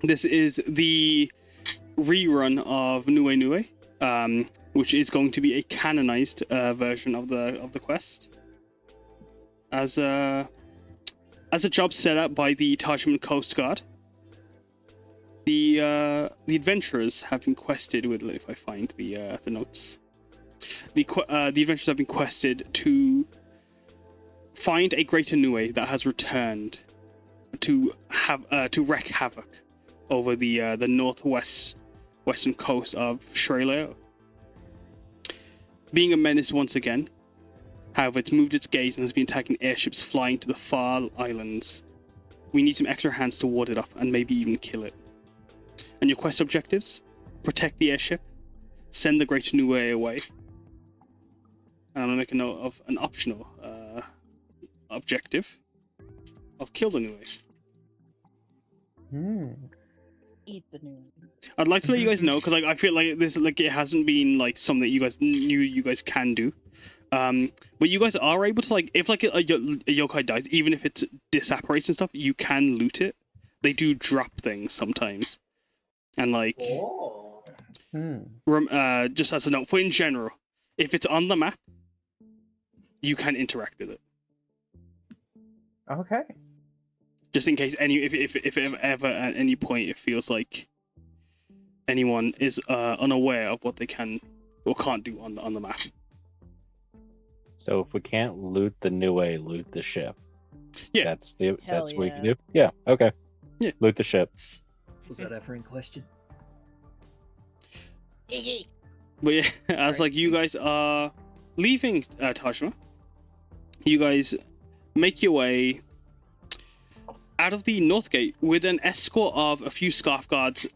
This is the rerun of Nue Nue, which is going to be a canonized version of the quest. As a job set up by the Tajman Coast Guard, the adventurers have been quested with. If I find the notes, the adventurers have been quested to find a greater Nue that has returned to wreak havoc over the western coast of Shreleo. Being a menace once again, however, it's moved its gaze and has been attacking airships flying to the far islands. We need some extra hands to ward it off and maybe even kill it. And your quest objectives: protect the airship, send the Greater Nue away. And I'm going to make a note of an optional objective of kill the Nue. Eat the Nue. I'd like to let you guys know, because I feel like this it hasn't been something that you guys knew you guys can do. But you guys are able to if a yokai dies, even if it's disapparates and stuff, you can loot it. They do drop things sometimes, and just as a note, for in general, if it's on the map, you can interact with it. Okay. Just in case if ever at any point it feels like anyone is unaware of what they can or can't do on the map. So if we can't loot the Nue, loot the ship. Yeah. That's what we can do. Yeah. Okay. Yeah. Loot the ship. Was that ever in question? But yeah, as you guys are leaving Tajma, you guys make your way out of the north gate with an escort of a few scarf guards.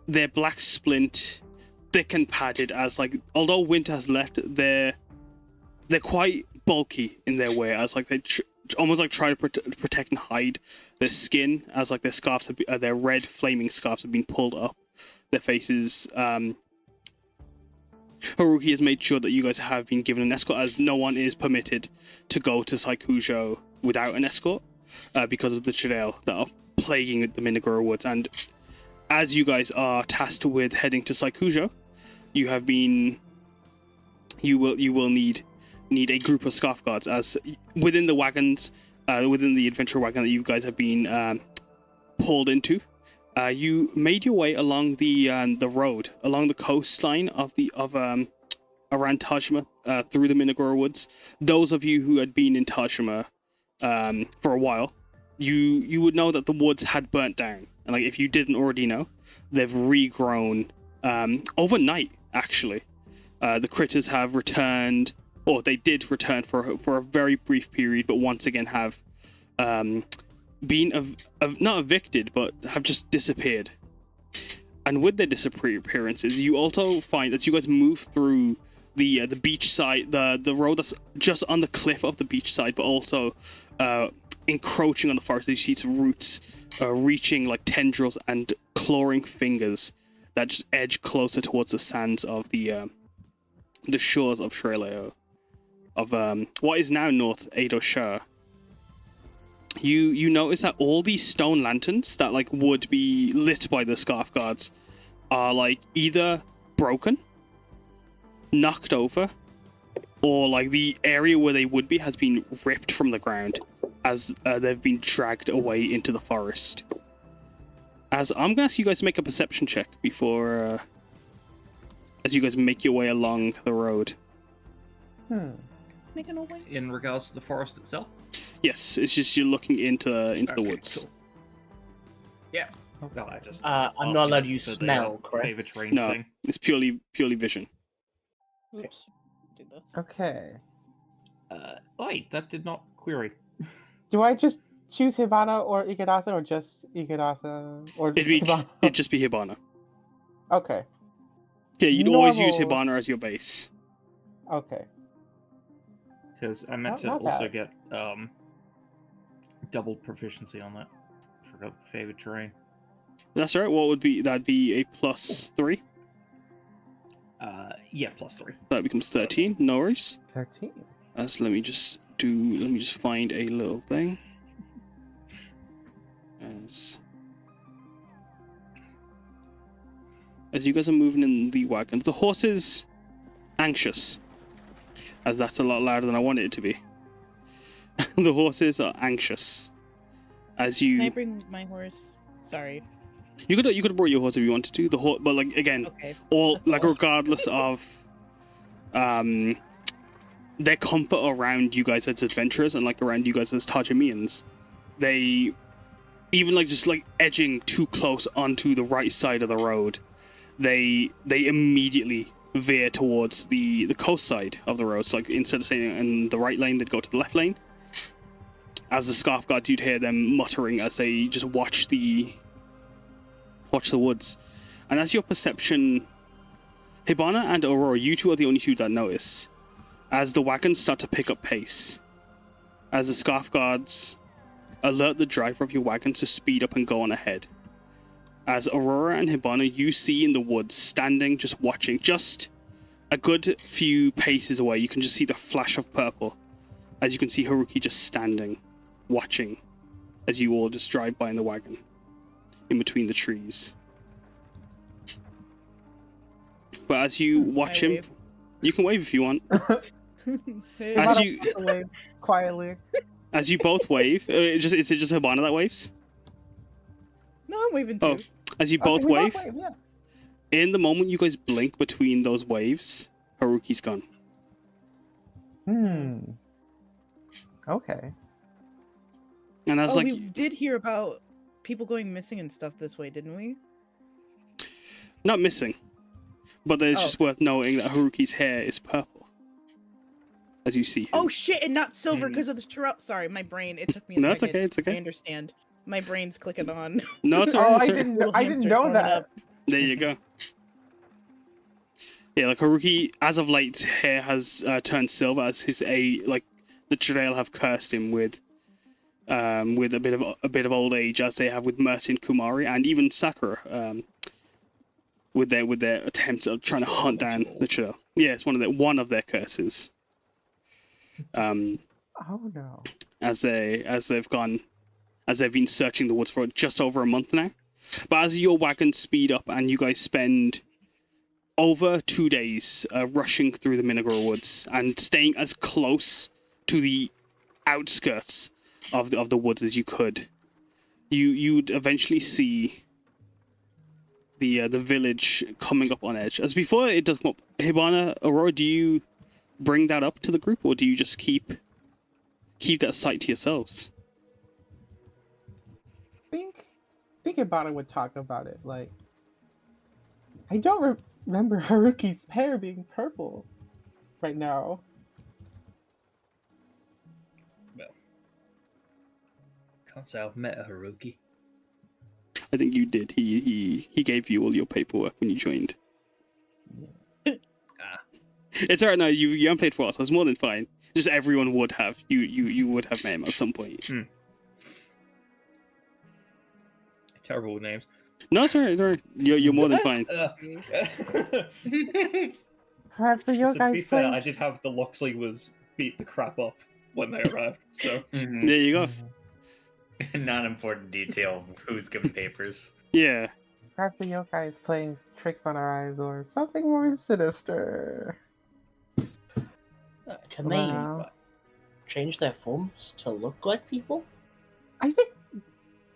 They're black splint, thick and padded, as although winter has left, they're quite bulky in their way, as they almost try to protect and hide their skin, as their scarves their red flaming scarves have been pulled up their faces. Haruki has made sure that you guys have been given an escort, as no one is permitted to go to Saikujo without an escort, because of the Chidale that are plaguing the Minagura Woods. And as you guys are tasked with heading to Saikujo, you will need a group of scarf guards, as within the wagons, within the adventure wagon that you guys have been pulled into. You made your way along the road, along the coastline of around Tajima, through the Minagura Woods. Those of you who had been in Tajima for a while, you would know that the woods had burnt down, and if you didn't already know, they've regrown overnight. Actually, the critters have returned, or they did return for a very brief period, but once again have been not evicted, but have just disappeared. And with their disappearances, you also find that you guys move through the beach side, the road that's just on the cliff of the beach side, but also encroaching on the forest. You see its roots reaching like tendrils and clawing fingers that just edge closer towards the sands of the shores of Shreleo, of what is now North Edo-sha. You notice that all these stone lanterns that would be lit by the scarf guards are either broken, knocked over, or the area where they would be has been ripped from the ground as they've been dragged away into the forest. As I'm gonna ask you guys to make a perception check before as you guys make your way along the road. Making a way. In regards to the forest itself? Yes, it's just you're looking into the woods. Cool. Yeah. No, I just. I'm not allowed to use smell, correct? Favorite terrain No, thing. it's purely vision. Oops. Did that. Okay. Wait, that did not query. Do I just choose Hibana or Ikedasa, or just Ikedasa, or Hibana? It'd just be Hibana. Okay. Yeah, you'd always use Hibana as your base. Okay. Because I meant to Not also bad. get double proficiency on that for favorite terrain. That's right. What would be that'd be a +3. Yeah, +3. That becomes 13. No worries. 13. Let me just find a little thing. As as you guys are moving in the wagon, the horse is anxious, as that's a lot louder than I wanted it to be. The horses are anxious. As you... Can I bring my horse? Sorry. You could have brought your horse if you wanted to. The horse, but like again, Okay. all that's like all. regardless of their comfort around you guys as adventurers and like around you guys as Tajamians, they even like just like edging too close onto the right side of the road, they immediately veer towards the coast side of the road. So like instead of staying in the right lane, they'd go to the left lane. As the scarf guards, you'd hear them muttering as they just watch the woods. And as your perception, Hibana and Aurora, you two are the only two that notice, as the wagons start to pick up pace, as the scarf guards alert the driver of your wagon to speed up and go on ahead. As Aurora and Hibana, you see in the woods, standing, just watching, just a good few paces away, you can just see the flash of purple, as you can see Haruki just standing, watching, as you all just drive by in the wagon, in between the trees. But as you watch him, wave. you can wave if you want. Hey, As Hibana you- walks away quietly. As you both wave, is it just Hibana that waves? no, I'm waving too. Oh. As you both Okay, we wave, yeah. in the moment you guys blink between those waves, Haruki's gone. Okay. And as Oh, like, we did hear about people going missing and stuff this way, didn't we? not missing, but it's Oh. just worth noting that Haruki's hair is purple. As you see him. Oh shit, and not silver Mhm. because of the Sorry, my brain. It took me a No, it's second. okay, it's okay. I understand. My brain's clicking on. No, it's Oh, alright. I It's alright. didn't. Little I didn't hamsters know warming that. up. There you go. Yeah, like Haruki, as of late, hair has turned silver as the Trail have cursed him with a bit of old age, as they have with Mercy and Kumari, and even Sakura, with their attempts of trying to hunt down the Trail. Yeah, it's one of their curses. Oh no. As they've been searching the woods for just over a month now. But as your wagons speed up and you guys spend over 2 days rushing through the Minagora woods and staying as close to the outskirts of the woods as you could, you'd eventually see the village coming up on edge. As before it does come up, Hibana, Aurora, do you bring that up to the group, or do you just keep that sight to yourselves? Think about it. Would talk about it. Like, I don't remember Haruki's hair being purple right now. Can't say I've met a Haruki. I think you did. He gave you all your paperwork when you joined. It's alright. No, you haven't played for us, so it's more than fine. Just everyone would have. You would have met him at some point. Terrible with names. No, it's alright. It's alright. You're more than fine. Perhaps the To be yokai fair, I playing. did have the Loxley was beat the crap up when they arrived, so There you go. Non-important detail of who's given papers. Yeah. Perhaps the yokai is playing tricks on our eyes or something more sinister. Can they Wow. change their forms to look like people? I think.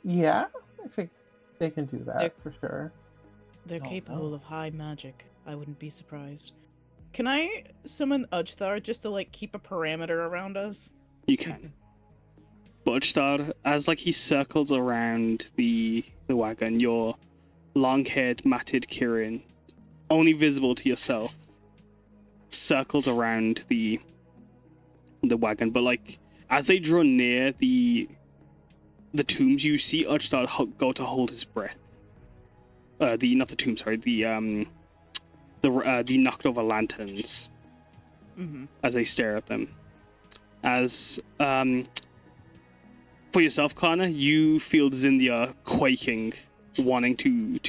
Yeah, I think they can do that They're- for sure. They're Oh, capable no. of high magic. I wouldn't be surprised. Can I summon Ujthar just to like keep a parameter around us? You can. Butchstar, as like he circles around the wagon, your long-haired, matted Kirin, only visible to yourself, circles around the wagon. But like as they draw near the tombs, you see Ujthar go to hold his breath. Not the tomb, sorry. The knocked over lanterns. Mm-hmm. As they stare at them. As for yourself, Karna, you feel Zindia quaking, wanting to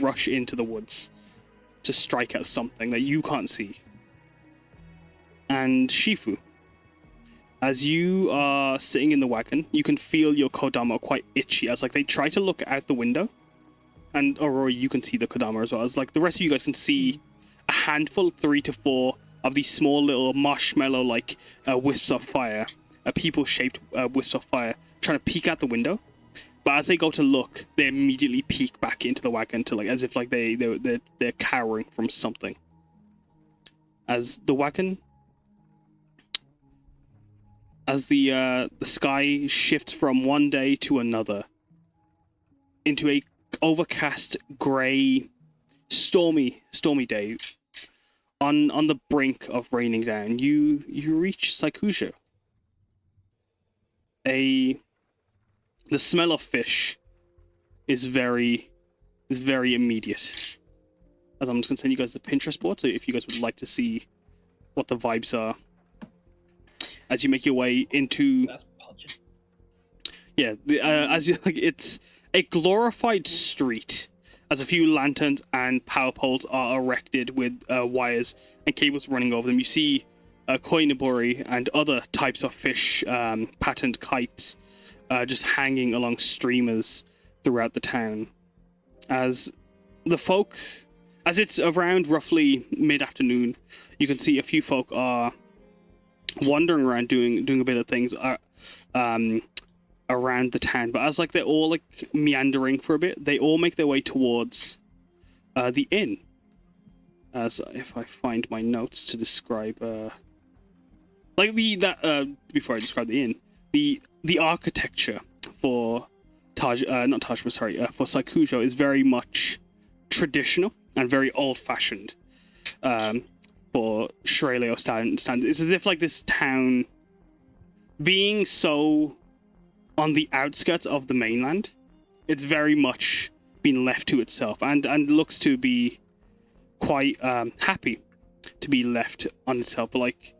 rush into the woods to strike at something that you can't see. And Chifu, as you are sitting in the wagon, you can feel your Kodama quite itchy as like they try to look out the window, and Aurora, you can see the Kodama as well. As like the rest of you guys can see a handful, 3 to 4 of these small little marshmallow-like wisps of fire, people-shaped wisps of fire, trying to peek out the window. But as they go to look, they immediately peek back into the wagon to like as if like they're cowering from something. As the wagon, as the sky shifts from one day to another into a overcast, grey, stormy day, on the brink of raining down, you reach Saikujo. The smell of fish is very immediate. As I'm just going to send you guys the Pinterest board, so if you guys would like to see what the vibes are as you make your way into. That's pungent. Yeah, as you like, it's a glorified street, as a few lanterns and power poles are erected with wires and cables running over them. You see koinobori and other types of fish, patterned kites, just hanging along streamers throughout the town. As the folk, as it's around roughly mid-afternoon, you can see a few folk are wandering around doing a bit of things around the town. But as like they're all like meandering for a bit, they all make their way towards the inn. As if I find my notes to describe before I describe the inn, the architecture for for Saikujo is very much traditional and very old-fashioned. For Shireleo standards, it's as if like this town, being so on the outskirts of the mainland, it's very much been left to itself, and looks to be quite happy to be left on itself. But like,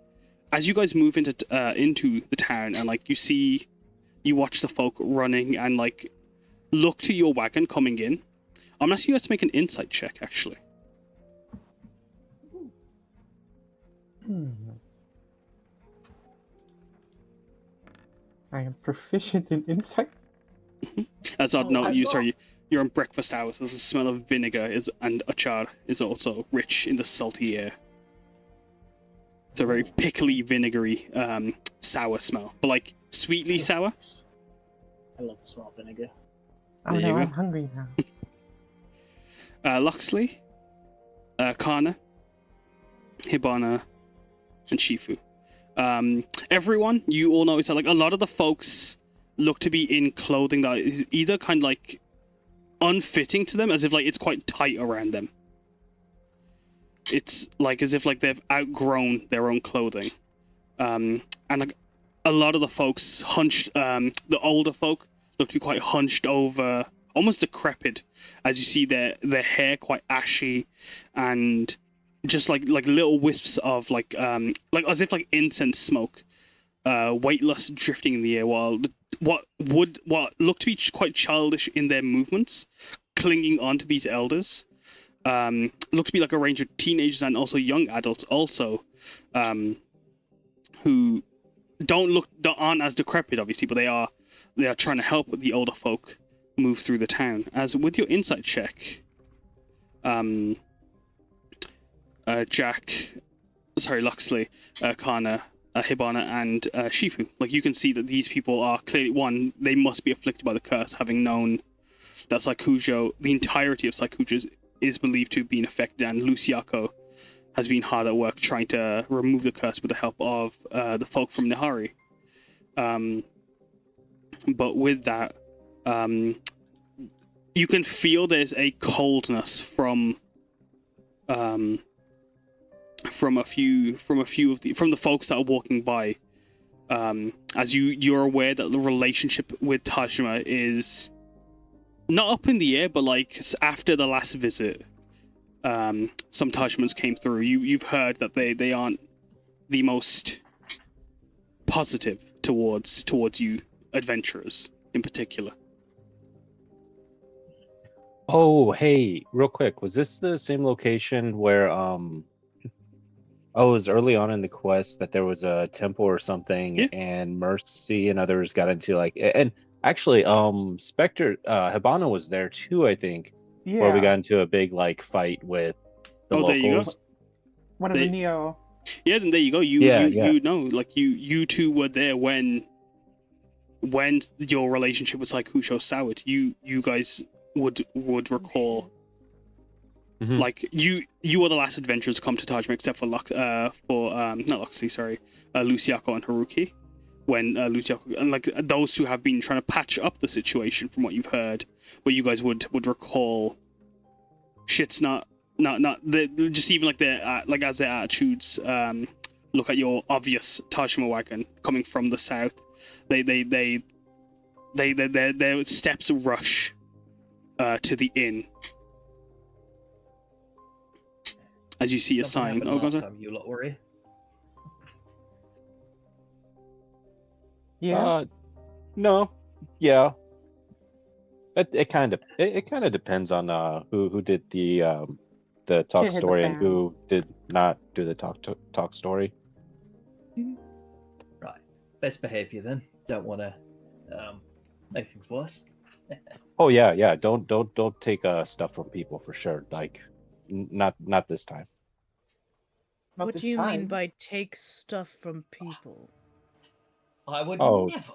as you guys move into the town, and like you watch the folk running and like look to your wagon coming in, I'm gonna ask you guys to make an insight check, actually. I am proficient in insight. As odd note, you're on breakfast hours. As the smell of vinegar and achar is also rich in the salty air. It's a very pickly, vinegary, sour smell, but like sweetly sour. I love the smell of vinegar. Oh There you no, go. I'm hungry now. Loxley, Karna, Hibana, and Chifu. Everyone, you all notice that like a lot of the folks look to be in clothing that is either kind of like unfitting to them, as if like it's quite tight around them. It's like as if like they've outgrown their own clothing. And like a lot of the folks hunched, the older folk look to be quite hunched over, almost decrepit, as you see their hair quite ashy, and just like little wisps of like as if like incense smoke, weightless, drifting in the air, while what looked to be quite childish in their movements, clinging onto these elders, look to be like a range of teenagers and also young adults also, who aren't as decrepit obviously, but they are trying to help the older folk move through the town. As with your insight check, Loxley, Karna, Hibana, and Chifu, like you can see that these people are clearly, they must be afflicted by the curse, having known that Saikujo, the entirety of Saikujo is believed to have been affected, and Luciaco has been hard at work trying to remove the curse with the help of the folk from Nihari. But with that, you can feel there's a coldness from the folks that are walking by, as you're aware that the relationship with Tajima is not up in the air, but like after the last visit, some Tajimans came through. You've heard that they aren't the most positive towards you adventurers in particular. Oh, hey, real quick, was this the same location where it was early on in the quest that there was a temple or something, Yeah. and Mercy and others got into like, and actually Hibana was there too, I think. Yeah. where we got into a big like fight with the Oh, there you go. locals. one of they- the Neo. Yeah, then there you go. Yeah. You know, like you two were there when your relationship with Saikusho soured. You guys would recall. Mhm. Like you were the last adventurers to come to Tajima, except for not Luxley, sorry, Luciaco and Haruki. When Luciaco and like those two have been trying to patch up the situation, from what you've heard, where you guys would recall. Shit's not just even like their like as their attitudes look at your obvious Tajima wagon coming from the south. Their steps rush to the inn. As you see a Something sign. happened Oh, last God, time, you lot worry. Yeah. No, yeah. It kind of depends on who did the talk Shit hit the story and fan. who did not do the talk story. Right. Best behaviour then. Don't want to make things worse. Oh yeah. Don't take stuff from people for sure. Like, not this time. Not What this do you mean time. by take stuff from people? I would Oh. never.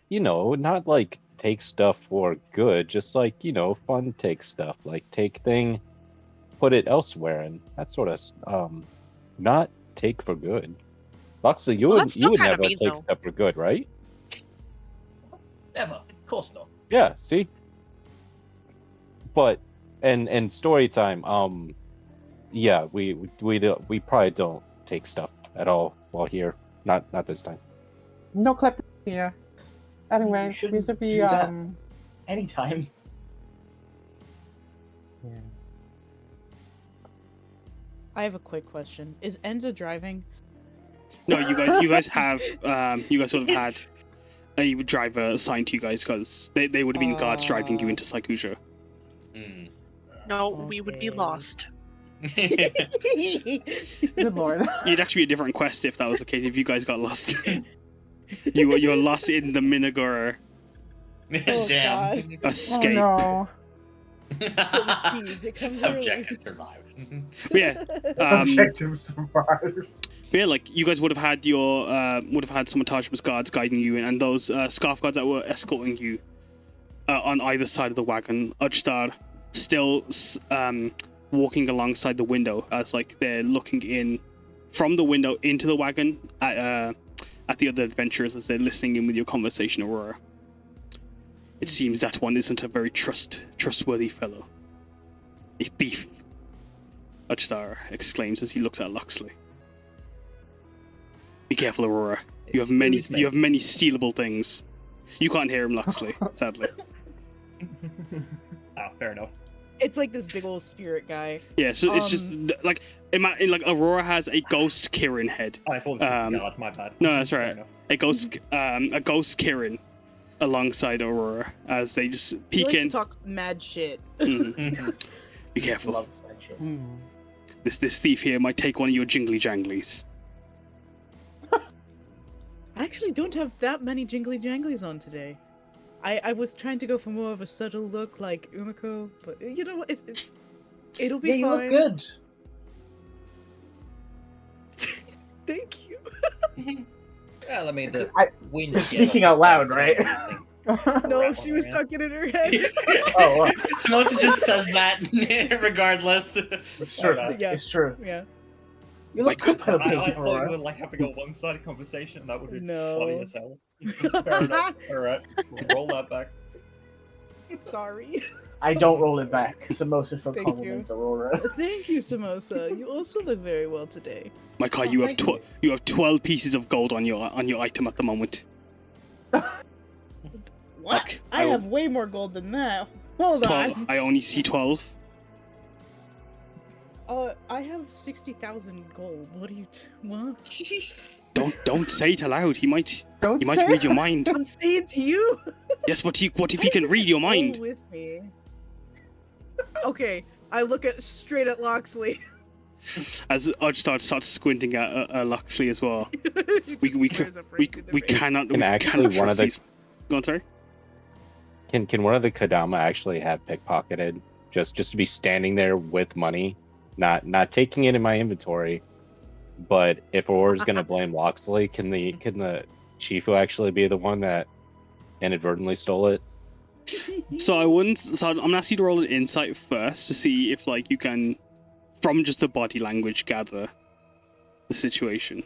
You know, not like take stuff for good, just like, fun take stuff. Like take thing, put it elsewhere, and that sort of not take for good. Luxley, you Well, would that's still kinda never mean, take though. stuff for good, right? Never. Of course not. Yeah, see? But and story time, yeah, we probably don't take stuff at all while here. Not this time. No kleptomania. Anyway, You we shouldn't should be do that. Anytime. Yeah. I have a quick question. Is Enza driving? No, you guys have you guys sort of had a driver assigned to you guys because they would have been guards driving you into Saikusho. Mm. No, we would be Okay. lost. Good lord. It'd actually be a different quest if that was the case. If you guys got lost, you're lost in the Minagura Oh, Damn. God. escape. Oh It comes early. Objective survive. But yeah, no. Objective survive. but yeah, like you guys would have had some of Tajima's guards guiding you in, and those scarf guards that were escorting you on either side of the wagon. Ujtar still walking alongside the window as like they're looking in from the window into the wagon at the other adventurers as they're listening in with your conversation, Aurora. It seems that one isn't a very trustworthy fellow. A thief, Ujtar exclaims as he looks at Luxley. Be careful, Aurora. You have many stealable things. You can't hear him, Luxley, sadly. Ah, fair enough. It's like this big old spirit guy. Yeah, so it's just like Aurora has a ghost Kirin head. I thought this was the guard, my bad. No, that's Fair right. enough. A ghost Kirin alongside Aurora as they just He peek likes in. to talk mad shit. Mhm. Be careful. Loves that shit. This thief here might take one of your jingly janglies. I actually don't have that many jingly janglies on today. I was trying to go for more of a subtle look like Umiko, but you know what? It'll be Yeah, you fine. look good. Thank you. Well, I mean, the I- wind. Speaking out loud, right? No, she was talking in her head. Oh, well, Samosa just says that regardless. it's true. Yeah. It's true. Yeah. You look good, by the I way, thought we Aurora. were like having a one-sided conversation. That would be No. funny as hell. Fair enough. All right, we'll roll that back. Sorry. I don't roll it back. Samosa still Thank you. compliments Aurora. Thank you, Samosa. You also look very well today. My God, Oh, you have thank you. you have 12 pieces of gold on your item at the moment. What? Like, I have way more gold than that. Hold 12. on. I only see 12. I have 60,000 gold. What are you? What? Don't say it aloud. He might Don't read say your mind. I'm saying to you. Yes, but what if he can read your Go mind? with me. Okay, I look straight at Loxley. As Ujtar starts squinting at Luxley as well. He We just we squares up we, right through the we face. cannot. And we actually, cannot one of trust the- these. Go on, sorry. Can one of the Kodama actually have pickpocketed? Just to be standing there with money, not taking it in my inventory. But if Aurora's gonna blame Loxley, can the Chifu actually be the one that inadvertently stole it? So I'm gonna ask you to roll an insight first to see if like you can, from just the body language, gather the situation.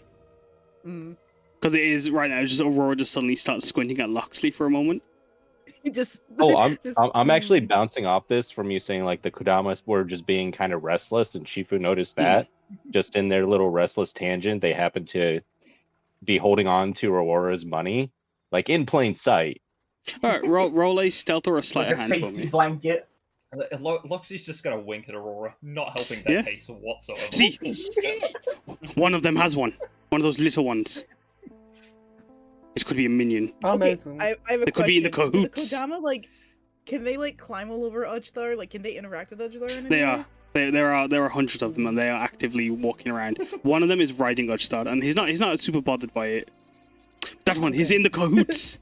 Mm. Because it is right now. Just Aurora just suddenly starts squinting at Loxley for a moment. Just. Oh, just, I'm actually bouncing off this from you saying like the Kodamas were just being kind of restless, and Chifu noticed that. Just in their little restless tangent, they happened to be holding on to Aurora's money, like in plain sight. All right, roll a stealth or a sleight Like a of hand for safety me. blanket. Loxy's just gonna wink at Aurora, not helping their Yeah. case whatsoever. See, one of them has one. One of those little ones. It could be a minion. Okay, Amazing. I have a They question. could be in the Do cahoots. The Kodama, like, can they like climb all over Uchthar? Like, can they interact with Uchthar in any They way? are. There are hundreds of them, and they are actively walking around. One of them is riding Uchstad, and he's not super bothered by it. That one, he's in the cahoots.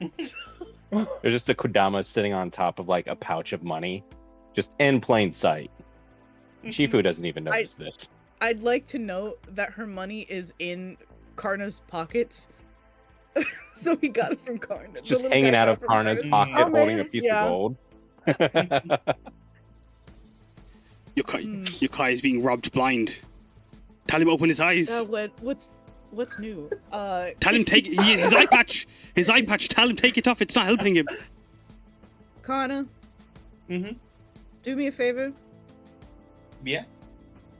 There's just a Kodama sitting on top of like a pouch of money, just in plain sight. Chifu doesn't even notice this. I'd like to note that her money is in Karna's pockets. So he got it from Karna. It's The just little hanging guy out got of it from Karna's Karna. pocket, Oh, holding a man. piece Yeah. of gold. Yokai is being robbed blind. Tell him open his eyes. What's new? Tell him take his eye patch. His eye patch. Tell him take it off. It's not helping him. Karna, Mm-hmm. do me a favor. Yeah.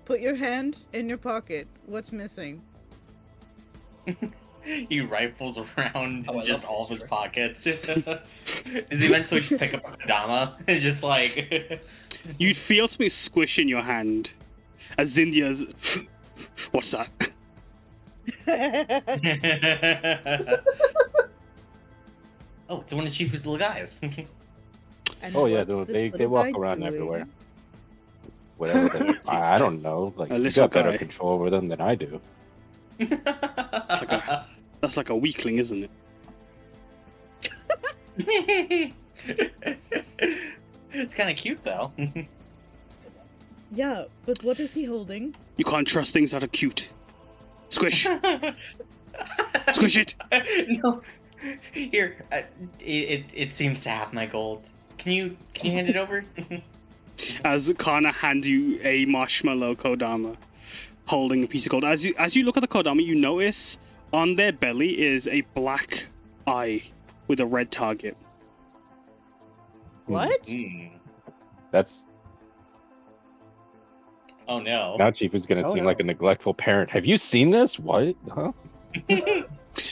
Put your hand in your pocket. What's missing? He rifles around Oh, I just love all of this his pockets. Does he eventually just pick up a Kodama and just like... You'd feel something squish in your hand. As Zindia's. What's that? Oh, it's one of Chifu's little guys. And Oh yeah, what's this they little walk guy around doing? everywhere. Whatever. I don't know. Like A you little got better guy. control over them than I do. That's like a weakling, isn't it? It's kind of cute though. Yeah, but what is he holding? You can't trust things that are cute. Squish. Squish it. No. Here, it seems to have my gold. Can you hand it over? As Karna hands you a marshmallow Kodama, holding a piece of gold. As you look at the Kodama, you notice on their belly is a black eye with a red target. What? Mm. That's Oh no. now Chief is gonna Oh, seem no. like a neglectful parent. Have you seen this? What? Huh?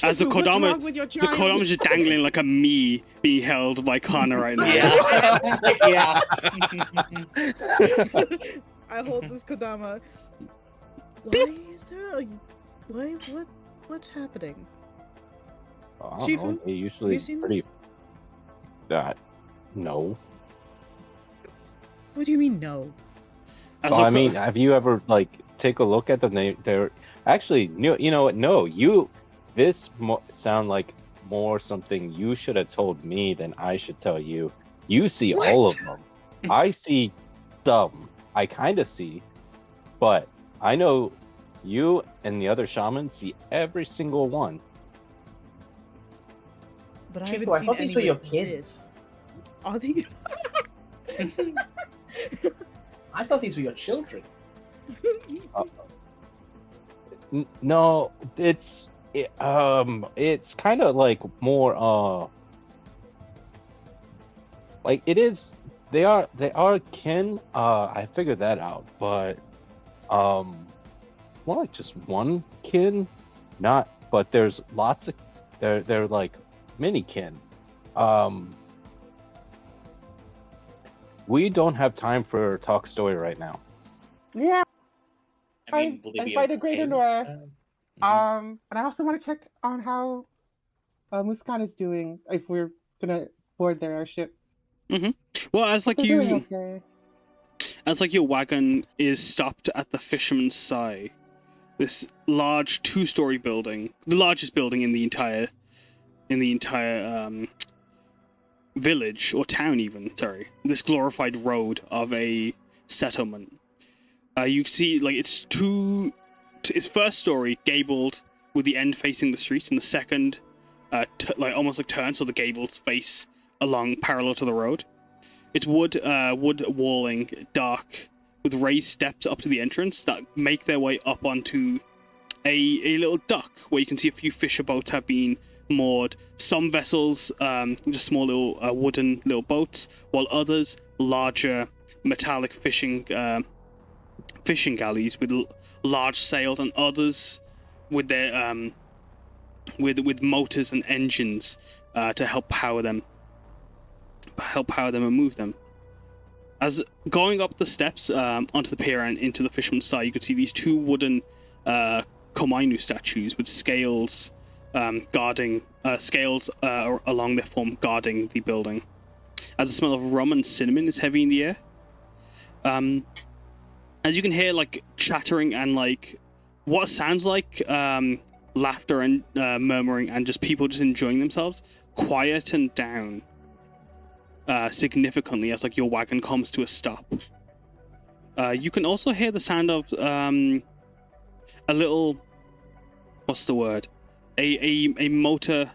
As the What's Kodama, wrong with your the child? Kodama's just dangling like a me being held by Karna right now. Yeah. Yeah. I hold this Kodama. Why is there a... What's happening? I don't know. Chifu, They Have usually you seen pretty. this? No. What do you mean no? As So, a I Ko- mean, have you ever like take a look at them? They're actually you know what? No, you. This sound like more something you should have told me than I should tell you. You see all of them. I see some. I kind of see, but I know you and the other shamans see every single one. But I Chifu, haven't I seen thought these were any your with kids. this. Are they? I thought these were your children. No, it's kind of like more like it is. They are kin. I figured that out, but more like just one kin, not. But there's lots of they're like mini kin. We don't have time for talk story right now. Yeah. will they I be fight a greater okay? Nue. Mhm. And I also want to check on how Muskan is doing if we're gonna board their airship. well, as like They're doing you, okay. as like your wagon is stopped at the Fisherman's Sigh, this large two-story building, the largest building in the entire village or town, even. Sorry, this glorified road of a settlement. You see, like it's its first story gabled with the end facing the street, and the second, like almost like turned, so the gables face along parallel to the road. It's wood walling, dark, with raised steps up to the entrance that make their way up onto a little dock where you can see a few fisher boats have been moored. Some vessels, just small little wooden little boats, while others larger metallic fishing galleys with large sails, and others with their with motors and engines to help power them and move them. As going up the steps onto the pier and into the fisherman's side, you could see these two wooden Komainu statues with scales guarding scales along their form guarding the building. As the smell of rum and cinnamon is heavy in the air. As you can hear, like chattering and like what sounds like laughter and murmuring and just people just enjoying themselves, quieten down significantly as like your wagon comes to a stop. You can also hear the sound of a little, what's the word? A motor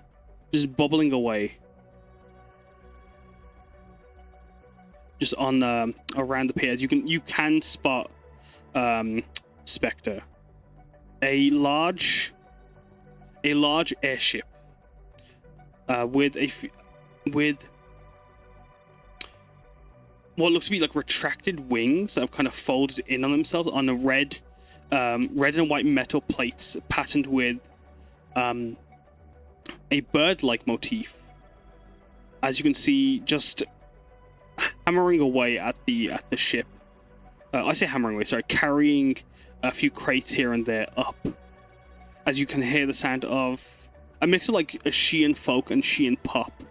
just bubbling away. Just on around the piers, you can spot Spectre, a large airship with what looks to be like retracted wings that have kind of folded in on themselves on the red and white metal plates patterned with a bird-like motif. As you can see, just hammering away at the ship. I say hammering away, sorry, carrying a few crates here and there up. As you can hear the sound of a mix of like a Sheehan folk and Sheehan pop.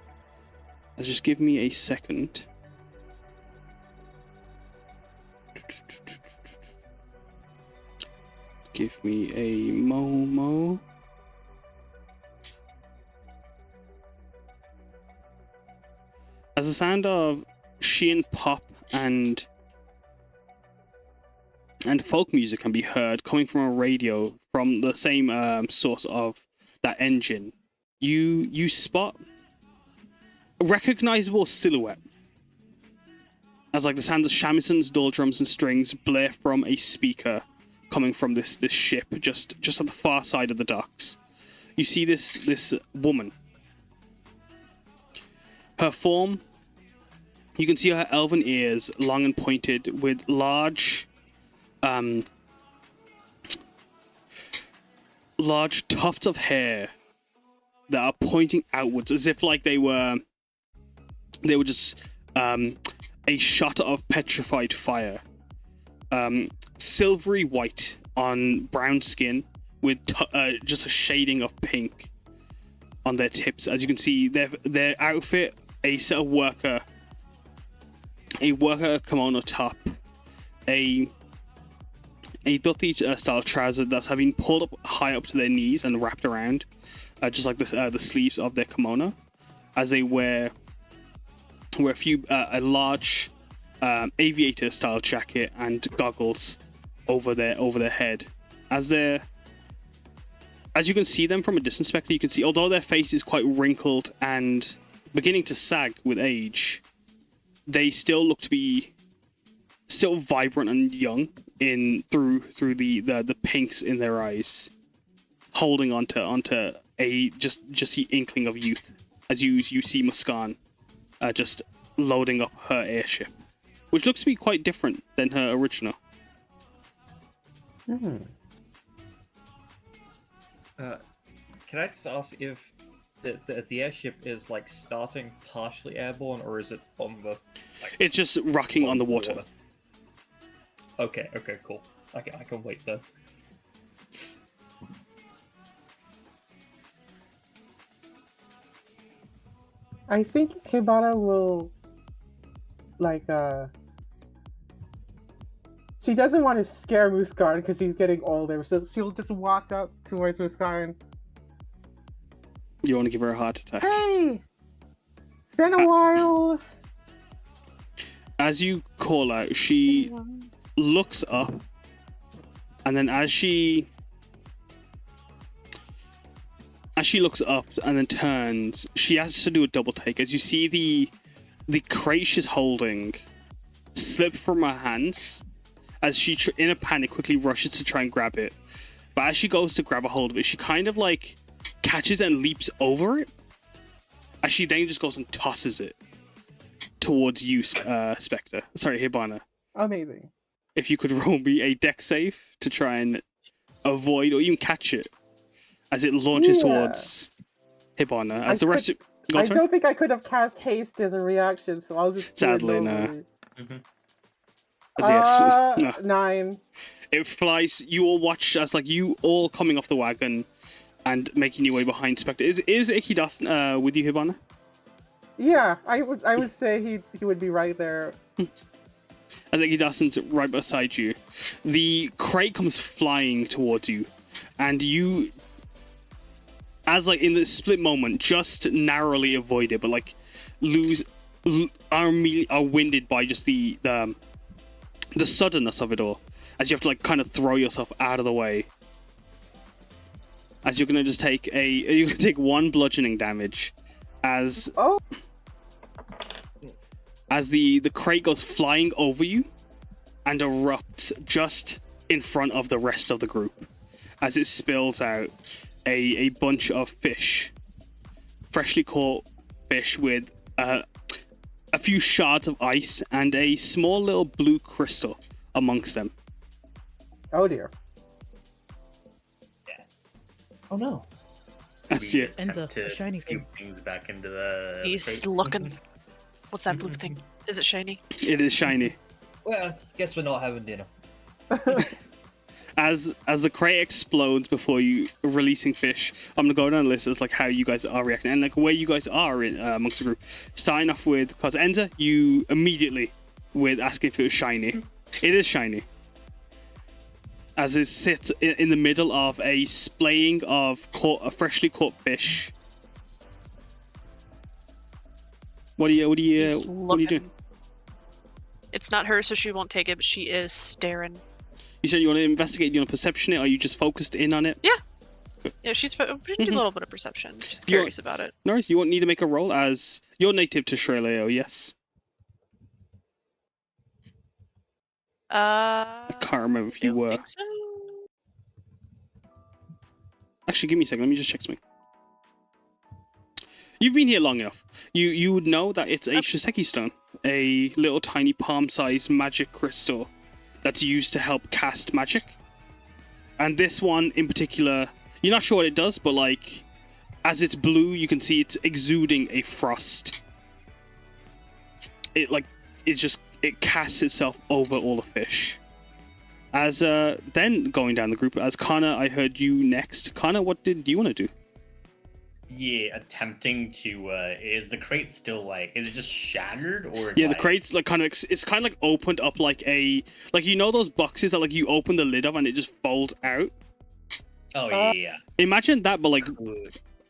Just give me a second. Give me a Momo. As the sound of Sheehan pop and folk music can be heard coming from a radio from the same source of that engine, you spot a recognizable silhouette as like the sound of shamisen, door drums and strings blare from a speaker coming from this ship just at the far side of the docks. You see this woman. Her form, you can see her elven ears, long and pointed, with large tufts of hair that are pointing outwards, as if like they were just a shot of petrified fire. Silvery white on brown skin with just a shading of pink on their tips. As you can see, their outfit, a set of worker kimono top, a dhoti style trouser that's having pulled up high up to their knees and wrapped around, just like the sleeves of their kimono, as they wear a large aviator style jacket and goggles over their head. As you can see them from a distance, Spectre, you can see, although their face is quite wrinkled and beginning to sag with age, they still look to be still vibrant and young through the pinks in their eyes, holding onto a just the inkling of youth. As you see Muskan just loading up her airship, which looks to be quite different than her original. Can I just ask if the airship is like starting partially airborne, or is it on the? Like, it's just rocking on the water. Okay, cool. I can wait then. I think Hibana will, she doesn't want to scare Muskarn because he's getting older, so she'll just walk up towards Muskarn. You want to give her a heart attack? Hey! Been a while. As you call out, she looks up, and then as she looks up and then turns, she has to do a double take. As you see the crate she's holding slip from her hands, as she in a panic quickly rushes to try and grab it. But as she goes to grab a hold of it, she kind of like catches and leaps over it, as she then just goes and tosses it towards you, Spectre. Sorry, Hibana. Amazing. If you could roll me a deck save to try and avoid or even catch it as it launches towards Hibana. As the rest of... I don't think I could have cast haste as a reaction, so I'll just... Sadly, no. No. 9. It flies. You all watch as like you all coming off the wagon and making your way behind Spectre. Is Ikidas with you, Hibana? Yeah, I would say he would be right there. As Ikidasen's right beside you, the crate comes flying towards you, and you, as like in the split moment, just narrowly avoid it, but like are winded by just the suddenness of it all, as you have to like kind of throw yourself out of the way. As you're gonna just take one bludgeoning damage, as the crate goes flying over you and erupts just in front of the rest of the group, as it spills out a bunch of fish, freshly caught fish with a few shards of ice and a small little blue crystal amongst them. Oh dear. Oh no. That's you. Enza, to a shiny scoop thing. things back into the He's crate. looking. What's that blue thing? Is it shiny? It is shiny. Well, guess we're not having dinner. As the crate explodes before you releasing fish, I'm gonna go down the list as like how you guys are reacting and like where you guys are in amongst the group. Starting off with, because Enza, you immediately with asking if it was shiny. It is shiny. As it sits in the middle of a splaying of freshly caught fish. What are you doing? It's not her, so she won't take it, but she is staring. You said you want to investigate, you want to perception it, or are you just focused in on it? Yeah, she's do a little bit of perception. Just curious about it. No, you won't need to make a roll as you're native to Shreleo, yes? I can't remember if you were. Think so? Actually, give me a second. Let me just check something. You've been here long enough. You would know that it's a Shiseki stone, a little tiny palm-sized magic crystal that's used to help cast magic. And this one in particular, you're not sure what it does, but like, as it's blue, you can see it's exuding a frost. It casts itself over all the fish. As then going down the group, as Karna, I heard you next. Karna, what did you want to do? Yeah, attempting to. Is the crate still like? Is it just shattered or? Yeah, the crate's like kind of. It's kind of like opened up like you know those boxes that like you open the lid of and it just folds out. Oh yeah. Imagine that, but like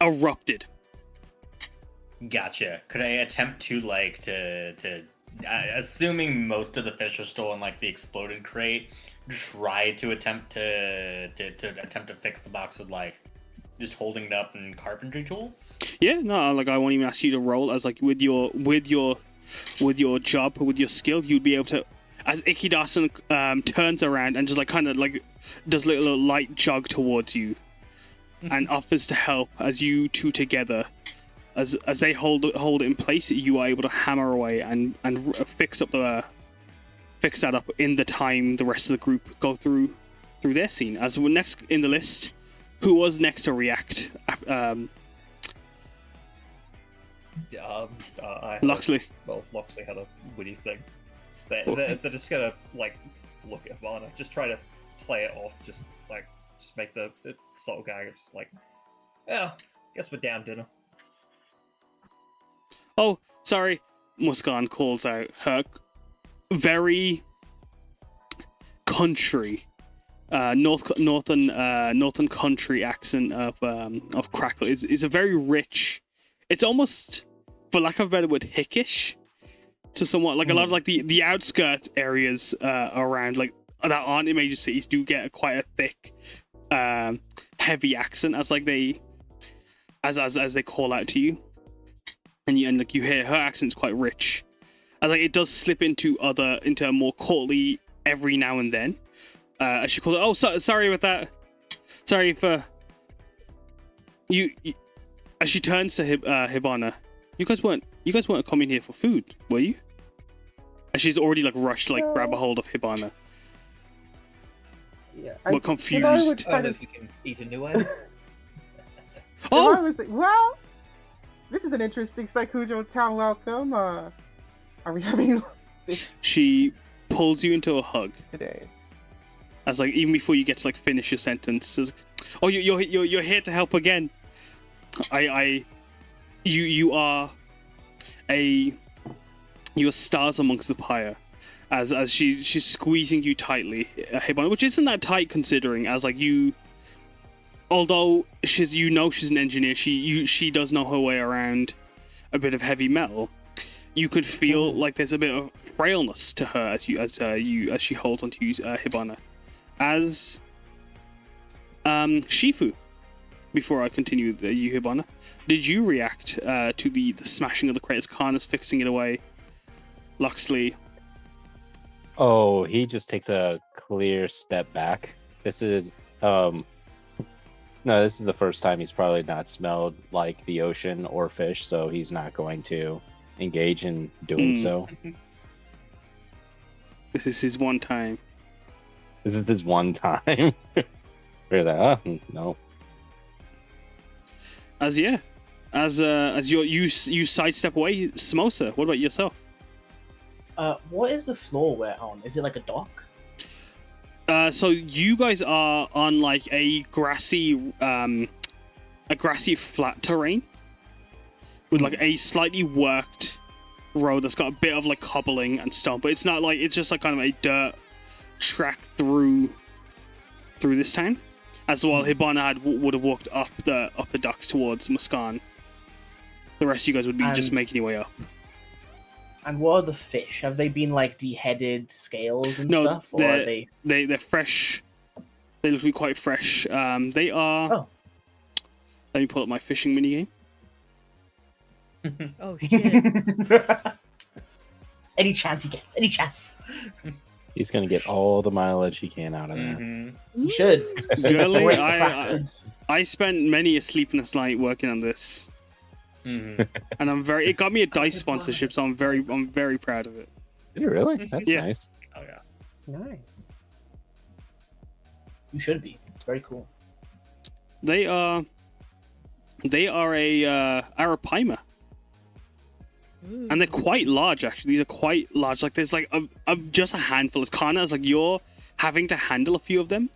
erupted. Gotcha. Could I attempt to like to assuming most of the fish are still in like the exploded crate, try to attempt to fix the box with like just holding it up in carpentry tools? Yeah, no, like I won't even ask you to roll as like with your job, with your skill, you'd be able to, as Ikidasen turns around and just like kind of like does a little light jog towards you and offers to help as you two together. As they hold it in place, you are able to hammer away and fix that up in the time the rest of the group go through their scene. As we're next in the list, who was next to react? Loxley. Well, Loxley had a witty thing. They're just gonna like look at Hibana, just try to play it off, just make the subtle gag, just like, yeah, guess we're down dinner. Oh, sorry. Muskan calls out her very country, northern country accent of Crackle. It's a very rich. It's almost for lack of a better word, hickish to somewhat. Like a lot of like the outskirts areas around like that aren't in major cities do get quite a thick, heavy accent as like they as they call out to you, and like you hear her accent's quite rich. And like it does slip into a more courtly every now and then. As she calls it, sorry about that. Sorry for you. As she turns to Hibana, you guys weren't coming here for food, were you? And she's already like rushed, like grab a hold of Hibana. Yeah, But confused. I don't know if we can eat a new way. Oh! I was like, well, this is an interesting Saikujo town welcome. Are we having this She pulls you into a hug. today? As like even before you get to like finish your sentence, as, oh, you're here to help again. You are stars amongst the pyre. As she's squeezing you tightly, Hibana, which isn't that tight considering as like you. Although she's an engineer, she does know her way around a bit of heavy metal. You could feel like there's a bit of frailness to her as she holds onto you, Hibana. As Chifu, before I continue with you, Hibana, did you react to the smashing of the crate as Karna's fixing it away? Luxley. Oh, he just takes a clear step back. This is this is the first time he's probably not smelled like the ocean or fish, so he's not going to engage in doing so. This is his one time. This is his one time. We're like, no. As you sidestep away, Samosa. What about yourself? What is the floor we're on? Is it like a dock? So you guys are on like a grassy flat terrain with like a slightly worked road that's got a bit of like cobbling and stuff, but it's not like it's just like kind of a dirt track through this town. As well, Hibana would have walked up the docks towards Muskan. The rest of you guys would be just making your way up. And what are the fish? Have they been like deheaded scales and stuff, or are they? They're fresh. They look to be quite fresh. They are. Oh. Let me pull up my fishing minigame. Oh shit. Any chance he gets? Any chance? He's gonna get all the mileage he can out of that. He should. Girly, Great I spent many a sleepless night working on this, and it got me a dice sponsorship, so I'm very proud of it. Did it really? That's Yeah. nice. Oh yeah. Nice. You should be. It's very cool. They are a Arapaima. And they're quite large, actually. These are quite large. Like, there's like just a handful. As Karna, as like you're having to handle a few of them.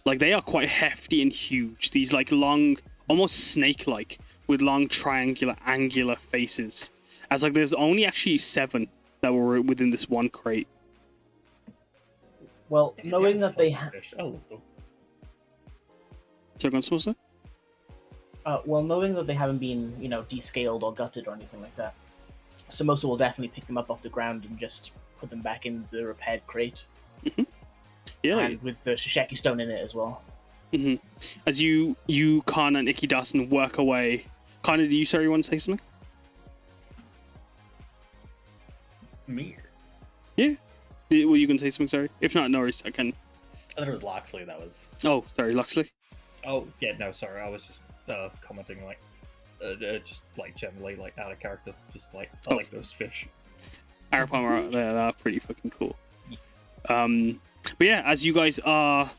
Like, they are quite hefty and huge. These like long, almost snake-like, with long triangular, angular faces. As like there's only actually 7 that were within this one crate. Well, knowing that they have, Oh, So, Samosa? knowing that they haven't been, descaled or gutted or anything like that, Samosa will definitely pick them up off the ground and just put them back in the repaired crate. Yeah. And with the Shisheki stone in it as well. As you, Karna, and Ikidasan work away. Karna, do you want to say something? me. Yeah. Were you going to say something? Sorry. If not, no worries. I can. I thought it was Loxley that was. Oh, sorry, Luxley. Oh yeah, no, sorry. I was just commenting like, just like generally like out of character. Just like I like those fish. Arapaima, they're pretty fucking cool. But yeah, as you guys are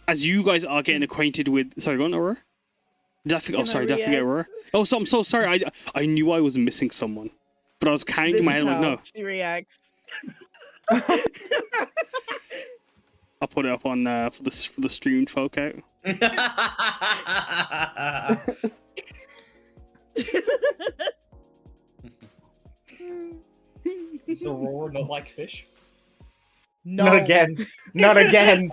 getting acquainted with. Sorry, go on, Aurora. Did I forget Aurora? Oh, so I'm so sorry. I knew I was missing someone, but I was counting This my is head like how no. she reacts. I'll put it up on for the streamed folk out. Does Aurora not like fish? No. Not again. Not again.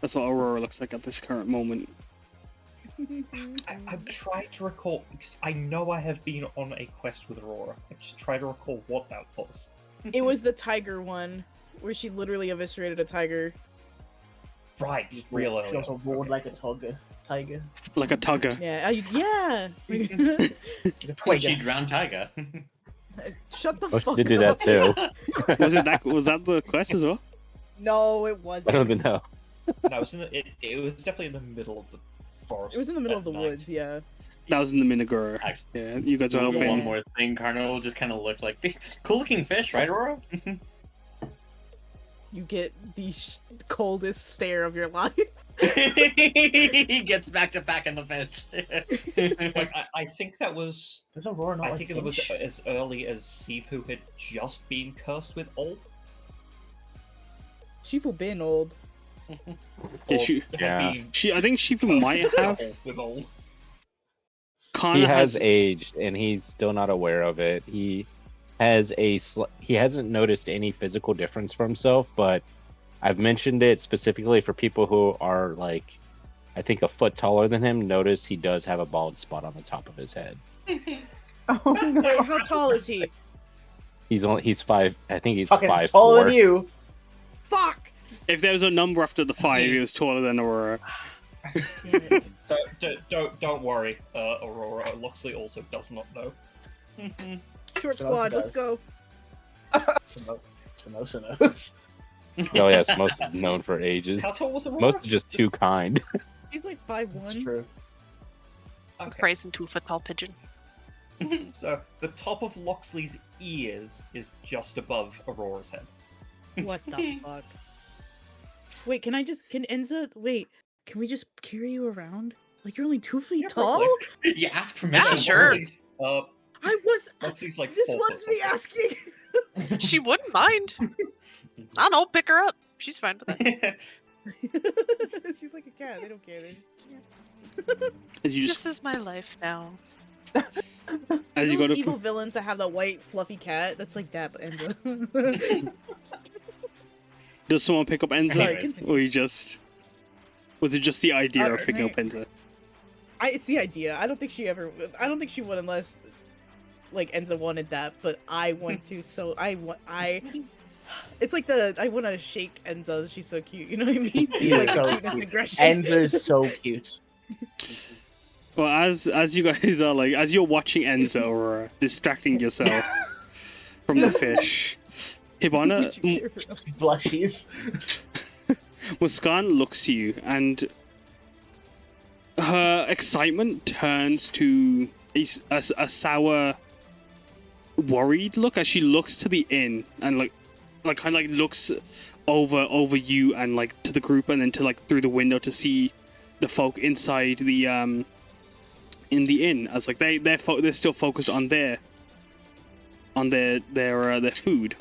That's what Aurora looks like at this current moment. I'm trying to recall, because I know I have been on a quest with Aurora. I'm just trying to recall what that was. It was the tiger one, where she literally eviscerated a tiger. Right, real She early. also roared like a tiger. Like a tugger. Yeah, yeah. Like She drowned Tiger. Shut the Oh, fuck she did do that up. too. Was that the quest as well? No, it I wasn't. don't even know. No, it was definitely in the middle of the forest. It was in the middle at of the night. woods, yeah. That was in the Minagura. Actually, Yeah, you guys were Yeah. helping. One more thing, Karna will just kind of look like the cool-looking fish, right, Aurora? You get the coldest stare of your life. He gets back to back in the fish. Like, I think that was. Does Aurora not I like think it was fish? as early as Sifu had just been cursed with old. Shifu been old. Yeah, Or she- had Yeah. been I think she cursed might have. with old. Karna He has aged, and he's still not aware of it. He has he hasn't noticed any physical difference for himself, but I've mentioned it specifically for people who are like, I think a foot taller than him. Notice he does have a bald spot on the top of his head. Oh no. Wait, how tall is he? He's five. I think he's Fucking 5'4". taller than you. Fuck! If there was a number after the 5, he was taller than Aurora. Damn it. Don't worry, Aurora. Loxley also does not know. Short So squad, does. let's go. Samosa knows. Oh yes, most is known for ages. How tall was Aurora? Most are just too kind. He's like That's 5'1". true. Okay. Praising 2-foot tall pigeon. So the top of Loxley's ears is just above Aurora's head. What the fuck? Wait, can Enza, can we just carry you around? Like, you're only 2 feet Yeah, tall? probably. You ask permission. Yeah, sure. Loxley's, Loxley's like This 4 was foot me tall. asking! She wouldn't mind. I don't know, pick her up. She's fine with that. She's like a cat, they don't care. They As you This just is my life now. as you those go to evil villains that have that white fluffy cat, that's like that, but Enza. does someone pick up Enza, Sorry, Anyways. continue. or you just was it just the idea of picking right. up Enza? It's the idea. I don't think she would unless like Enza wanted that, but I want to, so it's like I want to shake Enza. She's so cute, you know what I mean? He's Like, so cuteness and cute. aggression. Enza is so cute. Well, as you guys are like, as you're watching Enza or distracting yourself from the fish, Hibana, Would you care for us? Blushies. Muskan looks to you, and her excitement turns to a sour, worried look as she looks to the inn and like kind of like looks over you and like to the group and then to like through the window to see the folk inside the in the inn as like they're still focused on their food.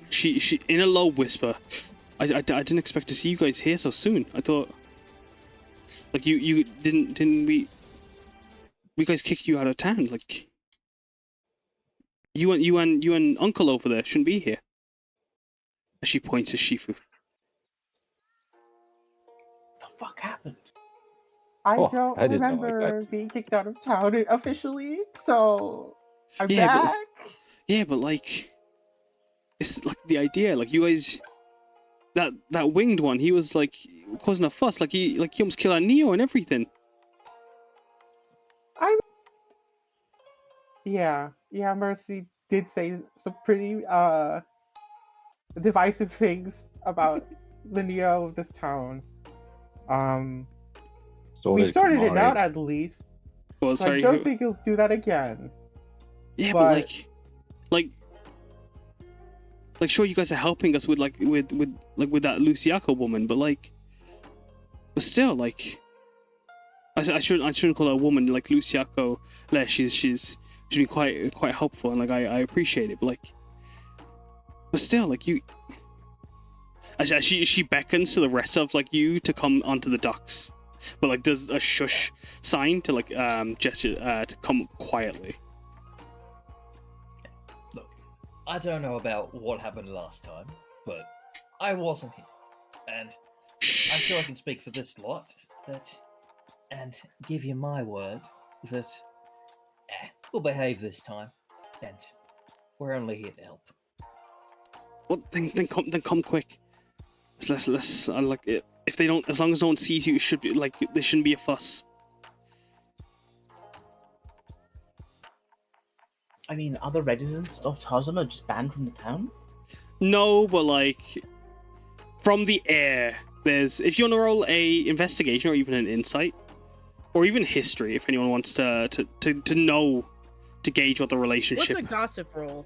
She in a low whisper, I didn't expect to see you guys here so soon. I thought like you didn't we guys kicked you out of town. Like you and Uncle over there shouldn't be here. As she points to Shifu. The fuck happened? I Oh, don't I didn't know like remember being kicked out of town officially, so I'm Yeah, but- back. Yeah, but like it's like the idea, like you guys that winged one, he was like causing a fuss, like he almost killed our Neo and everything. Yeah, Mercy did say some pretty divisive things about the Neo of this town. We sorted it out at least. Well, So I sorry. don't think he'll do that again. Yeah, but- but like sure you guys are helping us with that Luciaco woman, but still like I shouldn't call her a woman like Luciaco. Like she's been quite helpful and like I appreciate it, but still like you. She beckons to the rest of like you to come onto the docks, but like does a shush sign to like gesture to come quietly. Look, I don't know about what happened last time, but I wasn't here, and I feel I can speak for this lot that and give you my word that we'll behave this time, and we're only here to help. Well, then come quick. Let's like it. If they don't, as long as no one sees you, it should be like there shouldn't be a fuss. I mean, other residents of Tajima are just banned from the town? No, but like from the air, there's if you want to roll a investigation or even an insight, or even history, if anyone wants to know to gauge what the relationship. What's a gossip roll?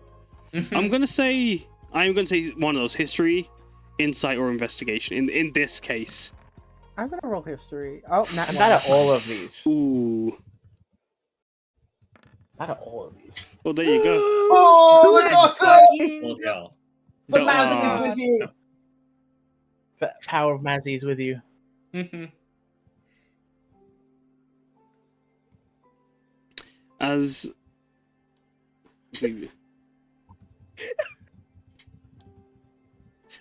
I'm gonna say one of those: history, insight, or investigation. In this case, I'm gonna roll history. Oh, not I'm one. bad at all of these. ooh. Bad at all of these. Well, there you go. Oh, the gossip! Let's go. The The- magic uh, is with you. The power of Mazzy is with you. As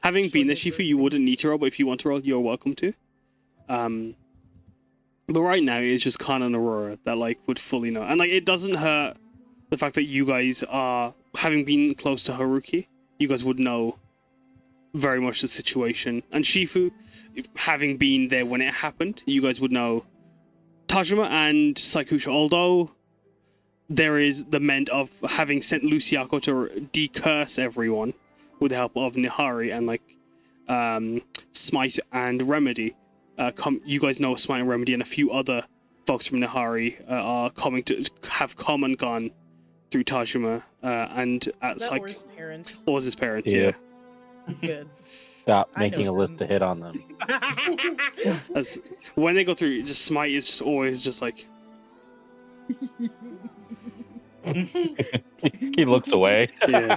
having been there, Shifu, you wouldn't need to roll, but if you want to roll, you're welcome to. But right now it's just Karna and Aurora that like would fully know, and like it doesn't hurt the fact that you guys are having been close to Haruki. You guys would know very much the situation, and Shifu, having been there when it happened, you guys would know Tajima and Saikusha. Although there is the meant of having sent Luciaco to decurse everyone with the help of Nihari and like Smite and Remedy. You guys know Smite and Remedy and a few other folks from Nihari are coming to have come and gone through Tajima and at Is that Or's parents? Or's his parents. Yeah. Good. Stop I making know a list them. to hit on them. As, when they go through, just Smite is just always just like He looks away. yeah,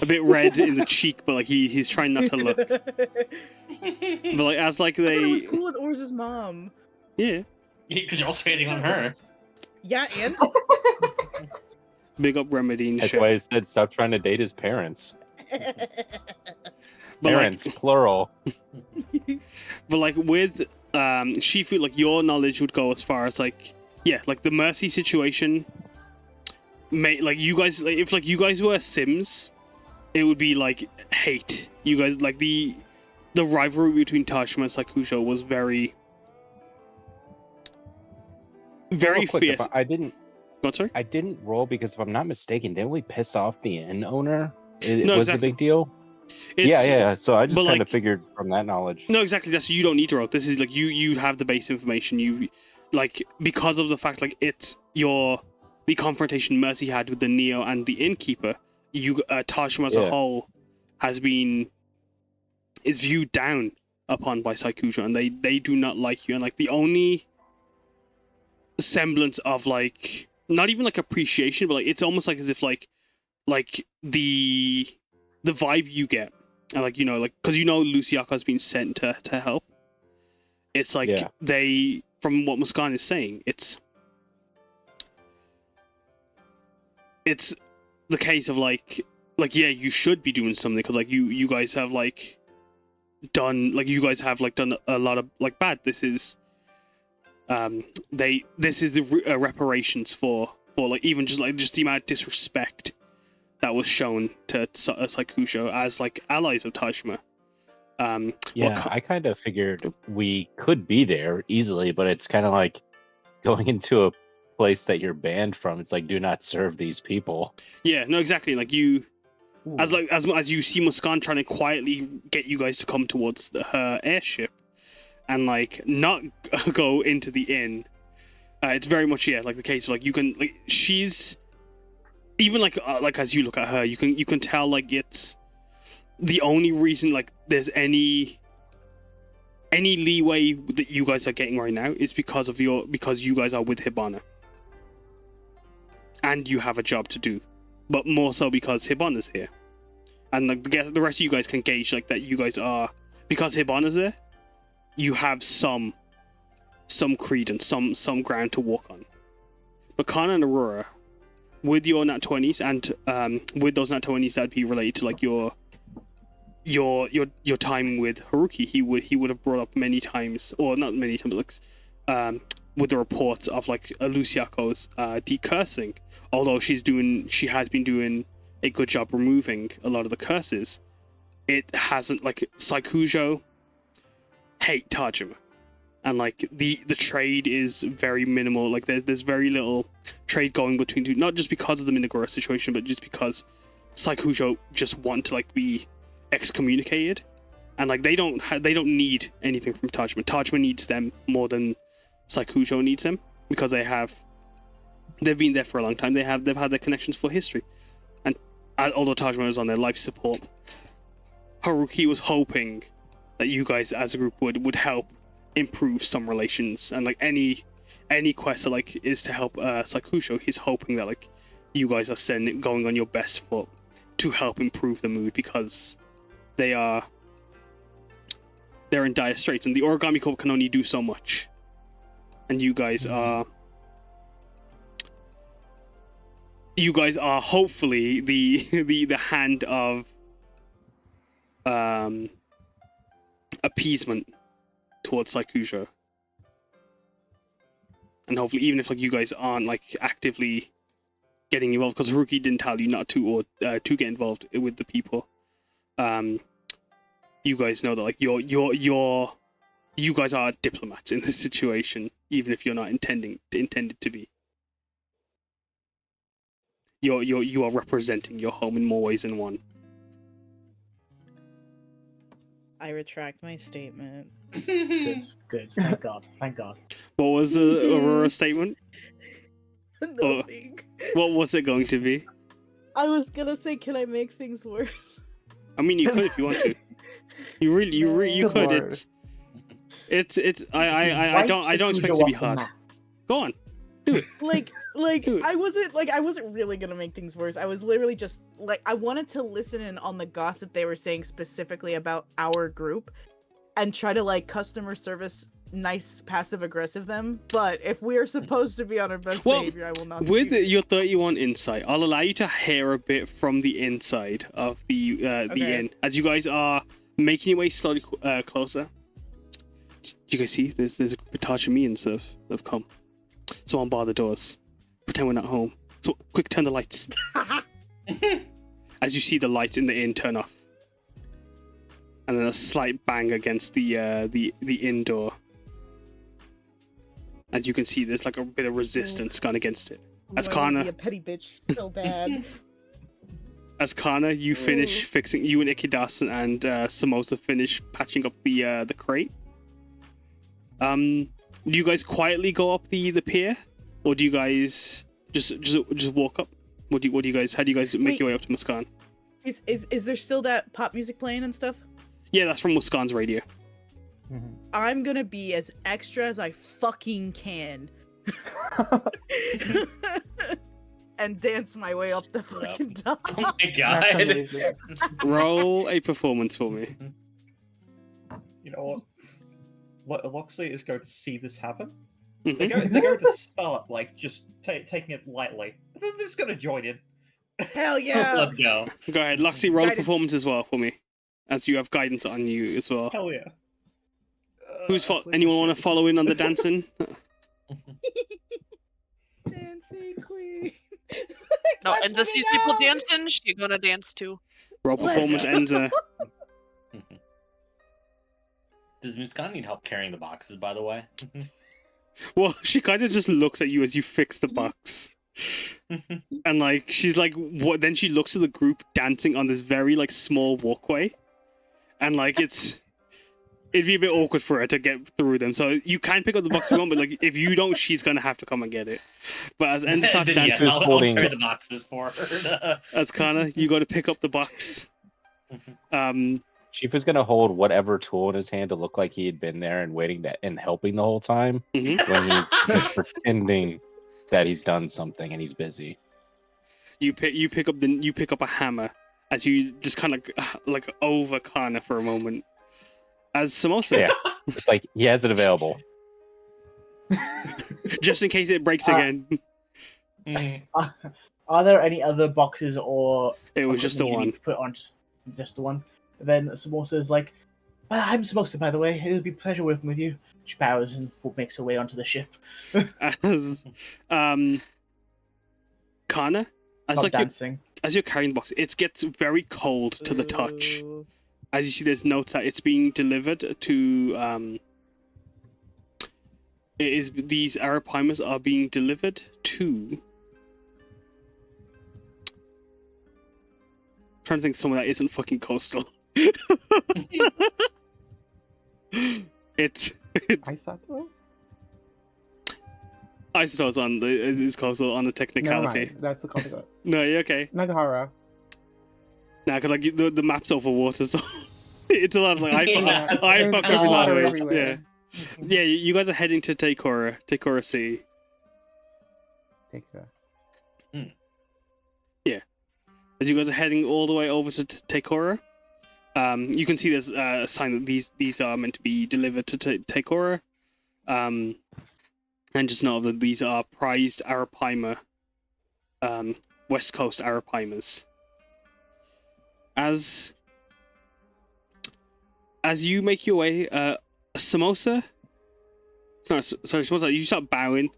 a bit red in the cheek, but like he's trying not to look. But like as like I thought it was they cool with Or's mom. yeah, Because you're also hitting on her. Yeah, and big up Remedy and That's shit. why I said stop trying to date his parents. But Parents, plural. but like with Shifu, like your knowledge would go as far as like like the Mercy situation. Like you guys, like, if like you guys were Sims, it would be like hate. You guys like the rivalry between Tajima and Saikusha was very Real quick, fierce. I didn't What, sorry? I didn't roll because if I'm not mistaken, didn't we piss off the inn owner? It No, was exactly. the big deal. It's- Yeah. So I just but, kind of like- figured from that knowledge. No, exactly. That's you don't need to roll. This is like you have the base information. You like because of the fact like it's the confrontation Mercy had with the Neo and the innkeeper. Tajima as a Yeah. whole is viewed down upon by Saikusha, and they do not like you. And like the only semblance of like not even like appreciation, but like it's almost like as if like the vibe you get, and like like because Luciaco has been sent to help. It's like Yeah. they, from what Muskan is saying, it's the case of like yeah, you should be doing something because like you guys have like done a lot of like bad. This is the reparations for like even just the amount of disrespect that was shown to Saikusha as like allies of Tajima. Yeah, I kind of figured we could be there easily, but it's kind of like going into a place that you're banned from. It's like, do not serve these people. Yeah, no, exactly. Like you, as you see Muskan trying to quietly get you guys to come towards her airship, and like not go into the inn. It's very much like the case of like you can like she's even like as you look at her, you can tell like it's the only reason like there's any leeway that you guys are getting right now is because you guys are with Hibana. And you have a job to do, but more so because Hibana's here, and like the rest of you guys can gauge like that you guys are, because Hibana's there, you have some credence, some ground to walk on. But Karna and Aurora, with your nat 20s and with those nat 20s that'd be related to like your time with Haruki, he would have brought up many times, or not many times, but like with the reports of like Luciaco's decursing. Although she has been doing a good job removing a lot of the curses, it hasn't, like, Saikujo hate Tajima, and like the trade is very minimal. Like there's very little trade going between two, not just because of the Minagora situation, but just because Saikujo just want to like be excommunicated, and like they don't need anything from Tajima. Tajima needs them more than Saikujo needs them, because they've been there for a long time. They've had their connections for history, and although Tajima was on their life support, Haruki was hoping that you guys as a group would help improve some relations, and like any quest that like is to help Saikujo, he's hoping that like you guys are going on your best foot to help improve the mood, because they're in dire straits, and the Origami Corp can only do so much, and you guys are hopefully the hand of appeasement towards Saikujo, and hopefully, even if like you guys aren't like actively getting involved, because Haruki didn't tell you not to, or to get involved with the people, you guys know that like you guys are diplomats in this situation, even if you're not intended to be. You are representing your home in more ways than one. I retract my statement. Good. Thank God. Thank God. What was the Aurora statement? Nothing. What was it going to be? I was gonna say, can I make things worse? I mean, you could if you want to. You could. Lord. It's. I don't expect it to be hard. Go on, do it. Like Dude. I wasn't really gonna make things worse. I was literally just like, I wanted to listen in on the gossip they were saying specifically about our group, and try to like customer service nice passive aggressive them. But if we are supposed to be on our best behavior, I will not. With your 31 insight, I'll allow you to hear a bit from the inside of the inn as you guys are making your way slowly closer. You guys see there's a group of Tajimians that have come. So unbar the doors. Pretend we're not home. So quick, turn the lights. As you see the lights in the inn turn off, and then a slight bang against the inn door. As you can see, there's like a bit of resistance gone against it. As I wanna Karna, be a petty bitch so bad. as Karna, you finish fixing. You and Ikidasan and Samosa finish patching up the crate. Do you guys quietly go up the pier, or do you guys just walk up? What do you guys? How do you guys make your way up to Muskan? Is there still that pop music playing and stuff? Yeah, that's from Muskan's radio. I'm gonna be as extra as I fucking can. And dance my way up the fucking top. Oh my That's god. amazing. Roll a performance for me. You know what? Loxley is going to see this happen. Mhm. They're going to start like just taking it lightly. They're just going to join in. Hell yeah! Let's go. Go ahead, Loxy, roll a Guidance. performance as well for me, as you have guidance on you as well. Hell yeah. Anyone want to follow in on the dancing? Dancing queen. No, Let's Enza sees get people out! dancing, she gonna dance too. Roll performance, Enza. Does Muskan need help carrying the boxes, by the way? Well, she kind of just looks at you as you fix the box. And like she's like, what? Then she looks at the group dancing on this very like small walkway, and like it'd be a bit awkward for her to get through them. So you can pick up the box if you want, but like if you don't, she's gonna have to come and get it. But as Enza starts Then yes, dancing, I'll holding- carry the boxes for her. as Karna, you got to pick up the box. Chief is gonna hold whatever tool in his hand to look like he had been there and waiting and helping the whole time, Mhm. when he's just pretending that he's done something and he's busy. You pick up a hammer as you just kind of like over Karna for a moment. As Samosa, Yeah, it's like he has it available. just in case it breaks again. Are there any other boxes or It was just the equipment you one. need to put on? Just the one. Then Samosa is like, I'm Samosa, by the way. It would be a pleasure working with you. She bows and makes her way onto the ship. As Karna, Love dancing. as you're carrying the box, it gets very cold to the touch. Ooh. As you see, there's notes that it's being delivered to these Arapaimas are being delivered to. I'm trying to think of someone that isn't fucking coastal. it's Aisato? Isotop's on the is coastal on the Never technicality. mind. That's the call. No, you're okay. Nagahara. Nah, because like the map's over water, so it's a lot of like I Yeah, fuck there's up water water. everywhere. Yeah, you guys are heading to Takora Sea. Take that. As you guys are heading all the way over to Takora, you can see there's a sign that these are meant to be delivered to Takora. And just know that these are prized Arapaima, West Coast Arapaimas. As you make your way, Samosa. Sorry, Samosa. You start bowing.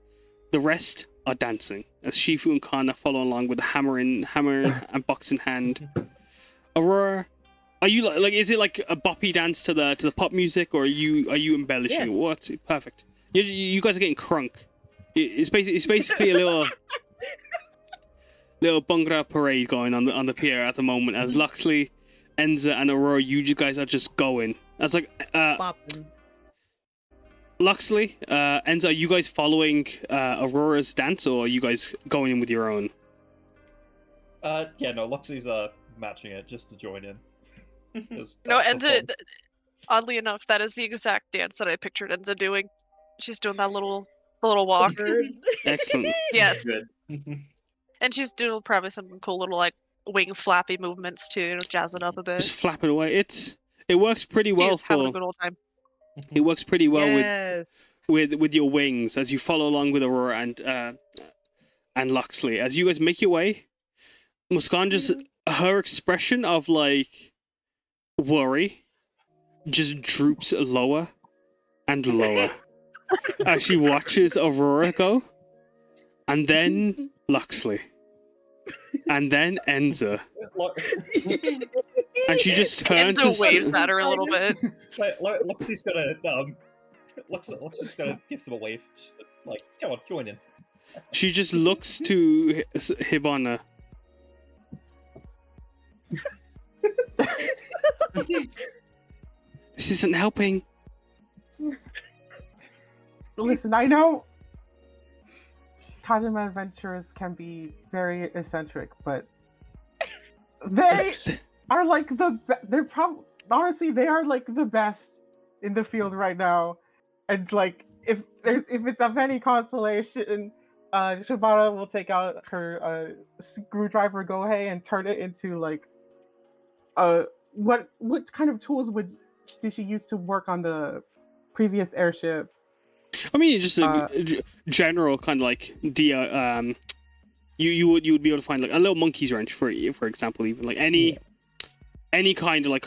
The rest are dancing as Chifu and Karna follow along with the hammer and box in hand. Aurora, are you like? Is it like a boppy dance to the pop music, or are you embellishing? Yeah. What's perfect? You guys are getting crunk. It's basically a little Bhangra parade going on the pier at the moment as Loxley, Enza, and Aurora. You guys are just going. That's like Bopping. Loxley, Enza, are you guys following Aurora's dance, or are you guys going in with your own? Yeah, no, Luxie's matching it just to join in. No, Enza. Oddly enough, that is the exact dance that I pictured Enza doing. She's doing that little walk. Bird. Excellent. Yes, Good. and she's doing probably some cool little like wing flappy movements too, you know, jazz it up a bit. Just flap it away. It works pretty well She's having a for. good old time. It works pretty well Yes. with your wings as you follow along with Aurora and Loxley. As you guys make your way, Muskan just her expression of like worry just droops lower and lower as she watches Aurora go, and then Loxley, and then Enza, and she just turns Enza and waves at her a little bit. Luxie's gonna Luxie's gonna give them a wave. Just, like, come on, join in. She just looks to Hibana. This isn't helping. Listen, I know Kajima adventurers can be very eccentric, but they are like they're probably honestly they are like the best in the field right now, and like if it's of any consolation, Hibana will take out her screwdriver Gohei and turn it into like what kind of tools did she use to work on the previous airship? I mean, just a general kind of like you would be able to find like a little monkey's wrench for example, even like any kind of like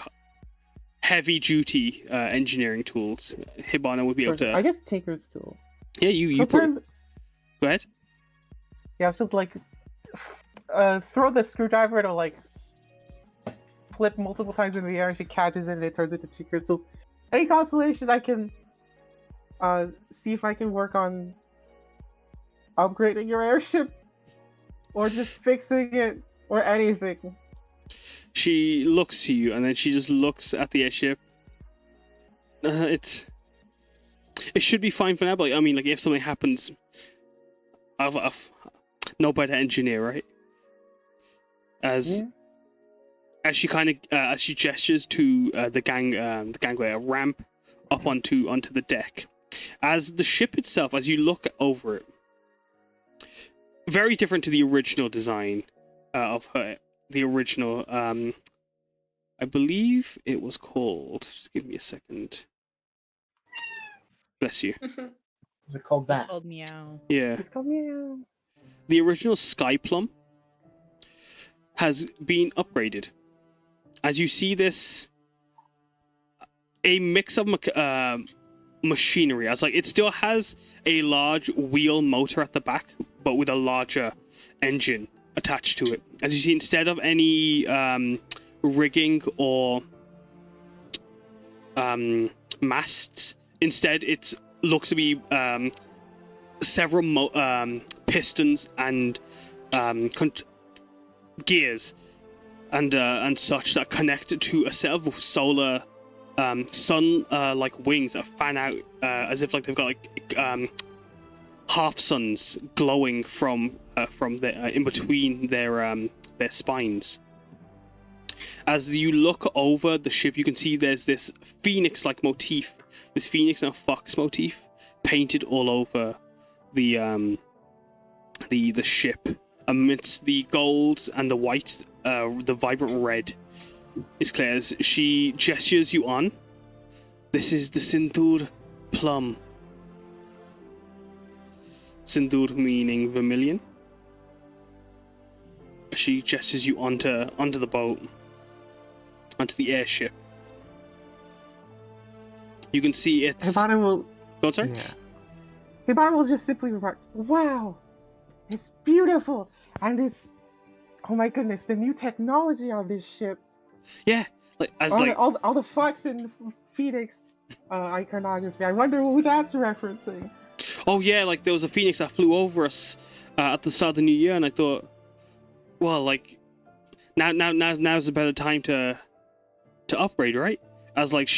heavy duty engineering tools. Hibana would be able to. I guess Tinker's tool. Yeah, you put. Sometimes- Go ahead. Yeah, so like throw the screwdriver to like flip multiple times in the air, and she catches it and it turns into 2 crystals. Any consolation, I can see if I can work on upgrading your airship or just fixing it or anything. She looks to you and then she just looks at the airship. It should be fine for now, but I mean, like if something happens, I've no better engineer, right? As she kind of as she gestures to the gangway, a ramp up onto the deck. As the ship itself, as you look over it, very different to the original design of her. The original, I believe it was called. Just give me a second. Bless you. Was it called It's that? called Meow. Yeah. It's called Meow. The original Sky Plum has been upgraded. As you see this, a mix of machinery. As like it still has a large wheel motor at the back, but with a larger engine attached to it. As you see, instead of any rigging or masts, instead it looks to be several pistons and gears and such that connect to a set of solar sun like wings that fan out as if like they've got like half suns glowing from the in between their spines. As you look over the ship, you can see there's this phoenix-like motif, this phoenix and fox motif painted all over the ship. Amidst the golds and the white, the vibrant red is clear as she gestures you on. This is the Sindur Plum. Sindur meaning vermilion. She gestures you onto the boat, onto the airship. You can see it's... Hibana will... Go on, sorry? Yeah. Hibana will just simply remark, wow, it's beautiful, and it's... Oh my goodness, the new technology on this ship. Yeah, like as all the Fox and Phoenix iconography. I wonder who that's referencing. Oh yeah, like there was a phoenix that flew over us at the start of the new year, and I thought, well, like now's a better time to upgrade, right? As like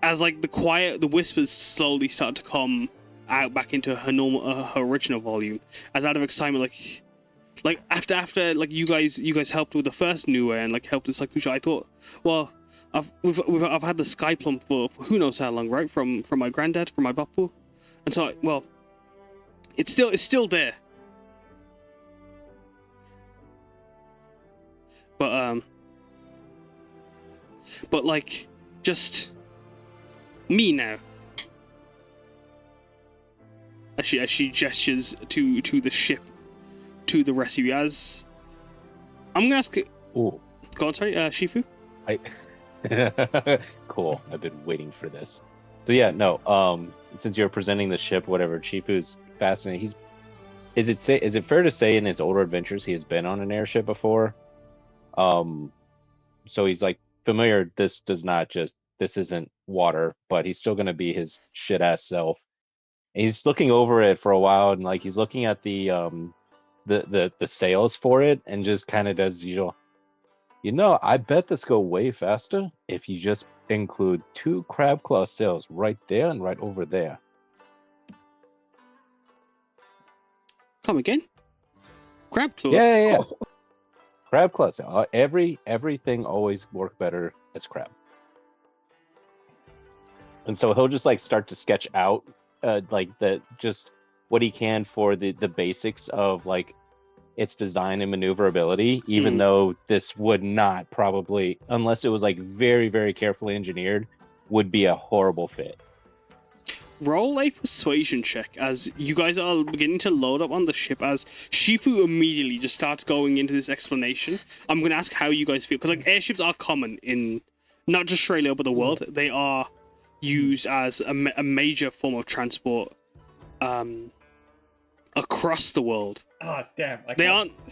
as like the whispers slowly start to come out back into her original volume, as out of excitement, like after like you guys helped with the first Nue and like helped in Sakusha, I thought, well, I've had the Sky Plum for who knows how long, right? From my granddad, from my bapu, and so well, it's still there. But like just me now. As she gestures to the ship, to the rest of you. As I'm gonna ask. Ooh. Go on, sorry, Chifu. Cool. I've been waiting for this. So yeah, no. Since you're presenting the ship, whatever, Chifu's fascinating. Is it fair to say in his older adventures he has been on an airship before? So he's like familiar. This isn't water, but he's still gonna be his shit ass self. And he's looking over it for a while, and like he's looking at the sails for it, and just kind of does usual. I bet this go way faster if you just include 2 crab claw sails right there and right over there. Come again? Crab claws? Yeah. Crab claws. Everything always work better as crab. And so he'll just like start to sketch out like just what he can for the basics of like its design and maneuverability, even though this would not probably, unless it was like very, very carefully engineered, would be a horrible fit. Roll a persuasion check as you guys are beginning to load up on the ship, as Chifu immediately just starts going into this explanation. I'm going to ask how you guys feel, because like airships are common in not just Australia but the world. They are used as a major form of transport across the world. Ah, damn!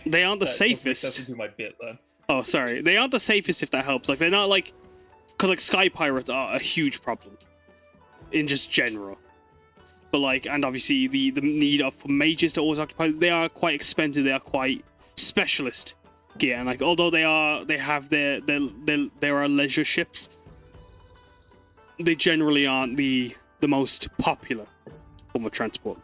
They aren't the safest. That's into my bit then. Oh, sorry. They aren't the safest, if that helps. Like they're not like, because like sky pirates are a huge problem in just general. But like, and obviously the need for mages to always occupy. They are quite expensive. They are quite specialist gear, and like although there are leisure ships, they generally aren't the most popular form of transport.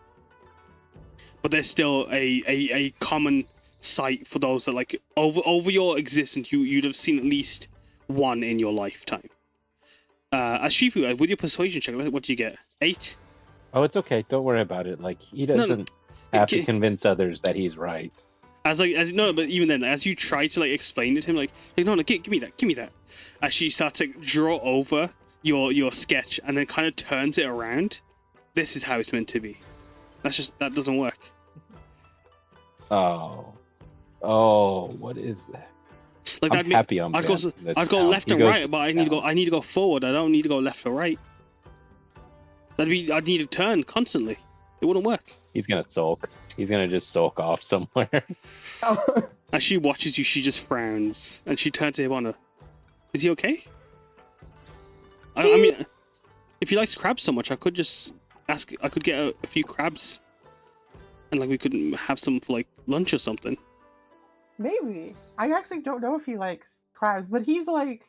But there's still a common sight for those that like over your existence you'd have seen at least one in your lifetime. As Chifu, with your persuasion check, what do you get? 8? Oh, it's okay. Don't worry about it. Like he doesn't have to convince others that he's right. But even then, as you try to like explain it to him, like no, give me that. As she starts to draw over your sketch and then kind of turns it around. This is how it's meant to be. That doesn't work. Oh, what is that? Like I'm happy I'm I'd go banned from this I'd go town. left He and goes right, to but I need to town. go. I need to go forward. I don't need to go left or right. I'd need to turn constantly. It wouldn't work. He's gonna sulk. He's gonna just sulk off somewhere. As she watches you, she just frowns and she turns to Hibana. Is he okay? I mean, if he likes crabs so much, I could just ask. I could get a few crabs, and like we could have some for like lunch or something. Maybe. I actually don't know if he likes crabs, but he's like,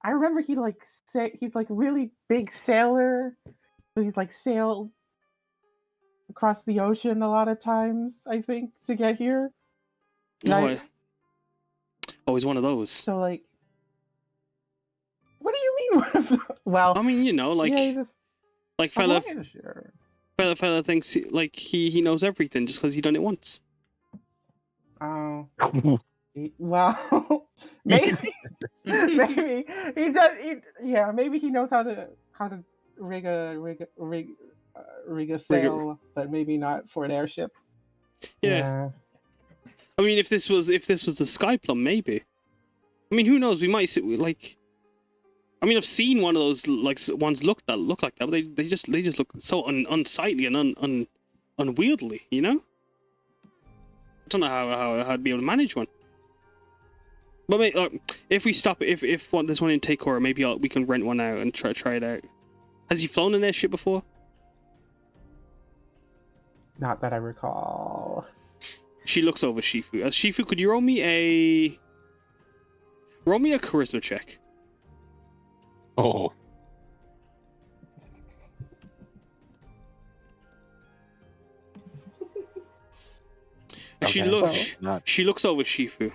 I remember he's like a really big sailor. So he's like sailed across the ocean a lot of times, I think, to get here. No, oh, he's one of those. So like, what do you mean? Well, I mean, you know, like, yeah, he's just like a fella Voyager. thinks like he knows everything just because he done it once. Oh, well, maybe maybe he does. Yeah, maybe he knows how to rig a sail, but maybe not for an airship. Yeah. I mean, if this was the Sky Plum, maybe. I mean, who knows? We might see, like. I mean, I've seen one of those like ones look like that, but they just look so unsightly and unwieldy, you know. I don't know how I'd be able to manage one. But if we stop, if there's one in Takora, maybe we can rent one out and try it out. Has he flown an airship before? Not that I recall. She looks over Shifu. As Shifu, could you roll me a charisma check? Oh. She Okay. She looks over Shifu.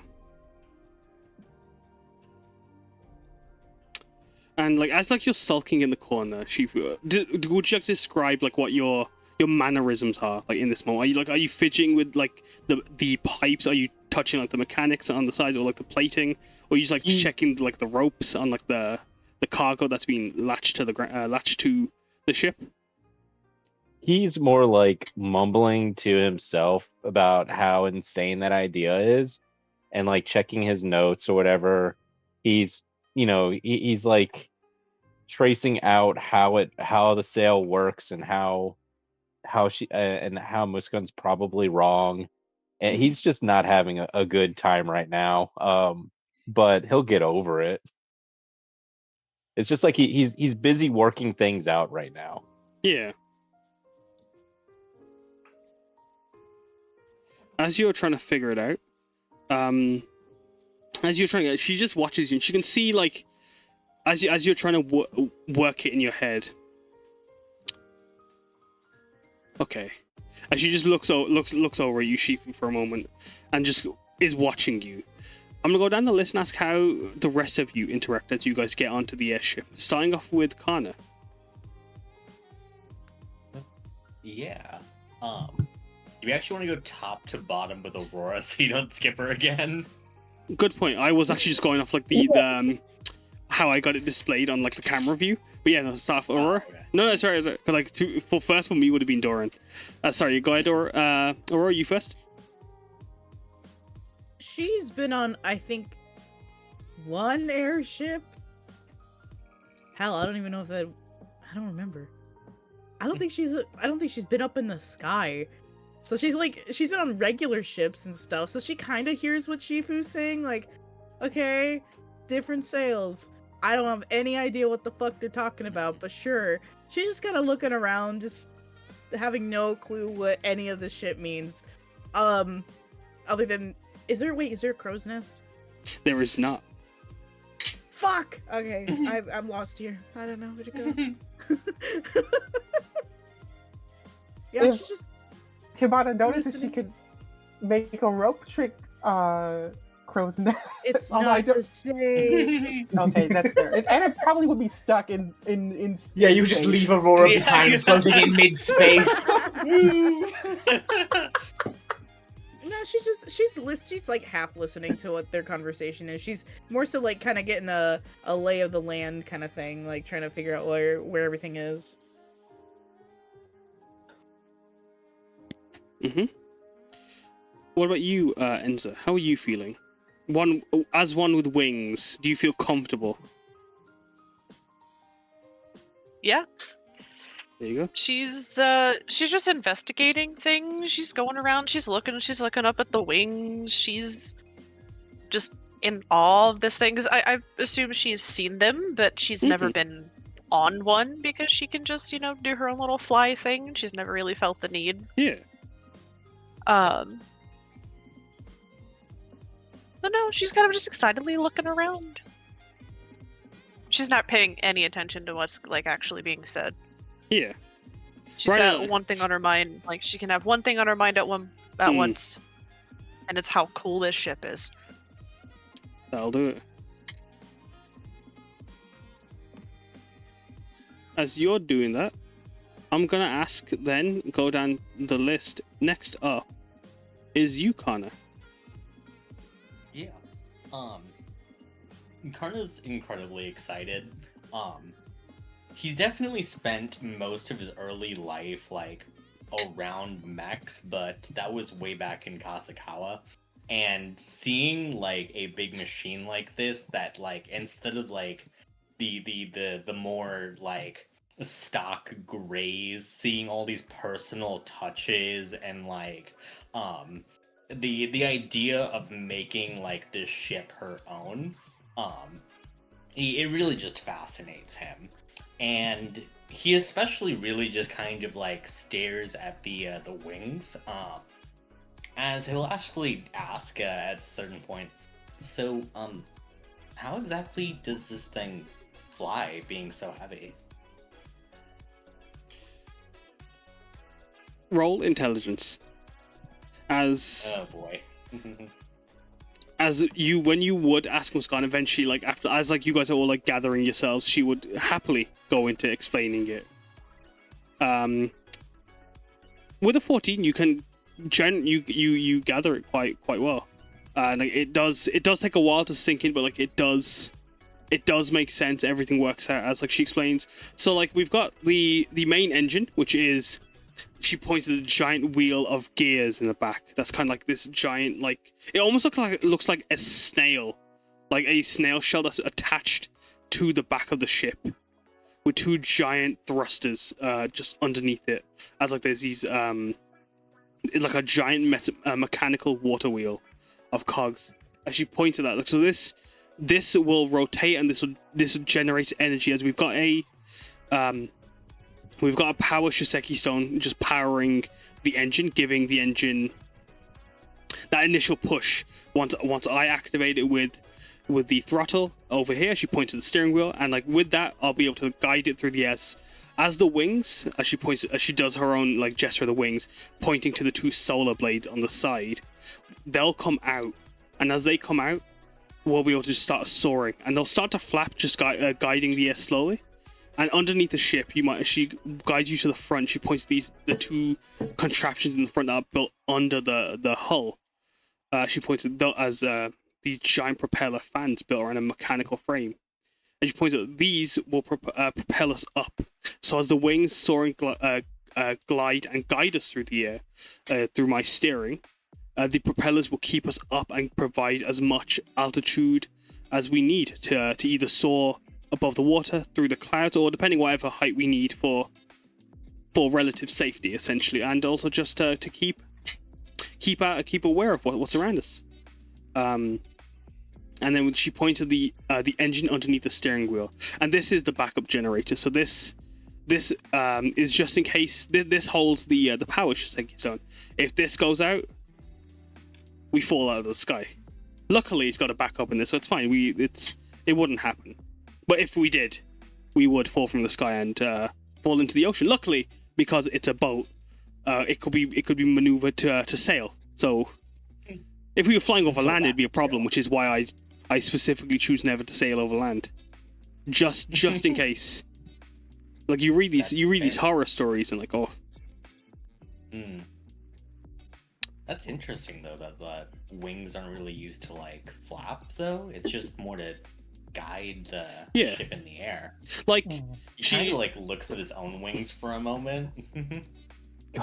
And like as like you're sulking in the corner, Shifu, would you like to describe like what your mannerisms are like in this moment? Are you fidgeting with like the pipes? Are you touching like the mechanics on the sides or like the plating? Or are you just like checking like the ropes on like the cargo that's been latched to the ship? He's more like mumbling to himself about how insane that idea is, and like checking his notes or whatever. He's he's like tracing out how the sail works and how she and how Muskun's probably wrong, and he's just not having a good time right now. But he'll get over it. It's just like he's busy working things out right now. Yeah. As you're trying to figure it out, she just watches you, and she can see like, as you're trying to work it in your head. Okay, and she just looks over at you, Shifu, for a moment, and just is watching you. I'm gonna go down the list and ask how the rest of you interact as you guys get onto the airship. Starting off with Karna. Yeah. You actually want to go top to bottom with Aurora so you don't skip her again? Good point. I was actually just going off like the how I got it displayed on like the camera view. But yeah, no, start off Aurora. Oh, okay. No, sorry. Like for first for me would have been Doran. Sorry, go ahead, Aurora. Aurora, you first. She's been on, I think, one airship. Hell, I don't even know if that. I don't remember. I don't think she's been up in the sky. So she's been on regular ships and stuff. So she kind of hears what Shifu's saying. Like, okay, different sails. I don't have any idea what the fuck they're talking about, but sure. She's just kind of looking around, just having no clue what any of this shit means. Other than, is there a crow's nest? There is not. Fuck! Okay, I'm lost here. I don't know where to go. Yeah, she's just... Hibana notices she could make a rope trick crow's nest. It's not the same. Okay, that's fair. And it probably would be stuck in Yeah, you just leave Aurora behind, floating in mid-space. No, she's like half listening to what their conversation is. She's more so like kind of getting a lay of the land kind of thing, like trying to figure out where everything is. Mm-hmm. What about you, Enza? How are you feeling? one with wings, do you feel comfortable? Yeah. There you go. She's just investigating things. She's going around, she's looking up at the wings. She's just in awe of this thing, because I assume she's seen them, but she's never been on one, because she can just, do her own little fly thing. She's never really felt the need. Yeah. But no, she's kind of just excitedly looking around. She's not paying any attention to what's actually being said. Yeah. She's Right got on. one thing on her mind. Like, she can have one thing on her mind at once, and it's how cool this ship is. That'll do it. As you're doing that, I'm gonna ask then, go down the list. Next up is you, Karna. Yeah. Karna's incredibly excited. He's definitely spent most of his early life around mechs, but that was way back in Kasakawa. And seeing a big machine like this that instead of the more stock grays, seeing all these personal touches and the idea of making this ship her own, it really just fascinates him. And he especially really just kind of stares at the wings, as he'll actually ask at a certain point, so how exactly does this thing fly, being so heavy? Roll intelligence. Oh boy. When you would ask Muskan eventually, as you guys are all gathering yourselves, she would happily go into explaining it. With a 14, you can you gather it quite well. It does take a while to sink in, but it does make sense. Everything works out as she explains. So we've got the main engine, which is, she points to the giant wheel of gears in the back. That's kind of this giant, it almost looks like a snail, a snail shell that's attached to the back of the ship, with two giant thrusters just underneath it. As there's these it's a giant mechanical water wheel of cogs. As she points at that, so this will rotate, and this will generate energy. As we've got a power Shiseki stone just powering the engine, giving the engine that initial push. Once I activate it with the throttle over here, she points to the steering wheel, and with that, I'll be able to guide it through the air. As the wings, as she does her own gesture of the wings, pointing to the two solar blades on the side, they'll come out, and as they come out, we'll be able to just start soaring, and they'll start to flap, just guiding the air slowly. And underneath the ship, she guides you to the front. She points the two contraptions in the front that are built under the hull. She points at as these giant propeller fans built around a mechanical frame. And she points out these will propel us up. So as the wings soaring glide and guide us through the air, through my steering, the propellers will keep us up and provide as much altitude as we need to either soar above the water, through the clouds, or depending whatever height we need for relative safety, essentially, and also just to keep aware of what's around us. And then when she pointed the engine underneath the steering wheel, and this is the backup generator. So this is just in case this holds the power Shiseki zone. If this goes out, we fall out of the sky. Luckily, it's got a backup in this, so it's fine. It wouldn't happen. But if we did, we would fall from the sky and fall into the ocean. Luckily, because it's a boat, it could be maneuvered to sail. So if we were flying over land, it'd be a problem, which is why I specifically choose never to sail over land, just in case. You read these horror stories and oh. That's interesting though that the wings aren't really used to flap though. It's just more to guide the ship in the air. He kind of looks at his own wings for a moment.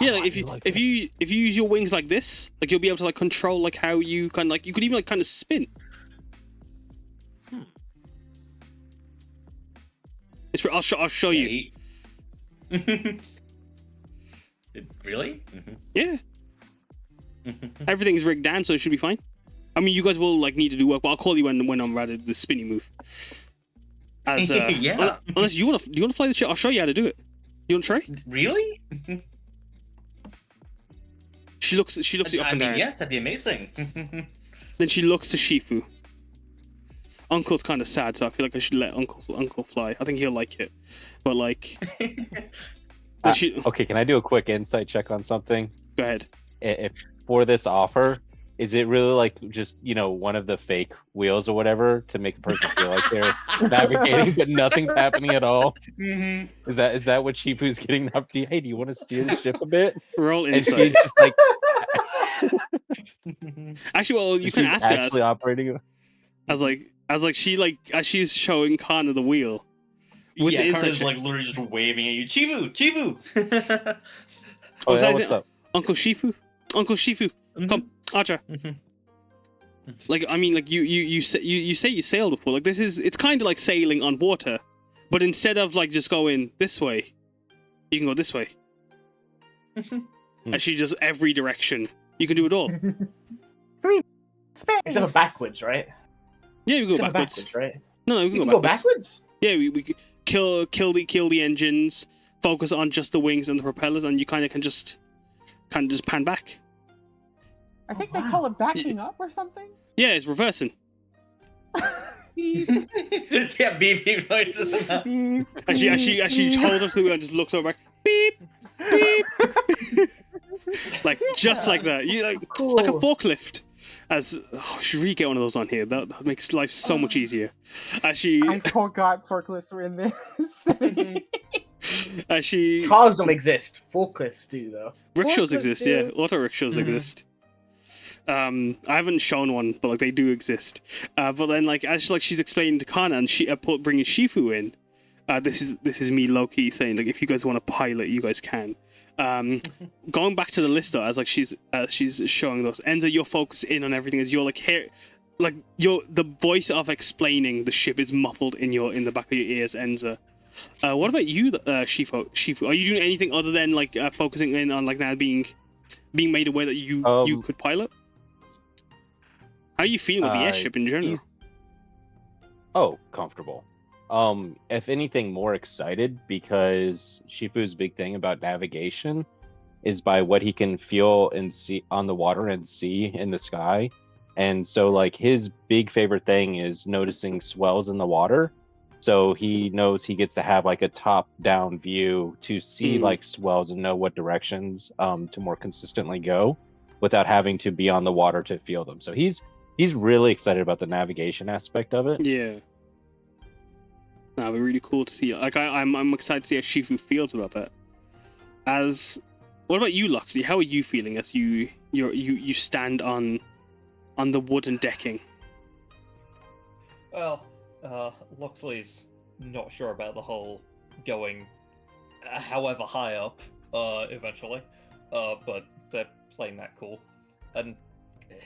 Yeah, if you use your wings like this, you'll be able to control how you you could even kind of spin. I'll show you. Really? Yeah. Everything's rigged down, so it should be fine. I mean, you guys will like need to do work, but I'll call you when I'm ready to do the spinny move. As Yeah. Unless you want to fly the ship, I'll show you how to do it. You want to try? Really? She looks you up I and mean, down. yes, that'd be amazing. Then she looks to Shifu. Uncle's kind of sad, so I feel like I should let Uncle fly. I think he'll like it. But like, Okay, can I do a quick insight check on something? Go ahead. If for this offer, is it really like just one of the fake wheels or whatever to make a person feel like they're navigating, but nothing's happening at all? Mm-hmm. Is that what Chifu's getting up to? Hey, do you want to steer the ship a bit? Roll And insight. she's just like Actually, well, you she's can ask actually her. operating. As she's showing Karna the wheel. With the Karna's insight like literally just waving at you. Chifu! Oh, so yeah, is what's it- up? Uncle Shifu, come, Archer. Like, I mean, like you say you sailed before. Like, it's kind of like sailing on water, but instead of like just going this way, you can go this way. Actually, just every direction. You can do it all. Except for backwards, right? Yeah, we go Except for backwards. right? No, we You can can go go backwards. backwards? Yeah, we could kill the engines, focus on just the wings and the propellers, and you kind of just pan back. I think Oh, they call it backing up or something. Yeah, it's reversing. Yeah, beep noises. Beep, As she beep. holds up to the wheel and just looks over, beep, beep, like just like that. You like Cool. like a forklift. As I should really get one of those on here. That makes life so much easier. As she I forgot forklifts were in this. Cars don't exist. Forklifts do, though. Rickshaws Forklifts exist, do. yeah. Auto rickshaws exist. I haven't shown one, but like they do exist. But then like as she's explaining to Karna and she bringing Shifu in. This is me low key saying like if you guys want to pilot, you guys can. Going back to the list though, as like she's showing those. Enza, you're focused in on everything as you're like here, like the voice of explaining the ship is muffled in the back of your ears, Enza. What about you, Shifu? Are you doing anything other than like focusing in on like now being made aware that you could pilot? How are you feeling with the airship in general? Comfortable. If anything, more excited because Shifu's big thing about navigation is by what he can feel and see on the water and see in the sky. And so like his big favorite thing is noticing swells in the water. So he knows he gets to have like a top-down view to see like swells and know what directions to more consistently go without having to be on the water to feel them. So he's really excited about the navigation aspect of it. Yeah. That'd be really cool to see. Like I'm excited to see how Shifu feels about that. What about you, Loxley? How are you feeling as you stand on the wooden decking? Well, Loxley's not sure about the whole going however high up eventually, but they're playing that cool, and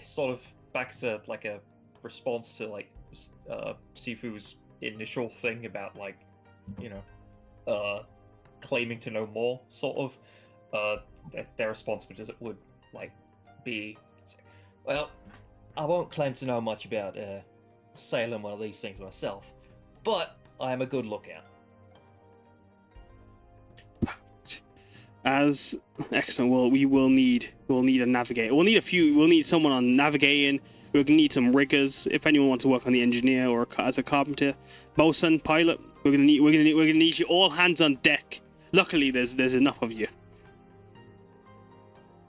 sort of back to like a response to like Sifu's initial thing about like claiming to know more, sort of their response would like be, well, I won't claim to know much about sailing one of these things myself, but I am a good lookout. As excellent. Well, we'll need a navigator. We'll need someone on navigating. We're gonna need some riggers. If anyone wants to work on the engineer or as a carpenter, bosun, pilot, we're gonna need you all hands on deck. Luckily, there's enough of you.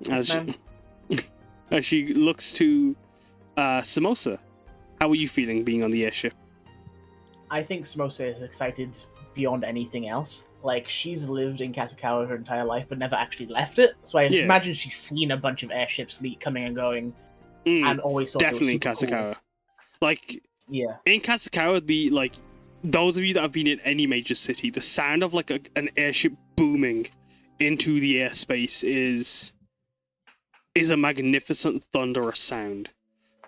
As she looks to Samosa, how are you feeling being on the airship? I think Samosa is excited beyond anything else. Like, she's lived in Kasakawa her entire life, but never actually left it. So I imagine she's seen a bunch of airships coming and going, and always thought definitely they were super Kasakawa. cool. Like, Yeah. in Kasakawa, those of you that have been in any major city, the sound of like an airship booming into the airspace is a magnificent thunderous sound.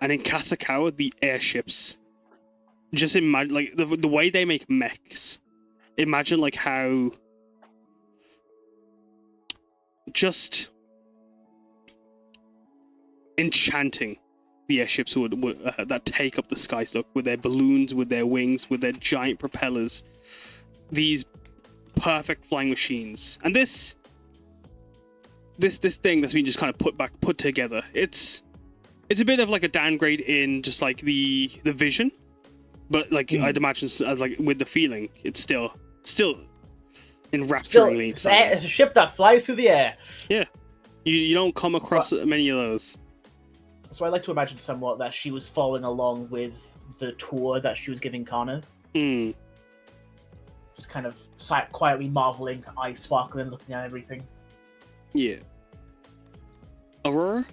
And in Kasakawa, the airships, just imagine like the way they make mechs imagine like how just enchanting the airships would that take up the sky look, with their balloons, with their wings, with their giant propellers, these perfect flying machines. And this thing that's been just kind of put together, it's a bit of like a downgrade in just like the vision, but like I'd imagine like with the feeling, it's still enrapturingly exciting. It's a ship that flies through the air. Yeah, you don't come across many of those. So I like to imagine somewhat that she was following along with the tour that she was giving Karna. Hmm. Just kind of quietly marveling, eyes sparkling, looking at everything. Yeah. Aurora,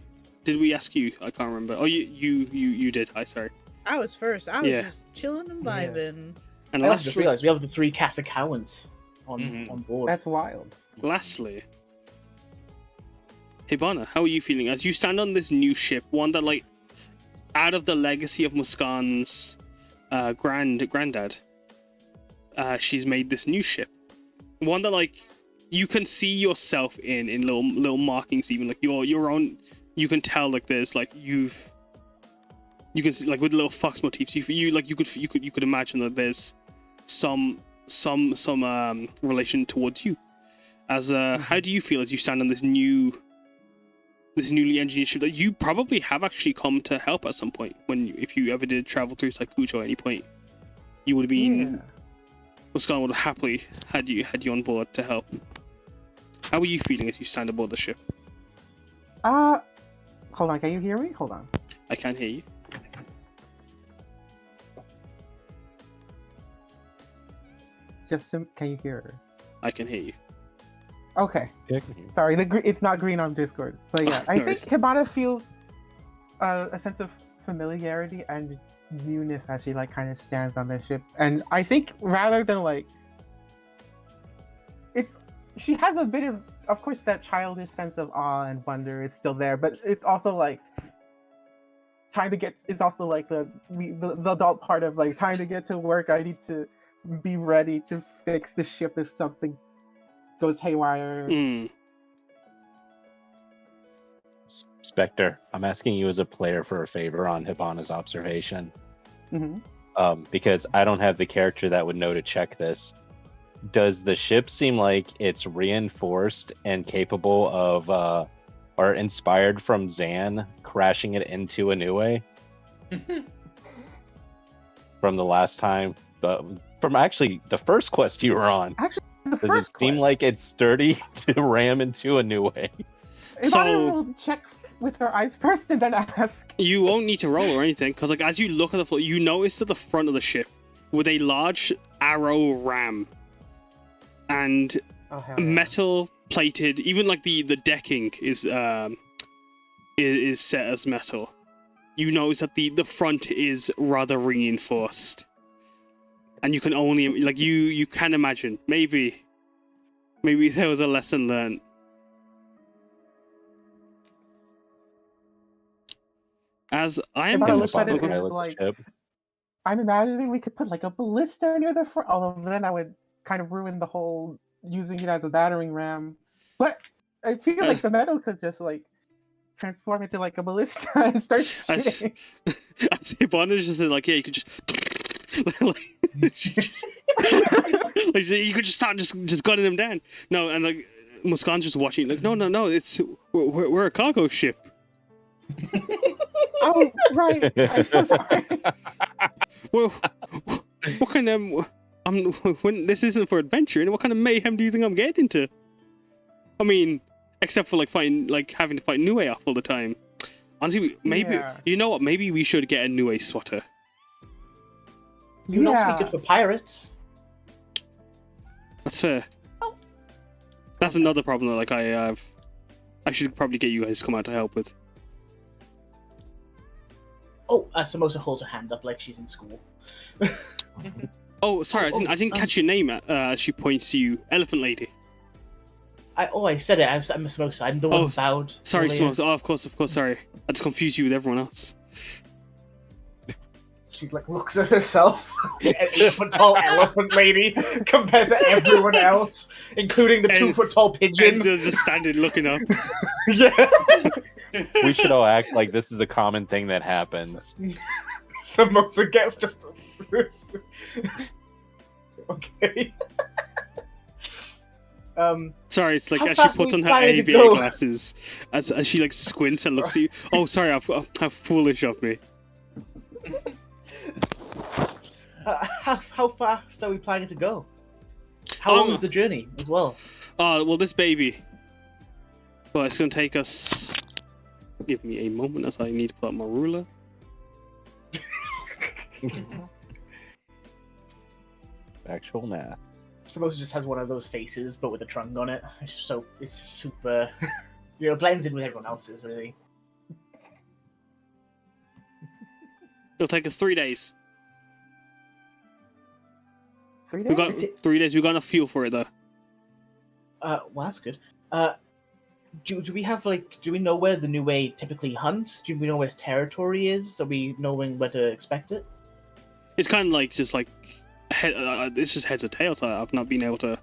did we ask you? I can't remember. Oh, you did. Hi, sorry. I was first. I was just chilling and vibing. And I also just realized we have the 3 Kasakowans on board. That's wild. Lastly, Hibana, how are you feeling as you stand on this new ship? One that, like, out of the legacy of Muskan's granddad, she's made this new ship. One that, like, you can see yourself in little markings, even like your own. You can tell, like, there's like you can see, like, with little fox motifs. You could imagine that there's some relation towards you. As how do you feel as you stand on this newly engineered ship that you probably have actually come to help at some point? If you ever did travel through Saikucho at any point, you would have been. Muskan would have happily had you on board to help. How are you feeling as you stand aboard the ship? Hold on, can you hear me? Hold on. I can't hear you. Can you hear her? I can hear you. Okay. Yeah, I can hear you. Sorry, it's not green on Discord. But yeah, I think Hibana feels a sense of familiarity and newness as she like kind of stands on the ship. And I think rather than like she has a bit of course that childish sense of awe and wonder is still there, but it's also like it's also like the adult part of like trying to get to work. I need to be ready to fix the ship if something goes haywire. Spectre, I'm asking you as a player for a favor on Hibana's observation. Because I don't have the character that would know to check this. Does the ship seem like it's reinforced and capable of, or inspired from Zan crashing it into a Nue? From the last time, from actually the first quest you were on. Actually, does it seem like it's sturdy to ram into a Nue? Hibana will check with her eyes first and then ask. You won't need to roll or anything, because like as you look at the floor, you notice at the front of the ship with a large arrow ram and metal plated, even like the decking is set as metal. You notice that the front is rather reinforced, and you can only like you can imagine maybe there was a lesson learned. As I am look at it as like, I'm imagining we could put like a ballista near the front, although then I would kind of ruin the whole using it as a battering ram. But I feel like the metal could just like transform into like a ballista and start shooting. As Hibana's just like, yeah, you could just like, you could just start just gunning them down. No, and like Muskan's just watching, like, no, it's we're a cargo ship. Oh, right. I'm so sorry. Well, what kind of when this isn't for adventure, what kind of mayhem do you think I'm getting into? I mean, except for like having to fight Nue off all the time. Honestly, maybe you know what? Maybe we should get a Nue swatter. You can also be good for pirates. That's fair. That's another problem that like I should probably get you guys to come out to help with. Oh, Samosa holds her hand up like she's in school. Oh, sorry, I didn't catch your name. She points to you, Elephant Lady. I said it. I'm Samosa. I'm the one who bowed. Sorry, earlier. Samosa. Oh, of course. Sorry, I just confused you with everyone else. She like looks at herself, an 8-foot-tall elephant lady, compared to everyone else, including the And- 2-foot-tall pigeon. Enza's just standing looking up. Yeah. We should all act like this is a common thing that happens. Samosa gets just. Okay. Sorry, it's like How as she fast puts are on we her planning to AVA go? glasses, as she like squints and looks at you. Oh, sorry, how foolish of me. How fast are we planning to go? How long is the journey as well? Well, this baby. Well, it's gonna take us. Give me a moment as I need to pull out my ruler. Actual math. Samosa just has one of those faces, but with a trunk on it. It's super, blends in with everyone else's, really. It'll take us 3 days. 3 We days? got 3 days. We got enough fuel for it though. Well, that's good. Do we have do we know where the Nue typically hunts? Do we know where its territory is? Are we knowing where to expect it? It's kind of like just like it's just heads or tails. I've not been able to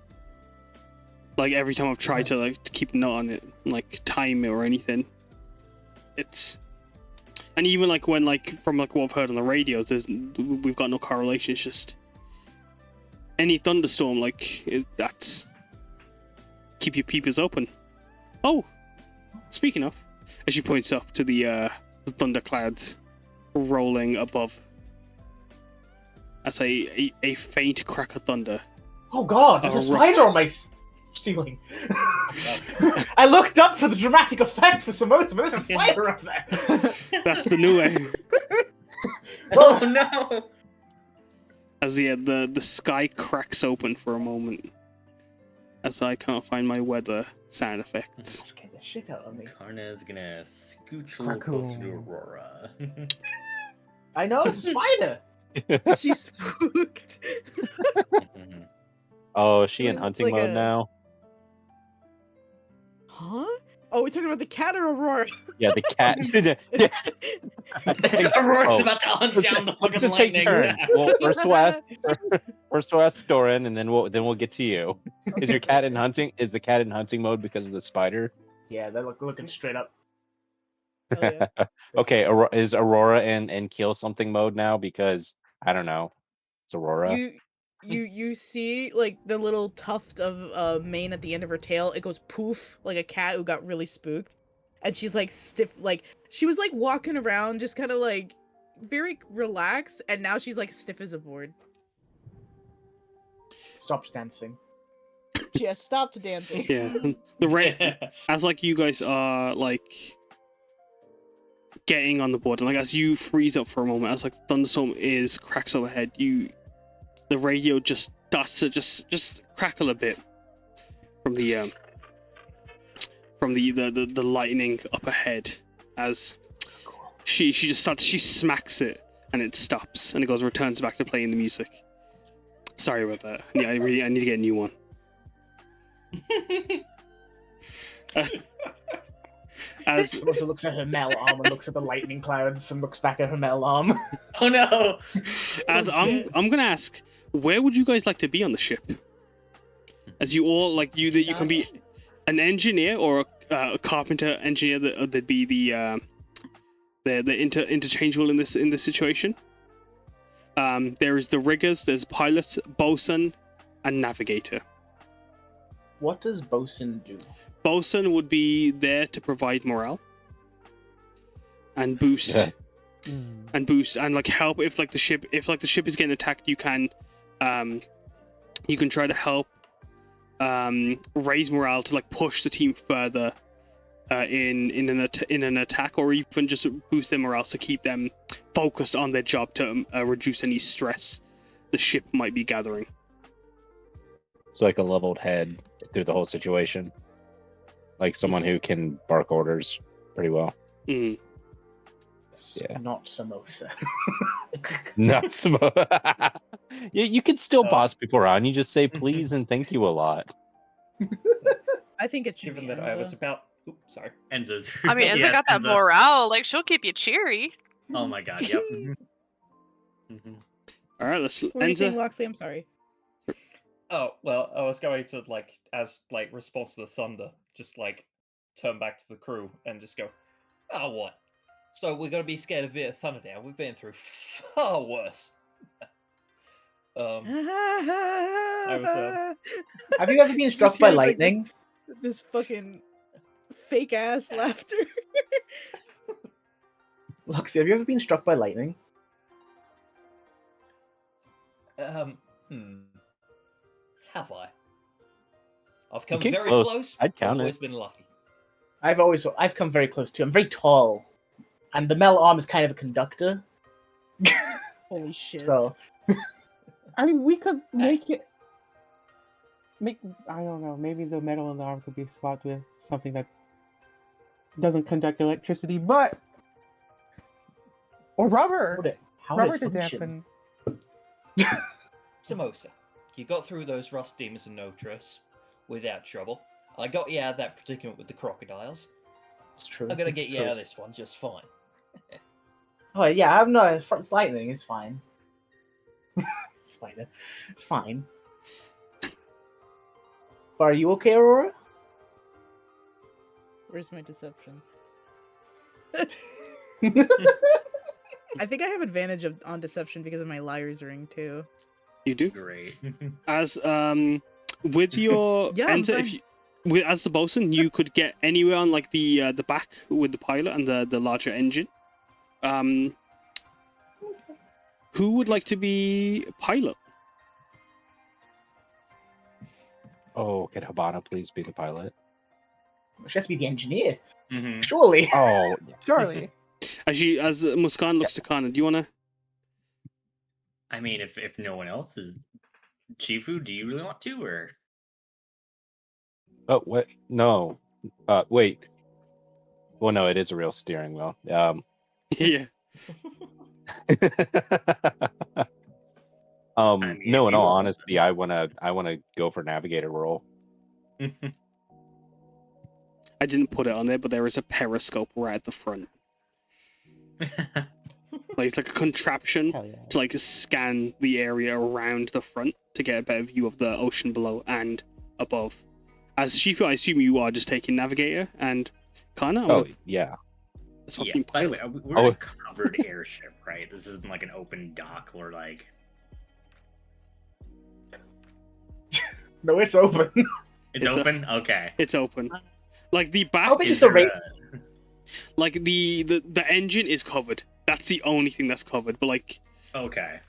every time I've tried to to keep a note on it, like time it or anything. It's and even when from what I've heard on the radios, we've got no correlation. It's just any thunderstorm that's keep your peepers open. Oh, speaking of, as she points up to the thunderclouds rolling above. As a faint crack of thunder. Oh god, there's a spider on my ceiling. I looked up for the dramatic effect for Samosa, but there's a spider up there. That's the Nue. Oh no! As the sky cracks open for a moment. As I can't find my weather sound effects. Scared the shit out of me. Karna's gonna scooch a little closer to Aurora. I know, it's a spider! She's spooked. Oh, is she in It's hunting like mode a- now? Huh? Oh, we're talking about the cat or Aurora? Yeah, the cat. Aurora's Oh. about to hunt down the Let's fucking just take lightning. turns. Well, first we'll ask Doran, and then we'll get to you. Is your cat in hunting? Is the cat in hunting mode because of the spider? Yeah, they're looking straight up. Oh, yeah. Okay, is Aurora in kill something mode now? Because I don't know. It's Aurora. You see the little tuft of mane at the end of her tail. It goes poof like a cat who got really spooked, and she's stiff. She was walking around just kind of very relaxed, and now she's stiff as a board. Stopped dancing. She has stopped dancing. Yeah. The as you guys are getting on the board, and as you freeze up for a moment, as the thunderstorm cracks overhead, the radio just starts to just crackle a bit from the lightning up ahead as she smacks it and it stops and it returns back to playing the music. Sorry about that. Yeah, I need to get a new one. As Samosa looks at her Mel arm and looks at the lightning clouds and looks back at her Mel arm. Oh no! As I'm gonna ask, where would you guys like to be on the ship? As you all you can be an engineer or a carpenter engineer that'd be the interchangeable in this situation. There is the riggers, there's pilot, bosun, and navigator. What does bosun do? Bosun would be there to provide morale and boost. Yeah. And boost and help if the ship is getting attacked. You can try to help raise morale to push the team further in an attack, or even just boost their morale to keep them focused on their job to reduce any stress the ship might be gathering. It's like a leveled head through the whole situation. Like someone who can bark orders pretty well. Mm. Yeah. Not Samosa. Not some. You can still Oh. boss people around. You just say please and thank you a lot. I think it should Given be that I was Enza. about. Oops, sorry. Enza's. I mean, Enza Yes, got that Enza. morale. She'll keep you cheery. Oh my god, yep. All right, let's. What were you saying, Enza. Loxley? I'm sorry. Oh well, I was going to as response to the thunder, just turn back to the crew and just go, oh what? So we're gonna be scared of a bit of thunder now? We've been through far worse. I was Have you ever been struck Just by hearing, like, lightning? this fucking fake ass laughter. Luxie, have you ever been struck by lightning? Have I? I've come came very close. close. I'd count I've it. always been lucky. I've come very close too. I'm very tall, and the metal arm is kind of a conductor. Holy shit. So I mean, we could make it. I don't know. Maybe the metal in the arm could be swapped with something that doesn't conduct electricity, but or rubber. how Rubber would to it function? dampen. Samosa, you got through those rust demons and Notris without trouble. I got you out of that predicament with the crocodiles. It's true. I'm gonna It's get you true. out of this one just fine. Oh yeah, I'm not. It's lightning. It's fine. Spider. It's fine. But are you okay, Aurora? Where's my deception? I think I have advantage on deception because of my liar's ring too. You do. Great. As with your Yeah, I'm Enza, fine. if you as the bosun, you could get anywhere on the back with the pilot and the larger engine. Who would like to be pilot? Oh, can Hibana please be the pilot? She has to be the engineer. Mhm. Surely. Oh, Surely. As Muskan looks to Karna, do you wanna? I mean, if no one else is Chifu, do you really want to, or oh, what? No. Wait. Well, no, it is a real steering wheel. Yeah. mean, No, if in you all want- honesty, I wanna go for navigator role. I didn't put it on there, but there is a periscope right at the front. It's like a contraption Hell yeah. to scan the area around the front to get a better view of the ocean below and above. As Shifu, I assume you are just taking navigator and Karna. Oh, yeah. yeah. By the way, we're in a covered airship, right? This isn't like an open dock or like. No, it's open. It's open. Okay. It's open. Like the back, How big is the rate? like the engine is covered. That's the only thing that's covered. But Okay.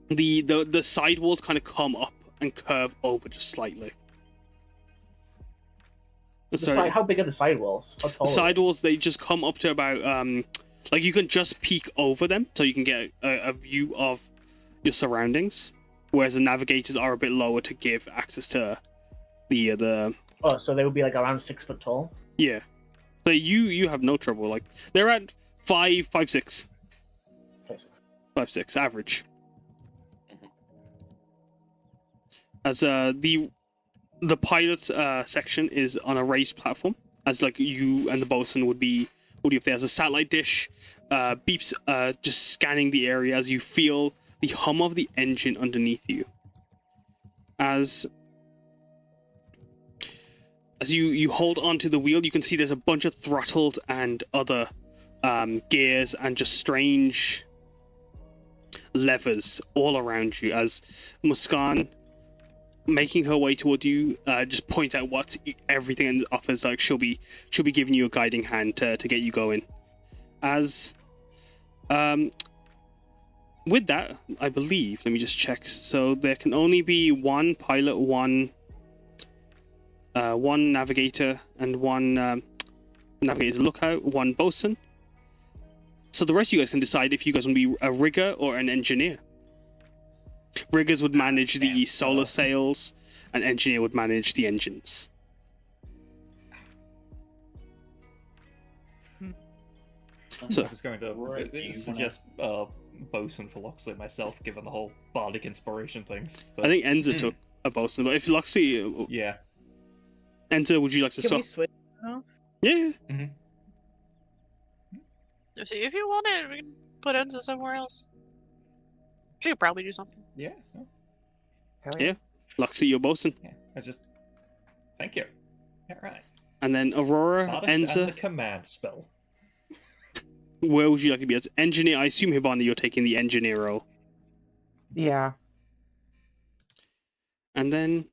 the sidewalls kind of come up and curve over just slightly. How big are the sidewalls? How tall? The sidewalls, they just come up to about you can just peek over them so you can get a view of your surroundings, whereas the navigators are a bit lower to give access to the Oh, so they would be around 6 foot tall. yeah. So you have no trouble. They're at 5'6", 5'6". 5'6" average. As the pilot section is on a raised platform, as you and the bosun would be if there's a satellite dish, beeps just scanning the area as you feel the hum of the engine underneath you. As you hold onto the wheel, you can see there's a bunch of throttles and other gears and just strange levers all around you. As Muskan, making her way toward you, just point out what everything offers. She'll be giving you a guiding hand to get you going. As with that, I believe, let me just check. So there can only be one pilot, one navigator, and one navigator lookout, one bosun. So the rest of you guys can decide if you guys want to be a rigger or an engineer. Riggers would manage the solar sails, and engineer would manage the engines. So- I was going to Right, do you suggest bosun for Loxley myself, given the whole bardic inspiration things. But, I think Enza took a bosun, but if Loxley, yeah. Enza, would you like to Can we swap? switch now? Yeah. See, if you want it, we can put Enza somewhere else. She could probably do something. Yeah. Hell Yeah. Luxie, your bosun. Yeah. Thank you. All right. And then Aurora, Bardics and the Enza, command spell. where would you like to be as engineer? I assume Hibana, you're taking the engineer role. Yeah. And then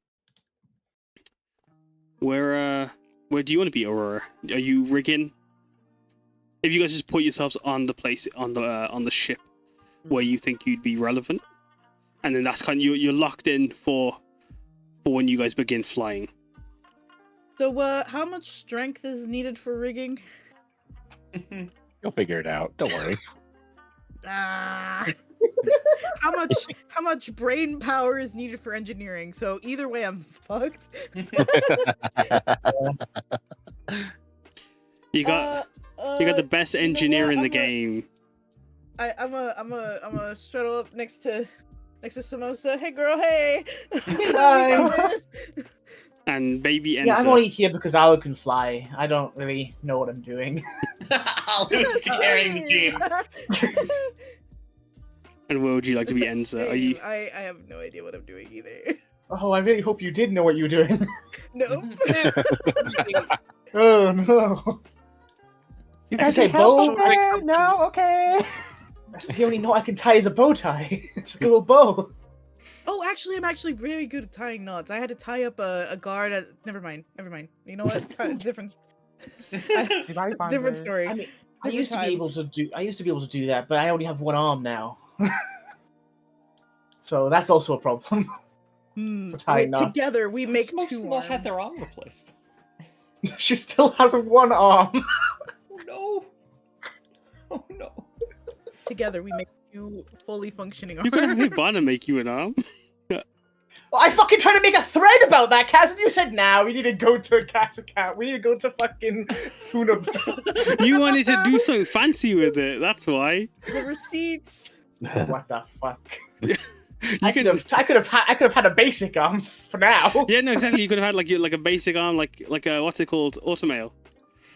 where do you want to be, Aurora? Are you rigging? If you guys just put yourselves on the place on the ship where you think you'd be relevant, and then that's kind of you're locked in for when you guys begin flying. So, how much strength is needed for rigging? You'll figure it out. Don't worry. Ah. How much brain power is needed for engineering? So either way, I'm fucked. You got the best engineer in the game. I'm a straddle up next to Samosa. Hey girl, hey. Hi. And baby Enza. Yeah, I'm only here because Alu can fly. I don't really know what I'm doing. Alu's carrying the team. And where would you like to be, Enza? Are you? I have no idea what I'm doing either. Oh, I really hope you did know what you were doing. Nope. Oh no. You I guys say can help bow. over there? No? Okay. The only knot I can tie is a bow tie. It's a little bow. Oh, actually, I'm actually very good at tying knots. I had to tie up a guard at... Never mind. You know what? Different story. I mean, I Different used to time. be able to do that, but I only have one arm now. So that's also a problem. For tying knots. Together, we make Most two people arms. had their arm replaced. She still has one arm. Oh no! Oh no! Together, we make two fully functioning arms. You could have Hibana make you an arm. Well, I fucking tried to make a thread about that, Kaz, and you said, nah, we need to go to Casacat. We need to go to fucking Funab. You wanted to do something fancy with it. That's why. The receipts. What the fuck? You I could have had a basic arm for now. Yeah, no, exactly. You could have had like a basic arm, like a what's it called, automail.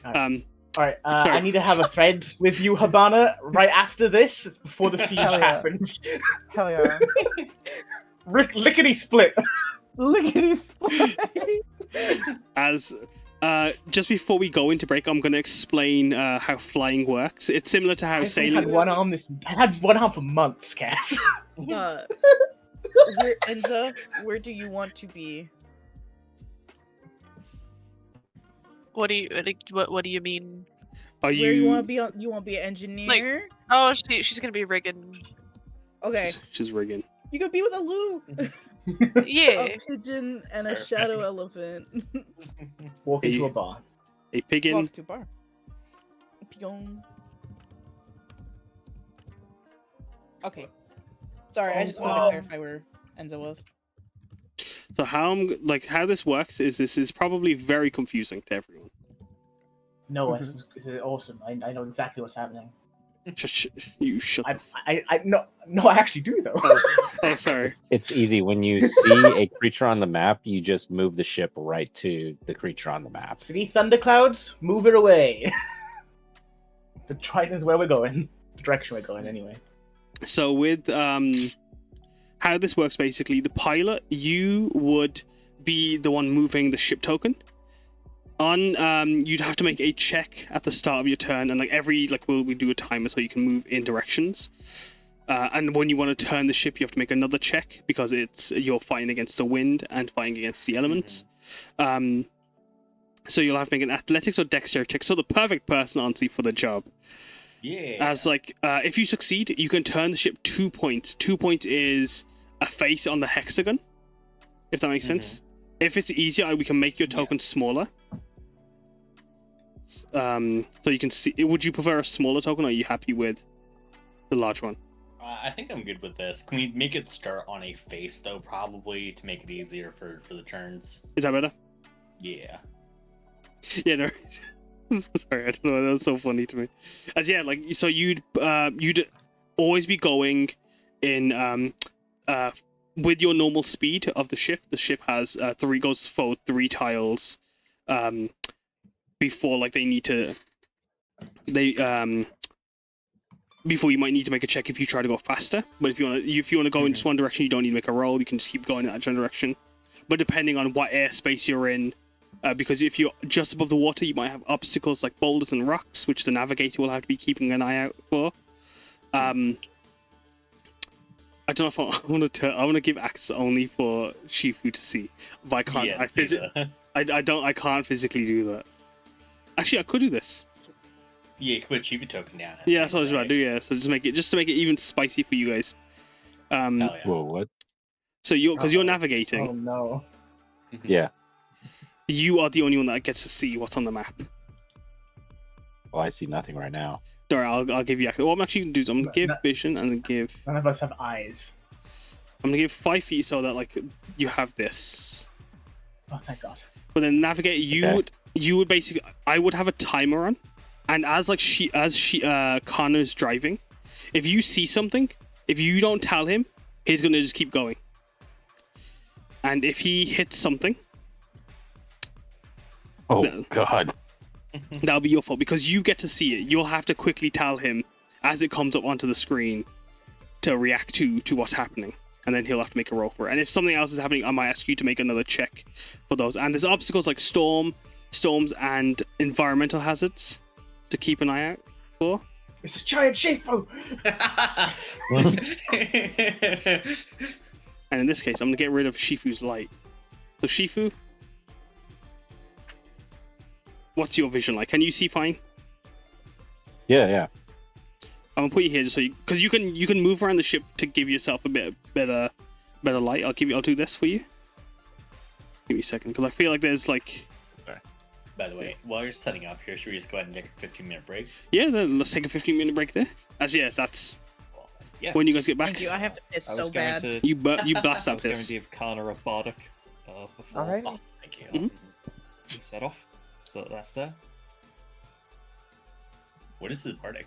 Alright. Alright, I need to have a thread with you, Hibana, right after this, before the siege Hell yeah. happens. Hell yeah. Lickety split. Lickety split. As just before we go into break, I'm going to explain how flying works. It's similar to how I've sailing. had one arm. I had one arm for months, Cass. Enza, where do you want to be? What do you mean? Are Where you you? want to be? You want to be an engineer? Oh, she's gonna be rigging. Okay, She's rigging. you could be with a Lou, Yeah. a pigeon, and a shadow elephant. Walk into a bar. A piggin. Walk to a bar. Pigeon. Okay. Sorry, I just wanted to clarify where Enza was. So how this works is this is probably very confusing to everyone. No, this is awesome. I know exactly what's happening. You shut. No, I actually do though. Oh, sorry. It's easy. When you see a creature on the map, you just move the ship right to the creature on the map. See thunderclouds? Move it away. The Triton is where we're going. The direction we're going, anyway. So with how this works, basically, the pilot, you would be the one moving the ship token. You'd have to make a check at the start of your turn, and we do a timer so you can move in directions. And when you want to turn the ship, you have to make another check because you're fighting against the wind and fighting against the elements. So you'll have to make an athletics or dexterity check. So the perfect person, honestly, for the job. Yeah. As if you succeed, you can turn the ship 2 points. 2 points is a face on the hexagon, if that makes sense. If it's easier, we can make your token smaller. So you can see. Would you prefer a smaller token, or are you happy with the large one? I think I'm good with this. Can we make it start on a face though, probably to make it easier for the turns? Is that better? Yeah. Yeah, no. Sorry, I don't know. That was so funny to me. As so you'd always be going in with your normal speed of the ship. The ship has goes forward 3 tiles before they need to before you might need to make a check if you try to go faster. But if you want to go in just one direction, you don't need to make a roll. You can just keep going in that direction. But depending on what airspace you're in, because if you're just above the water, you might have obstacles like boulders and rocks, which the navigator will have to be keeping an eye out for. I don't know if I want to give access only for Chifu to see, but I can't. Yeah, I can't physically do that. Actually, I could do this. Yeah, you could put a Chifu token down. Yeah, that's what I was about to do. Yeah, so just to make it even spicy for you guys. Hell yeah. Whoa, what? So you're navigating. Oh no. Yeah. You are the only one that gets to see what's on the map. Well, I see nothing right now. Alright, I'll give you access. What I'm actually gonna do is I'm gonna give vision and then give. None of us have eyes. I'm gonna give 5 feet so that like you have this. Oh, thank God. But then navigate. You would basically. I would have a timer on, and as Karna's driving, if you see something, if you don't tell him, he's gonna just keep going. And if he hits something, oh God, that'll be your fault because you get to see it. You'll have to quickly tell him as it comes up onto the screen to react to what's happening, and then he'll have to make a roll for it. And if something else is happening, I might ask you to make another check for those. And there's obstacles like storms, and environmental hazards to keep an eye out for. It's a giant Chifu! And in this case, I'm gonna get rid of Shifu's light. So Chifu, what's your vision like? Can you see fine? yeah. I'm gonna put you here just so because you can move around the ship to give yourself a bit better light. I'll do this for you. Give me a second because I feel like there's like. Sorry. By the way, while you're setting up here, should we just go ahead and take a 15-minute break? Yeah, then let's take a 15-minute break there. That's Yeah. when you guys get back. Thank you. I have to piss I was so going bad. to. You blast I out was going this. to give Karna a bardic before Alright. Oh, thank you. Mhm. we set off, so that's there. What is this bardic?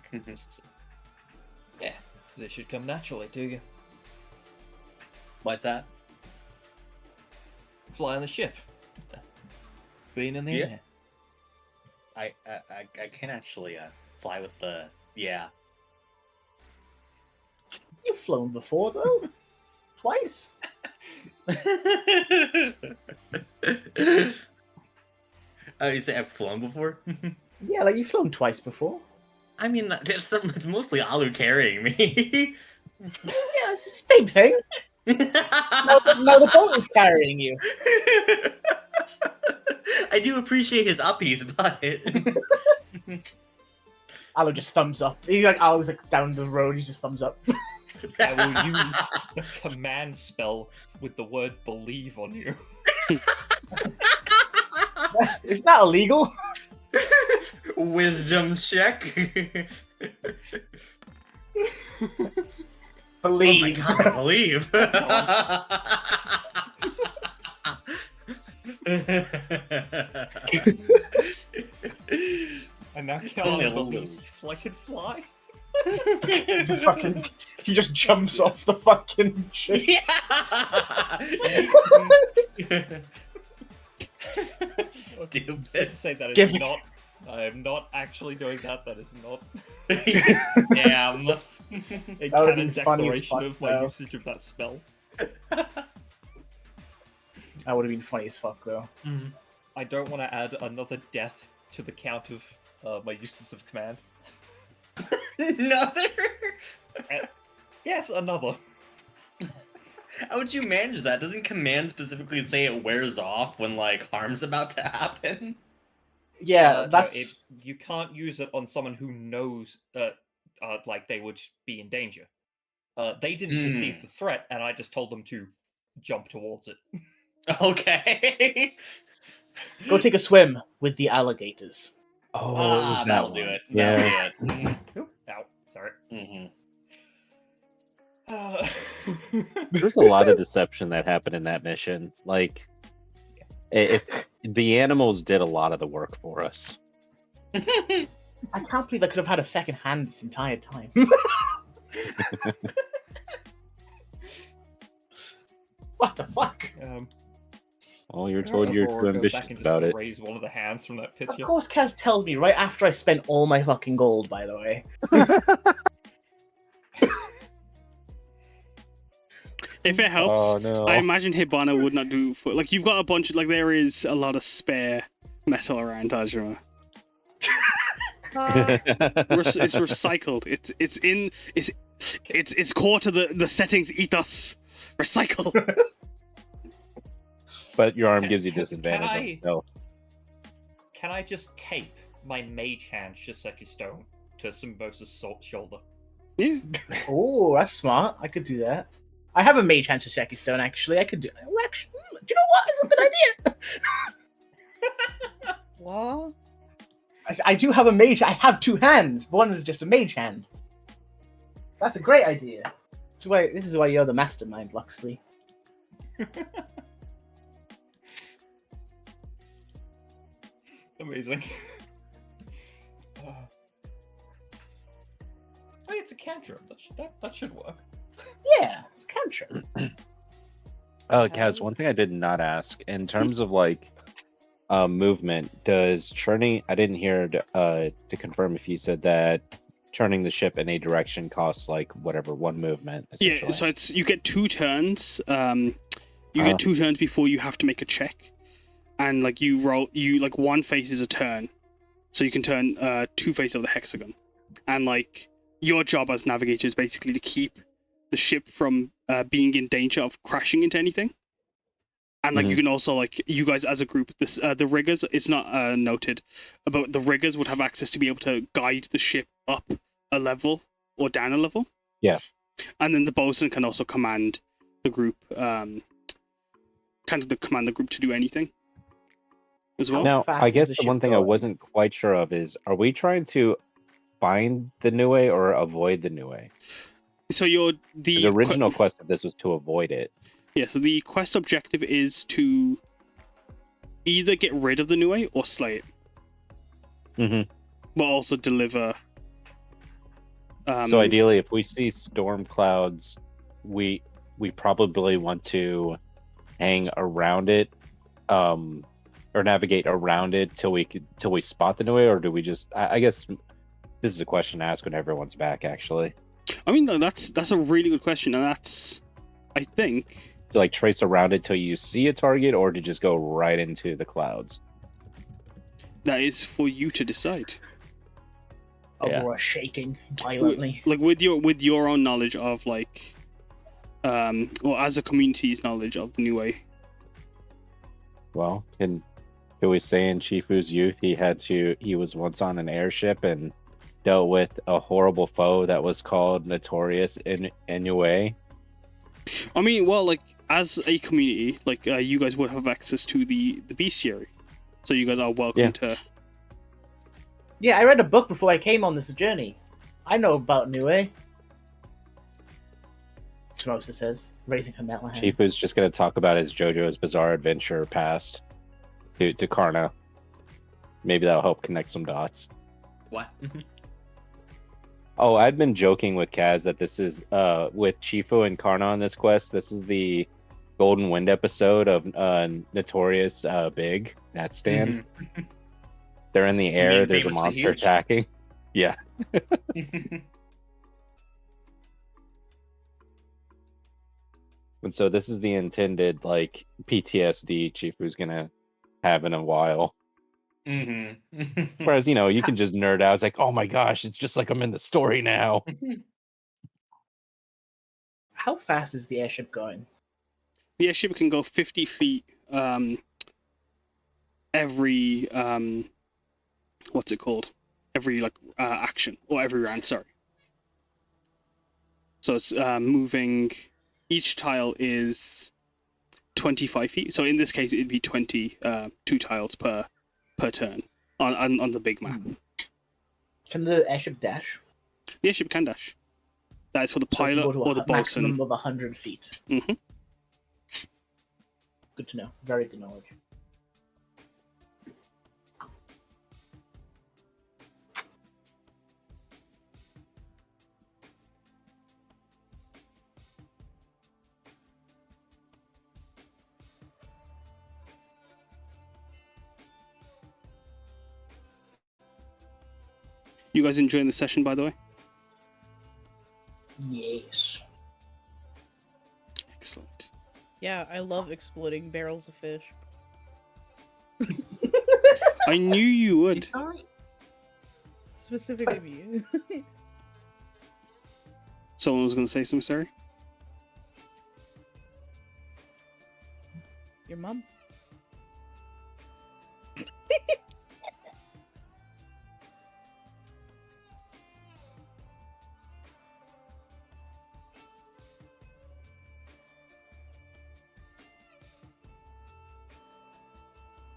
Yeah, they should come naturally to you. What's that? Fly on the ship. Being in the Yeah. air. I can actually fly with the You've flown before, though. Twice. Oh, you say I've flown before? Yeah, like you've flown twice before. I mean, it's mostly Alu carrying me. Yeah, it's the same thing. No, the boat is carrying you. I do appreciate his uppies, but Aloe just thumbs up. He's like Aloe's like down the road. He's just thumbs up. I will use the command spell with the word believe on you. Is that illegal? Wisdom check. Believe. Oh my God, believe. And now Only Karna a little. believes I can fly. The fucking, he just jumps off the fucking ship. Stupid. Say that is Give me- not. I am not actually doing that. That is not Damn. a That would've canon been funny as declaration fuck, of my though. usage of that spell. That would have been funny as fuck, though. I don't want to add another death to the count of my uses of command. Another? Yes, another. How would you manage that? Doesn't command specifically say it wears off when like harm's about to happen? Yeah, No, that's you can't use it on someone who knows like they would be in danger. They didn't perceive the threat, and I just told them to jump towards it. Okay. go take a swim with the alligators. Oh, it was that that'll one. do it. Yeah. That'll do it. Oop, ow, sorry. There's a lot of deception that happened in that mission. Like, if the animals did a lot of the work for us. I can't believe I could have had a second hand this entire time. What the fuck? Well, you're told you're Aurora, too go ambitious back and about just it. raise one of the hands from that Of picture. course, Kaz tells me right after I spent all my fucking gold, by the way. If it helps, Oh no. I imagine Hibana would not do for like you've got a bunch of like there is a lot of spare metal around Aziraphale. It's recycled. It's core to the settings ethos. Recycle. But your arm Can- gives you can- disadvantage can on I- stealth. Can I just tape my mage hand Shiseki Stone to Samosa's shoulder? Yeah. Oh, that's smart. I could do that. I have a mage hand Shiseki Stone, actually. I could do. Oh, actually, do you know what? It's a good idea. What? I do have a mage. I have two hands. One is just a mage hand. That's a great idea. This is why you're the mastermind, Luxley. Amazing. Hey, it's a cantrip. That should work. Yeah, it's a cantrip. Kaz, one thing I did not ask in terms of like movement, does churning? I didn't hear to confirm if you said that turning the ship in a direction costs like whatever one movement. Yeah, so it's you get 2 turns. You get 2 turns before you have to make a check, and like you roll, like one face is a turn, so you can turn 2 faces of the hexagon, and like your job as navigator is basically to keep the ship from being in danger of crashing into anything. And like you can also like you guys as a group, this the riggers. It's not noted, but the riggers would have access to be able to guide the ship up a level or down a level. Yeah. And then the bosun can also command the group, command the group to do anything as well. Now, fast I is guess the the one ship thing I going? wasn't quite sure of is: are we trying to find the Nue or avoid the Nue? So the The original quest of this was to avoid it. Yeah, so the quest objective is to either get rid of the Nue or slay it. Mm-hmm. But also deliver. So ideally, if we see storm clouds, we probably want to hang around it, or navigate around it till we spot the Nue, or do we just? I guess this is a question to ask when everyone's back. Actually, I mean, no, that's a really good question, and that's, I think. To like trace around it till you see a target, or to just go right into the clouds. That is for you to decide. Yeah. Aurora shaking violently. Like with your own knowledge of like, or as a community's knowledge of the Nue. Well, can we say in Chifu's youth he was once on an airship and dealt with a horrible foe that was called Notorious Nue? I mean, well, like as a community, like you guys would have access to the bestiary, so you guys are welcome to. Yeah, I read a book before I came on this journey. I know about Nue. Samosa says, raising her metal hand. Chifu's just going to talk about his JoJo's Bizarre Adventure past to Karna. Maybe that'll help connect some dots. What? Oh, I'd been joking with Kaz that this is with Chifu and Karna on this quest. This is the Golden Wind episode of Notorious Big That Stand. Mhm. They're in the air. mean There's a famously monster huge? attacking. Yeah. And so this is the intended like PTSD Chifu's gonna have in a while. Mhm. Whereas, you can just nerd out. It's like, oh my gosh, it's just like I'm in the story now. How fast is the airship going? The airship can go 50 feet every what's it called? Every like action or every round. Sorry. So it's moving. Each tile is 25 feet. So in this case, it'd be 2 tiles per turn on the big map. Can the airship dash? The airship can dash. That is for the So it can pilot go to or the a maximum bosun. of 100 feet. Mhm. Good to know. Very good knowledge. You guys enjoying the session, by the way? Yes. Excellent. Yeah, I love exploding barrels of fish. I knew you would. It's alright. Specifically me. Someone was going to say something, sorry. Your mom?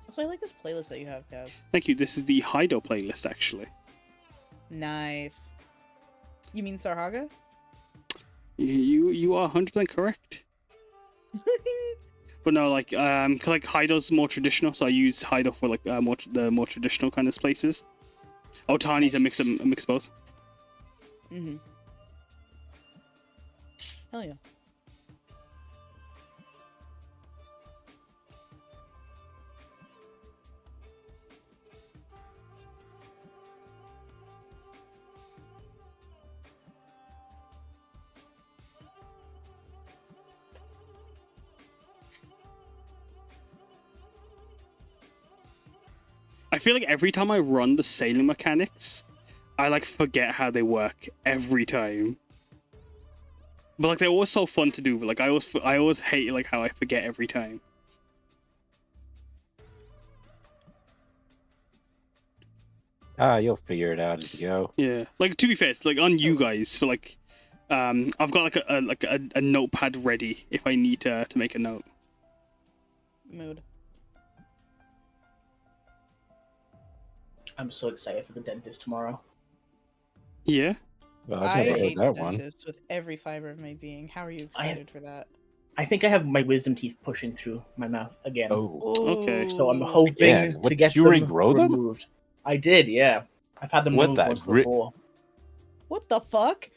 So I like this playlist that you have, Kaz. Thank you. This is the Hiydan playlist, actually. Nice. You mean Sarhaga? You are 100% correct. But no, like 'cause, like Hiydan's more traditional, so I use Hiydan for like the more traditional kind of places. Otani's a mix of both. Mm-hmm. Hell yeah. I feel like every time I run the sailing mechanics, I like forget how they work every time. But like they're always so fun to do. But like I always hate like how I forget every time. You'll figure it out as you go. Yeah, like to be fair, it's like on you guys. But like, I've got like a notepad ready if I need to make a note. Mood. I'm so excited for the dentist tomorrow. Yeah. Well, I I've never hate heard the that one. dentist with every fiber of my being. How are you excited for that? I think I have my wisdom teeth pushing through my mouth again. Oh, Okay. So I'm Ooh. hoping Again? What, to get you them regrow them? removed. I did, yeah. I've had them What removed the once gri- before. What the fuck?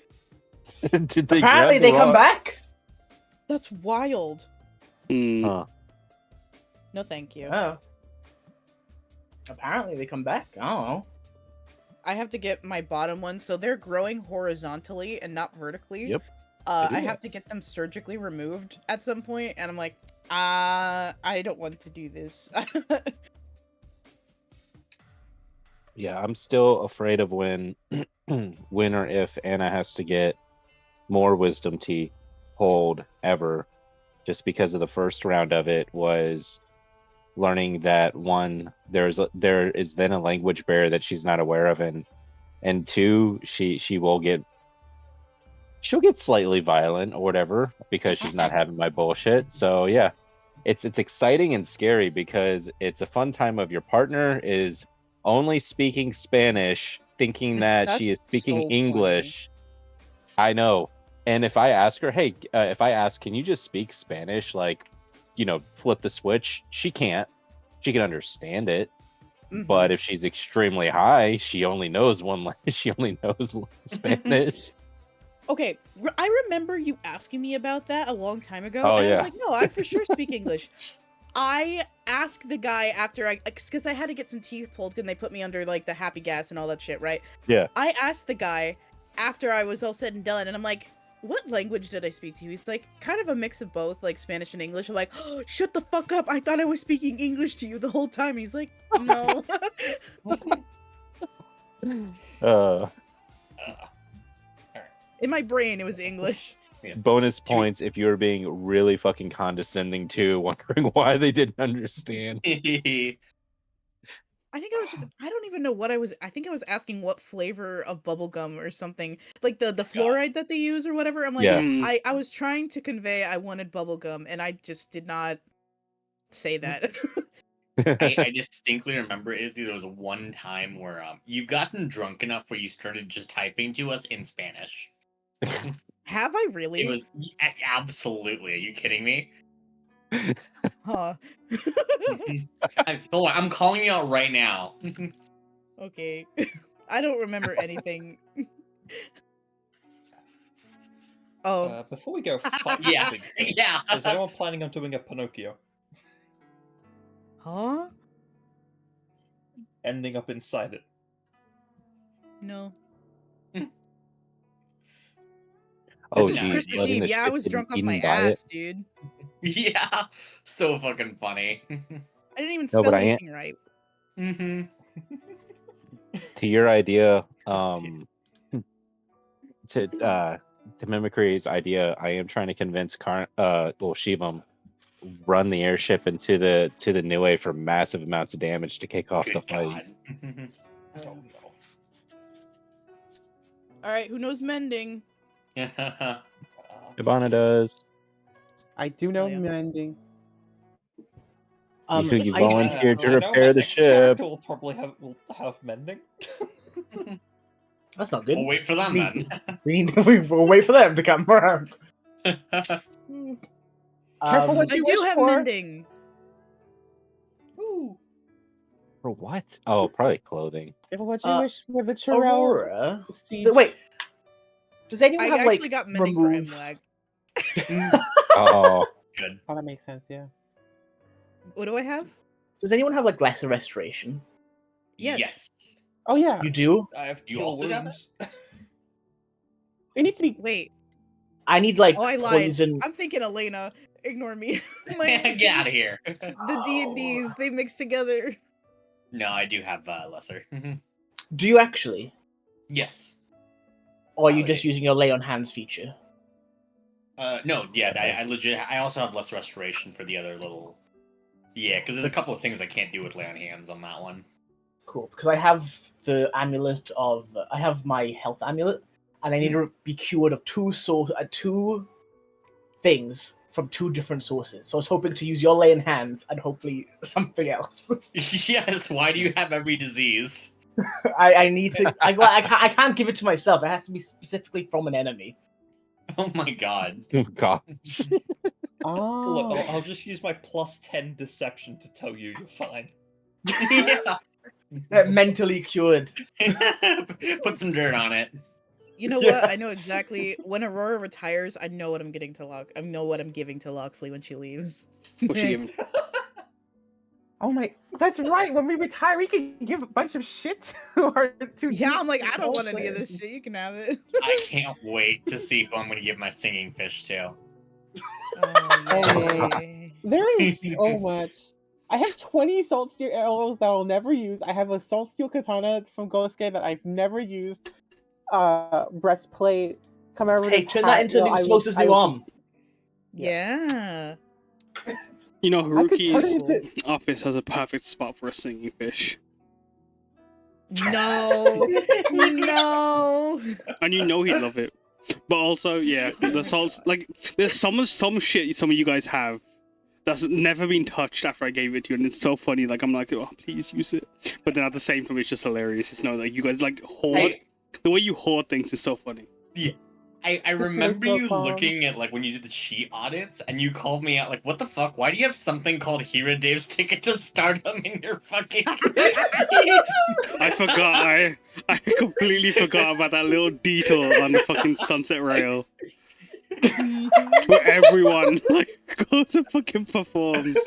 Did they Apparently grab they the come rock? back. That's wild. Hmm. Huh. No, thank you. Oh. Apparently they come back. I don't know. I have to get my bottom ones, so they're growing horizontally and not vertically. Yep. I Yeah. have to get them surgically removed at some point, and I'm like, I don't want to do this. Yeah, I'm still afraid of when or if Anna has to get more wisdom teeth pulled ever, just because of the first round of it was learning that one, there is then a language barrier that she's not aware of, and two, she'll get slightly violent or whatever because she's not having my bullshit. So yeah, it's exciting and scary because it's a fun time of your partner is only speaking Spanish, thinking that she is That's speaking so funny. English. I know. And if I ask her, hey, can you just speak Spanish? Like, flip the switch. She can't. She can understand it. Mhm. But if she's extremely high, she only knows she only knows Spanish. Okay, I remember you asking me about that a long time ago, Oh, and I was yeah. like, no, I for sure speak English. I asked the guy after because I had to get some teeth pulled and they put me under like the happy gas and all that shit, right? Yeah. I asked the guy after I was all said and done, and I'm like, what language did I speak to you? He's like, kind of a mix of both, like Spanish and English. I'm like, oh, shut the fuck up. I thought I was speaking English to you the whole time. He's like, no. In my brain, it was English. Bonus points if you're being really fucking condescending too, wondering why they didn't understand. I think I don't even know what I think I was asking what flavor of bubblegum or something. Like the fluoride that they use or whatever. I'm like, Yeah. I was trying to convey I wanted bubblegum and I just did not say that. I distinctly remember Izzy, there was one time where you've gotten drunk enough where you started just typing to us in Spanish. Have I really? It was absolutely. Are you kidding me? Huh. Hold on, I'm calling you out right now. Okay. I don't remember anything. Oh. Before we go, Yeah, yeah. is anyone planning on doing a Pinocchio? Huh? Ending up inside it. No. Oh, This was geez, Christmas letting Eve. the Yeah, I shit was get drunk off eaten my by it. ass, dude. Yeah, so fucking funny. I didn't even No, spell but I am- anything right. Mm-hmm. To your idea, God to Mimicry's idea, I am trying to convince Shivam run the airship into the Nue for massive amounts of damage to kick off the Good fight. God. Oh no. All right, who knows mending? Hibana does. I do know Oh, yeah. mending. You I- volunteered to I know repair my the next ship. character will probably have mending. That's not good. We'll wait for them then. We'll wait for them to come around. Careful what I you do wish have for. mending. Ooh. For what? Oh, probably clothing. Careful what you Uh, wish for the Churel. Aurora. Siege. Wait. Does anyone I have actually like got mending remove? for MWAG. Oh, Good. Oh, that makes sense. Yeah. What do I have? Does anyone have like lesser restoration? Yes. Oh yeah. You do. I have You cure also got wounds. It needs to be. Wait. I need like Oh, I lied. poison. I'm thinking Elena. Ignore me. Get out of here. The D&Ds, they mix together. No, I do have lesser. Do you actually? Yes. Or are you Oh, just yeah. using your lay on hands feature? No, yeah, I legit. I also have less restoration for the other little. Yeah, because there's a couple of things I can't do with lay on hands on that one. Cool, because I have the amulet of I have my health amulet, and I need to be cured of two things from two different sources. So I was hoping to use your lay in hands and hopefully something else. Yes. Why do you have every disease? I need to. I can't give it to myself. It has to be specifically from an enemy. Oh my god. gosh. Oh. Look, I'll just use my +10 deception to tell you you're fine. Yeah. Mentally cured. Put some dirt on it. You know Yeah. what? I know exactly when Aurora retires. I know what I'm getting to I know what I'm giving to Loxley when she leaves. What's she giving? Oh my. That's right. When we retire, we can give a bunch of shit to our two. Yeah, I'm like, I don't want any of also. this shit. You can have it. I can't wait to see who I'm going to give my singing fish to. Oh, yay. There is so much. I have 20 salt steel arrows that I'll never use. I have a salt steel katana from Gosuke that I've never used. Breastplate. Commemorate. Hey, turn that into Samosa's new arm. Yeah. You know, I could turn it Haruki's into. office has a perfect spot for a singing fish. No. No. And you know he'd love it. But also, yeah, the salts, like, there's some shit some of you guys have that's never been touched after I gave it to you, and it's so funny. Like, I'm like, oh, please use it. But then at the same time, it's just hilarious. Just know that you guys, like, hoard. Hey. The way you hoard things is so funny. I remember so you calm. looking at like when you did the cheat audits and you called me out like, what the fuck? Why do you have something called Hero Dave's Ticket to Stardom in your fucking I forgot. I completely forgot about that little detour on the fucking Sunset Rail. Where everyone like goes and fucking performs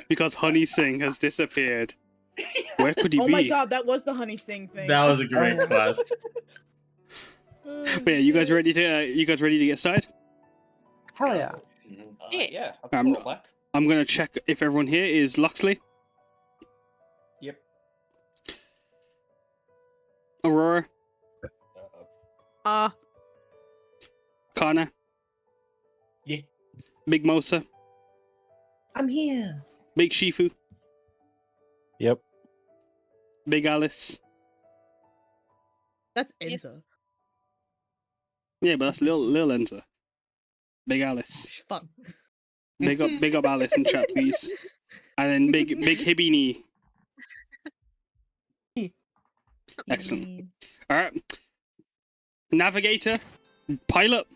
because Honey Singh has disappeared. Where could he Oh be? my god, that was the Honey Sing thing. That was a great quest. But yeah, you guys ready to get started? Hell yeah. Yeah, Um, I'll back. I'm gonna check if everyone here is Loxley, Yep. Aurora, Karna, Yeah. Big Mosa, I'm here. Big Shifu, Yep. Big Alice. That's Yes. Enza. Yeah, but that's little Enza. Big Alice. Fuck. Big up Alice in chat, please. And then big Hibini. Excellent. Alright. Navigator, pilot.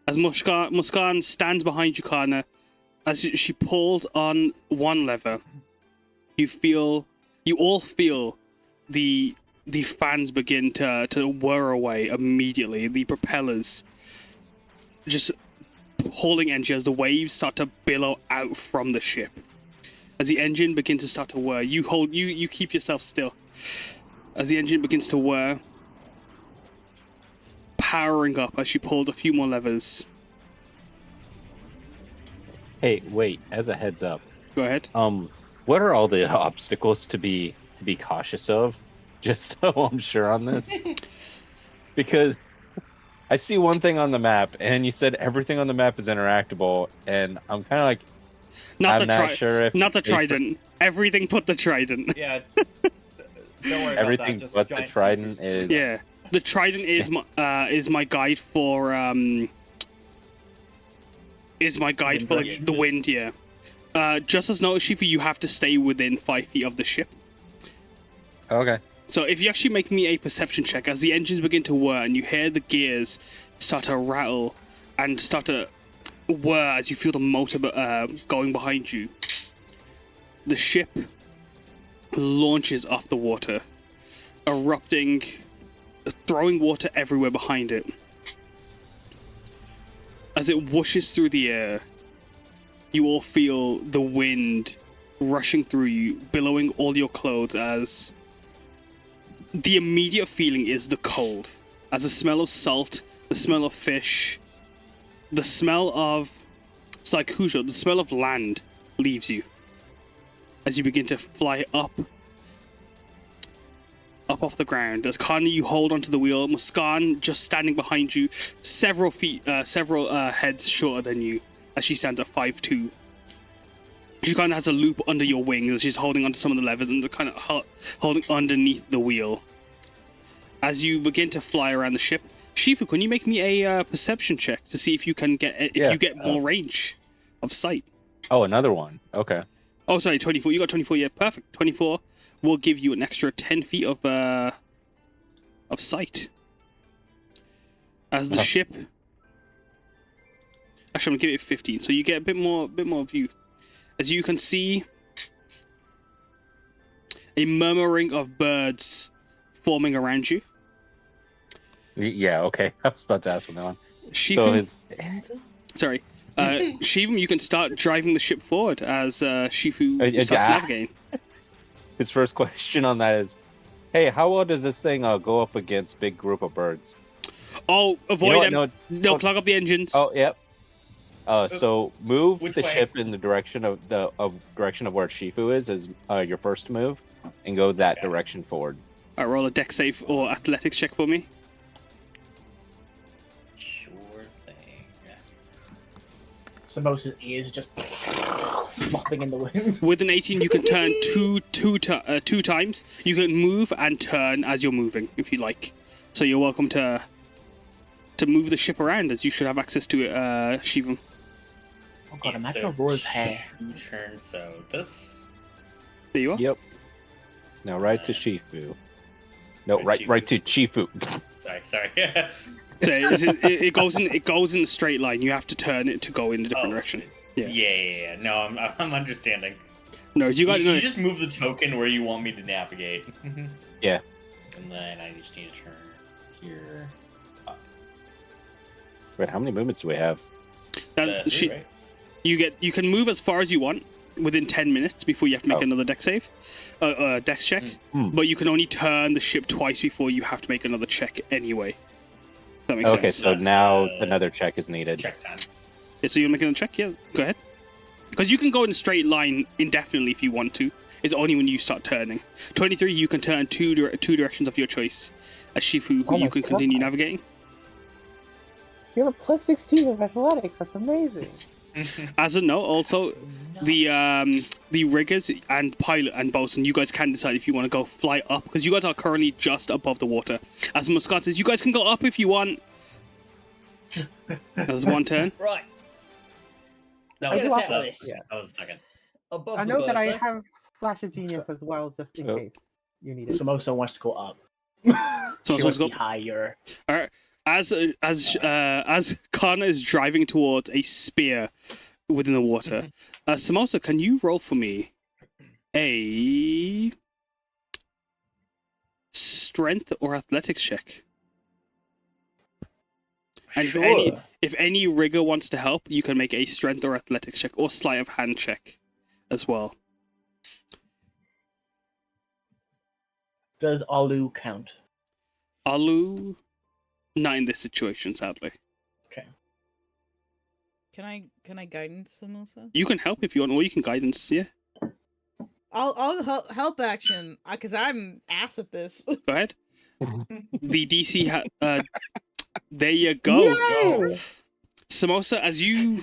As Muskan stands behind you, Karna, as she pulls on one lever, you all feel the fans begin to whir away immediately. The propellers just hauling engine as the waves start to billow out from the ship. As the engine begins to start to whir, you keep yourself still. As the engine begins to whir, powering up as she pulled a few more levers. Hey, wait. As a heads up, Go ahead. what are all the obstacles to be cautious of? Just so I'm sure on this, because I see one thing on the map, and you said everything on the map is interactable, and I'm kind of like, Not I'm the not sure if not the it's safe for- trident. Everything but the trident. Yeah. Don't worry about Everything that. Just but the giant trident seafood. is. Yeah, the trident is my guide for Wind the wind. Yeah. Just as notice, Shifu, you have to stay within 5 feet of the ship. Okay. So if you actually make me a perception check, as the engines begin to whir and you hear the gears start to rattle and start to whir as you feel the motor going behind you, the ship launches off the water, erupting, throwing water everywhere behind it. As it whooshes through the air, you all feel the wind rushing through you, billowing all your clothes as the immediate feeling is the cold. As the smell of salt, the smell of fish, the smell of Saikujo, the smell of land leaves you. As you begin to fly up off the ground. As Karna, you hold onto the wheel. Muskan just standing behind you, several heads shorter than you, as she stands at 5'2". She kind of has a loop under your wings as she's holding onto some of the levers and kind of holding underneath the wheel. As you begin to fly around the ship, Shifu, can you make me a perception check to see if you can get you get more range of sight? Oh, another one. Okay. Oh, sorry, 24. You got 24. Yeah, perfect. 24 will give you an extra 10 feet of sight. As the ship. Actually, I'm gonna give it 15, so you get a bit more view. As you can see, a murmuring of birds forming around you. Yeah. Okay. I was about to ask one. Shifu, So his. Enza? Shifu, you can start driving the ship forward as Shifu starts navigating. His first question on that is, hey, how well does this thing go up against big group of birds? Oh, avoid You them. know what? No, They'll plug up the engines. Oh, yep. So move Which the way? ship in the direction of where Shifu is your first move, and go that direction forward. All right, roll a deck save or athletics check for me. Sure thing. Samosa's ears are just flopping in the wind. With an 18, you can turn two times. You can move and turn as you're moving, if you like. So you're welcome to move the ship around, as you should have access to it, Shivam. Oh god, imagine So Aurora's hair. 2 turns, so this. There you are. Yep. Now right to Shifu. No, Right, right to Chifu. Sorry. So it goes in a straight line. You have to turn it to go in a different Oh, direction. Yeah. No, I'm understanding. No, you got You just move the token where you want me to navigate. Yeah. And then I just need to turn here. Wait, how many movements do we have? Three, right? You can move as far as you want within 10 minutes before you have to make Oh. another dex save, dex check. Hmm. But you can only turn the ship twice before you have to make another check anyway. That makes Okay, sense. so That's, now another check is needed. Check time. Yeah, so you're making a check? Yeah, go ahead. Because you can go in a straight line indefinitely if you want to. It's only when you start turning. 23, you can turn two directions of your choice. As Shifu, Oh my you can continue God. navigating. You have a plus 16 of athletics. That's amazing. As a note, also, the riggers and pilot and bosun, you guys can decide if you want to go fly up, because you guys are currently just above the water. As Muscat says, you guys can go up if you want. There's one turn. Right. That I was, do that, have- was, yeah. that was a second. Above I the know that birds, I eh? have Flash of Genius as well, just in Oh. case you need it. Samosa wants to go up. So She wants to be higher. All right. As Karna is driving towards a spear within the water, Samosa, can you roll for me a strength or athletics check? And if any rigger wants to help, you can make a strength or athletics check or sleight of hand check as well. Does Alu count? Alu, not in this situation, sadly. Okay. Can I guidance Samosa? You can help if you want, or you can guidance. Yeah, I'll help action because I'm ass at this. go ahead. The DC. There you go, Yay! Samosa. As you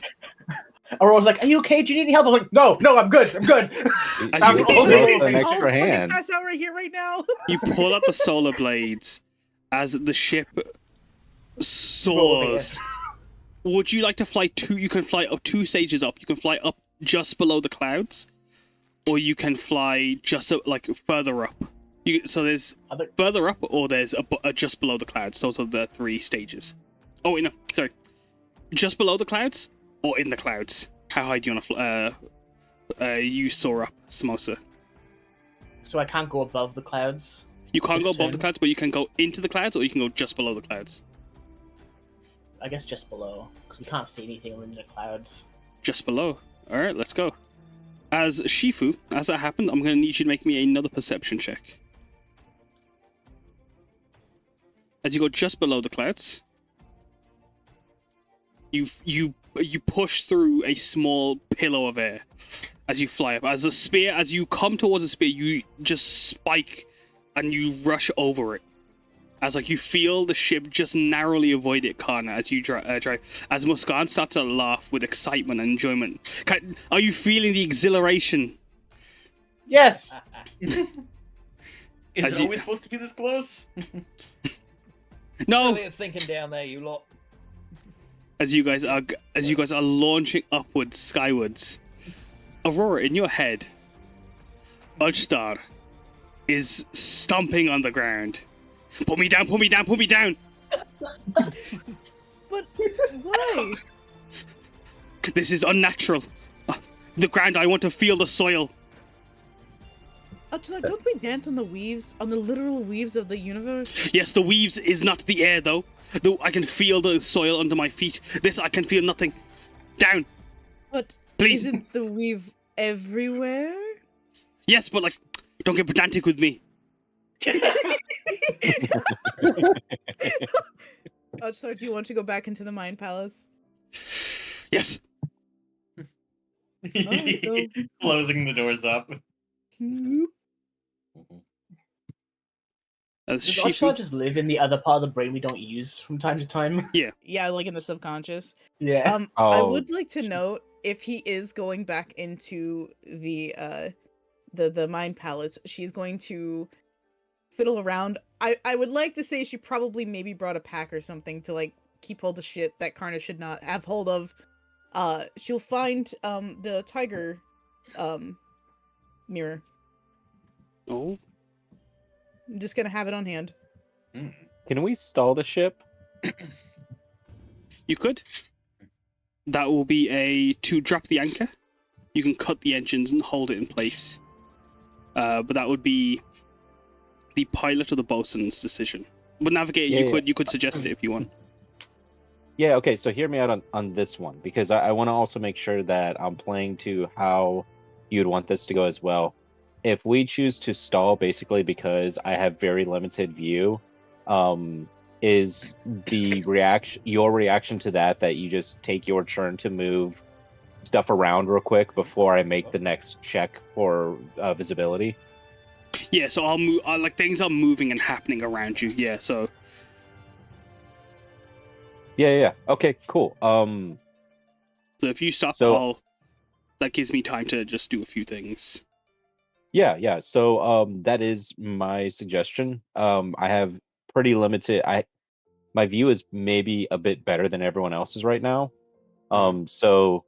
Aurora's like, "Are you okay? Do you need any help?" I'm like, "No, I'm good. I'm good." As I'm you all throw good. an extra I'll fucking hand. pass out right here, right now. you pull out the solar blades, as the ship soars. Would you like to fly two? You can fly up 2 stages up. You can fly up just below the clouds, or you can fly just like further up. So there's further up, or there's just below the clouds. Those are the 3 stages. Oh wait, no, sorry. Just below the clouds, or in the clouds? How high do you want to you soar up, Samosa? So I can't go above the clouds. You can't This go above the turn? clouds, but you can go into the clouds, or you can go just below the clouds. I guess just below, because we can't see anything in the clouds. Just below. All right, let's go. As Chifu, as that happened, I'm going to need you to make me another perception check. As you go just below the clouds, you push through a small pillow of air as you fly up. As you come towards the spear, you just spike and you rush over it. As like you feel the ship just narrowly avoid it, Karna, as you drive. As Muskan starts to laugh with excitement and enjoyment. Are you feeling the exhilaration? Yes. Is As it you- always supposed to be this close? No. Brilliant thinking down there, you lot. As you guys are launching upwards, skywards. Aurora, in your head, Udstar is stomping on the ground. Put me down, put me down, put me down! But why? This is unnatural. The ground, I want to feel the soil. Don't we dance on the weaves, on the literal weaves of the universe? Yes, the weaves is not the air, though. Though I can feel the soil under my feet. This, I can feel nothing. Down. But Please. isn't the weave everywhere? Yes, but like, don't get pedantic with me. So do you want to go back into the Mind Palace? Yes. Alright, so- Closing the doors up. As Does Shifu, Oshla just live in the other part of the brain we don't use from time to time? Yeah, like in the subconscious. Yeah. I Oh. would like to note if he is going back into the Mind Palace, she's going to fiddle around. I would like to say she probably maybe brought a pack or something to like keep hold of shit that Karna should not have hold of. She'll find the tiger mirror. oh, I'm just gonna have it on hand. Can we stall the ship? you could. That will be to drop the anchor. You can cut the engines and hold it in place. But that would be the pilot or the bosun's decision. But navigate, Yeah, you could suggest it if you want. Yeah, okay, so hear me out on this one, because I want to also make sure that I'm playing to how you'd want this to go as well. If we choose to stall, basically because I have very limited view, is your reaction to that you just take your turn to move stuff around real quick before I make the next check for visibility? Yeah, so I'll move. Like things are moving and happening around you. Yeah, so Yeah. Okay, cool. so if you stop, So- that gives me time to just do a few things. Yeah. So that is my suggestion. I have pretty limited. My view is maybe a bit better than everyone else's right now. So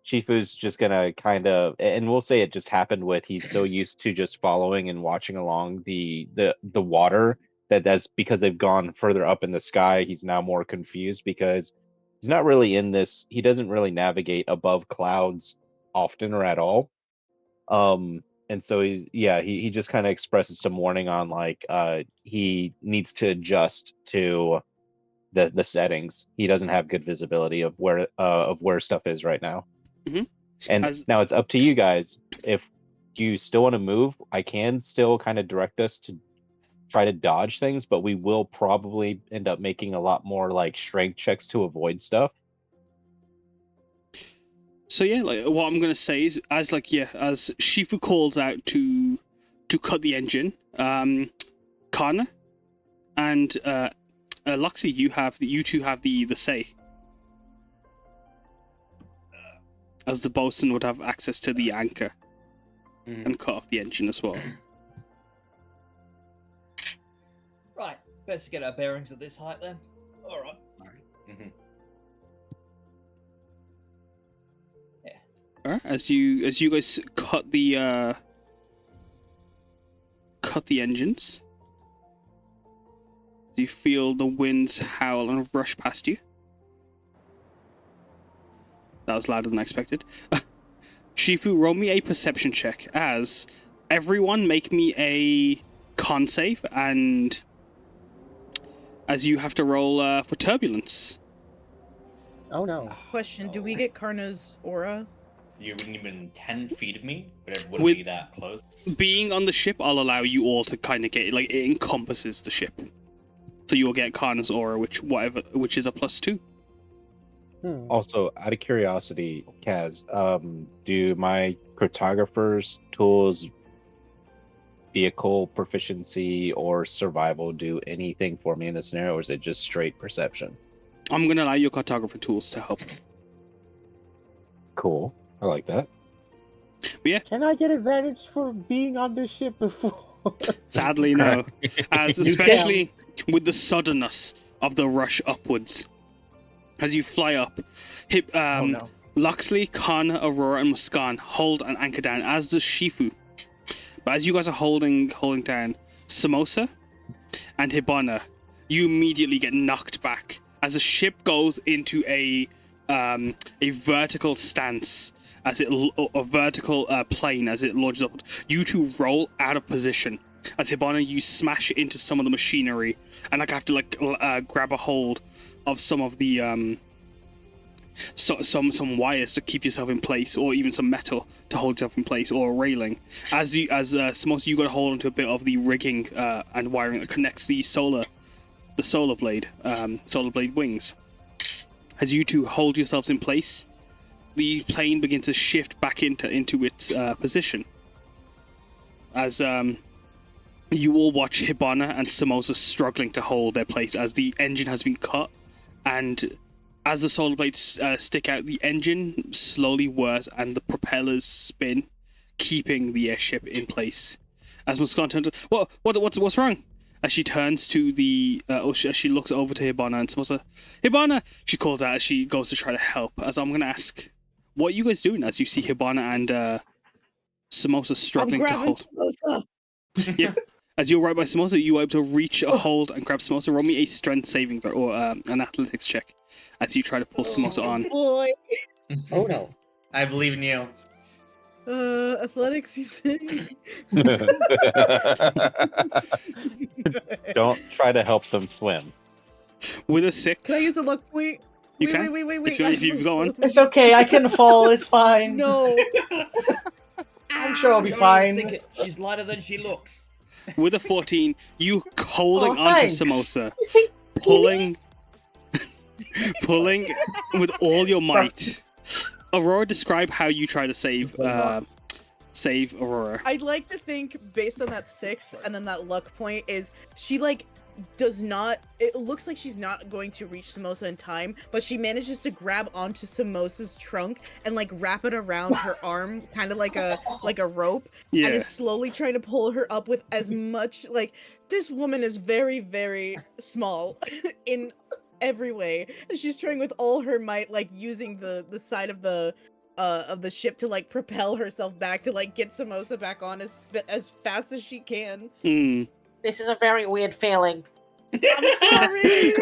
Chifu's just gonna kind of, and we'll say it just happened with he's so used to just following and watching along the water that's because they've gone further up in the sky. He's now more confused because he's not really in this. He doesn't really navigate above clouds often or at all. And so he just kind of expresses some warning on like he needs to adjust to the settings. He doesn't have good visibility of where stuff is right now. Mhm. And now it's up to you guys. If you still want to move, I can still kind of direct us to try to dodge things, but we will probably end up making a lot more like strength checks to avoid stuff. So yeah, like what I'm gonna say is, as Shifu calls out to cut the engine, Karna and Luxie, you two have the say. As the bosun would have access to the anchor and cut off the engine as well. Right, best get our bearings at this height then. All right. Alright, as you guys cut the engines, you feel the winds howl and rush past you. That was louder than I expected. Chifu, roll me a perception check. As everyone, make me a con save, and as you have to roll for turbulence. Oh no. Question: do we get Karna's aura? You wouldn't even 10 feet of me, but it wouldn't be that close. Being on the ship, I'll allow you all to kind of get it. Like, it encompasses the ship, so you'll get Karna's aura, which is a +2. Also, out of curiosity, Kaz, do my cartographer's tools, vehicle proficiency, or survival do anything for me in this scenario, or is it just straight perception? I'm going to allow your cartographer tools to help. Cool. I like that. But yeah. Can I get advantage for being on this ship before? Sadly, no. As especially with the suddenness of the rush upwards. As you fly up, Luxley, Karna, Aurora, and Muskan hold and anchor down, as does Shifu. But as you guys are holding down Samosa and Hibana, you immediately get knocked back as the ship goes into a vertical stance, a vertical plane as it launches up. You two roll out of position. As Hibana, you smash into some of the machinery, and have to grab a hold of some of the some wires to keep yourself in place, or even some metal to hold yourself in place, or a railing. As Samosa, you got to hold onto a bit of the rigging and wiring that connects the solar blade wings. As you two hold yourselves in place, the plane begins to shift back into its position. As you all watch Hibana and Samosa struggling to hold their place as the engine has been cut, and as the solar blades stick out, the engine slowly whirs and the propellers spin, keeping the airship in place. As Muskan turns, what's wrong? As she turns to as she looks over to Hibana and Samosa, Hibana, she calls out as she goes to try to help. As I'm gonna ask, what are you guys doing as you see Hibana and Samosa struggling to hold? Samosa. Yeah. As you're right by Samosa, you are able to reach a hold and grab Samosa. Roll me a strength saving throw or an athletics check as you try to pull Samosa on. Boy. Oh no. I believe in you. Athletics, you say? Don't try to help them swim. With a 6. Can I use a luck point? You can? Wait. If you've gone. It's okay, I can fall, it's fine. No. I'm sure I'll be fine. She's lighter than she looks. With a 14, you holding onto thanks. Samosa, pulling with all your might. Aurora, describe how you try to save Aurora. I'd like to think, based on that 6 and then that luck point, is she does not. It looks like she's not going to reach Samosa in time, but she manages to grab onto Samosa's trunk and wrap it around her arm, kind of like a rope, and is slowly trying to pull her up with as much. This woman is very, very small in every way, and she's trying with all her might, using the side of the ship to propel herself back to get Samosa back on as fast as she can. This is a very weird feeling. I'm sorry.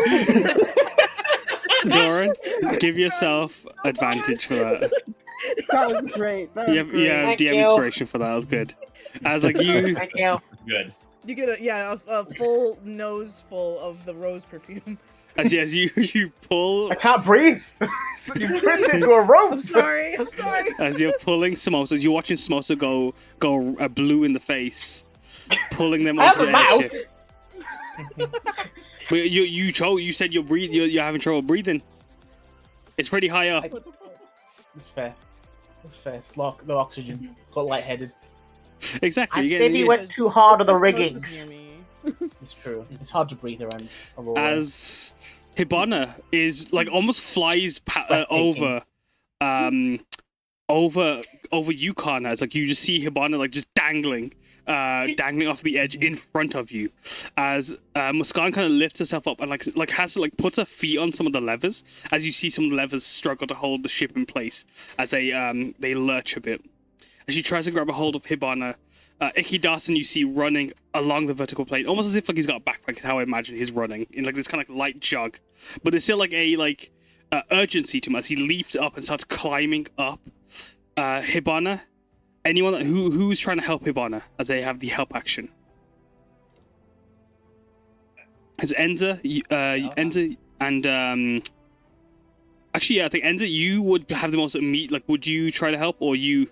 Doran, give yourself advantage for that. That was great. That was You have Thank DM you. inspiration for that. That was good. As you. Thank you. Good. You get a full nose full of the rose perfume. As you pull. I can't breathe. You've turned into a rope. I'm sorry. As you're pulling Samosa, as you're watching Samosa go blue in the face, pulling them I onto have the a mouth. airship. But you said you're having trouble breathing. It's pretty high up. It's fair. That's fair. It's low oxygen. Got lightheaded. Exactly. I You maybe get, went too hard on the Because Moses riggings. near me. It's true. It's hard to breathe around Aurora. as Hibana is like almost flies over, over you, Karna. It's like you just see Hibana like just dangling off the edge in front of you, as Muskan kind of lifts herself up and like has to like puts her feet on some of the levers, as you see some of the levers struggle to hold the ship in place as they lurch a bit. As she tries to grab a hold of Hibana, Ikidasan you see running along the vertical plane, almost as if like he's got a backpack. Is how I imagine he's running in like this kind of like light jog, but there's still like a urgency to him as he leaps up and starts climbing up. Hibana, anyone who's trying to help Hibana as they have the help action? As Enza, Enza and actually yeah, I think Enza, you would have the most immediate. Like, would you try to help, or are you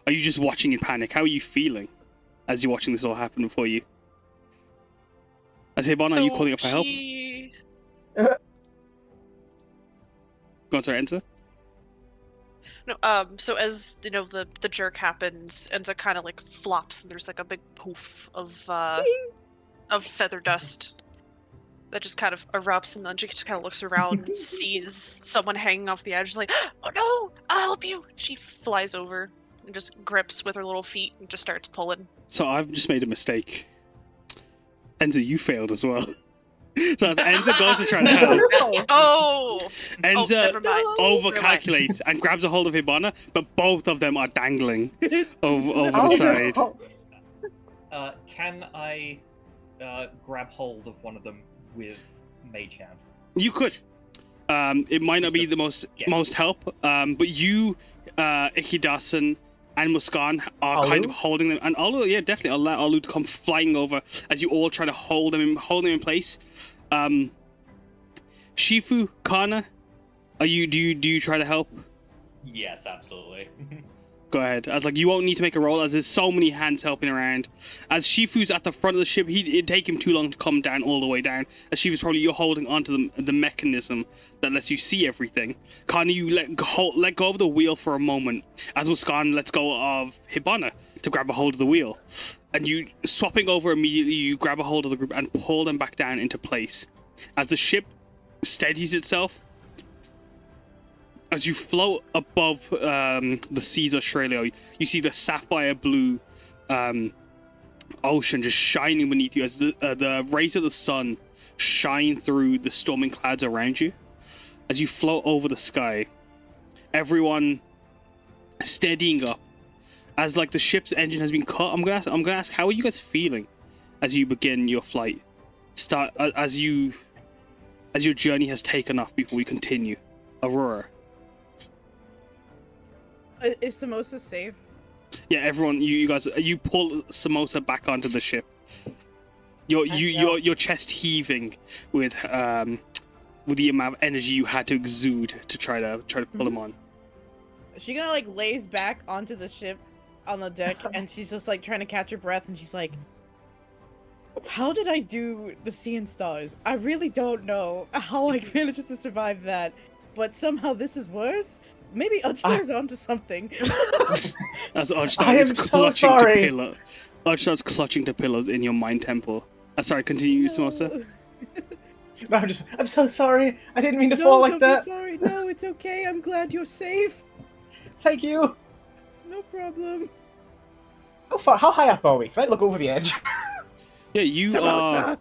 just watching in panic? How are you feeling as you're watching this all happen before you? As Hibana, are you calling up for help? Go on, sorry, Enza. No, so as you know, the jerk happens, Enza kind of like flops, and there's like a big poof of feather dust that just kind of erupts, and then she just kind of looks around, sees someone hanging off the edge, like, "Oh no, I'll help you!" She flies over and just grips with her little feet and just starts pulling. So I've just made a mistake. Enza, you failed as well. So as Enza goes to try to help, Enza never mind. overcalculates and grabs a hold of Hibana, but both of them are dangling over the side. Can I grab hold of one of them with Mage Hand? You could. It might not be the most help, but you, Ikidasan, and Muskan are kind of holding them, and Alu, yeah, definitely. I'll let Alu come flying over as you all try to hold them in place. Chifu, Karna, do you try to help? Yes, absolutely. Go ahead. As like you won't need to make a roll, as there's so many hands helping around. As Shifu's at the front of the ship, it'd take him too long to come down all the way down. As Shifu's probably you're holding onto the mechanism that lets you see everything. Karna, you let go of the wheel for a moment. As Muskan lets go of Hibana to grab a hold of the wheel, and you swapping over immediately, you grab a hold of the group and pull them back down into place. As the ship steadies itself. As you float above the seas of Australia, you see the sapphire blue ocean just shining beneath you as the rays of the sun shine through the storming clouds around you. As you float over the sky, everyone steadying up. As like the ship's engine has been cut, I'm gonna ask, how are you guys feeling as you begin your flight? As your journey has taken off before we continue. Aurora. Is Samosa safe? Yeah, everyone, you guys, you pull Samosa back onto the ship. Your chest heaving with the amount of energy you had to exude to try to pull him on. She gonna like lays back onto the ship on the deck, and she's just like trying to catch her breath, and she's like, "How did I do the sea and stars? I really don't know how I managed to survive that, but somehow this is worse." Maybe Udstar's onto something. As Udstar is clutching to pillow. Udstar's clutching to pillows in your mind temple. Sorry, continue, Samosa. No, I'm so sorry. I didn't mean to fall like that. Be sorry. No, it's okay. I'm glad you're safe. Thank you. No problem. How high up are we? Can I look over the edge? Yeah, you are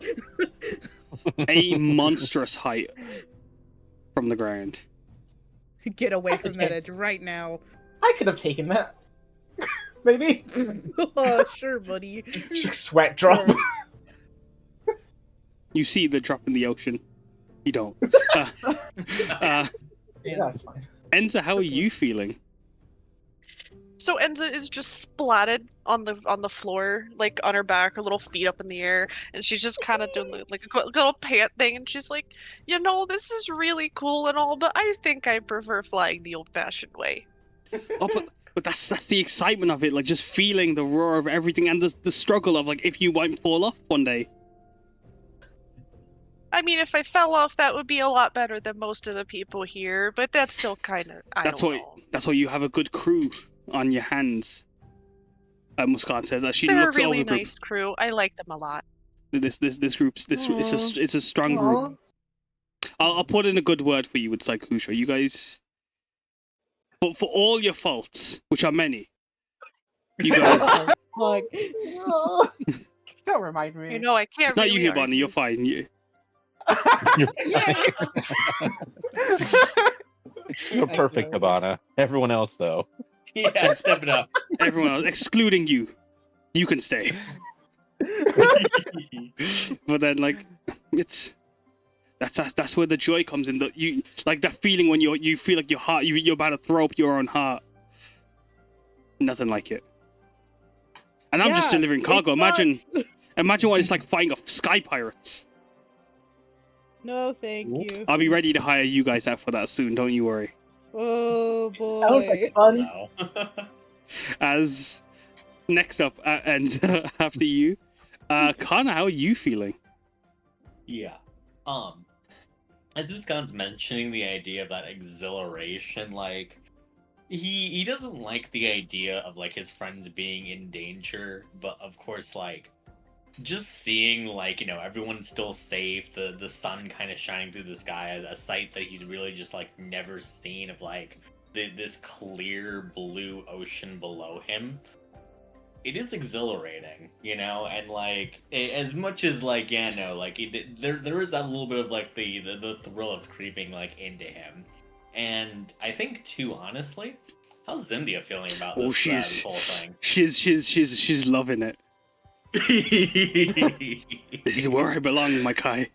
a monstrous height from the ground. Get away from that edge right now. I could have taken that. Maybe. Oh, sure, buddy. Just sweat drop. You see the drop in the ocean. You don't. Yeah, that's fine. Enza, how are you feeling? So Enza is just splatted on the floor, like on her back, her little feet up in the air, and she's just kind of doing like a little pant thing, and she's like, this is really cool and all, but I think I prefer flying the old-fashioned way. Oh, but that's the excitement of it, like just feeling the roar of everything and the struggle of like if you might fall off one day. I mean, if I fell off, that would be a lot better than most of the people here, but that's still kind of. That's why you have a good crew on your hands. Muskan says as she They're a looks over really the group. nice crew. I like them a lot. This group's it's a strong Aw. group. I'll put in a good word for you with Psychusha. You guys, but for all your faults, which are many, you guys. Fuck. Don't remind me. You know, I can't Not really you, Hibana. argue. You're fine. You're perfect, Hibana. Everyone else, though. Yeah, step it up. Everyone else, excluding you, you can stay. But then, like, it's that's where the joy comes in. That you like that feeling when you feel like your heart, you're about to throw up your own heart. Nothing like it. And I'm just Yeah, delivering it cargo. Imagine sucks. what it's like fighting off sky pirates. No, thank you. I'll be ready to hire you guys out for that soon. Don't you worry. Oh boy. Sounds like fun. Wow. As next up, and after you, Karna, how are you feeling? Yeah. As Muskan's mentioning the idea of that exhilaration, like he doesn't like the idea of like his friends being in danger, but of course, like just seeing like, you know, everyone's still safe, the sun kind of shining through the sky, a sight that he's really just like never seen of like this clear blue ocean below him. It is exhilarating, you know, and like as much as like like there is that little bit of like the thrill that's creeping like into him, and I think too honestly, how's Zindia feeling about this, this whole thing? She's loving it. This is where I belong, my Kai.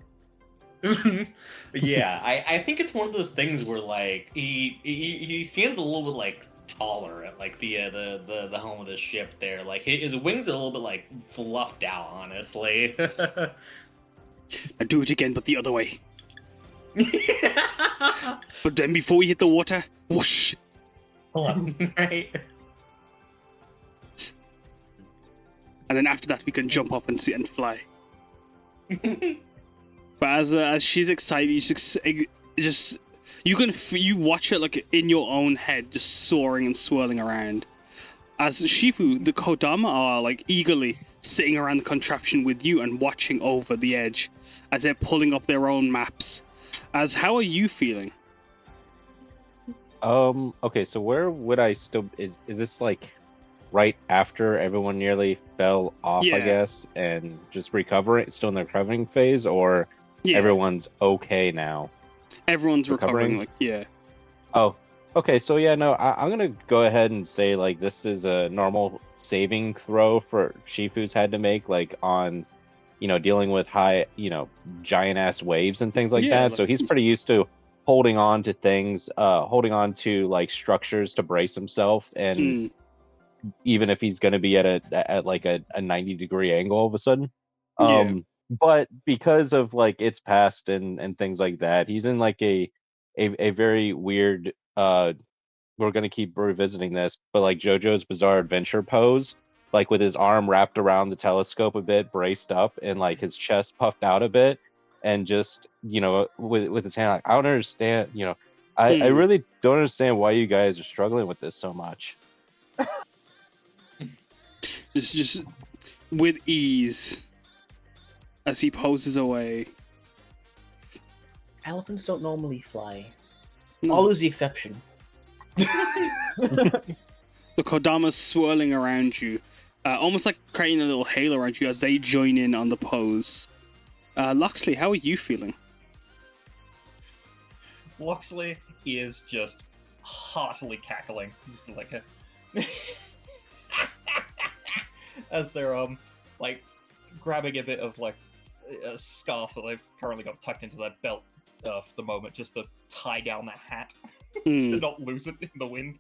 Yeah, I think it's one of those things where like he stands a little bit like taller at like the helm of the ship there. Like his wings are a little bit like fluffed out, honestly. I do it again, but the other way. But then before we hit the water, whoosh. Right. And then after that, we can jump up and see and fly. But as she's excited, just you watch it like in your own head, just soaring and swirling around. As Chifu, the Kodama are like eagerly sitting around the contraption with you and watching over the edge as they're pulling up their own maps. As how are you feeling? Okay, so where would I still is this like right after everyone nearly fell off, Yeah. I guess, and just recovering, still in the recovering phase, or Yeah, everyone's okay now? everyone's recovering. recovering? Like yeah, Oh, okay. So yeah, no, I'm gonna go ahead and say like this is a normal saving throw for Shifu's had to make, like on, you know, dealing with high, you know, giant ass waves and things like Yeah, that. like- So he's pretty used to holding on to things, holding on to like structures to brace himself, and Mm, even if he's gonna be at like a 90-degree angle all of a sudden. Yeah. But because of like its past and things like that, he's in like a very weird we're gonna keep revisiting this, but like JoJo's Bizarre Adventure pose, like with his arm wrapped around the telescope a bit, braced up, and like his chest puffed out a bit, and just, you know, with his hand, like, I don't understand, you know, I really don't understand why you guys are struggling with this so much. just with ease as he poses away. Elephants don't normally fly. No. All is the exception. The Kodama's swirling around you, almost like creating a little halo around you as they join in on the pose. Loxley, how are you feeling? Loxley is just heartily cackling. He's like as they're like grabbing a bit of like a scarf that they've currently got tucked into their belt for the moment, just to tie down that hat to not lose it in the wind.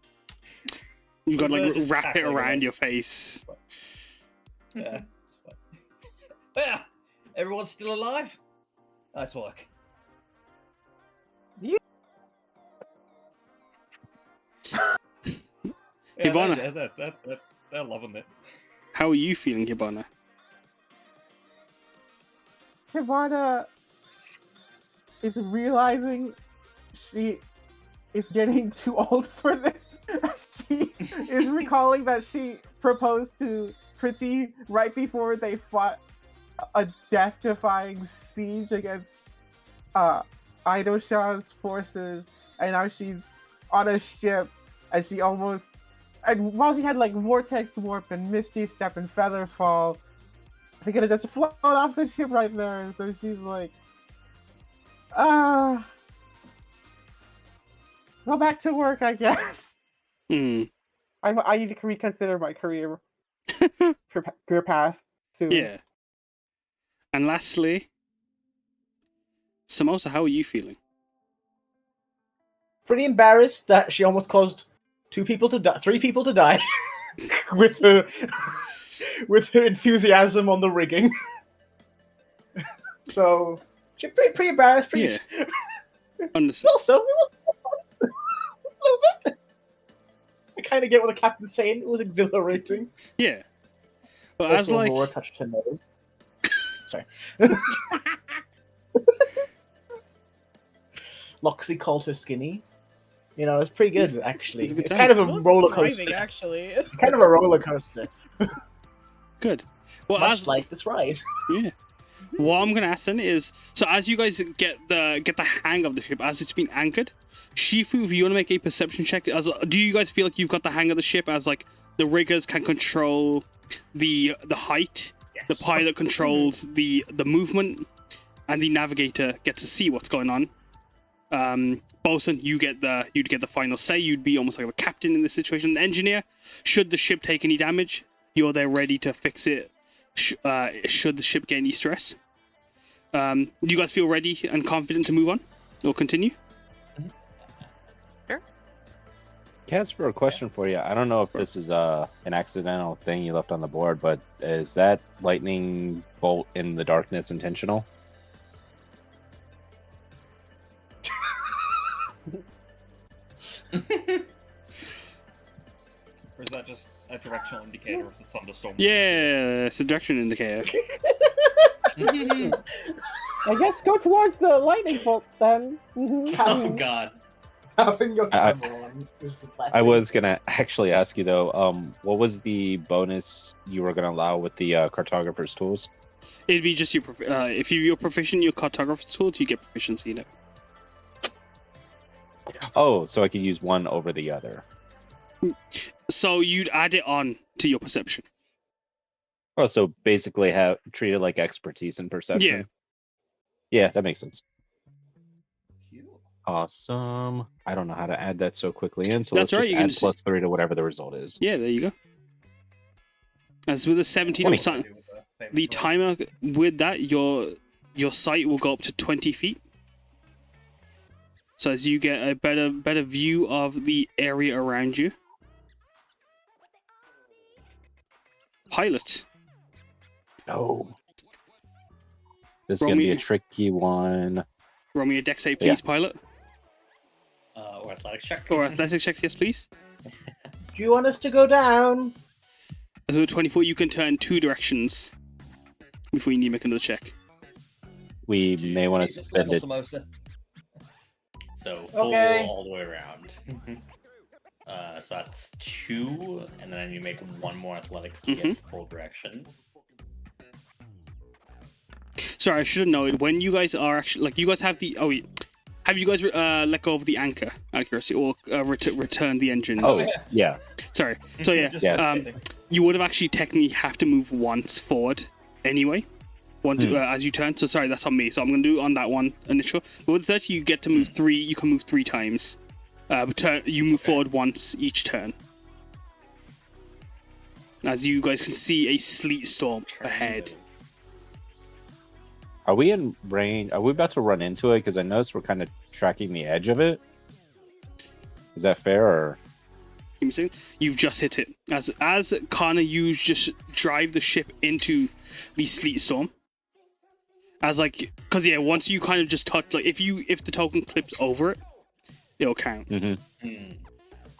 You've got to They're like just wrap it cackling around away. your face. Yeah. Just like, yeah, everyone's still alive. Nice work. Yeah, Hibana. they're loving it. How are you feeling, Hibana? Hibana is realizing she is getting too old for this, she is recalling that she proposed to Pretty right before they fought a death-defying siege against Idosha's forces, and now she's on a ship, and she almost, and while she had like Vortex Warp and Misty Step and Featherfall, she could have just flown off the ship right there, and so she's like, go back to work, I guess. Hmm. I need to reconsider my career path soon. Yeah. And lastly, Samosa, how are you feeling? Pretty embarrassed that she almost caused 3 people to die with her enthusiasm on the rigging. So she's pretty embarrassed. Pretty Understood. also, it was a little bit. I kind of get what the captain's saying. It was exhilarating. Yeah. But as Also, like, Aurora touched her nose. Sorry. Loxley called her skinny. You know, it's pretty good actually. It's a good It's time. kind of a Samosa's roller thriving, coaster. actually. Kind of a roller coaster. good. Well, Much as like this ride. yeah. What I'm gonna ask then is, so as you guys get the hang of the ship, as it's been anchored, Chifu, if you want to make a perception check, do you guys feel like you've got the hang of the ship, as like the riggers can control the height, the pilot controls the movement, and the navigator gets to see what's going on. Bosun, you'd get the final say. You'd be almost like a captain in this situation. The engineer, should the ship take any damage, you're there ready to fix it. Should the ship get any stress, do you guys feel ready and confident to move on or continue? Casper, a question for you. I don't know if this is an accidental thing you left on the board, but is that lightning bolt in the darkness intentional? Or is that just a directional indicator of the thunderstorm? Yeah, it's a direction indicator. I guess go towards the lightning bolt then. Oh god. Having your camera on is the classic. I was gonna actually ask you though, what was the bonus you were gonna allow with the cartographer's tools? It'd be just your if you're proficient in your cartographer's tools, you get proficiency in it. Oh, so I could use one over the other. So you'd add it on to your perception. Oh, so basically treat it like expertise in perception. Yeah, that makes sense. Awesome. I don't know how to add that so quickly in, so That's let's right, you just can add +3 to whatever the result is. Yeah, there you go. As with a 17 20. the timer with that, your sight will go up to 20 feet. So as you get a better view of the area around you. Pilot. No. This is Roll going to me- be a tricky one. Roll me a dex save, please, pilot. Or athletics check. Or athletics check, yes, please. Do you want us to go down? As with 24, you can turn 2 directions before you need to make another check. We may want to Jesus spend level it. Samosa. So full Okay. all the way around. So that's 2, and then you make 1 more athletics to get full direction. Sorry, I should have known. When you guys are actually you guys have the have you guys let go of the anchor accuracy or return the engines? Oh, yeah. Sorry. So yeah, Yeah. you would have actually technically have to move once forward anyway. As you turn. So sorry, that's on me. So I'm gonna do on that one initial. But with 30, you get to move 3. You can move 3 times. You move forward once each turn. As you guys can see, a sleet storm ahead. Are we in range? Are we about to run into it? Because I noticed we're kind of tracking the edge of it. Is that fair? Or Give me a second. You've just hit it. As Karna, you just drive the ship into the sleet storm. Because once you kind of just touch, if the token clips over it, it'll count.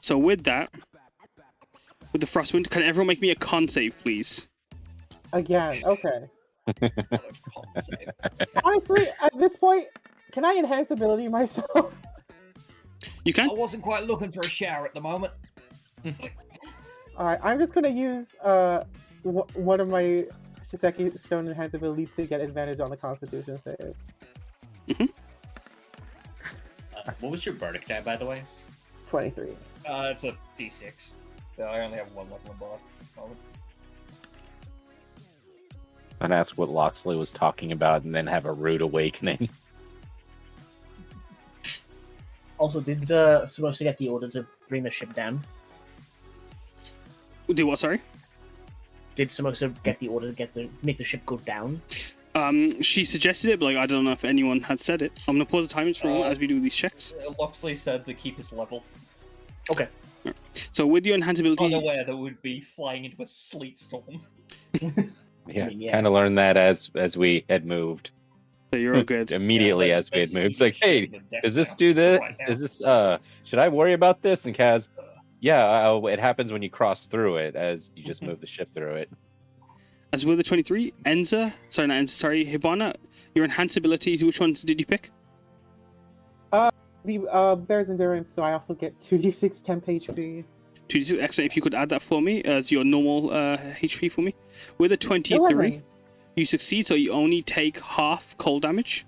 So with that, with the frostwind, can everyone make me a con save, please? Again, okay. Honestly, at this point, can I enhance ability myself? You can. I wasn't quite looking for a shower at the moment. All right, I'm just gonna use one of my Shiseki Stone Enhanced abilities to get advantage on the Constitution save. What was your bardic type, by the way? 23. It's a D6. So I only have one level in bar. And ask what Loxley was talking about, and then have a rude awakening. Also, did Samosa get the order to bring the ship down? Do what? Sorry. Did Samosa get the order to make the ship go down? She suggested it, but like I don't know if anyone had said it. I'm gonna pause the timers for a moment as we do these checks. Loxley said to keep his level. Okay. So with your enhanced ability, Unaware that would be flying into a sleet storm. Yeah, I mean, yeah. kind of learned that as we had moved. so you're all good. Immediately Yeah, as we had basically moved. It's like, hey, shutting the deck does this down do this? right now. Does this? Should I worry about this? And Kaz, yeah, it happens when you cross through it, as you just move the ship through it. As with the 23, Hibana, your enhanced abilities, which ones did you pick? The Bear's Endurance, so I also get 2d6 temp HP. 2d6, excellent. If you could add that for me as your normal HP for me. With a 23, 11. you succeed, so you only take half cold damage,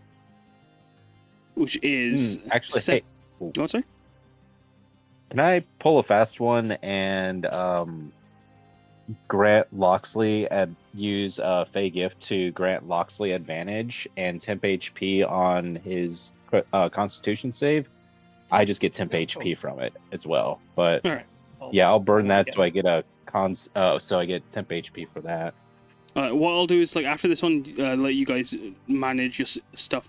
which is Actually, se- hey, What, sorry? can I pull a fast one and grant Loxley and use Fey Gift to grant Loxley advantage and temp HP on his Constitution save? I just get temp HP from it as well. But All right. yeah, I'll burn that so I get a so I get temp HP for that. What I'll do is, like, after this one, let you guys manage your stuff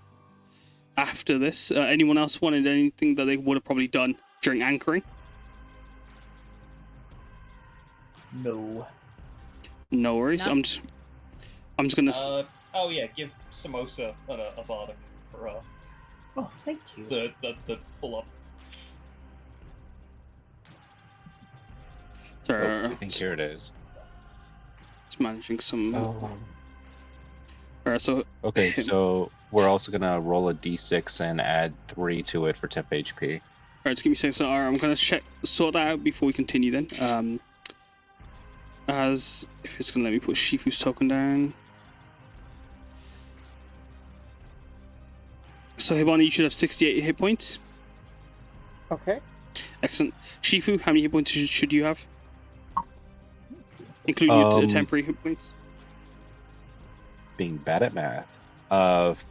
after this. Anyone else wanted anything that they would have probably done during anchoring? No. No worries. No. I'm just gonna. Oh yeah, give Samosa a bardic for Oh, thank you. the pull up. Sorry, I think here it is. just managing some. Oh. So Okay, so we're also gonna roll a d6 and add 3 to it for temp HP. Alright, just give me a second. So, I'm gonna sort that out before we continue then. As if it's gonna let me put Shifu's token down. So Hibana, you should have 68 hit points. Okay. Excellent. Shifu, how many hit points should you have? Including your temporary hit points? Being bad at math.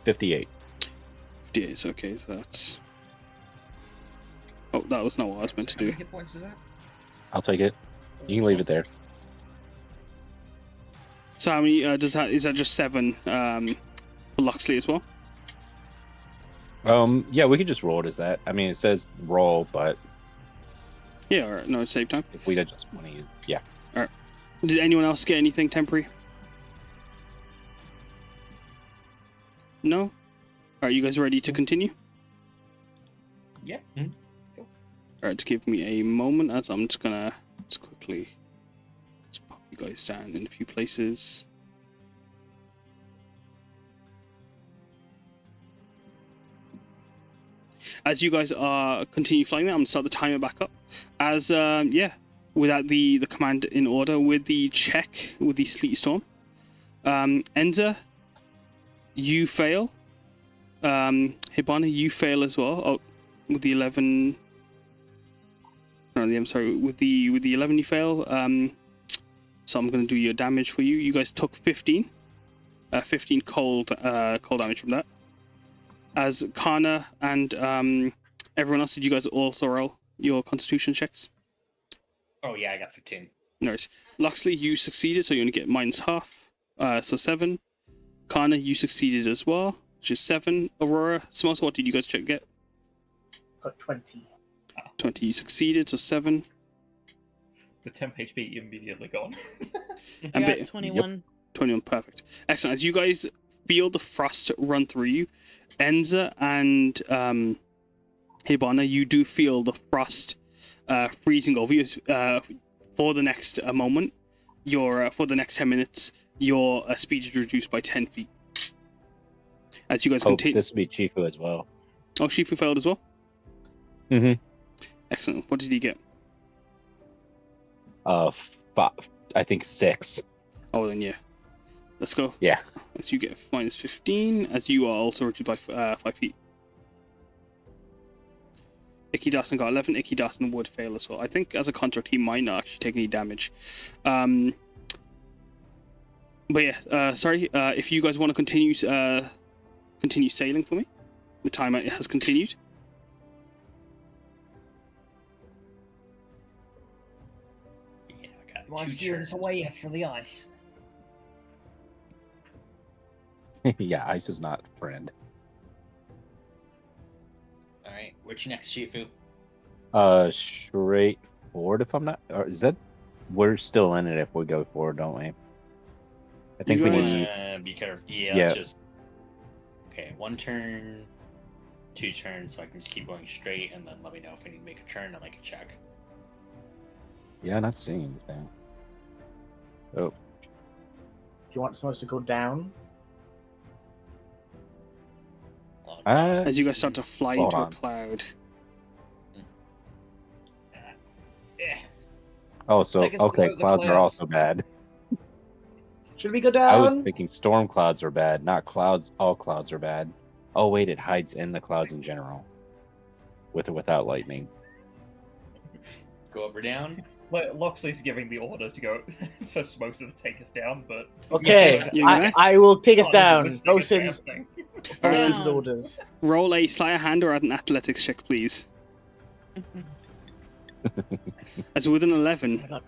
58. 58, okay, so that's... Oh, that was not what I was meant to How many do. hit points is that? I'll take it. You can leave it there. So how many, is that just 7 for Loxley as well? Yeah, we could just roll it as that. I mean, it says roll, but Yeah, alright, no, save time. if we just want to use, yeah. Did anyone else get anything temporary? No? Alright, you guys ready to continue? Yeah. Alright, give me a moment as I'm just gonna quickly pop you guys down in a few places. As you guys are continue flying there, I'm gonna start the timer back up. As without the command in order, with the check with the sleet storm. Enza, you fail. Hibana, you fail as well. Oh, with the 11. No, I'm sorry. With the 11, you fail. So I'm going to do your damage for you. You guys took 15. 15 cold damage from that. As Karna and everyone else, did you guys also roll your Constitution checks? Oh yeah, I got 15. No worries. Loxley, you succeeded, so you only get minus half. So 7. Karna, you succeeded as well, which is 7. Aurora, Samosa, what did you guys get? Got 20. 20, you succeeded, so 7. The temp HP immediately gone. I got 21. 21, perfect. Excellent. As you guys feel the frost run through you, Enza and Hibana, you do feel the frost freezing over you for the next moment. For the next 10 minutes, your speed is reduced by 10 feet. As you guys continue. This would be Chifu as well. Oh, Shifu failed as well? Mm-hmm. Excellent. What did he get? I think 6. Oh, then yeah. Let's go. Yeah. As you get minus 15, as you are also reduced by 5 feet. Icky Dawson got 11. Icky Dawson would fail as well. I think as a construct, he might not actually take any damage. But yeah, sorry. If you guys want to continue sailing for me, the timer has continued. Yeah, I got Am I two steering us turns. away for the ice? Yeah, ice is not friend. All right, which next, Chifu? Straight forward if I'm not. Or is that? We're still in it if we go forward, don't we? I think we guys- need. Be careful. Yeah. Yeah. Let's just. Okay, 1 turn, 2 turns, so I can just keep going straight, and then let me know if I need to make a turn. I'll make a check. Yeah, not seeing anything. Oh, Do you want Samosa to go down? Well, As you guys start to fly Hold into on. a cloud. Yeah. oh, so Take us okay, below the clouds are clouds. also bad. Should we go down? I was thinking storm clouds are bad, not clouds. All clouds are bad. Oh wait, it hides in the clouds in general, with or without lightning. Go up or down. Loxley's giving the order to go for Samosa to take us down, but Okay, You gonna? I will take us Oh, down. this is listening Bosun's, to the damn thing. Bosun's Down. orders. Roll a sleight of hand or an athletics check, please. As with an Oh 11, my god,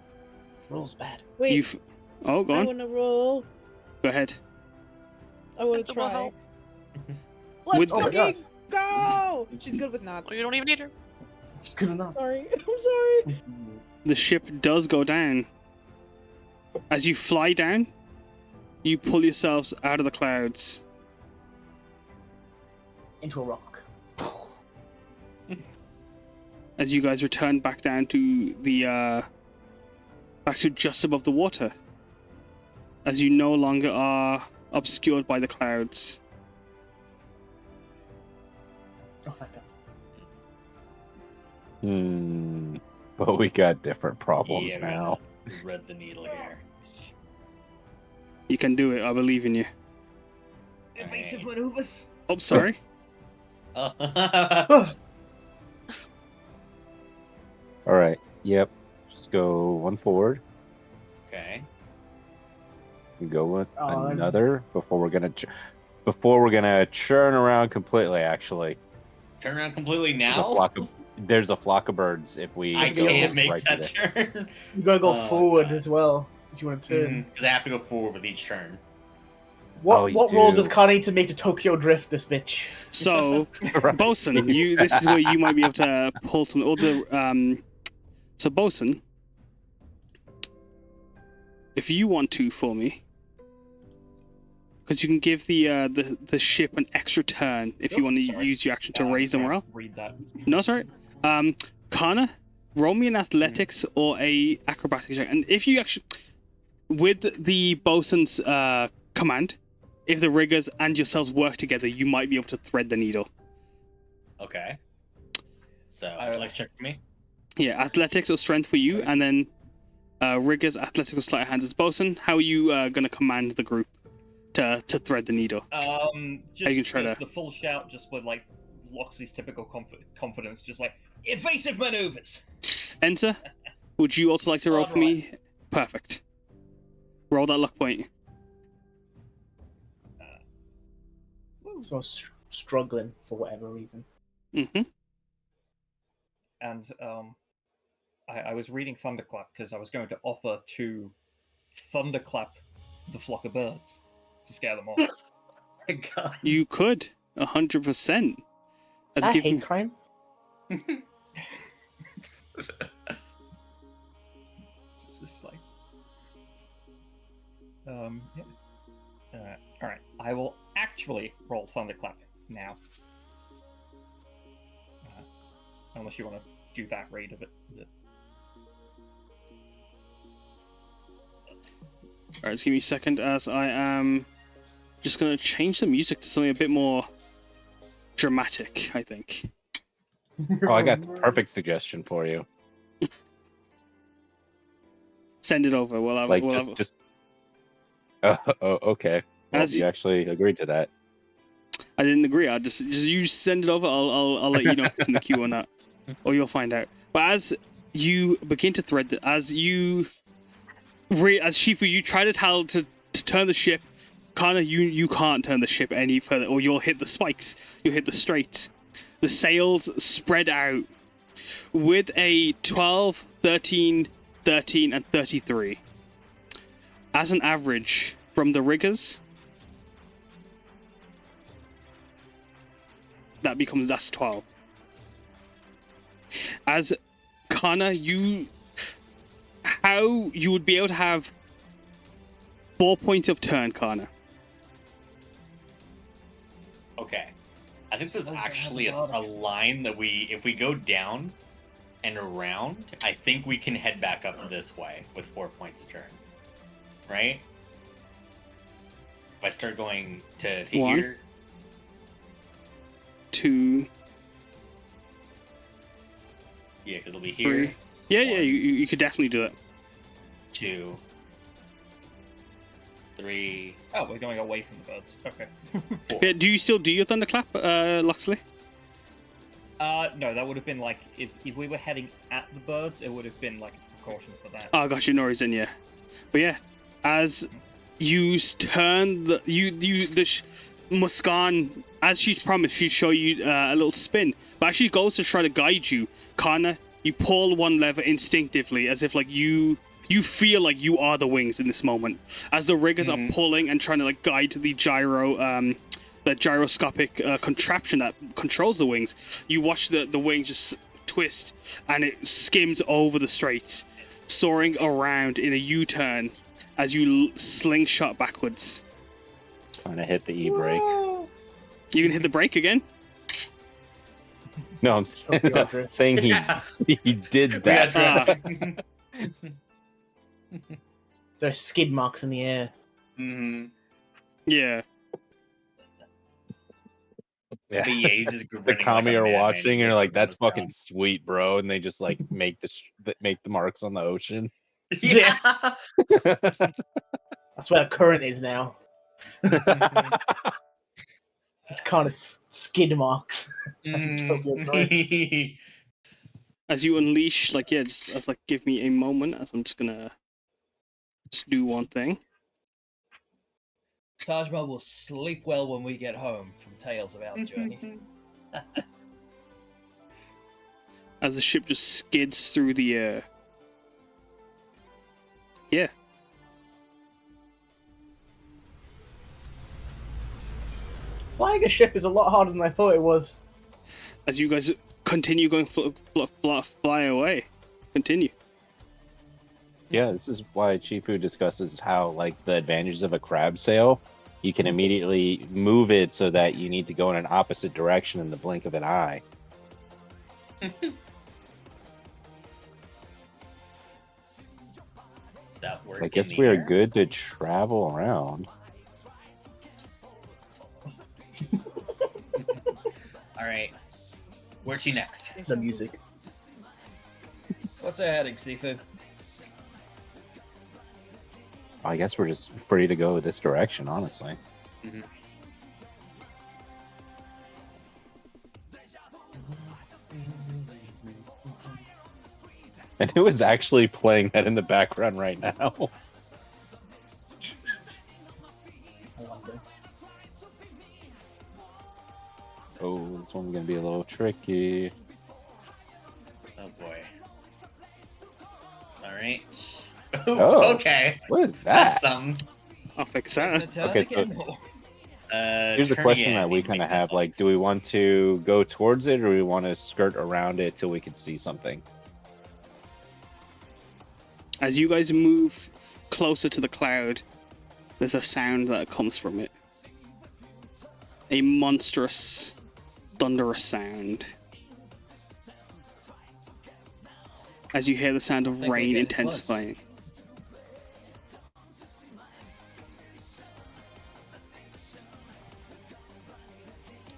roll's bad. Wait, you've. Oh, go I on. want to roll. Go ahead. I want Enza to will try. help. Let's With- Oh my fucking go! She's good with knots. Well, you don't even need her. It's good enough. Sorry, I'm sorry. The ship does go down. As you fly down, you pull yourselves out of the clouds. Into a rock. As you guys return back down to the back to just above the water. As you no longer are obscured by the clouds. Oh, thank God. But we got different problems Yeah, now. Read the needle here. You can do it, I believe in you. Evasive maneuvers. Oh, sorry. Oh. All right. Yep. Just go 1 forward. Okay. And go with Oh, that's- another before we're gonna churn around completely. Actually, Turn around completely there's a now. there's a flock of birds if we I go can't make right that to the- turn. You gotta go Oh, forward God. as well if you want to turn. Because I have to go forward with each turn. What Oh, you what roll do. does Karna need to make to Tokyo drift this bitch? So, Right. Bosun, this is where you might be able to pull some other. So, Bosun, if you want to for me, because you can give the ship an extra turn if you want to sorry. use your action to raise the I can't morale. Read that. No, sorry. Karna, roll me an athletics or a acrobatics check, and if you actually, with the bosun's command, if the riggers and yourselves work together, you might be able to thread the needle. Okay. So, would you like to check for me? Yeah, athletics or strength for you, and then riggers, athletics or sleight of hand as bosun. How are you going to command the group to thread the needle? Just, can try just to- the full shout, just with like Loxley's typical confidence, just like evasive maneuvers. Enza, would you also like to roll for me? Perfect. Roll that luck point. So struggling for whatever reason. Mm-hmm. And I was reading Thunderclap because I was going to offer to Thunderclap the flock of birds to scare them off. My God. You could 100%. Is that hate crime? Just like, yeah. All right. I will actually roll Thunderclap now. Unless you want to do that read of it. Alright, just give me a second as I am just going to change the music to something a bit more dramatic, I think. Oh, I got the perfect suggestion for you. Send it over. We'll have Like we'll have, just. Okay. Well, As you you- actually agreed to that. I didn't agree. I just you send it over. I'll let you know if it's in the queue or not, or you'll find out. But as you begin to thread, as Chifu, you try to tell to turn the ship. Karna, you can't turn the ship any further, or you'll hit the spikes. You'll hit the straits. The sails spread out with a 12, 13, 13, and 33. As an average from the riggers, that's 12. As Karna, how you would be able to have 4 points of turn, Karna. Okay. I think there's actually a line that if we go down and around, I think we can head back up this way with 4 points a turn. Right? If I start going to One. here. 2, Yeah, because it'll be 3. here. Yeah, One. you could definitely do it. 2, 3. Oh, we're going away from the birds. Okay. 4. Yeah, do you still do your thunderclap, Loxley? No, that would have been like if we were heading at the birds, it would have been like a precaution for that. Oh, gosh, you know he's in, yeah. But yeah, as you turn the Muskan, as she promised, she'd show you a little spin. But as she goes to try to guide you, Karna, you pull one lever instinctively, as if like you feel like you are the wings in this moment. As the riggers are pulling and trying to like guide the the gyroscopic contraption that controls the wings, you watch the wings just twist and it skims over the straits, soaring around in a U-turn as you slingshot backwards. Trying to hit the e-brake. You can hit the brake again. No, I'm saying he he did We got that. dropped. There's skid marks in the air. Yeah. Yeah. But yeah, he's just The grinning Kami like a are madman. watching He's and are like, gonna "That's slow fucking sweet, bro," and they just like make the marks on the ocean. us down. Yeah. That's where the current is now. It's kind of skid marks. That's totally right. As you unleash, like, yeah, just like, give me a moment, as I'm just gonna just do one thing. Taj Mahal will sleep well when we get home from Tales of Our Journey. As the ship just skids through the air. Yeah. Flying a ship is a lot harder than I thought it was. As you guys continue going, fly away. Continue. Yeah, this is why Chifu discusses how, like, the advantages of a crab sail. You can immediately move it so that you need to go in an opposite direction in the blink of an eye. That worked. I guess we are good to travel around. All right. Where to next? The music. What's our heading, Sifu? I guess we're just free to go this direction, honestly. And it was actually playing that in the background right now. I wonder. Oh, this one's gonna be a little tricky. Oh boy. All right. Oh. Okay. What is That's that? something. I'll fix that. Okay, so- Here's the turn question again. that we Need to kind of make have: like, athletics. do we want to go towards it, or do we want to skirt around it till we can see something? As you guys move closer to the cloud, there's a sound that comes from it. A monstrous, thunderous sound. As you hear the sound of think we're rain getting close. intensifying.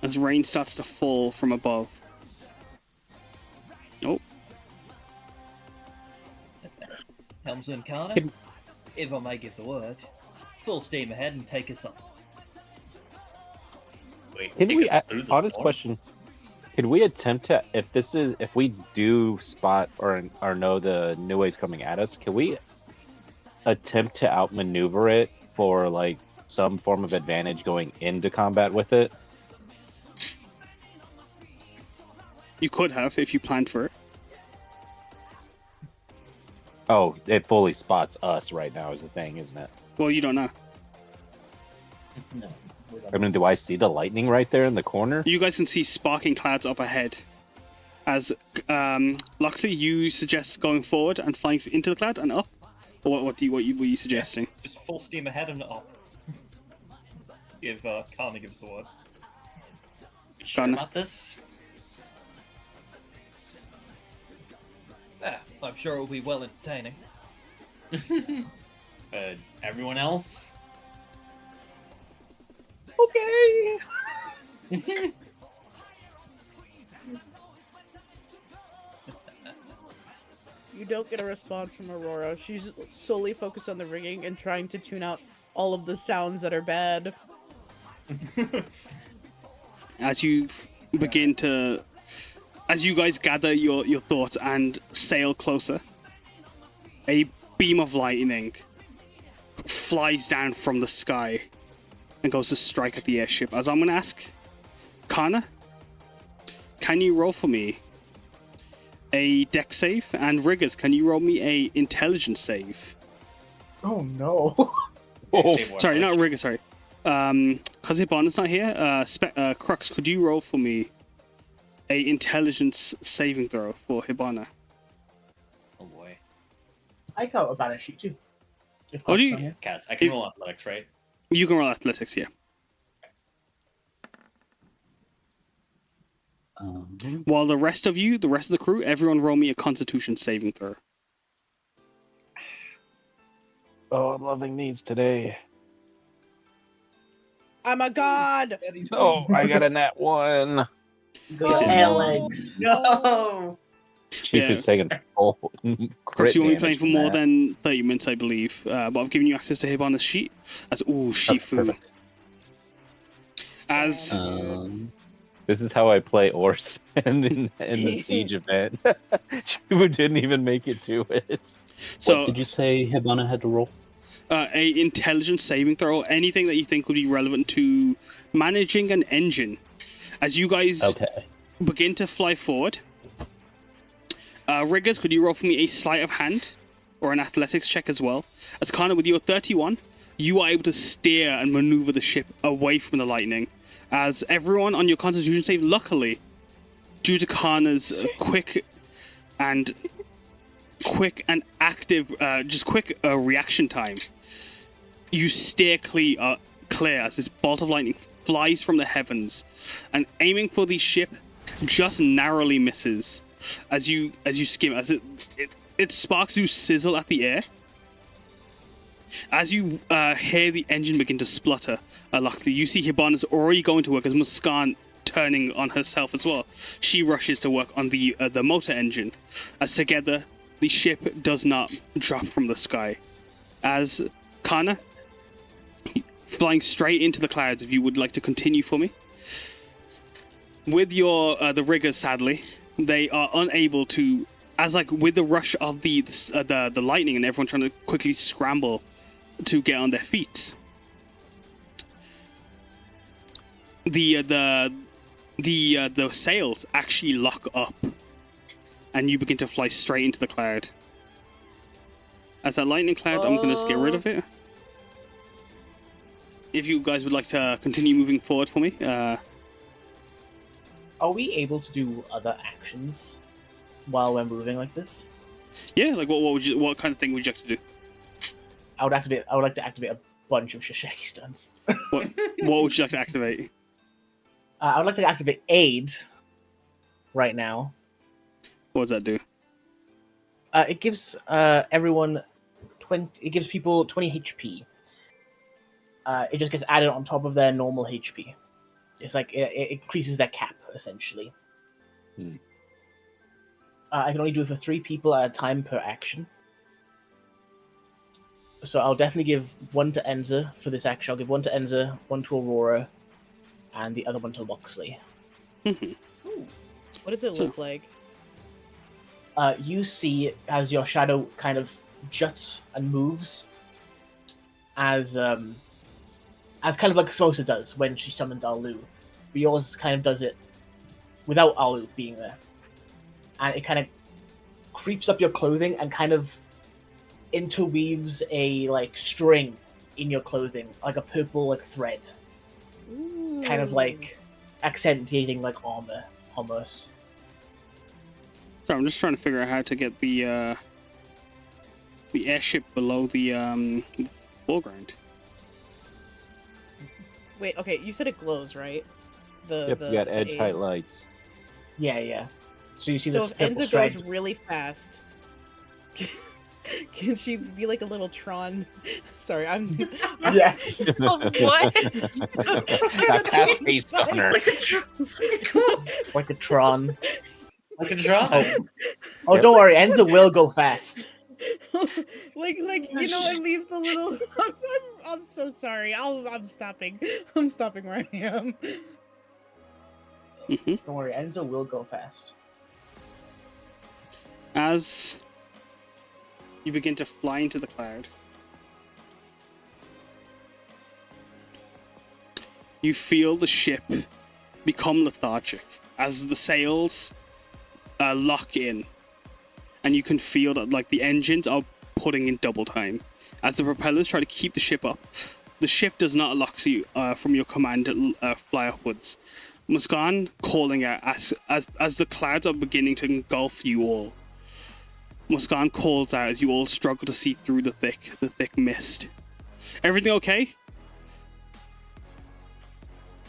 As rain starts to fall from above. Oh, Helm comes in, Karna. If I may give the word. Full steam ahead and take us on. Wait, Can take we? us through the Honest storm? question. Could we attempt to, if we do spot or know the Nue's coming at us, can we attempt to outmaneuver it for like some form of advantage going into combat with it? You could have if you planned for it. Oh, it fully spots us right now is the thing, isn't it? Well, you don't know. No. we don't. I mean, do I see the lightning right there in the corner? You guys can see sparking clouds up ahead. As Loxley, you suggest going forward and flying into the cloud and up, or what were you suggesting? Just full steam ahead and up. If Karna gives the word. You sure Karna. about this? Yeah, I'm sure it will be well entertaining. Everyone else? Okay. You don't get a response from Aurora. She's solely focused on the ringing and trying to tune out all of the sounds that are bad. As you guys gather your thoughts and sail closer, a beam of lightning flies down from the sky and goes to strike at the airship. As I'm going to ask, Karna, can you roll for me a dex save? And Riggers, can you roll me a intelligence save? Oh no. Oh, Sorry, not Riggers, sorry. Because Hibana's not here, Crux, could you roll for me a intelligence saving throw for Hibana? Oh boy. I got a banner sheet too. If Oh, do Clark's you- not here. Cass, I can roll athletics, right? You can roll athletics, yeah. While the rest of the crew, everyone roll me a constitution saving throw. Oh, I'm loving these today. I'm a god! Oh, I got a nat 1. You got your Oh, air no. legs. No! Chifu's taking full Chris, crit you won't be damage playing for from more that. than 30 minutes, I believe. But I'm giving you access to Hibana's sheet. As Shifu. perfect. As This is how I play Ors in the siege event. Chifu didn't even make it to it. so What did you say Hibana had to roll? a intelligence saving throw, anything that you think would be relevant to managing an engine. As you guys Okay. begin to fly forward, Riggers, could you roll for me a sleight of hand or an athletics check as well? As Karna, with your 31, you are able to steer and maneuver the ship away from the lightning. As everyone on your constitution save, luckily, due to Karna's quick and active, quick reaction time, you steer clear as this bolt of lightning flies from the heavens, and aiming for the ship, just narrowly misses. As you skim, as it sparks do sizzle at the air. As you hear the engine begin to splutter, Loxley, you see Hibana's already going to work as Muskan turning on herself as well. She rushes to work on the motor engine. As together, the ship does not drop from the sky. As Karna, flying straight into the clouds, if you would like to continue for me. With your the riggers, sadly, they are unable to, as like with the rush of the lightning and everyone trying to quickly scramble to get on their feet. The sails actually lock up, and you begin to fly straight into the cloud. As that lightning cloud, I'm going to just get rid of it. If you guys would like to continue moving forward for me, Are we able to do other actions while we're moving like this? yeah, like what kind of thing would you like to do? I would like to activate a bunch of Shisheki stunts. What would you like to activate? I would like to activate Aid right now. What does that do? It gives everyone 20. It gives people 20 HP. It just gets added on top of their normal HP. It's like it increases their cap essentially. I can only do it for 3 people at a time per action. So I'll definitely give one to Enza for this action. I'll give one to Enza, one to Aurora, and the other one to Loxley. Mhm. What does it look like? You see as your shadow kind of juts and moves, as kind of like Samosa does when she summons Alu, but yours kind of does it without Alu being there, and it kind of creeps up your clothing and kind of interweaves a like string in your clothing, like a purple like thread, kind of like accentuating like armor almost. So I'm just trying to figure out how to get the airship below the foreground. Wait, okay, you said it glows, right? Yep, you got edge aid. height lights. Yeah. So you see So this if purple Enza thread. goes really fast, can she be like a little Tron? Sorry, I'm. Yes. What? Got that face stunner. Like a Tron. Like a drama. Oh, Yep. don't worry, Enza will go fast. like you know, and leave the little. I'm so sorry. I'm stopping. I'm stopping where I am. Mhm. Don't worry, Enza will go fast. As you begin to fly into the cloud, you feel the ship become lethargic as the sails lock in, and you can feel that like the engines are putting in double time as the propellers try to keep the ship up. The ship does not allow you from your command to fly upwards. Muskan calling out as the clouds are beginning to engulf you all. Muskan calls out as you all struggle to see through the thick mist. Everything okay?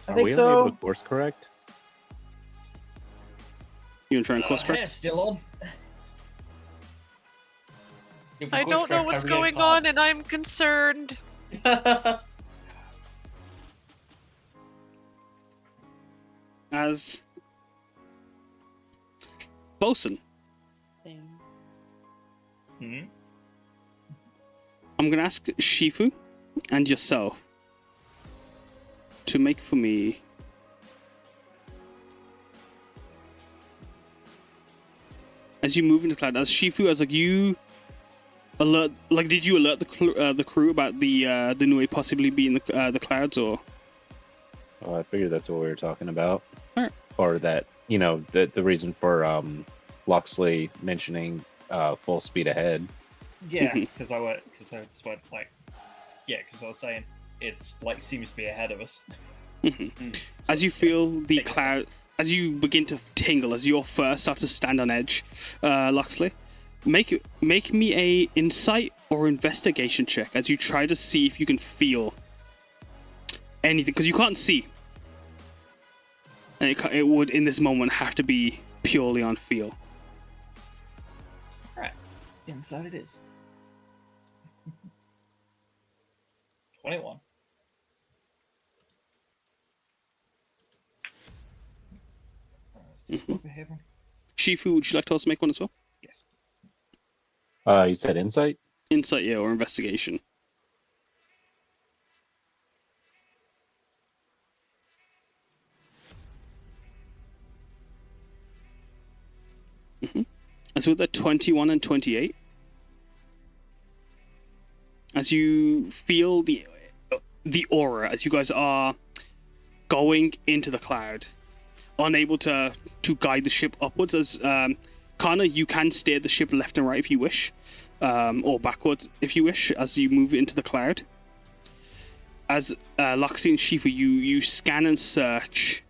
I Are think we so. unable to course correct? You gonna try and course correct? Yeah, still on. If we I course don't know correct, what's are we getting going on, and I'm concerned. caught? As Bosun, Hmm? I'm gonna ask Chifu and yourself to make for me as you move into the cloud. As Chifu, as like you alert, like did you alert the crew about the Nue possibly being the clouds, or? Oh, I figured that's what we were talking about. Alright. Or that, you know, the reason for Loxley mentioning full speed ahead. Yeah, Mhm. because I just went like, yeah, because I was saying it's like seems to be ahead of us. As you feel the Take a cloud, as you begin to tingle, as your fur starts to stand on edge, Loxley, make me a insight or investigation check as you try to see if you can feel anything, because you can't see, and it would in this moment have to be purely on feel. Alright, inside it is. 21. Shifu, would you like to also make one as well? Yes. You said insight? Insight, yeah, or investigation. And so with the 21 and 28, as you feel the aura, as you guys are going into the cloud, unable to guide the ship upwards, as Karna, you can steer the ship left and right if you wish, or backwards if you wish, as you move into the cloud. As Loxley and Shifu, you scan and search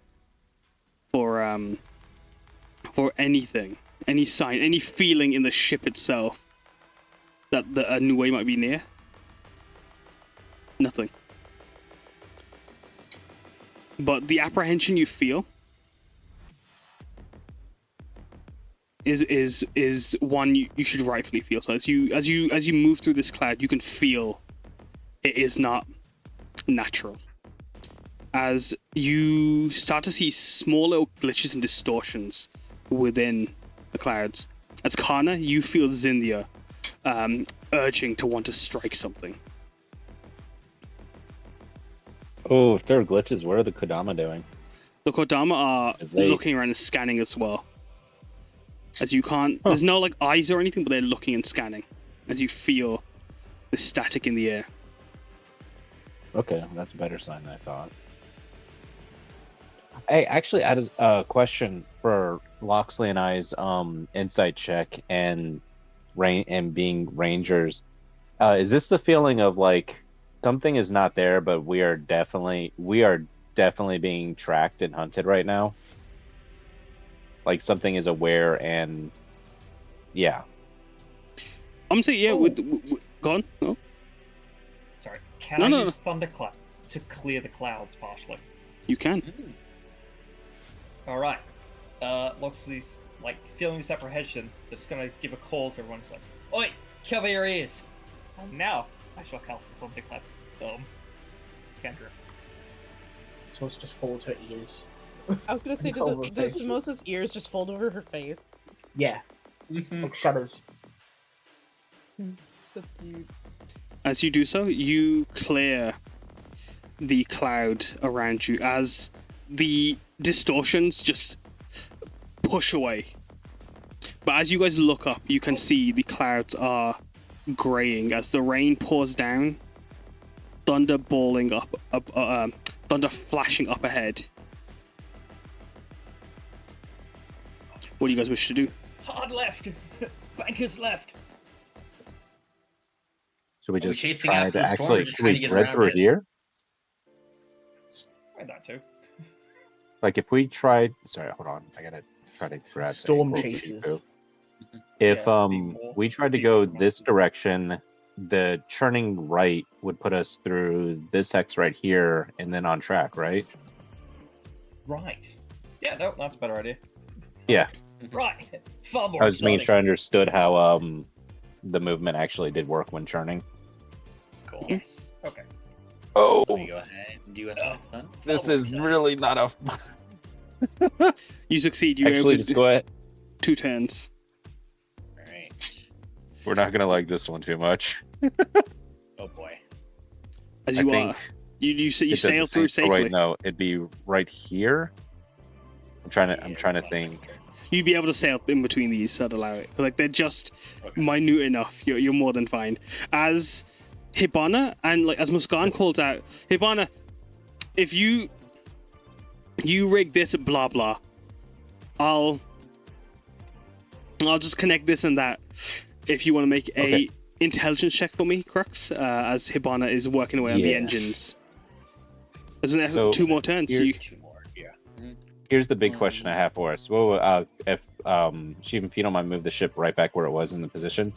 for anything, any sign, any feeling in the ship itself that the Nue might be near. Nothing. But the apprehension you feel is one you should rightfully feel. So as you move through this cloud, you can feel it is not natural. As you start to see small little glitches and distortions within the clouds. As Karna, you feel Zindia urging to want to strike something. Oh, if there are glitches, what are the Kodama doing? The Kodama are They- looking around and scanning as well. As you can't... Huh. There's no like eyes or anything, but they're looking and scanning. As you feel the static in the air. Okay, that's a better sign than I thought. I actually had a question for Loxley and I's insight check and being rangers. Is this the feeling of like something is not there, but we are definitely being tracked and hunted right now? Like something is aware and yeah. I'm saying, yeah, with go on. No? Sorry. Can No, I no, use Thunderclap to clear the clouds partially? You can. Alright. Loxley's like feeling this apprehension, but it's gonna give a call to everyone. It's like, oi, cover your ears. And now I shall cast the Thunderclap. Cantrip. So it's just folds her ears. I was gonna say, Over does face. Samosa's ears just fold over her face? Yeah, like shudders. That's cute. As you do so, you clear the cloud around you as the distortions just push away. But as you guys look up, you can see the clouds are graying as the rain pours down, thunder balling up, thunder flashing up ahead. What do you guys wish to do? Hard left! Bankers left! Should we Are we just chasing try after to the storm actually or just trying to get thread around through it? here? Try that too. Like if we tried, sorry, hold on, I gotta try to grab Storm the chasers. Chifu. If Yeah, be more- we tried to be go more this direction, the churning right would put us through this hex right here and then on track, right? Right. Yeah, no, that's a better idea. Yeah. Right. Far more I was making exciting. sure I understood how the movement actually did work when churning. Cool. Yes. Okay. Oh, Let me go ahead and do what's next then. this Far more is exciting. really not a. You succeed. You Actually, able just to go ahead. 2 turns. Alright. We're not gonna like this one too much. Oh boy. As I you think are, you it does sail the through same- oh, safely. wait, no, it'd be right here. I'm trying to Yeah, think. You'd be able to sail in between these, so I'd allow it. Like they're just Okay. minute enough. You're more than fine. As Hibana and like as Muskan calls out, Hibana, if you rig this blah blah, I'll just connect this and that. If you want to make a Okay. intelligence check for me, Crux, as Hibana is working away on the Yeah. engines. There's an- So, 2 more turns. here- You, Two more, yeah. Here's the big question I have for us. Well, if Chief, if you don't mind, move the ship right back where it was in the position.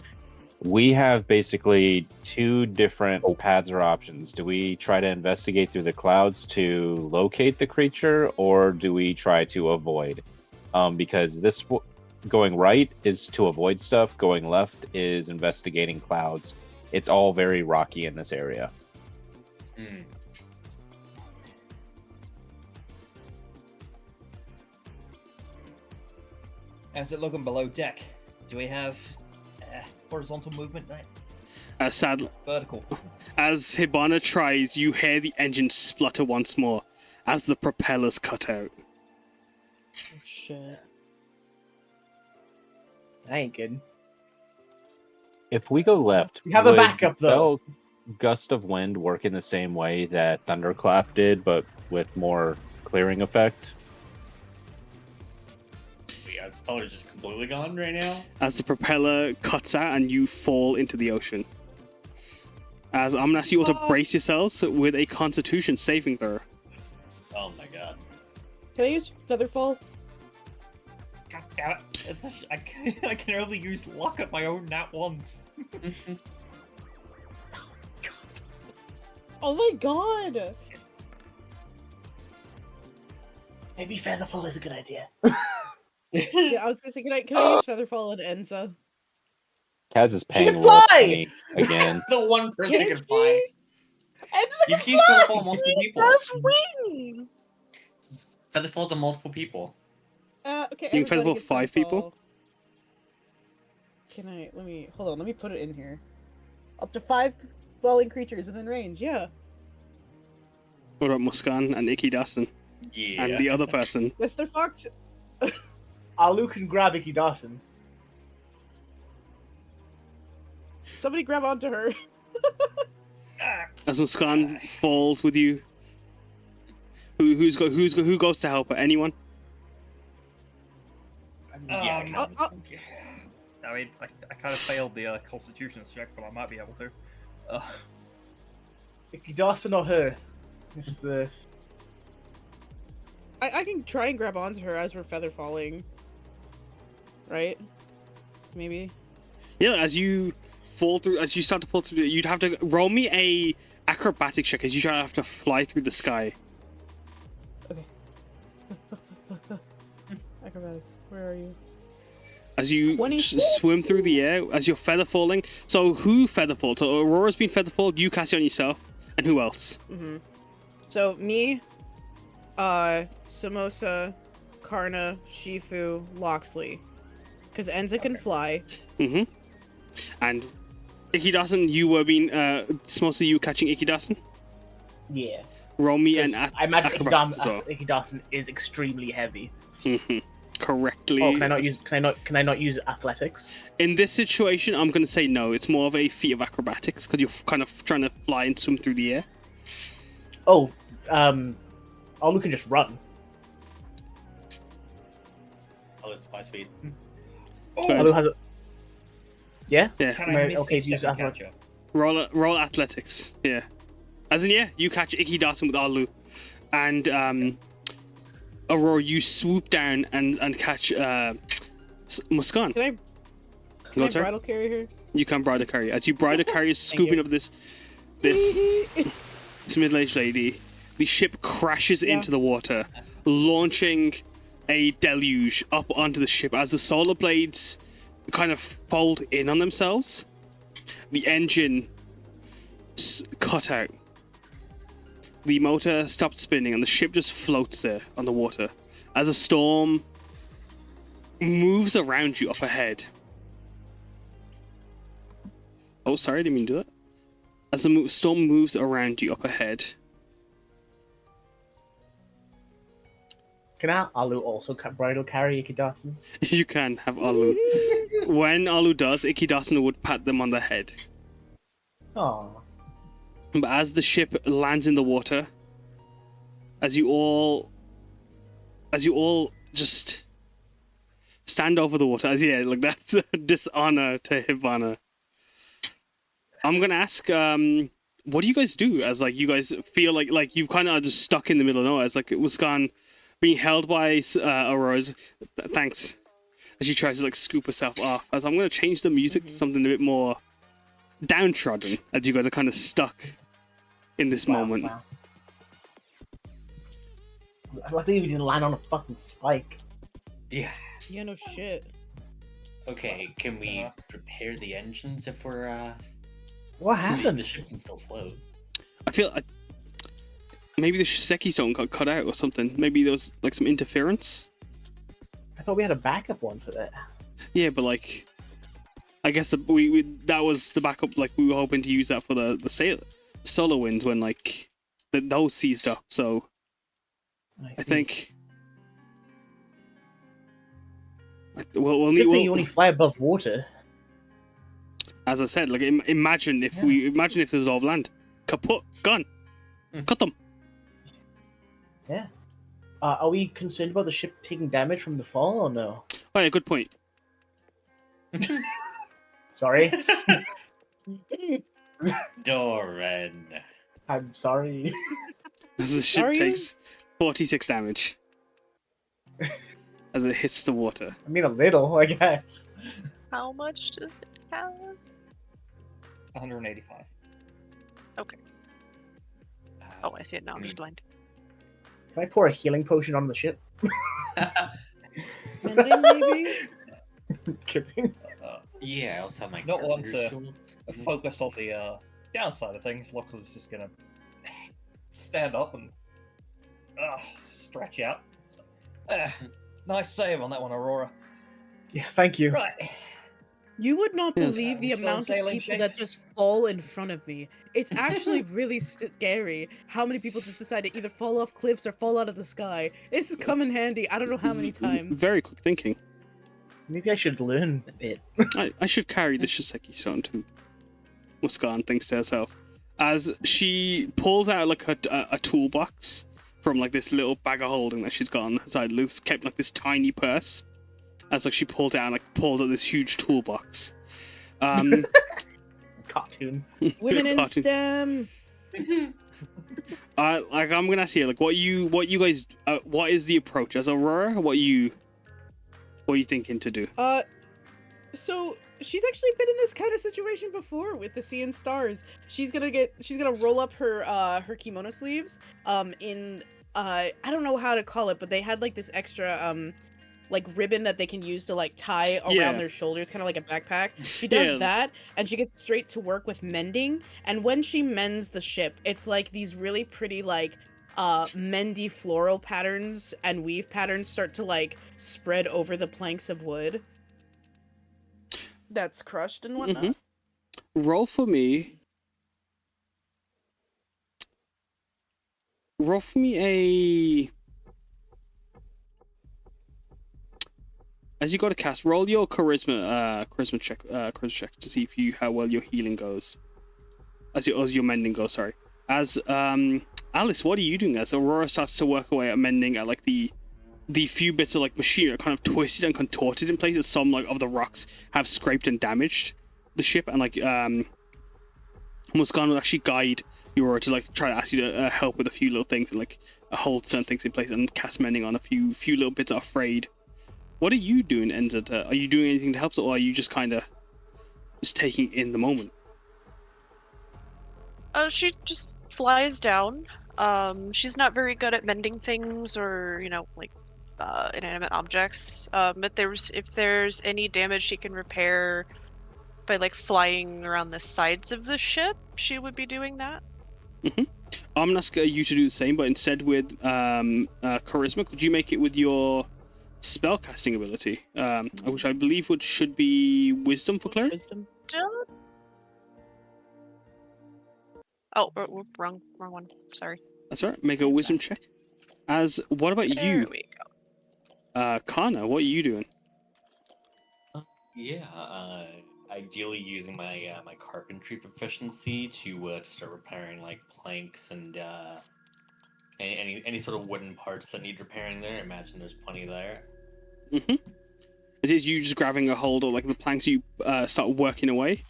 We have basically 2 different paths or options. Do we try to investigate through the clouds to locate the creature, or do we try to avoid? Because going right is to avoid stuff. Going left is investigating clouds. It's all very rocky in this area. Hmm. As it looking below deck, do we have horizontal movement? Right? sadly, Vertical. as Hibana tries, you hear the engine splutter once more as the propellers cut out. Oh, shit. That ain't good. If we go left, We have a would backup, though. Bell Gust of wind work in the same way that Thunderclap did, but with more clearing effect? Yeah, oh, it's just completely gone right now. As the propeller cuts out and you fall into the ocean. As I'm gonna ask you all to brace yourselves with a Constitution saving throw. Oh my god. Can I use Featherfall? God damn it. I can only use luck at my own nat ones. Oh my god! Maybe Featherfall is a good idea. Yeah, I was gonna say, can I use Featherfall and Enza? Kaz is paying can roll fly! money again. The one person Can can fly. You can use Featherfall on multiple people. That's wings! Featherfall's on multiple people. Okay. You can everybody Featherfall gets 5 people? Featherfall. Can I? Let me hold on. Let me put it in here. Up to 5 dwelling creatures within range. Yeah. What about Muskan and Ikidasen Yeah. and the other person? Yes, they're fucked. Alu can grab Ikidasen. Somebody grab onto her. As Muskan falls with you, who goes to help her? Anyone? Yeah, I mean, I kind of failed the Constitution check, but I might be able to. Ikidasen or her? It's the. I can try and grab onto her as we're feather falling. Right? Maybe. Yeah, as you start to fall through, you'd have to roll me a acrobatic check as you try to have to fly through the sky. Okay. Acrobatics. Where are you? As you 26? swim through the air, as you're feather falling. So who feather falls? So Aurora's been feather falled, you cast it on yourself, and who else? Mm-hmm. So me, Samosa, Karna, Chifu, Loxley. Because Enza can fly. Mm-hmm. And Ikidasen, you were being Samosa, you catching Ikidasen? Yeah. Roll me an I imagine acrobatics as well. Ikidasen is extremely heavy. Mm-hmm. Correctly. Oh, can I not use athletics? In this situation, I'm going to say no. It's more of a feat of acrobatics because you're kind of trying to fly and swim through the air. Oh, Alu can just run. Oh, it's my speed. Alu has a. Yeah. Yeah. Can Am I I miss okay a to use step and athletics? catch her? Roll athletics. Yeah. As in, yeah, you catch Ikidasen with Alu, and Aurora, you swoop down and catch Muskan. Can I bridal carry her? You can bridal carry. As you bridal carry, scooping up this middle-aged lady, the ship crashes into the water, launching a deluge up onto the ship as the solar blades kind of fold in on themselves. The engine cut out. The motor stopped spinning and the ship just floats there on the water as a storm moves around you up ahead. Oh, sorry, I didn't mean to do that. As the storm moves around you up ahead. Can Alu also bridal carry Ikidasen? You can have Alu. When Alu does, Ikidasen would pat them on the head. Oh. But as the ship lands in the water, as you all just stand over the water, that's a dishonor to Hibana. I'm gonna ask, what do you guys do as you guys feel like you kind of are just stuck in the middle of nowhere? As Muskan being held by Aurora's. Thanks. As she tries to scoop herself off. As I'm gonna change the music to something a bit more downtrodden. As you guys are kind of stuck in this moment. Wow. I think we didn't land on a fucking spike. Yeah. Yeah, no shit. Okay, can we repair the engines if we're What the happened? ship can still float? I feel maybe the Seki zone got cut out or something. Maybe there was some interference. I thought we had a backup one for that. Yeah, but I guess that was the backup. We were hoping to use that for the solar wind when those seized up. So I think we'll Good thing you only fly above water. As I said, imagine if this is all land, kaput, gone, cut them. Yeah. Are we concerned about the ship taking damage from the fall or no? Oh yeah, good point. Sorry. Doran. I'm sorry. As the ship takes 46 damage as it hits the water. I mean, a little, I guess. How much does it have? 185. Okay. Oh, I see it now. I'm just blind. Can I pour a healing potion on the ship? Mending, maybe? Kidding. Yeah, I also have my Not one carpenter's to tools. focus on the downside of things. Locker's just gonna stand up and stretch out. Nice save on that one, Aurora. Yeah, thank you. Right. You would not Yes. believe the We still amount of sailing people ship? that just fall in front of me. It's actually really scary how many people just decide to either fall off cliffs or fall out of the sky. This has come in handy. I don't know how many times. Very quick thinking. Maybe I should learn it. I should carry the Shiseki stone too. Muskan thinks to herself as she pulls out like a toolbox from like this little bag of holding that she's got on her side. Luke's kept like this tiny purse. As like she pulled out this huge toolbox. Cartoon. Women in Cartoon. STEM. Like I'm gonna ask you, like, what you guys, what is the approach as Aurora? What are you thinking to do? So she's actually been in this kind of situation before with the sea and stars. She's gonna roll up her kimono sleeves. I don't know how to call it, but they had like this extra like ribbon that they can use to like tie around their shoulders, kind of like a backpack. She does that, and she gets straight to work with mending. And when she mends the ship, it's like these really pretty like mendy floral patterns and weave patterns start to like spread over the planks of wood that's crushed and whatnot. Roll for me a. As you got to cast, roll your charisma check to see how well your healing goes. As your mending goes, sorry. As Alice, what are you doing as Aurora starts to work away at mending at like the few bits of like machinery are kind of twisted and contorted in places. Some like of the rocks have scraped and damaged the ship, and like Muskan will actually guide Aurora to like try to ask you to help with a few little things and like hold certain things in place and cast mending on a few little bits that are frayed. What are you doing, Enza? Are you doing anything to help, or are you just kind of just taking in the moment? She just flies down. She's not very good at mending things or, like inanimate objects. If there's any damage she can repair by like flying around the sides of the ship, she would be doing that. I'm gonna ask you to do the same, but instead with charisma, could you make it with your spellcasting ability, which I believe should be wisdom for cleric? Wisdom. Oh, wrong one. Sorry. That's all right. Make a wisdom check. What about There you? we go. Karna, what are you doing? Ideally using my my carpentry proficiency to start repairing like planks and any sort of wooden parts that need repairing there. Imagine there's plenty there. It is you just grabbing a hold of like the planks. You start working away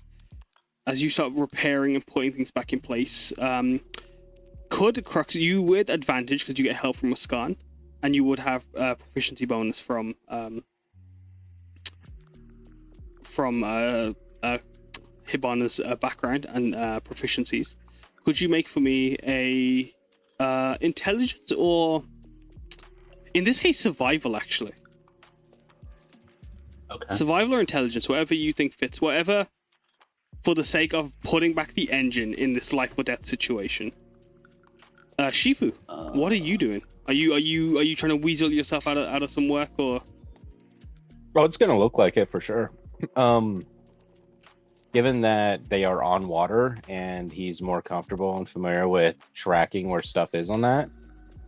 as you start repairing and putting things back in place. Could Crux you with advantage because you get help from Muskan, and you would have a proficiency bonus from Hibana's background and proficiencies. Could you make for me a intelligence, or in this case survival, actually? Okay. Survival or intelligence, whatever you think fits, whatever, for the sake of putting back the engine in this life or death situation. Chifu, what are you doing? Are you trying to weasel yourself out of some work, or? Well, it's gonna look like it for sure. Given that they are on water and he's more comfortable and familiar with tracking where stuff is on that,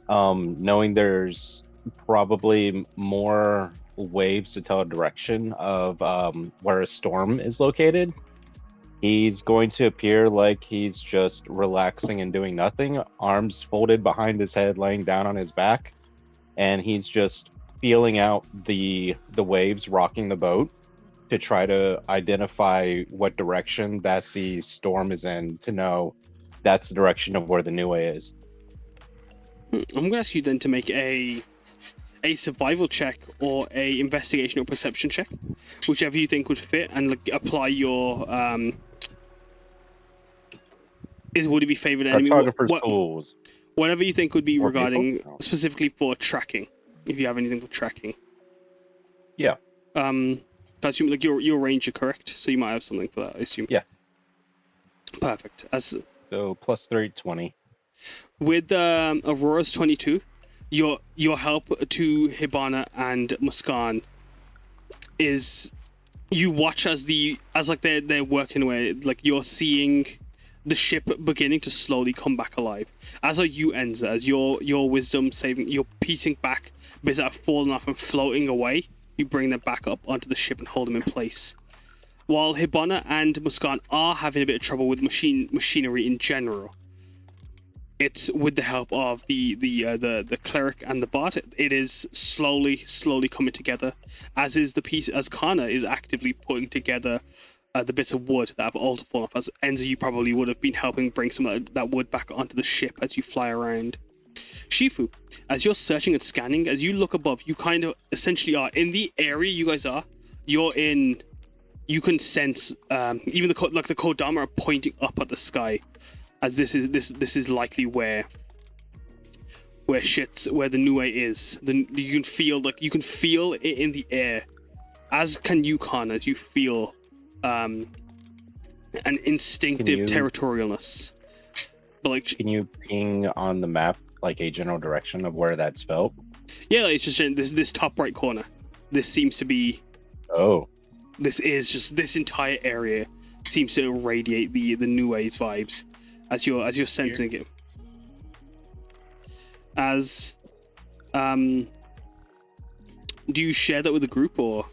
knowing there's probably more waves to tell a direction of where a storm is located, he's going to appear like he's just relaxing and doing nothing, arms folded behind his head, laying down on his back, and he's just feeling out the waves rocking the boat to try to identify what direction that the storm is in, to know that's the direction of where the Nue is. I'm going to ask you then to make a survival check or a investigation or perception check, whichever you think would fit, and like, apply your would it be favored enemy? Cartographer's tools. Whatever you think would be Or regarding people? specifically for tracking, if you have anything for tracking. Yeah. I assume like your ranger, correct? So you might have something for that, I assume. Yeah. Perfect. So plus 3, 20. With Aurora's 22, your help to Hibana and Muskan is you watch as they're working away, like you're seeing the ship beginning to slowly come back alive. As are you, Enza, as your wisdom saving, you're piecing back bits that have fallen off and floating away. You bring them back up onto the ship and hold them in place. While Hibana and Muskan are having a bit of trouble with machinery in general, it's with the help of the cleric and the bot. It is slowly coming together, as is the piece, as Karna is actively putting together the bits of wood that have all fallen off. As Enza, you probably would have been helping bring some of that wood back onto the ship as you fly around. Shifu, as you're searching and scanning, as you look above, you kind of essentially are in the area you guys are. You're in. You can sense even the Kodama are pointing up at the sky, as this is likely where the Nue is. You can feel it in the air, as can you, Karna, as you feel an instinctive territorialness. But like, can you ping on the map like a general direction of where that's felt? Yeah, it's just in this top right corner. This seems to be. Oh. This is just this entire area seems to radiate the Nue's vibes as you're sensing it. As do you share that with the group or?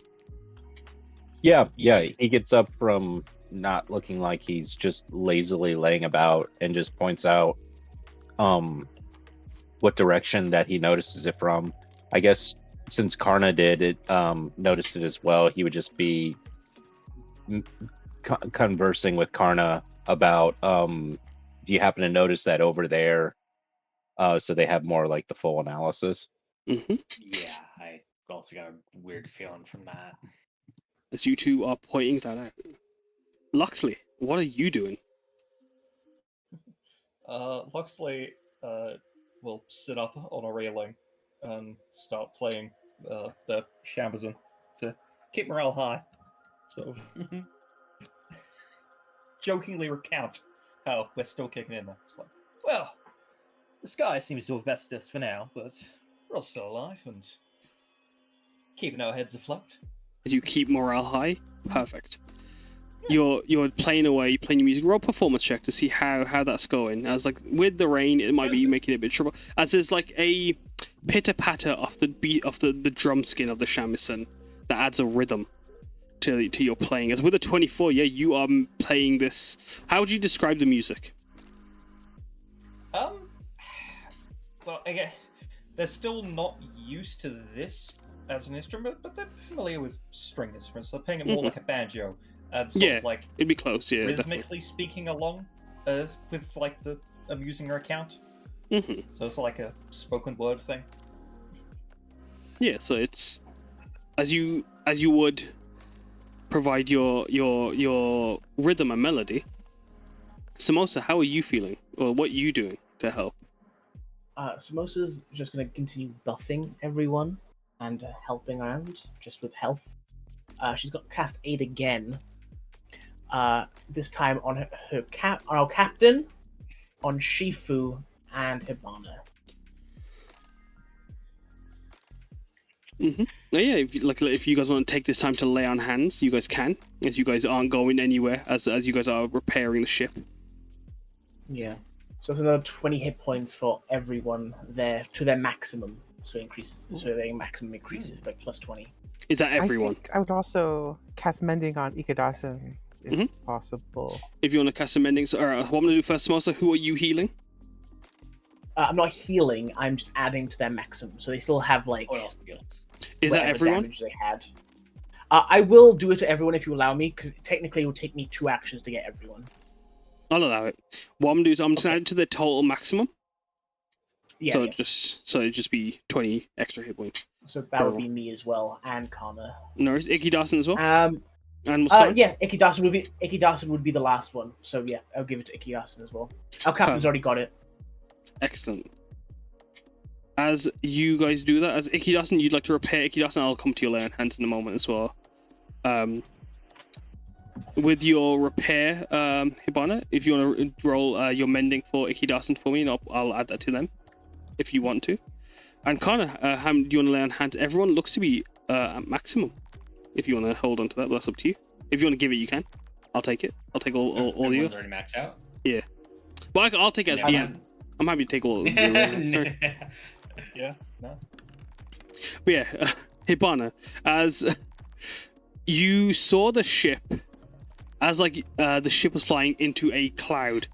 Yeah. He gets up from not looking like he's just lazily laying about and just points out what direction that he notices it from. I guess since Karna did it, noticed it as well, he would just be conversing with Karna about, do you happen to notice that over there? So they have more like the full analysis. Mm-hmm. Yeah, I also got a weird feeling from that. As you two are pointing that out. Loxley, what are you doing? Loxley will sit up on a railing and start playing the shamisen to keep morale high. Sort of jokingly recount how we're still kicking in there. It's like, well, the sky seems to have bested us for now, but we're all still alive and keeping our heads afloat. You keep morale high? Perfect. You're playing away, you're playing your music. Roll performance check to see how that's going. As like with the rain, it might be making it a bit trouble. As there's like a pitter patter off the beat of the drum skin of the shamisen that adds a rhythm to your playing. As with a 24, yeah, you are playing this. How would you describe the music? Well, again, they're still not used to this as an instrument, but they're familiar with string instruments. They're playing it more like a banjo. And sort of like it'd be close, yeah. Rhythmically Definitely. speaking along with like the amusing account. Mm-hmm. So it's like a spoken word thing. Yeah, so it's as you would provide your rhythm and melody. Samosa, how are you feeling, or what are you doing to help? Samosa's just going to continue buffing everyone and helping around just with health. She's got cast aid again. This time on our captain, on Chifu and Hibana. Mm-hmm. Oh, yeah, if you guys want to take this time to lay on hands, you guys can, as you guys aren't going anywhere, as you guys are repairing the ship. Yeah. So that's another 20 hit points for everyone there to their maximum. So their maximum increases by plus 20. Is that everyone? I think I would also cast Mending on Ikadasen if possible. If you want to cast some mending, so, what I'm going to do first, Samosa, who are you healing? I'm not healing, I'm just adding to their maximum. So they still have, like, Is that everyone? Damage they had. I will do it to everyone if you allow me, because technically it would take me 2 actions to get everyone. I'll allow it. What I'm going to do is I'm just going to add it to the total maximum. Yeah, so yeah. it'd just be 20 extra hit points. So that would be me as well, and Karna. No worries. Ikadasen as well? And Muskan? yeah, Ikadasen would be the last one. So yeah, I'll give it to Ikadasen as well. Our captain's already got it. Excellent. As you guys do that, as Ikadasen, you'd like to repair Ikadasen, I'll come to your lay on hands in a moment as well. With your repair, Hibana, if you want to roll your mending for Ikadasen for me, and I'll add that to them, if you want to. And Karna, how do you want to lay on hands? Everyone looks to be at maximum. if you want to hold on to that. But that's up to you. If you want to give it, you can. I'll take it. I'll take all of you. Everyone's already maxed out. Yeah. But I'll take it as Never DM. mind. I'm happy to take all of you. Sorry. Yeah, no. But yeah, Hibana, as you saw the ship, as like the ship was flying into a cloud,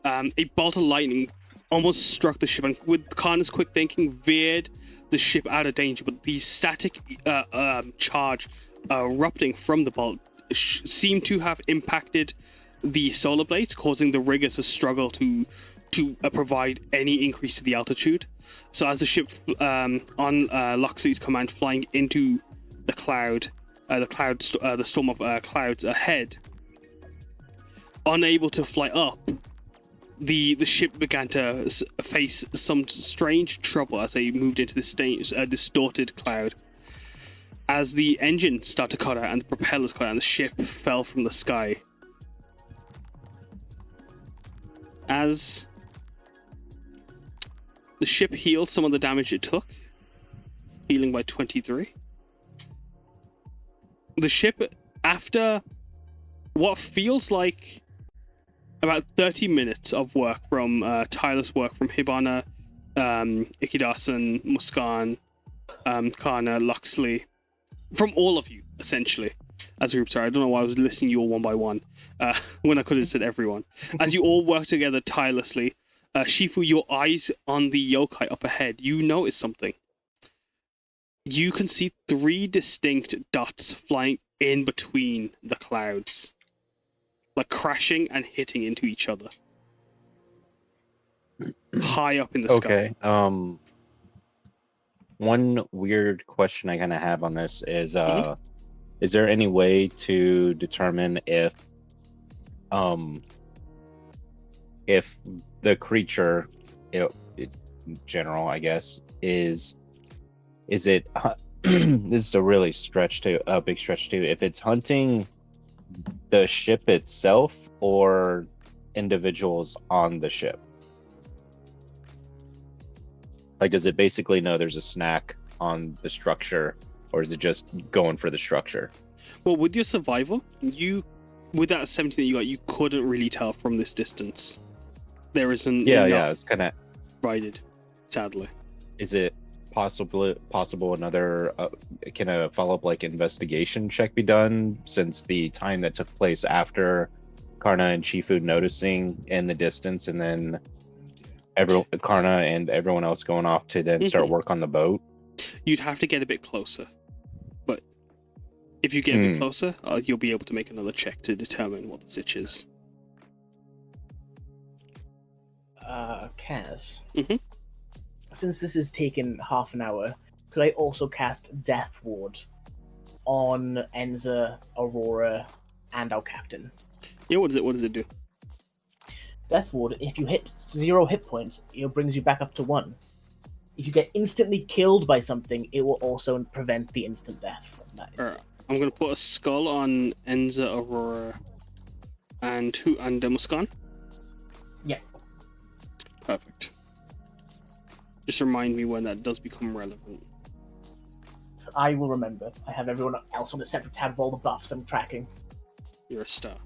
a bolt of lightning almost struck the ship, and with Karna's quick thinking, veered the ship out of danger. But the static charge erupting from the bolt seemed to have impacted the solar blades, causing the riggers to struggle to provide any increase to the altitude. So as the ship on Loxley's command flying into the cloud, the storm of clouds ahead, unable to fly up, the ship began to face some strange trouble as they moved into this distorted cloud. As the engine started to cut out and the propellers cut out and the ship fell from the sky. As the ship healed some of the damage it took, healing by 23. The ship, after what feels like about 30 minutes of work from tireless work from Hibana, Ikidasan, Muskan, Karna, Loxley, from all of you, essentially, as a group. Sorry, I don't know why I was listing you all one by one, when I could have said everyone. As you all work together tirelessly, Chifu, your eyes on the yokai up ahead, you notice something. You can see 3 distinct dots flying in between the clouds, like crashing and hitting into each other, high up in the sky. Okay. One weird question I kind of have on this is, is there any way to determine if the creature, in general, I guess, is it? This is a really big stretch too. If it's hunting the ship itself or individuals on the ship. Like, does it basically know there's a snack on the structure, or is it just going for the structure? Well, with your survival, with that 17 that you got, you couldn't really tell from this distance. There isn't Yeah, it's kind of guided, sadly. Is it possible another can a follow-up like investigation check be done, since the time that took place after Karna and Chifu noticing in the distance, and then Karna and everyone else going off to then start work on the boat? You'd have to get a bit closer, but if you get a bit closer, you'll be able to make another check to determine what the sitch is. Kaz. Mm-hmm. Since this has taken half an hour, could I also cast Death Ward on Enza, Aurora, and our captain? Yeah, what does it do? Death Ward, if you hit 0 hit points, it brings you back up to 1. If you get instantly killed by something, it will also prevent the instant death from that instant. Alright, I'm gonna put a skull on Enza, Aurora, and Muskan. Yeah. Perfect. Just remind me when that does become relevant. I will remember. I have everyone else on a separate tab of all the buffs I'm tracking. You're a star.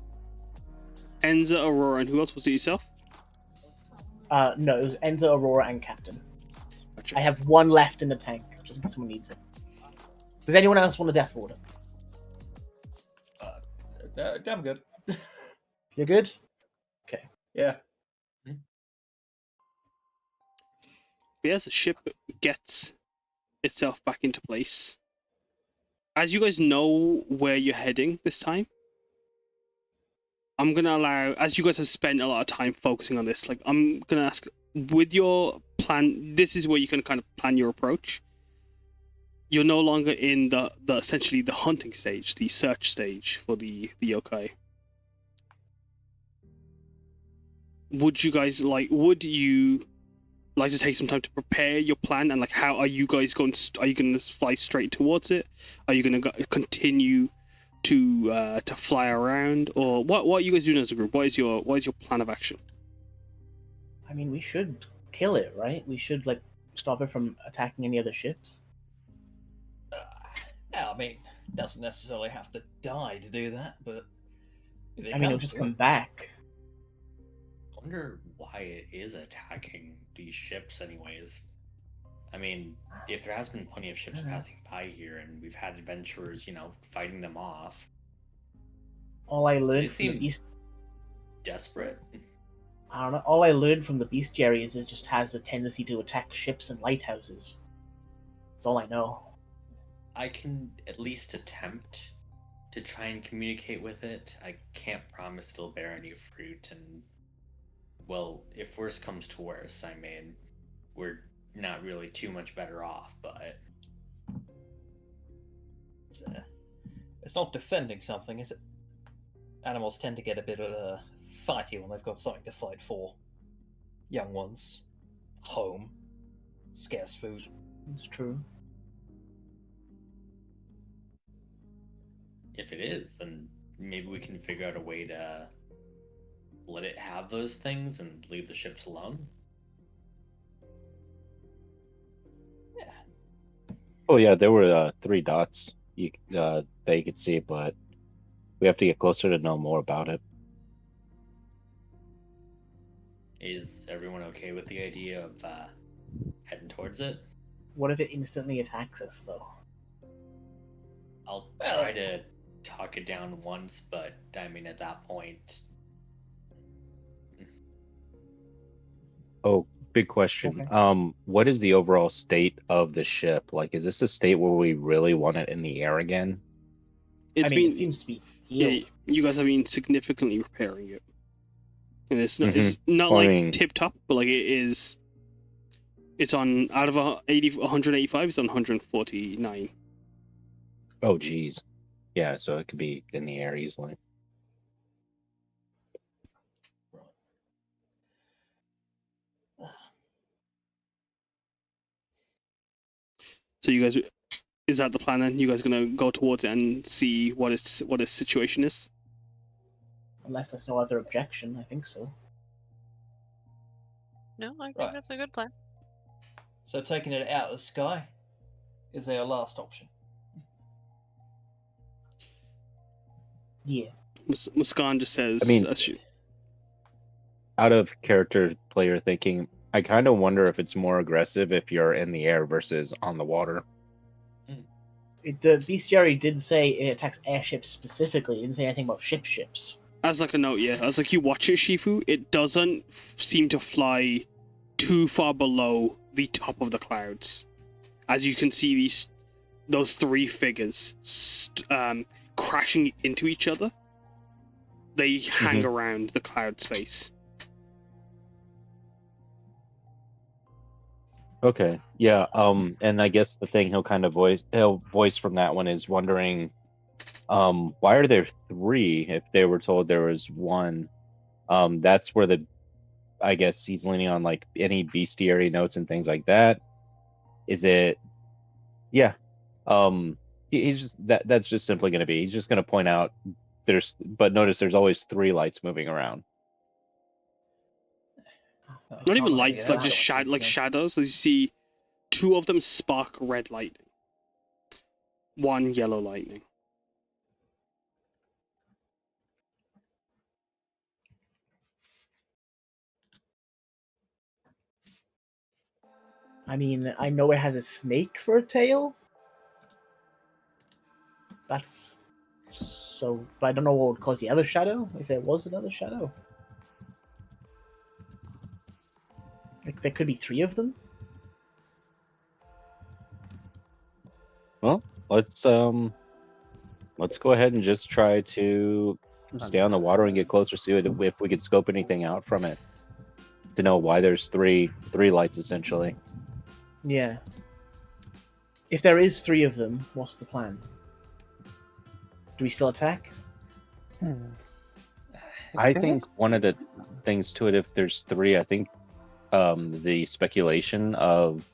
Enza, Aurora, and who else? Was it yourself? No, it was Enza, Aurora, and Captain. Gotcha. I have 1 left in the tank, just in case someone needs it. Does anyone else want a Death Order? I'm good. You're good? Okay. Yeah. As the ship gets itself back into place, as you guys know where you're heading this time, I'm gonna allow, as you guys have spent a lot of time focusing on this, like, I'm gonna ask, with your plan, this is where you can kind of plan your approach. You're no longer in the essentially the hunting stage, the search stage for the yokai. Would you like to take some time to prepare your plan, and like, how are you guys going? Are you going to fly straight towards it? Are you going to continue to fly around, or what are you guys doing as a group? What is your plan of action? I mean, we should kill it, right? We should like stop it from attacking any other ships. Yeah, I mean, Doesn't necessarily have to die to do that, but if it I mean, it'll comes just to come it. back. I wonder why it is attacking these ships, anyways. I mean, if there has been plenty of ships passing by here, and we've had adventurers, fighting them off. All I They learned from the seem beast, desperate. I don't know. All I learned from the bestiary is it just has a tendency to attack ships and lighthouses. That's all I know. I can at least attempt to try and communicate with it. I can't promise it'll bear any fruit, and well, if worse comes to worse, I mean, we're not really too much better off, but It's not defending something, is it? Animals tend to get a bit fighty when they've got something to fight for. Young ones, home, scarce food. It's true. if it is, then maybe we can figure out a way to let it have those things and leave the ships alone. Oh yeah, there were 3 dots that you could see, but we have to get closer to know more about it. Is everyone okay with the idea of heading towards it? What if it instantly attacks us, though? I'll try to talk it down once, but I mean, at that point... Oh, big question. Okay. What is the overall state of the ship? Like, is this a state where we really want it in the air again? I mean, it seems to be healed. Yeah, you guys have been significantly repairing it. And it's not, Well, like I mean- tip top, but like it is. It's on out of 185. It's on 149. Oh, geez. Yeah, so it could be in the air easily. So you guys, is that the plan? Then you guys gonna go towards it and see what its situation is? Unless there's no other objection, I think so. No, I think Right. that's a good plan. So taking it out of the sky is our last option. Yeah. Muskan just says, I mean- Out of character player thinking, I kind of wonder if it's more aggressive if you're in the air versus on the water. The bestiary did say it attacks airships specifically. It didn't say anything about ships. as like a note, yeah, as like you watch it, Shifu, it doesn't seem to fly too far below the top of the clouds. As you can see, those 3 figures crashing into each other. They hang around the cloud space. Okay. Yeah. And I guess the thing he'll voice from that one is wondering, why are there 3 if they were told there was 1? That's where I guess he's leaning on like any bestiary notes and things like that. Is it? Yeah. He's just that's just simply going to be. He's just going to point out but notice there's always 3 lights moving around. Not even Oh, lights, yeah. like just shadows. As you see, 2 of them spark red lightning. 1 yellow lightning. I mean, I know it has a snake for a tail. That's so, but I don't know what would cause the other shadow, if there was another shadow. Like, there could be 3 of them. Well, let's go ahead and just try to stay on the water and get closer, see if we could scope anything out from it to know why there's three lights essentially. Yeah. If there is 3 of them, what's the plan? Do we still attack? I think one of the things to it, if there's 3, I think the speculation of,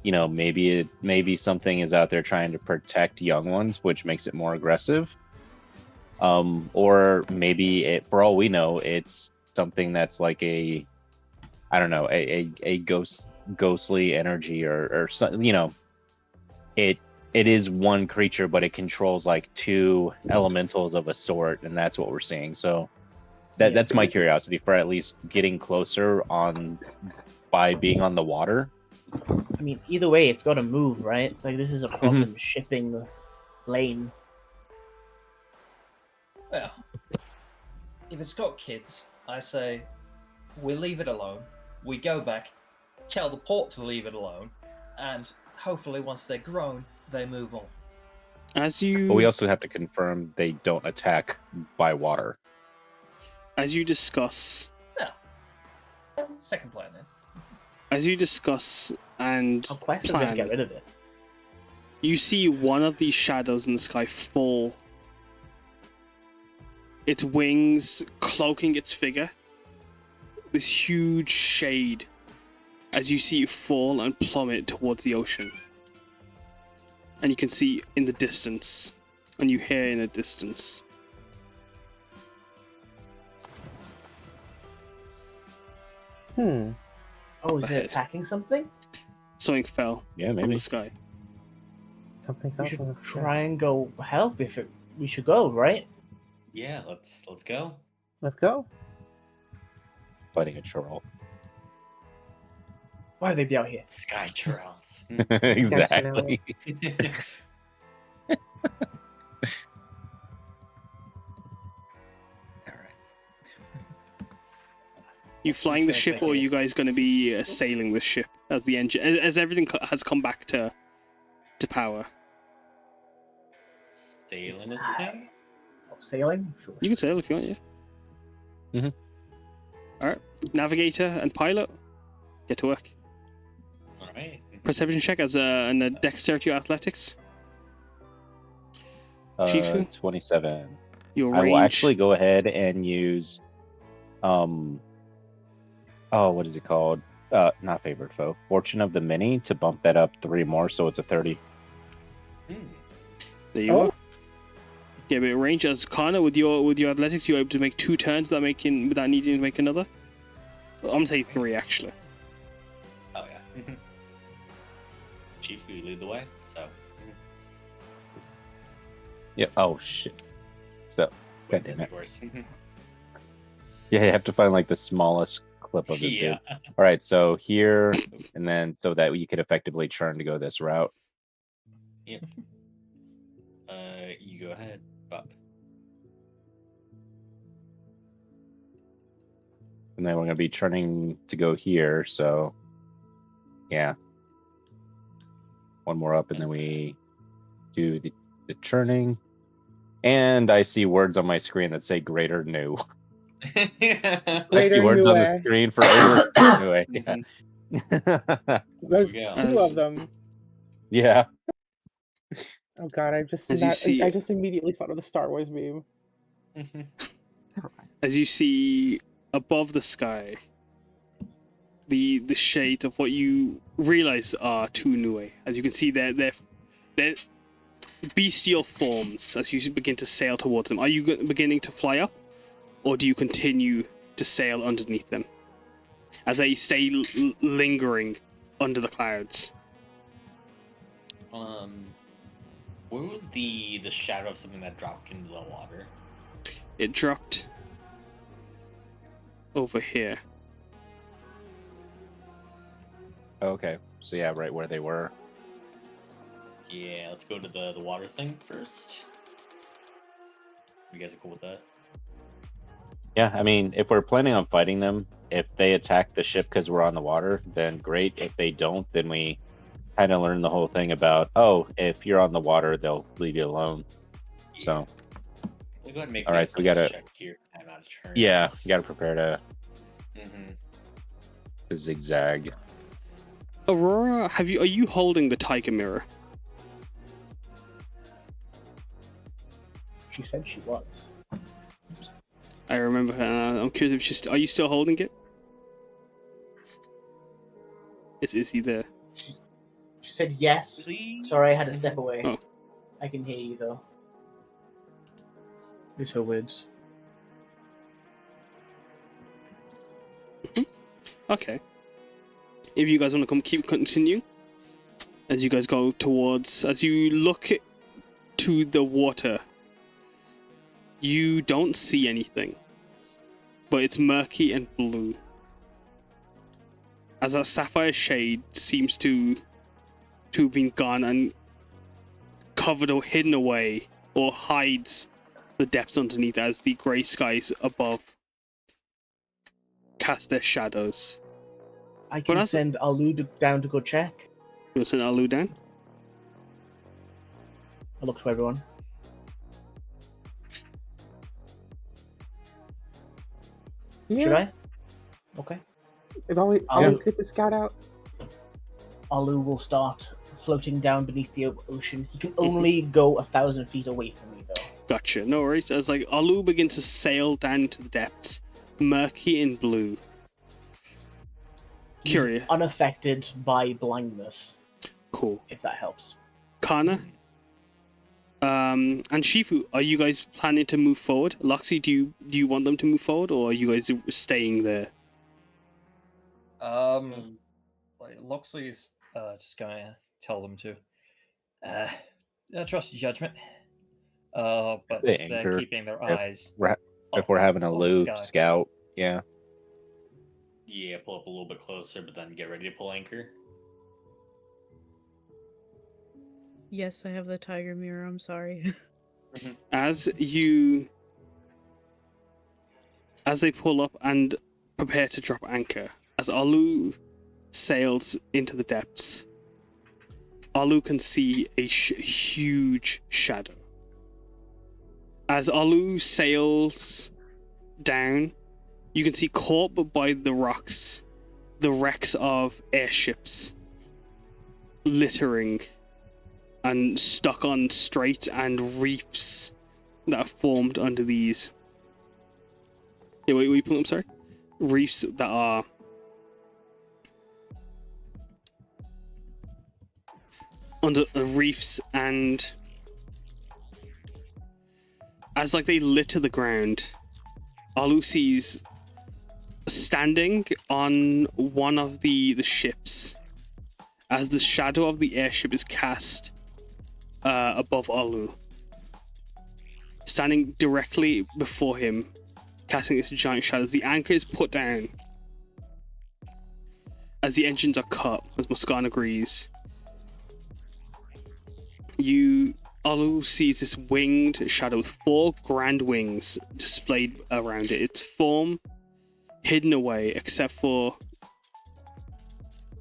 maybe something is out there trying to protect young ones, which makes it more aggressive. Or maybe for all we know, it's something that's like a ghostly energy or something. It it is one creature, but it controls like 2 elementals of a sort, and that's what we're seeing. So that's my curiosity for at least getting closer on by being on the water. I mean, either way, it's got to move, right? Like, this is a problem shipping the lane. Well, if it's got kids, I say we leave it alone. We go back, tell the port to leave it alone, and hopefully once they're grown, they move on. As you, But we also have to confirm they don't attack by water. As you discuss, Second plan then. as you discuss and Our quest is going to plan, get rid of it. you see one of these shadows in the sky fall. Its wings cloaking its figure. This huge shade as you see it fall and plummet towards the ocean. And you can see in the distance, and you hear in the distance. Oh, is ahead. it attacking something? Something fell Yeah, from maybe. the sky. Something We fell should from the sky. try and go help if it. We should go, right? Yeah, let's go. Let's go. Fighting a troll. Why would they be out here? Sky Charles. Exactly. You flying the Sure, ship, thank or are you. you guys going to be sailing the ship as the engine, as everything has come back to power? Sailing is okay. Oh, sailing? Sure. You can sail if you want, yeah. Mhm. All right, navigator and pilot, get to work. All right. Perception check as a dexterity or athletics. Chifu? 27. Your I range. will actually go ahead and use, what is it called? Not favorite foe. Fortune of the Many to bump that up 3 more, so it's a 30. There you are. Get a bit of range as Karna with your athletics. You're able to make 2 turns without needing to make another. I'm gonna say 3 actually. Oh yeah. Chief, you lead the way. So. Yeah. Oh shit. So, god damn it. Of course. Yeah, you have to find like the smallest clip of this Yeah. dude. All right, so here, and then so that you could effectively churn to go this route. Yep. You go ahead, Bob. And then we're gonna be churning to go here. So, yeah. One more up, and then we do the churning. And I see words on my screen that say "Greater Nue." I see Greater words on the Nue. screen for over Nue. Yeah. There's go. 2 of them. Yeah. Oh god, As you see I it. just immediately thought of the Star Wars meme. As you see above the sky, the shades of what you realize are 2 Nue. As you can see, they're bestial forms as you begin to sail towards them. Are you beginning to fly up, or do you continue to sail underneath them as they stay lingering under the clouds? Where was the shadow of something that dropped into the water? It dropped over here. Okay. So yeah, right where they were. Yeah, let's go to the water thing first. You guys are cool with that? Yeah, I mean, if we're planning on fighting them, if they attack the ship because we're on the water, then great. If they don't, then we kind of learn the whole thing about, oh, if you're on the water, they'll leave you alone. So, We'll go ahead and make all right, so we gotta, check here. I'm out of turn. yeah, you gotta prepare to Mm-hmm. zigzag. Aurora, are you holding the tiger mirror? She said she was. I remember her. I'm curious if are you still holding it? Is he there? She said yes. Sorry, I had to step away. Oh. I can hear you though. These her words. Okay. If you guys want to keep continuing, as you guys go towards, as you look to the water, you don't see anything, but it's murky and blue. As a sapphire shade seems to have been gone and covered or hidden away, or hides the depths underneath as the grey skies above cast their shadows. I can send Alu down to go check. You want to send Alu down? I look to everyone. Yeah. Should I? Okay. It's always good to scout out. Alu will start floating down beneath the ocean. He can only go 1,000 feet away from me, though. Gotcha. No worries. As like Alu begins to sail down to the depths, murky and blue. He's Curious. unaffected by blindness. Cool. If that helps. Karna, and Chifu, are you guys planning to move forward? Loxy, do you want them to move forward, or are you guys staying there? Like Loxley's just gonna tell them to trust your judgment. But The they're anchor. keeping their eyes. If we're having a on the loop sky. scout, yeah. Yeah, pull up a little bit closer, but then get ready to pull anchor. Yes, I have the tiger mirror. I'm sorry. As they pull up and prepare to drop anchor, as Alu sails into the depths, Alu can see a huge shadow. As Alu sails down, you can see caught by the rocks, the wrecks of airships, littering and stuck on strait and reefs that are formed under these. Yeah, wait, put them, sorry? Reefs that are under the reefs, and as like they litter the ground, Alu sees standing on one of the ships as the shadow of the airship is cast above Alu. Standing directly before him, casting this giant shadow. The anchor is put down as the engines are cut, as Muskan agrees. Alu sees this winged shadow with 4 grand wings displayed around it. Its form hidden away except for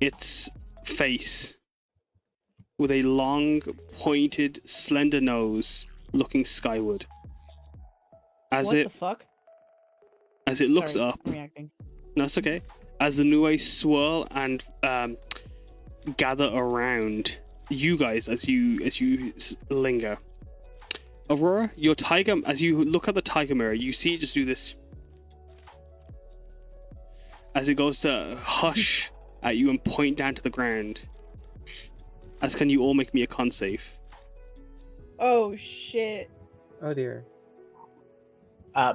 its face, with a long, pointed, slender nose looking skyward. As What the fuck? As it looks Sorry, up, I'm reacting. no, it's okay. As the Nue swirl and gather around you guys, as you linger. Aurora, your tiger. As you look at the tiger mirror, you see it just do this. As it goes to hush at you and point down to the ground. As can you all make me a con save? Oh shit. Oh dear.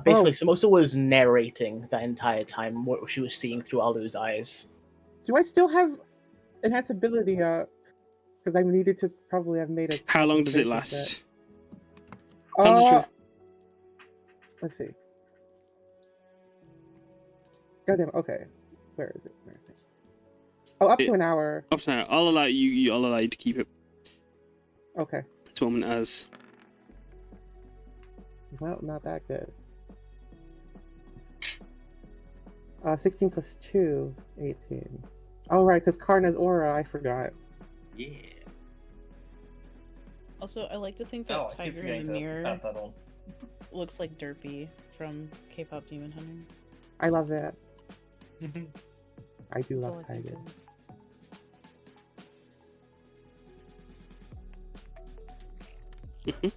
Basically, Samosa was narrating that entire time what she was seeing through Alu's eyes. Do I still have enhanced ability? Because I needed to probably have made a. How long does it concentration last? Concentrate. Let's see. Goddamn. Okay. Where is it? Oh, up to an hour. Up to now. I'll allow you. I'll allow you to keep it. Okay. This moment as. Well, not that good. 16 plus 2, 18. Oh, right, because Karna's aura, I forgot. Yeah. Also, I like to think that I keep tiger forgetting in the to mirror add that on. looks like Derpy from K-pop Demon Hunter. I love that. I do That's all love I think Tiger. of.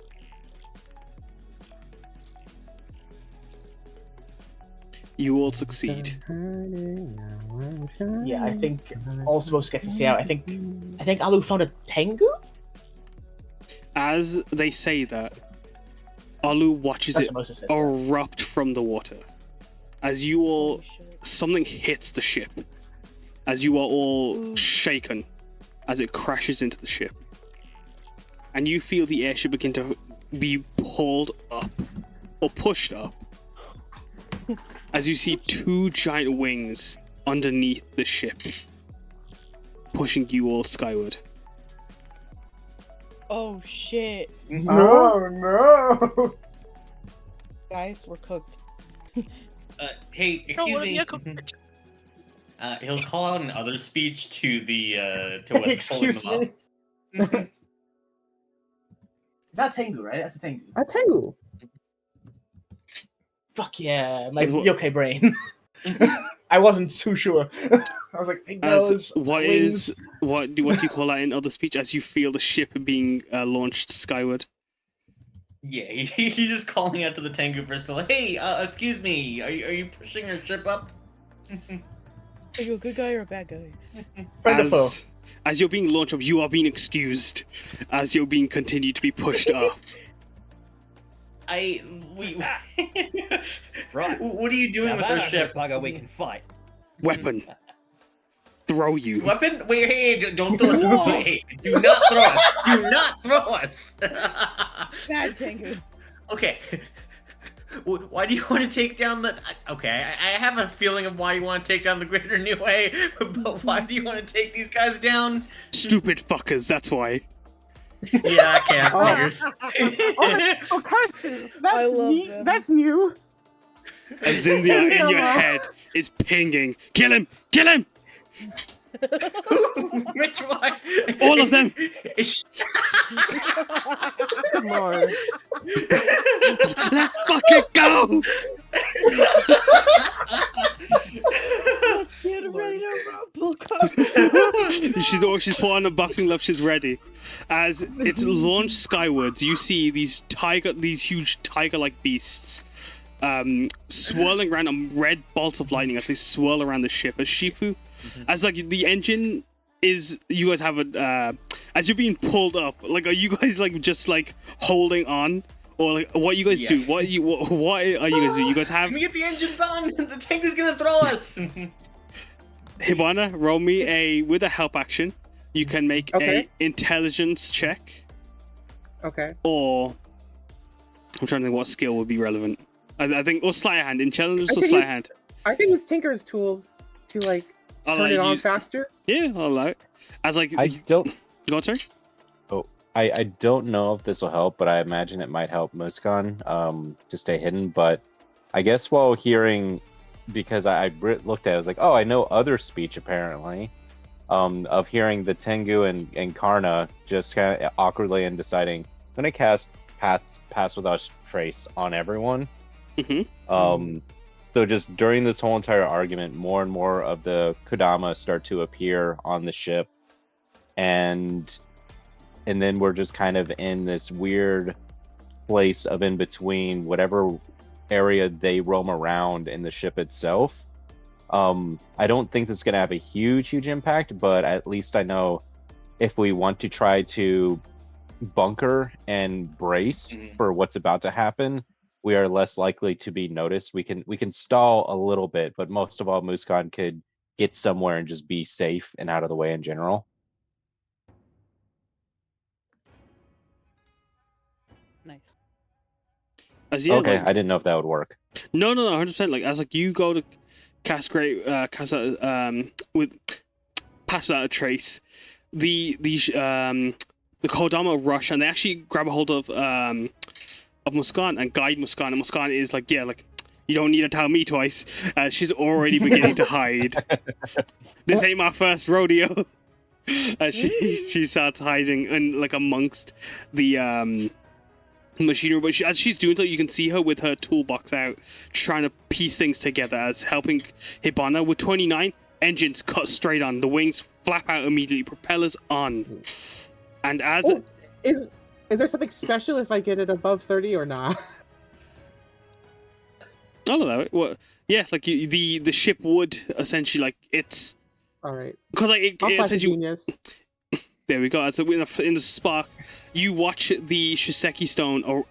You all succeed. Yeah, I think all Samosa gets to see out. I think Alu found a Tengu? As they say that, Alu watches That's it Samosa says that. erupt from the water. As you all, Holy shit. something hits the ship. As you are all shaken. as it crashes into the ship. And you feel the airship begin to be pulled up, or pushed up, as you see two giant wings underneath the ship, pushing you all skyward. Oh shit. Oh no! Guys, we're cooked. Hey, Don't excuse wanna be me. a cook. He'll call out another speech to the to what's pulling Excuse them me. up. Is that Tengu, right? That's a Tengu. A Tengu. Fuck yeah, my Is what- yokai brain. I wasn't too sure. I was like, big nose, As wings. what do you call that in other speech? As you feel the ship being launched skyward. Yeah, he's just calling out to the Tengu first. Like, hey, excuse me, are you pushing your ship up? Are you a good guy or a bad guy? Friend or foe? As you're being launched up, you are being excused. As you're being continued to be pushed up. Right. What are you doing Now with that their ain't ship? a bugger we can fight. Weapon. Throw you. Weapon? Wait, hey, don't throw us. Hey, do not throw us. Do not throw us. Bad Tengu. Okay. Why do you want to take down the... Okay, I have a feeling of why you want to take down the Greater Nue, but why do you want to take these guys down? Stupid fuckers, that's why. Yeah, I can't figures. Okay, I that's love neat. them. That's new. As in your head is pinging. Kill him! Kill him! Which one? All of them! Lord. Let's fucking go! Let's get ready to rumble. She's put on a boxing glove, she's ready. As it's launched skywards, you see these huge tiger-like beasts swirling around on red bolts of lightning as they swirl around the ship. As Chifu, as like the engine is, you guys have a as you're being pulled up. Like, are you guys like just like holding on, or like what you guys do? What are you guys do? You guys have Can we get the engines on? The Tengu's gonna throw us. Hibana, roll me with a help action. You can make Okay. a intelligence check, Okay. or I'm trying to think what skill would be relevant. I think, or sleight of hand, intelligence I or think sleight of hand. I think it's Tinker's tools to like I'll turn let it you on use- faster. Yeah, I'll allow it. As like, I don't. go on, sorry. I don't know if this will help, but I imagine it might help Muskan to stay hidden. But I guess while hearing, because I looked at it, I was like, oh, I know other speech apparently, of hearing the Tengu and Karna just kind of awkwardly and deciding, I'm going to cast Pass Without Trace on everyone. So just during this whole entire argument, more and more of the Kodama start to appear on the ship, and then we're just kind of in this weird place of in between whatever area they roam around in the ship itself. I don't think this is going to have a huge impact, but at least I know if we want to try to bunker and brace for what's about to happen, we are less likely to be noticed. We can stall a little bit, but most of all, Muskan could get somewhere and just be safe and out of the way in general. Nice. As yeah, Okay, like- I didn't know if that would work. No, 100%. Like, as like you go to cast with Pass Without a Trace, the Kodama rush and they actually grab a hold of Muskan and guide Muskan, and Muskan is like, yeah, like, you don't need to tell me twice. She's already beginning to hide. This ain't my first rodeo. She starts hiding and like amongst the machinery, but as she's doing so, you can see her with her toolbox out, trying to piece things together, as helping Hibana with 29 engines cut straight on, the wings flap out immediately, propellers on, and as Oh, is there something special if I get it above 30 or not? I'll allow it. What? Yeah, like the ship would essentially like it's All right. because like it I'll flash a essentially. genius. There we go. So in the spark, you watch the Shiseki stone or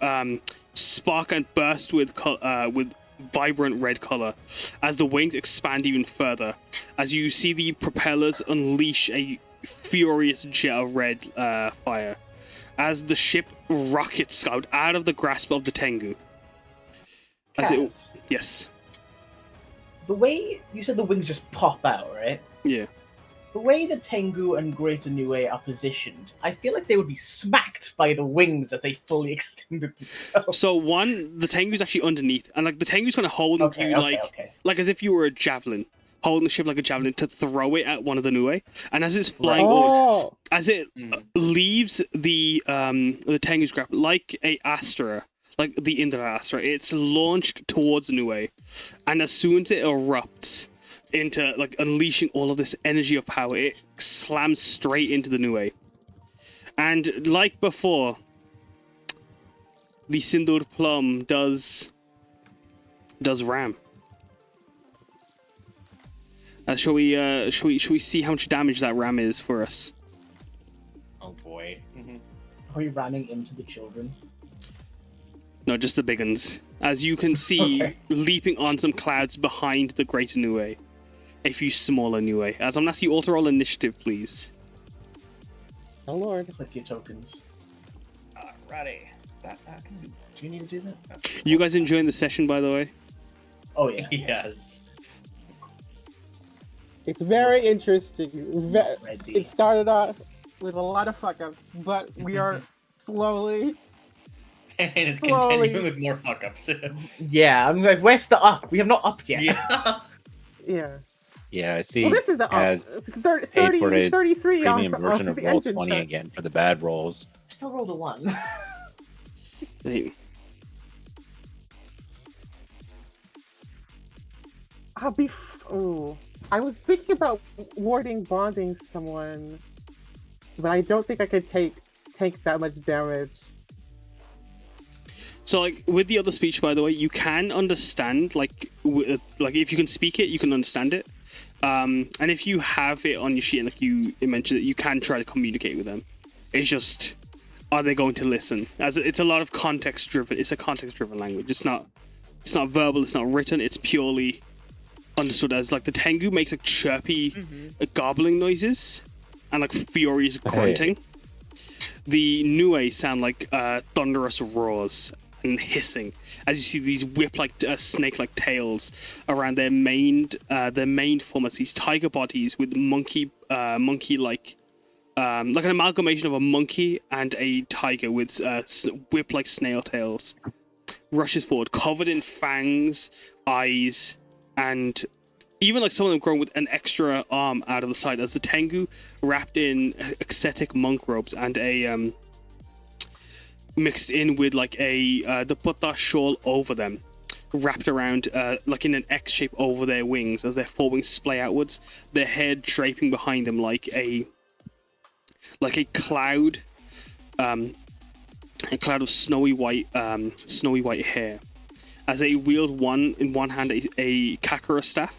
spark and burst with vibrant red color as the wings expand even further. As you see the propellers unleash a furious jet of red fire as the ship rockets out of the grasp of the Tengu. Kaz, Yes. the way you said the wings just pop out, right? Yeah. The way the Tengu and Greater Nue are positioned, I feel like they would be smacked by the wings if they fully extended themselves. So the Tengu's actually underneath, and like the Tengu's kind of holding you like as if you were a javelin, holding the ship like a javelin to throw it at one of the Nue. And as it's flying over, as it leaves the Tengu's grasp like a Astra, like the Indra Astra, it's launched towards the Nue, and as soon as it erupts into like unleashing all of this energy of power, it slams straight into the Nue. And like before, the Sindoor Plum does ram. Shall we see how much damage that ram is for us? Oh boy. Are we running into the children? No, just the big uns. As you can see, leaping on some clouds behind the Greater Nue. A few smaller Nue. As I'm gonna ask you all to roll initiative, please. Oh lord. Click your tokens. Alrighty. That can do. Do you need to do that? You guys enjoying the session, by the way? Oh yeah. Yes. It's very interesting. Ready. It started off with a lot of fuck-ups, but we are slowly... And it's Slowly. continuing with more fuck-ups. Yeah, I'm like, where's the up? We have not upped yet. Yeah. Yeah. Yeah, I see. Well, this is the has 30, paid for his 33 premium off version of the Roll engine 20 check. again for the bad rolls. Still rolled a 1. Hey, I was thinking about warding bonding someone, but I don't think I could take that much damage. So, like, with the other speech, by the way, you can understand, like if you can speak it, you can understand it. And if you have it on your sheet and like you mentioned it, you can try to communicate with them. It's just, are they going to listen? As it's a lot of context driven. It's a context driven language. It's not verbal. It's not written. It's purely understood as like the Tengu makes like chirpy, gobbling noises and like furious grunting. The Nue sound like thunderous roars and hissing as you see these whip-like snake-like tails around their main form as these tiger bodies with monkey-like like an amalgamation of a monkey and a tiger with whip-like snail tails rushes forward, covered in fangs, eyes, and even like some of them grown with an extra arm out of the side as the Tengu wrapped in ascetic monk robes and a mixed in with like the putta shawl over them, wrapped around like in an X shape over their wings as their forewings splay outwards, their head draping behind them like a cloud, a cloud of snowy white hair, as they wield in one hand a kakura staff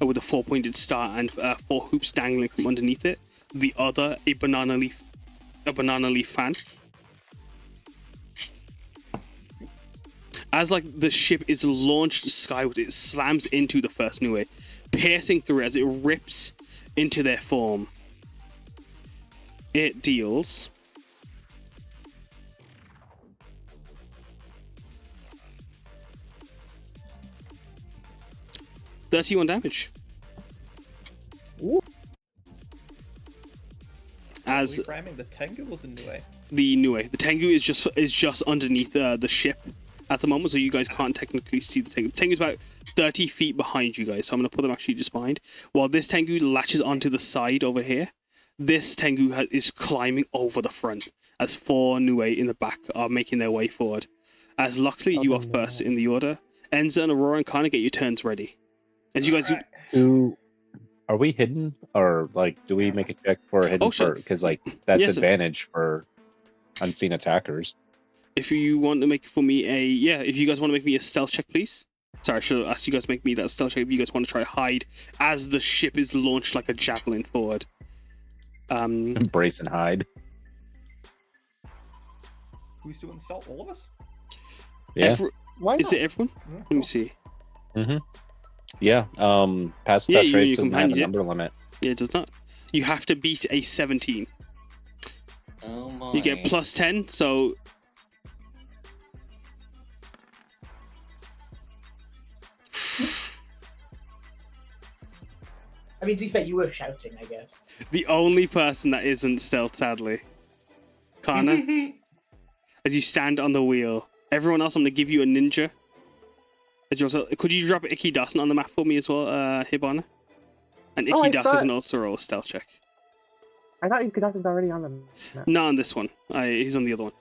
with a 4-pointed star and 4 hoops dangling from underneath it, the other a banana leaf fan. As like the ship is launched skyward, it slams into the first Nue, piercing through as it rips into their form. It deals 31 damage. Ooh. As Are we ramming the Tengu or the Nue? the Nue, the Tengu is just underneath the ship at the moment, so you guys can't technically see the Tengu. The Tengu's about 30 feet behind you guys, so I'm gonna put them actually just behind. While this Tengu latches onto the side over here, this Tengu is climbing over the front as 4 Nue in the back are making their way forward. As Loxley, you are first in the order. Enza and Aurora and Karna, get your turns ready. As you guys Are we hidden, or like, do we make a check for hidden? Oh, sure. Because like that's Yes. advantage for unseen attackers. If you want to make for me if you guys want to make me a stealth check, please. Sorry, I should have asked you guys to make me that stealth check if you guys want to try to hide as the ship is launched like a javelin forward. Embrace and hide. Who's doing stealth? All of us? Yeah. Why Is not? it everyone? Let me see. Yeah. Pass Yeah, that you trace and your doesn't have a companions, yeah. number limit. Yeah, it does not. You have to beat a 17. Oh my. You get plus 10, so I mean, to be fair, you were shouting, I guess. the only person that isn't stealth, sadly. Karna, as you stand on the wheel. Everyone else, I'm going to give you a ninja. As you also, could you drop Ikidasan on the map for me as well, Hibana? And Oh, I Ikidasan thought- can also roll a stealth check. I thought Ikidasan's already on the map. Not on this one. He's on the other one.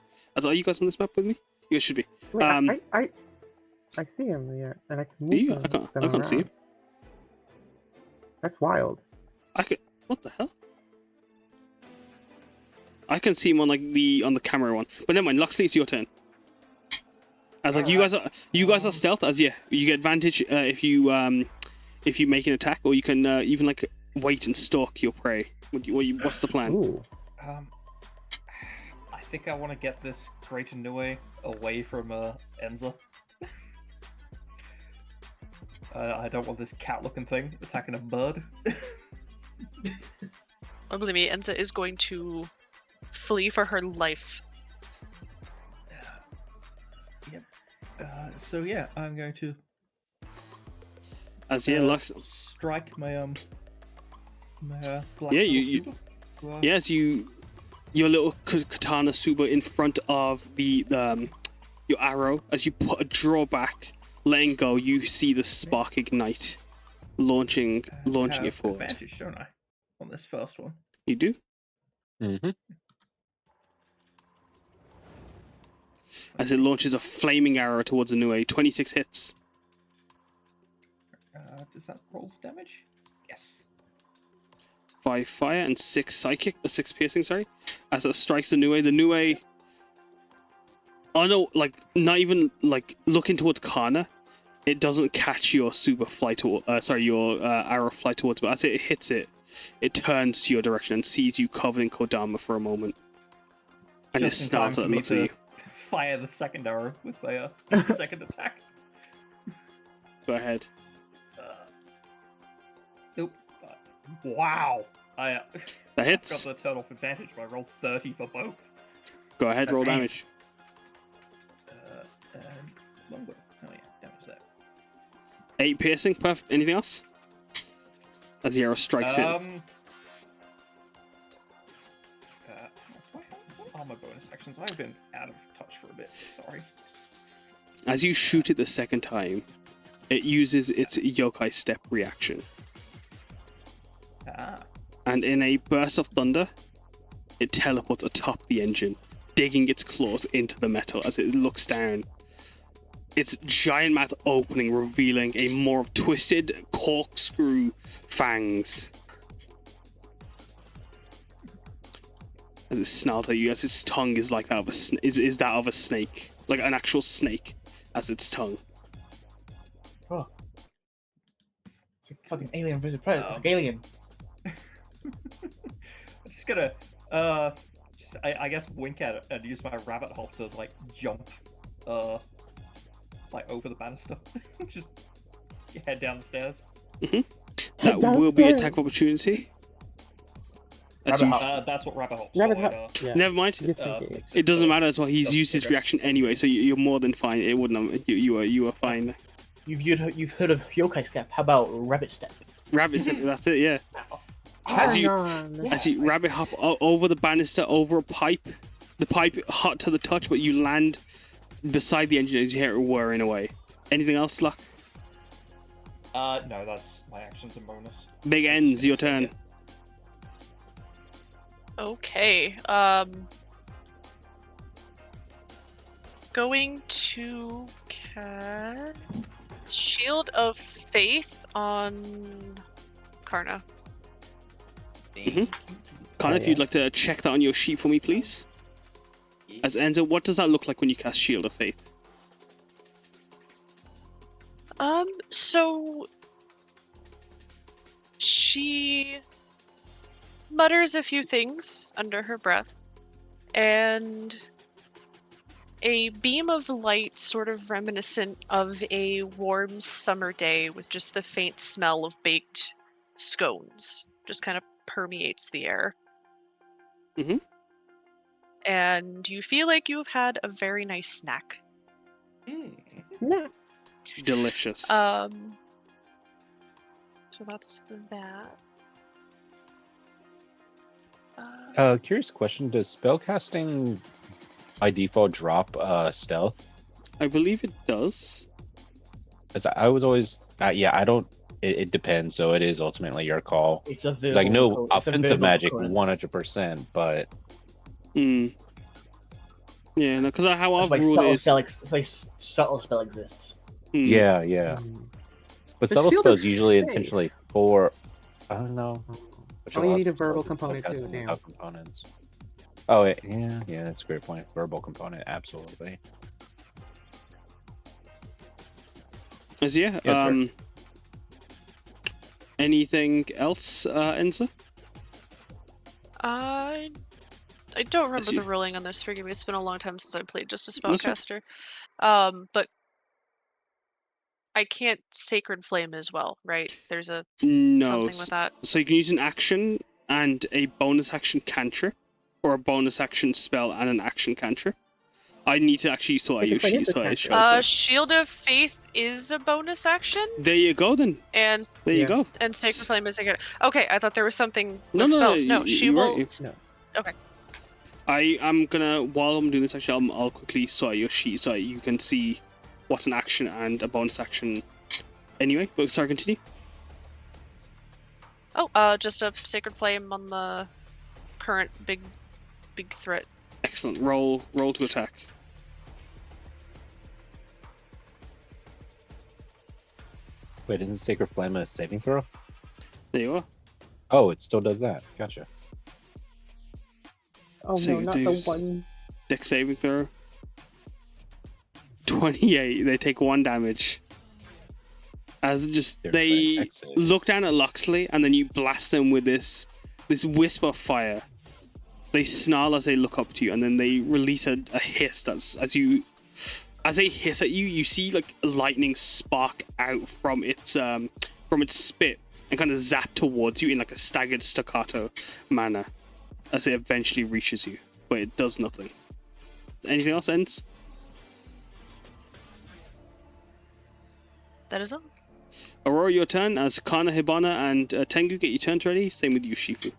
Are you guys on this map with me? You guys should be. Wait, Um, I see him, yeah, and I can move Do you? them- I them can't see him. around. That's wild. I could. What the hell? I can see him on on the camera one, but never mind. Luxley, it's your turn. As you guys are stealth. As you get advantage if you make an attack, or you can even wait and stalk your prey. What's the plan? Ooh. I think I want to get this Greater Nue away from Enza. I don't want this cat-looking thing attacking a bird. Oh, believe me, Enza is going to flee for her life. Yep. So yeah, I'm going to As Lux. strike my my black Yeah, little you- super. Well, Yes, your little katana super in front of the your arrow. As you put a draw back, letting go, you see the spark ignite, launching I it have forward. advantage, don't I, on this first one? You do. Mm-hmm. As it launches a flaming arrow towards Nue. 26 hits. Does that roll damage? Yes. 5 fire and 6 psychic, 6 piercing, sorry. As it strikes the Nue, oh no, not even looking towards Karna, it doesn't catch your super flight your arrow flight towards, but as it hits it, it turns to your direction and sees you covered in Kodama for a moment. And Just it in time starts for and me looks at to you. fire the second arrow with my second attack. Go ahead. Nope. Wow. I That hits. got the turn off advantage, but I rolled 30 for both. Go ahead, roll Okay. damage. Longbow. Oh yeah, damage there. 8 piercing, perfect. Anything else? As the arrow strikes in. What are my bonus actions? I've been out of touch for a bit. Sorry. As you shoot it the second time, it uses its yokai step reaction. And in a burst of thunder, it teleports atop the engine, digging its claws into the metal as it looks down. Its giant mouth opening, revealing a more twisted corkscrew fangs. As it snarls at you, as its tongue is like that of is that of a snake, like an actual snake, as its tongue. Oh. It's like fucking alien versus predator. It's like alien. I'm just gonna, I guess wink at it and use my rabbit hop to jump, over the banister. Just head down the stairs. That will be attack of opportunity. As you, That's what rabbit hops. Rabbit are, hop. Yeah. never mind. It doesn't matter as well. He's used his reaction anyway, so you're more than fine. It wouldn't. You are fine. You've heard of yokai step. How about rabbit step? Rabbit step. That's it. Yeah. As Hang you on. as you rabbit hop over the banister, over a pipe, the pipe hot to the touch, but you land beside the engine as you hear it whirring away. Anything else, Luck? No, that's my actions and bonus. Big ends. Your turn. Okay. Going to cast Shield of Faith on Karna. Karna, if you'd like to check that on your sheet for me, please. As Enza, what does that look like when you cast Shield of Faith? So she mutters a few things under her breath, and a beam of light, sort of reminiscent of a warm summer day with just the faint smell of baked scones, just kind of permeates the air. Mhm. And you feel like you've had a very nice snack. Delicious. So that's that. Curious question: does spellcasting by default drop stealth? I believe it does. Because I was always, I don't. It depends. So it is ultimately your call. It's a It's like no verbal- it's a offensive verbal magic, current. 100%. But Hmm. Yeah, no, because how That's our why rule subtle is. subtle spell exists. Hmm. yeah. But The subtle shield spells is usually safe. intentionally for. I don't know. Which Oh, you allows need a for verbal spells component to too, spellcast damn. without components. Oh yeah, that's a great point. Verbal component, absolutely. As yeah. Yeah, sir. Anything else, Enza? I don't remember you- the ruling on this. Forgive me. It's been a long time since I played just a That's right. spellcaster. But I can't Sacred Flame as well, right? There's a No. something with that. So you can use an action and a bonus action cantrip, or a bonus action spell and an action cantrip. I need to actually sort out your Sacred Flame sheet is a so it cantrip. shows it. Shield of Faith is a bonus action, There you go then. and There you Yeah. go. Sacred Flame is a good. Okay, I thought there was something with No, spells. No, you- she you're will. right. No. Okay. I am gonna, while I'm doing this, actually, I'll quickly sort out your sheet so you can see what's an action and a bonus action. Anyway, but sorry, continue. Oh, just a Sacred Flame on the current big threat. Excellent. Roll to attack. Wait, isn't Sacred Flame a saving throw? There you are. Oh, it still does that. Gotcha. Oh So no, you not do the s- one. Dex saving throw. 28. They take 1 damage. As just They're they trying Dex save. look down at Loxley and then you blast them with this wisp of fire. They snarl as they look up to you and then they release a hiss that's as they hiss at you, you see like lightning spark out from its spit and kind of zap towards you in like a staggered staccato manner as it eventually reaches you, but it does nothing. Anything else ends? That is all. Aurora, your turn as Karna, Hibana, and Tengu get your turns ready. Same with you, Shifu.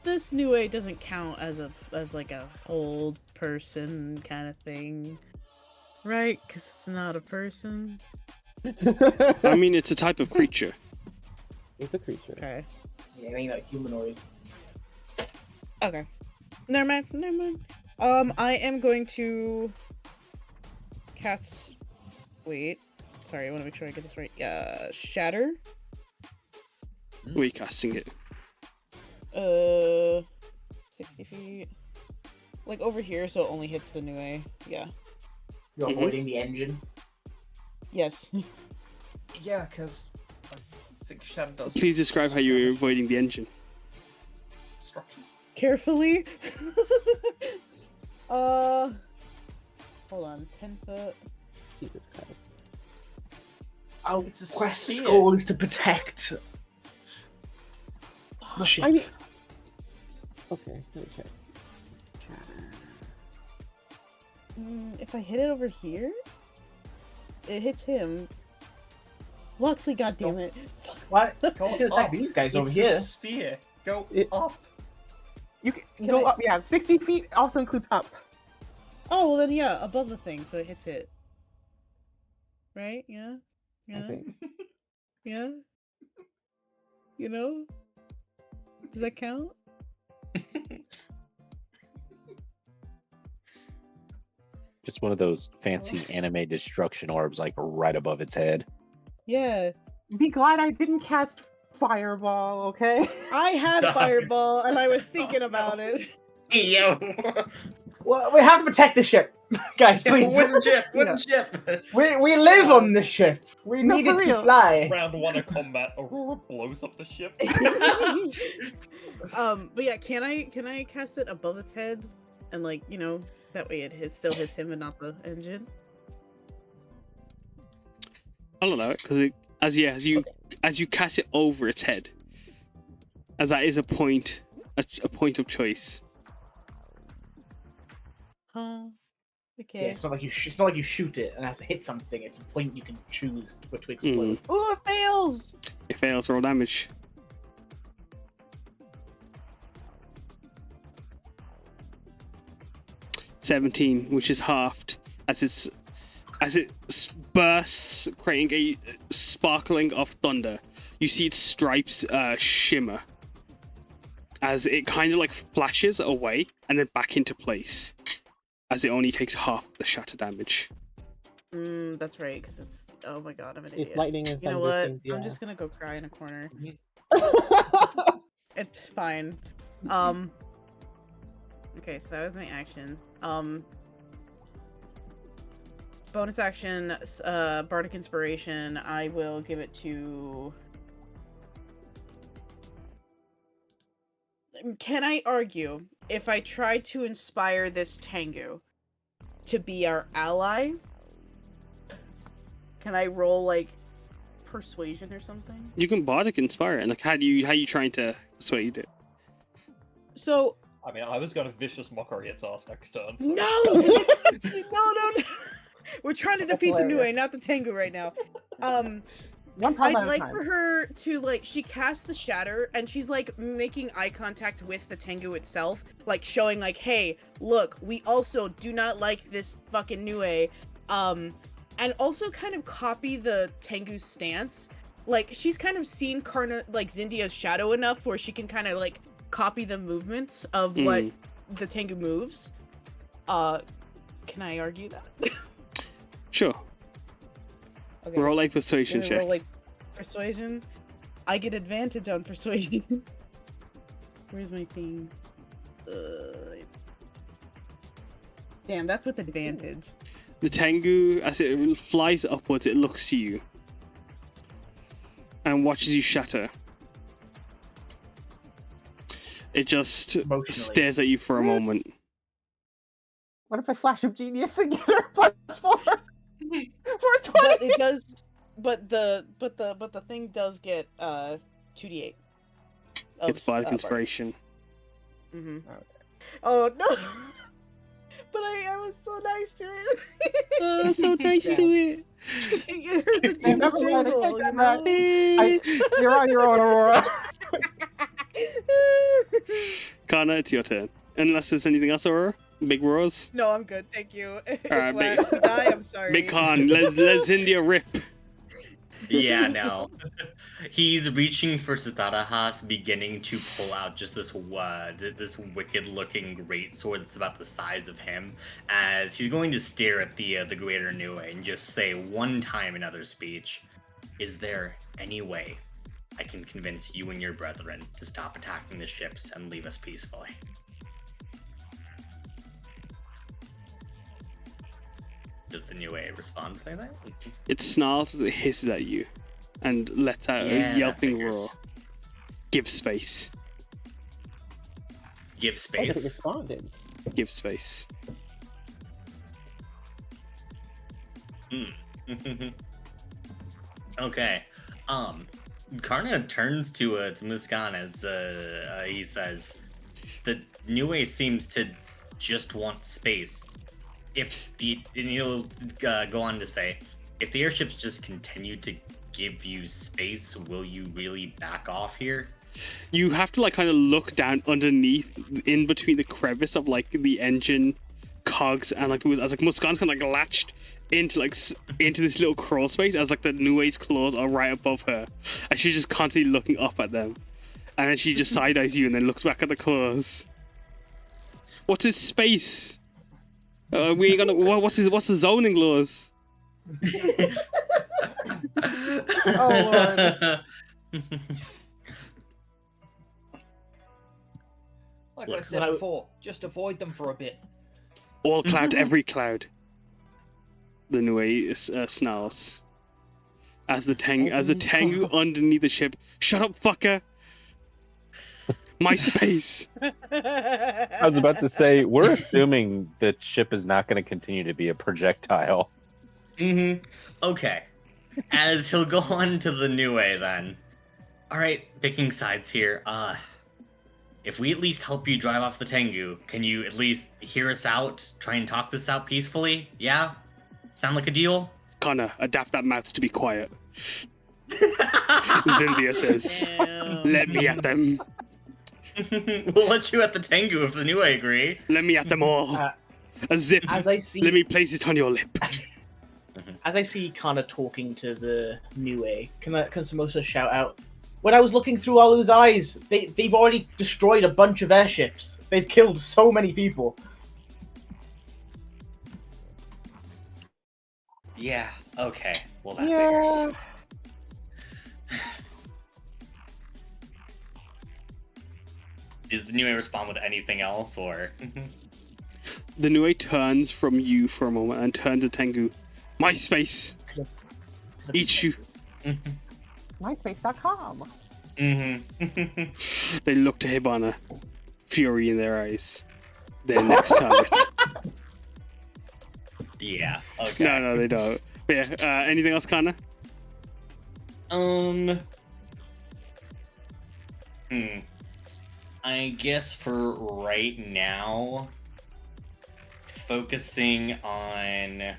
This Nue doesn't count as like a old person kind of thing, right? Because it's not a person. I mean, it's a type of creature. It's a creature. Okay. Yeah, it ain't like humanoid. Okay. Never mind. I am going to cast. Wait. Sorry, I want to make sure I get this right. Shatter. Where are you casting it? 60 feet. Like over here, so it only hits the Nue. Yeah. You're Mhm. avoiding the engine. Yes. Yeah, because I think Shadow does. Please describe how you're avoiding the engine. Destruction. Carefully. Hold on. 10 foot. Jesus Christ. Our It's a quest's spear. goal is to protect the ship. I mean, okay, let me check. If I hit it over here, it hits him. Loxley, goddammit. What? Go You can attack up. these guys over It's here. a spear. Go It- up. You can Can go I- up. Yeah, 60 feet also includes up. Oh, well then yeah, above the thing, so it hits it. Right? Yeah? I Yeah? think. Yeah? You know? Does that count? Just one of those fancy anime destruction orbs, like right above its head. Yeah. Be glad I didn't cast fireball. Okay. I had Stop. Fireball and I was thinking Oh, no. about it. Yo, Well, we have to protect the ship, guys. Please. wooden ship. We live on the ship. We No, need for it to real. fly. Round 1 of combat, Aurora blows up the ship. But yeah, can I cast it above its head? And like, you know, that way it still hits him and not the engine? I'll allow it because as you cast it over its head, as that is a point of choice. Huh. Okay. Yeah, it's not like it's not like you shoot it and it has to hit something. It's a point you can choose to explode. Ooh, it fails! It fails. Roll damage. $17, which is halved as it bursts, creating a sparkling of thunder. You see its stripes shimmer as it kind of like flashes away and then back into place, as it only takes half the shatter damage. That's right, because it's... Oh my god, I'm an idiot. If lightning and You know thunder what? things, yeah. I'm just gonna go cry in a corner. Mm-hmm. It's fine. Okay, so that was my action. Bonus action, Bardic Inspiration. I will give it to... Can I argue, if I try to inspire this Tengu to be our ally, can I roll, like, persuasion or something? You can bardic inspire it, and like how you trying to persuade it? So... I mean, I was gonna vicious mockery its ass next turn. So. No! No! We're trying to defeat the Nue, not the Tengu right now. One problem I'd at a like time. for her to, like, she casts the shatter, and she's, like, making eye contact with the Tengu itself, like, showing, like, hey, look, we also do not like this fucking Nue, and also kind of copy the Tengu's stance. Like, she's kind of seen Karna, like, Zindia's shadow enough where she can kind of, like, copy the movements of what the Tengu moves. Can I argue that? Sure. Okay. Roll a persuasion Gonna check. roll, like, persuasion. I get advantage on persuasion. Where's my thing? Damn, that's with advantage. The Tengu, as it flies upwards, it looks to you and watches you shatter. It just Emotionally. stares at you for a moment. What if I flash of genius and get her +4? For 20. But it does. But the thing does get 2d8. It's bardic inspiration. Mm-hmm. Oh no! But I was so nice to it. Oh, so nice to it. You heard the Hey, never jingle, mind, I take you that know? You're on your own, Aurora. Karna, it's your turn. Unless there's anything else, Aurora? Big roars? No, I'm good, thank you. Alright, If we die, I'm sorry. Big Khan, let's India rip. Yeah, no. He's reaching for Sitarahas, beginning to pull out just this wicked-looking greatsword that's about the size of him, as he's going to stare at the Greater Nue and just say one time in other speech, "Is there any way I can convince you and your brethren to stop attacking the ships and leave us peacefully?" Does the Nue respond to that? It snarls as it hisses at you and lets out Yeah, a yelping figures. roar. Give space. Give Oh, it space. responded. Give space. Okay. Karna turns to Muskan as he says, "The Nue seems to just want space. And he'll go on to say, if the airships just continue to give you space, will you really back off here?" You have to like kind of look down underneath, in between the crevice of like the engine cogs and like as like Muskan's kind of like latched into into this little crawl space as like the Nue's claws are right above her, and she's just constantly looking up at them, and then she just side eyes you and then looks back at the claws. What's his space? We ain't gonna. What's the zoning laws? Oh, Like I Look, said before, just avoid them for a bit. All cloud, every cloud. The Nue snarls. As the Tengu underneath the ship. Shut up, fucker! My space! I was about to say, we're assuming the ship is not going to continue to be a projectile. Okay. As he'll go on to the Nue then. Alright, picking sides here. If we at least help you drive off the Tengu, can you at least hear us out? Try and talk this out peacefully? Yeah? Sound like a deal? Karna, adapt that mouth to be quiet. Zindia says, Damn. let me at them. We'll let you at the Tengu if the Nue agree. Let me at them all. A zip. As I see, Let me place it on your lip. as I see Karna talking to the Nue, can Samosa shout out? When I was looking through Alu's eyes, they've already destroyed a bunch of airships. They've killed so many people. Yeah, okay. Well, that Yeah. figures. Does the Nue respond with anything else, or? The Nue turns from you for a moment and turns to Tengu. My space. Eat you. MySpace.com. Mm-hmm. They look to Hibana, fury in their eyes. Their next target. Yeah. Okay. No, they don't. But yeah, anything else, Karna? I guess for right now, focusing on.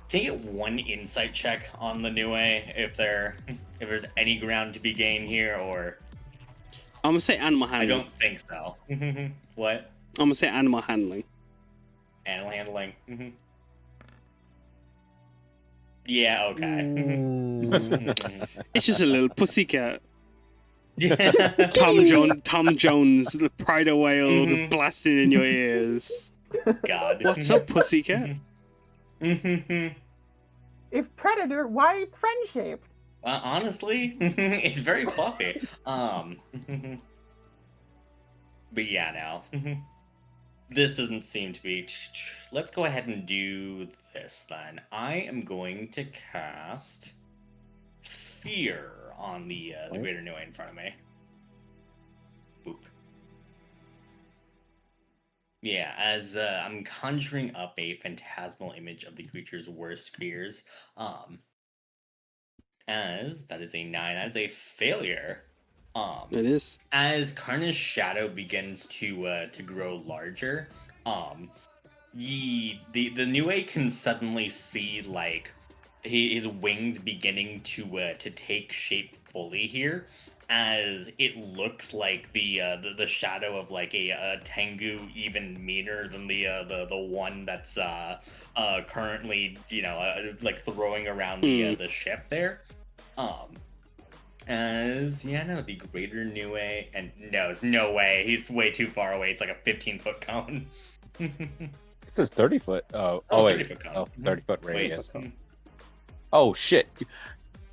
Can you get one insight check on the Nue if there's any ground to be gained here, or? I'm gonna say animal I handling. don't think so. What? I'm gonna say animal handling. Animal handling. Yeah. Okay. It's just a little pussycat. Yeah. Tom Jones, the pride of Wales, blasting in your ears. God. What's up, pussycat? If predator, why friend-shaped? Honestly, it's very fluffy. But yeah, no. This doesn't seem to be. Let's go ahead and do this then. I am going to cast Fear on the Greater Nue in front of me. Boop. Yeah, as I'm conjuring up a phantasmal image of the creature's worst fears. As that is a 9, that is a failure. It is. As Karna's shadow begins to grow larger, the Nue can suddenly see like his wings beginning to take shape fully here, as it looks like the shadow of like a Tengu, even meaner than the one that's currently like throwing around the ship there. The Greater Nue, and no, there's no way. He's way too far away. It's like a 15-foot cone. It says 30 foot. Oh, Oh, wait. 30-foot cone. Oh, 30 foot Wait. radius. Oh, shit.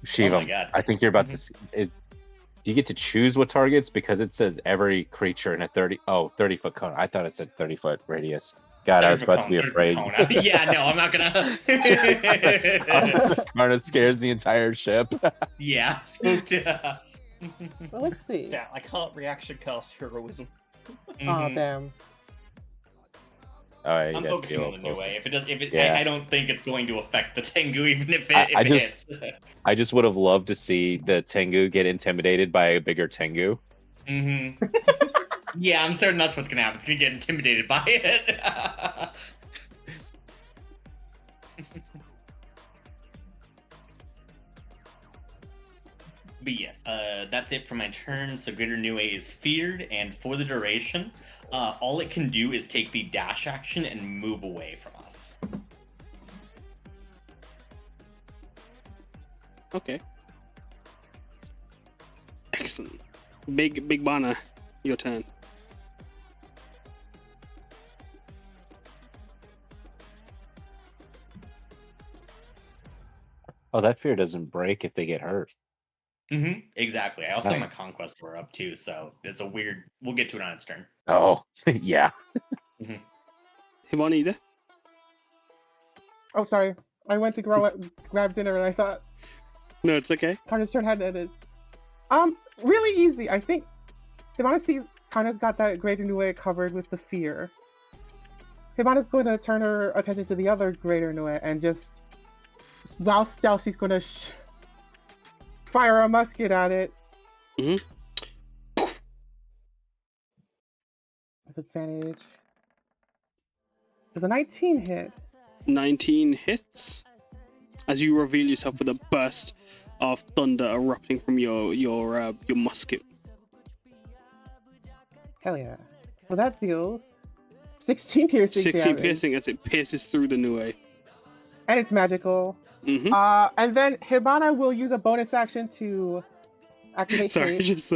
Shivam, Oh my God. I think you're about to see. Do you get to choose what targets? Because it says every creature in a 30 foot cone. I thought it said 30 foot radius. God, I was about to be afraid. Yeah, no, I'm not gonna. Karna scares the entire ship. Yeah, spooked. Well, let's see. Yeah, I can't reaction cast heroism. Oh, damn. All right, I'm focusing on the Nue. If it does, Yeah. I don't think it's going to affect the Tengu, even if I it just- hits. I just would have loved to see the Tengu get intimidated by a bigger Tengu. Yeah, I'm certain that's what's gonna happen. It's gonna get intimidated by it. But yes, that's it for my turn. So Greater Nue is feared, and for the duration, all it can do is take the dash action and move away from us. Okay. Excellent. Big Bana, your turn. Oh, that fear doesn't break if they get hurt. Exactly. I also have my Nice. conquest war up too, so it's a weird. We'll get to it on its turn. Oh, yeah. Hibana either? Oh, sorry. I went to grab dinner and I thought No, it's okay. Karna's turn had ended. Really easy. I think Hibana sees Karna's got that Greater Nue covered with the fear. Hibana's going to turn her attention to the other Greater Nue and just while stealth, she's gonna fire a musket at it. Mhm. With advantage. Does a 19 hit? 19 hits. As you reveal yourself with a burst of thunder erupting from your musket. Hell yeah. So that deals 16 piercing 16 damage. piercing as it pierces through the Nue. And it's magical. Mm-hmm. And then Hibana will use a bonus action to activate Sorry, haste.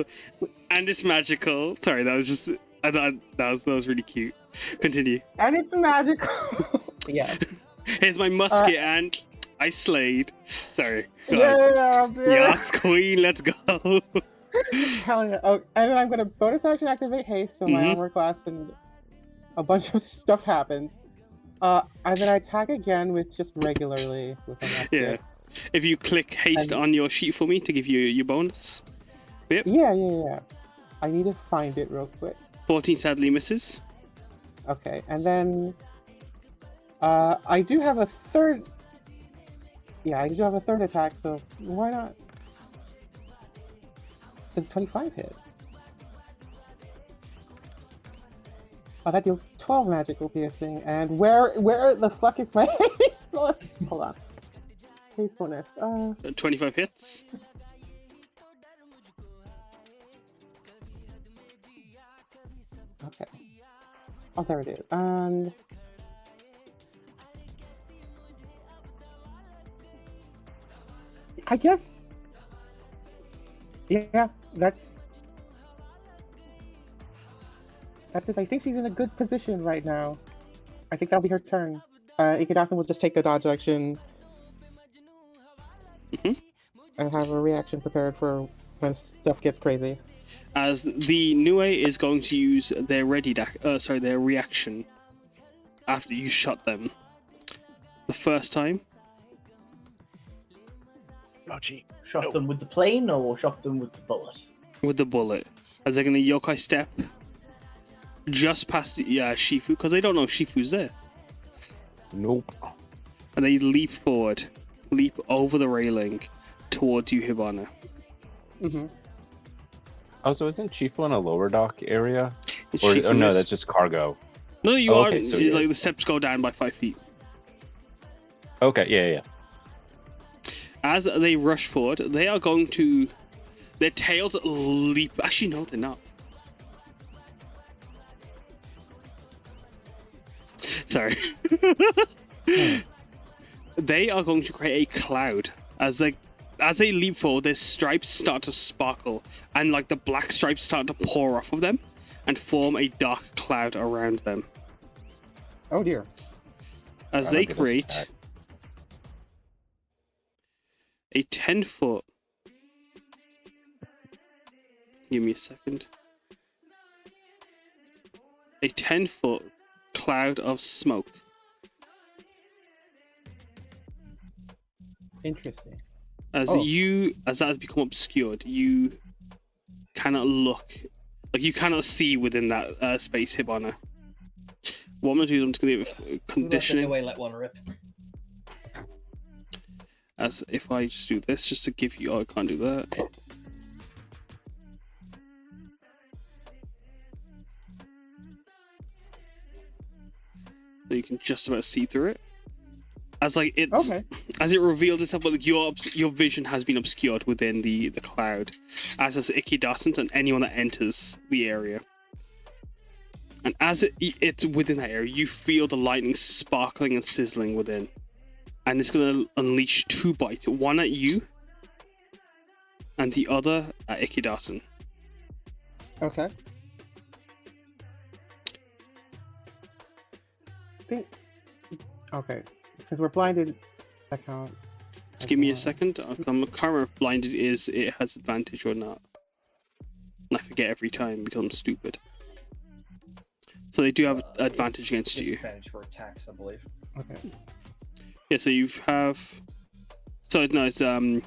and it's magical. Sorry, that was just I thought that was really cute. Continue. And it's magical. Yeah. Here's my musket and I slayed. Sorry. Go Yeah, on. man. Yes, queen, let's go. Hell yeah. Oh, and then I'm gonna bonus action activate haste, so my armor class and a bunch of stuff happens. And then I attack again with just regularly with a musket. Yeah. If you click haste on your sheet for me to give you your bonus. Yep. Yeah. I need to find it real quick. 14 sadly misses. Okay, and then I do have a third. Yeah, I do have a third attack, so why not? Does 25 hit? Oh, that deals 12 magical piercing. And where the fuck is my haste bonus? Hold on. Haste bonus. 25 hits. Okay. Oh, there it is. And I guess. Yeah, that's it. I think she's in a good position right now. I think that'll be her turn. Ikedasan will just take the dodge action and have a reaction prepared for when stuff gets crazy. As the Nue is going to use their their reaction after you shot them the first time. Shot them with the plane or shot them with the bullet? With the bullet. As they're going to yokai step just past Shifu, because they don't know Shifu's there. Nope. And they leap forward, leap over the railing towards you, Hibana. Mm-hmm. Oh, so isn't Chifu in a lower dock area? Shifu Or no, is- that's just cargo. No, you Oh, are. okay, so It's he like is. the steps go down by 5 feet. Okay, yeah. As they rush forward, they are going to. Their tails leap. Actually, no, they're not. Sorry. They are going to create a cloud as they leap forward. Their stripes start to sparkle, and like the black stripes start to pour off of them, and form a dark cloud around them. Oh dear. As Oh, they goodness, create that- a 10-foot. Give me a second. A 10-foot cloud of smoke. Interesting. As that has become obscured, you cannot look, like you cannot see within that space, Hibana. What I'm gonna do is I'm just gonna give conditioning. Away, let one rip. As if I just do this, just to give you, I can't do that. So you can just about see through it. As like it's as it reveals itself, but like your vision has been obscured within the cloud, as has Ikedasan's and anyone that enters the area. And as it's within that area, you feel the lightning sparkling and sizzling within, and it's gonna unleash 2 bites, one at you, and the other at Ikedasan. Okay. Okay. Since we're blinded, that counts. Just give me a second. I can't remember if blinded it has advantage or not. And I forget every time because I'm stupid. So they do have advantage against you. Disadvantage for attacks, I believe. Okay. Yeah, so you have. So no, it's a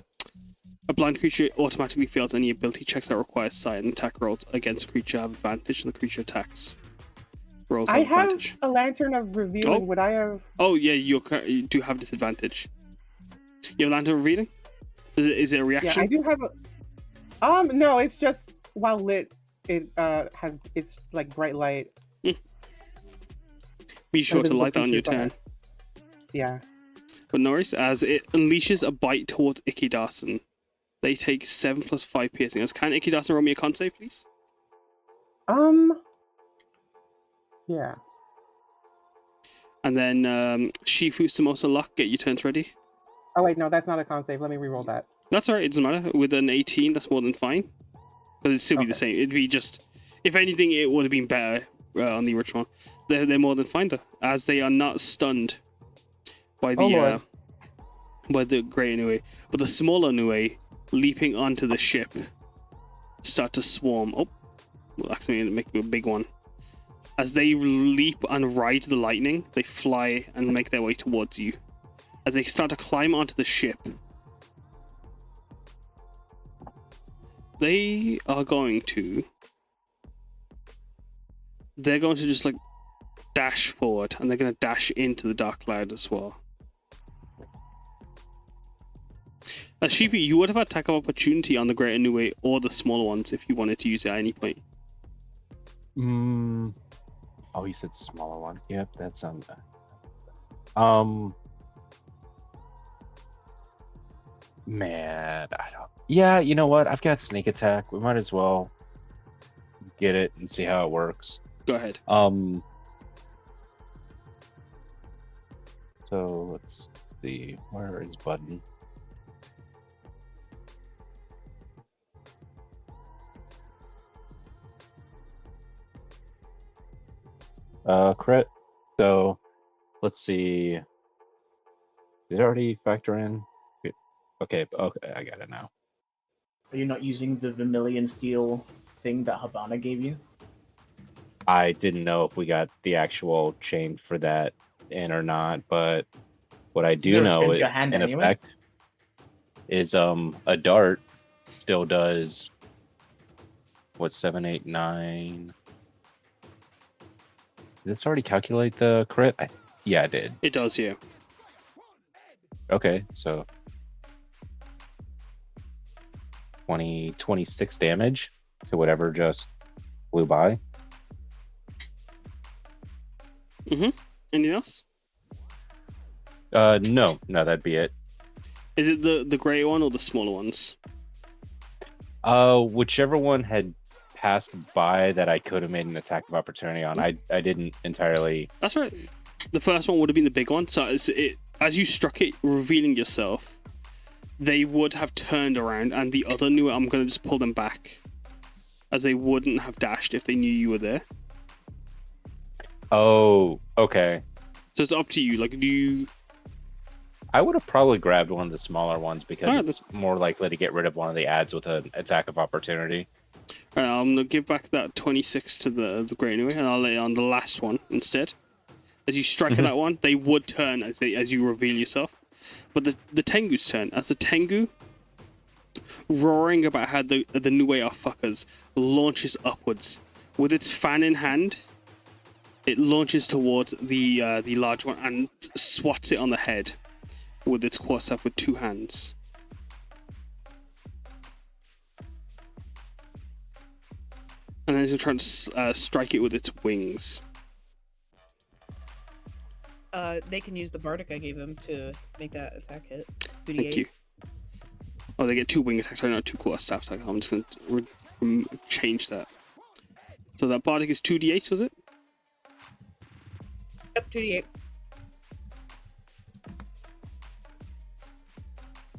blind creature automatically fails any ability checks that require sight, and attack rolls against a creature have advantage, and the creature attacks rolls have I have advantage. a lantern of revealing. Would I have? Oh yeah, you do have disadvantage. You have lantern revealing? Is it a Yeah, reaction? I do have a. No, it's just while lit, it's like bright light. Be sure to invisible light that on your creatures on turn. Yeah. But no worries, as it unleashes a bite towards Ikidasen. They take 7 plus 5 piercing. As can Ikidasen roll me a con save, please? Yeah. And then Chifu, Samosa, Lock, get your turns ready. Oh wait, no, that's not a con save. Let me re-roll that. That's alright, it doesn't matter. With an 18, that's more than fine. But it'd still be the Okay. same. It'd be just... If anything, it would have been better on the original one. They're more than fine, though. As they are not stunned by Lord. the greater Nue. But the smaller Nue, leaping onto the ship, start to swarm. Oh, well, actually, make a big one. As they leap and ride the lightning, they fly and make their way towards you. As they start to climb onto the ship, they are going to... They're going to just, like, dash forward, and they're going to dash into the Dark Cloud as well. Shifu, you would have attack of opportunity on the Greater Nue or the smaller ones if you wanted to use it at any point. Oh, you said smaller ones. Yep, that sounds bad. Man, I don't. Yeah, you know what? I've got sneak attack. We might as well get it and see how it works. Go ahead. So let's see. Where is button? Crit. So let's see. Did it already factor in? Okay, I got it now. Are you not using the Vermilion Steel thing that Hibana gave you? I didn't know if we got the actual chain for that in or not, but what I do You're know against is, your hand in anyway. effect, is a dart still does what 7, 8, 9. Did this already calculate the crit? Yeah, it did. It does, yeah. Okay, so 26 damage to whatever just flew by. Anything else? No, that'd be it. Is it the greater one or the smaller ones? Whichever one had passed by that I could have made an attack of opportunity on. I didn't entirely. That's right. The first one would have been the big one. So as you struck it, revealing yourself, they would have turned around, and the other Nue, I'm going to just pull them back, as they wouldn't have dashed if they knew you were there. Oh, okay. So it's up to you. Like, do you... I would have probably grabbed one of the smaller ones because Alright, it's more likely to get rid of one of the ads with an attack of opportunity. I'm going to give back that 26 to the Grey Nue, and I'll lay it on the last one instead. As you strike at that one, they would turn as you reveal yourself. But the Tengu's turn. As the Tengu, roaring about how the Nue are fuckers, launches upwards. With its fan in hand, it launches towards the large one and swats it on the head with its quarterstaff with 2 hands. And then it's going to try and strike it with its wings. They can use the Bardic I gave them to make that attack hit. 2d8. Thank you. Oh, they get 2 wing attacks, sorry, not 2 quarterstaff attacks. I'm just going to change that. So that Bardic is 2d8, was it? Yep, 2d8.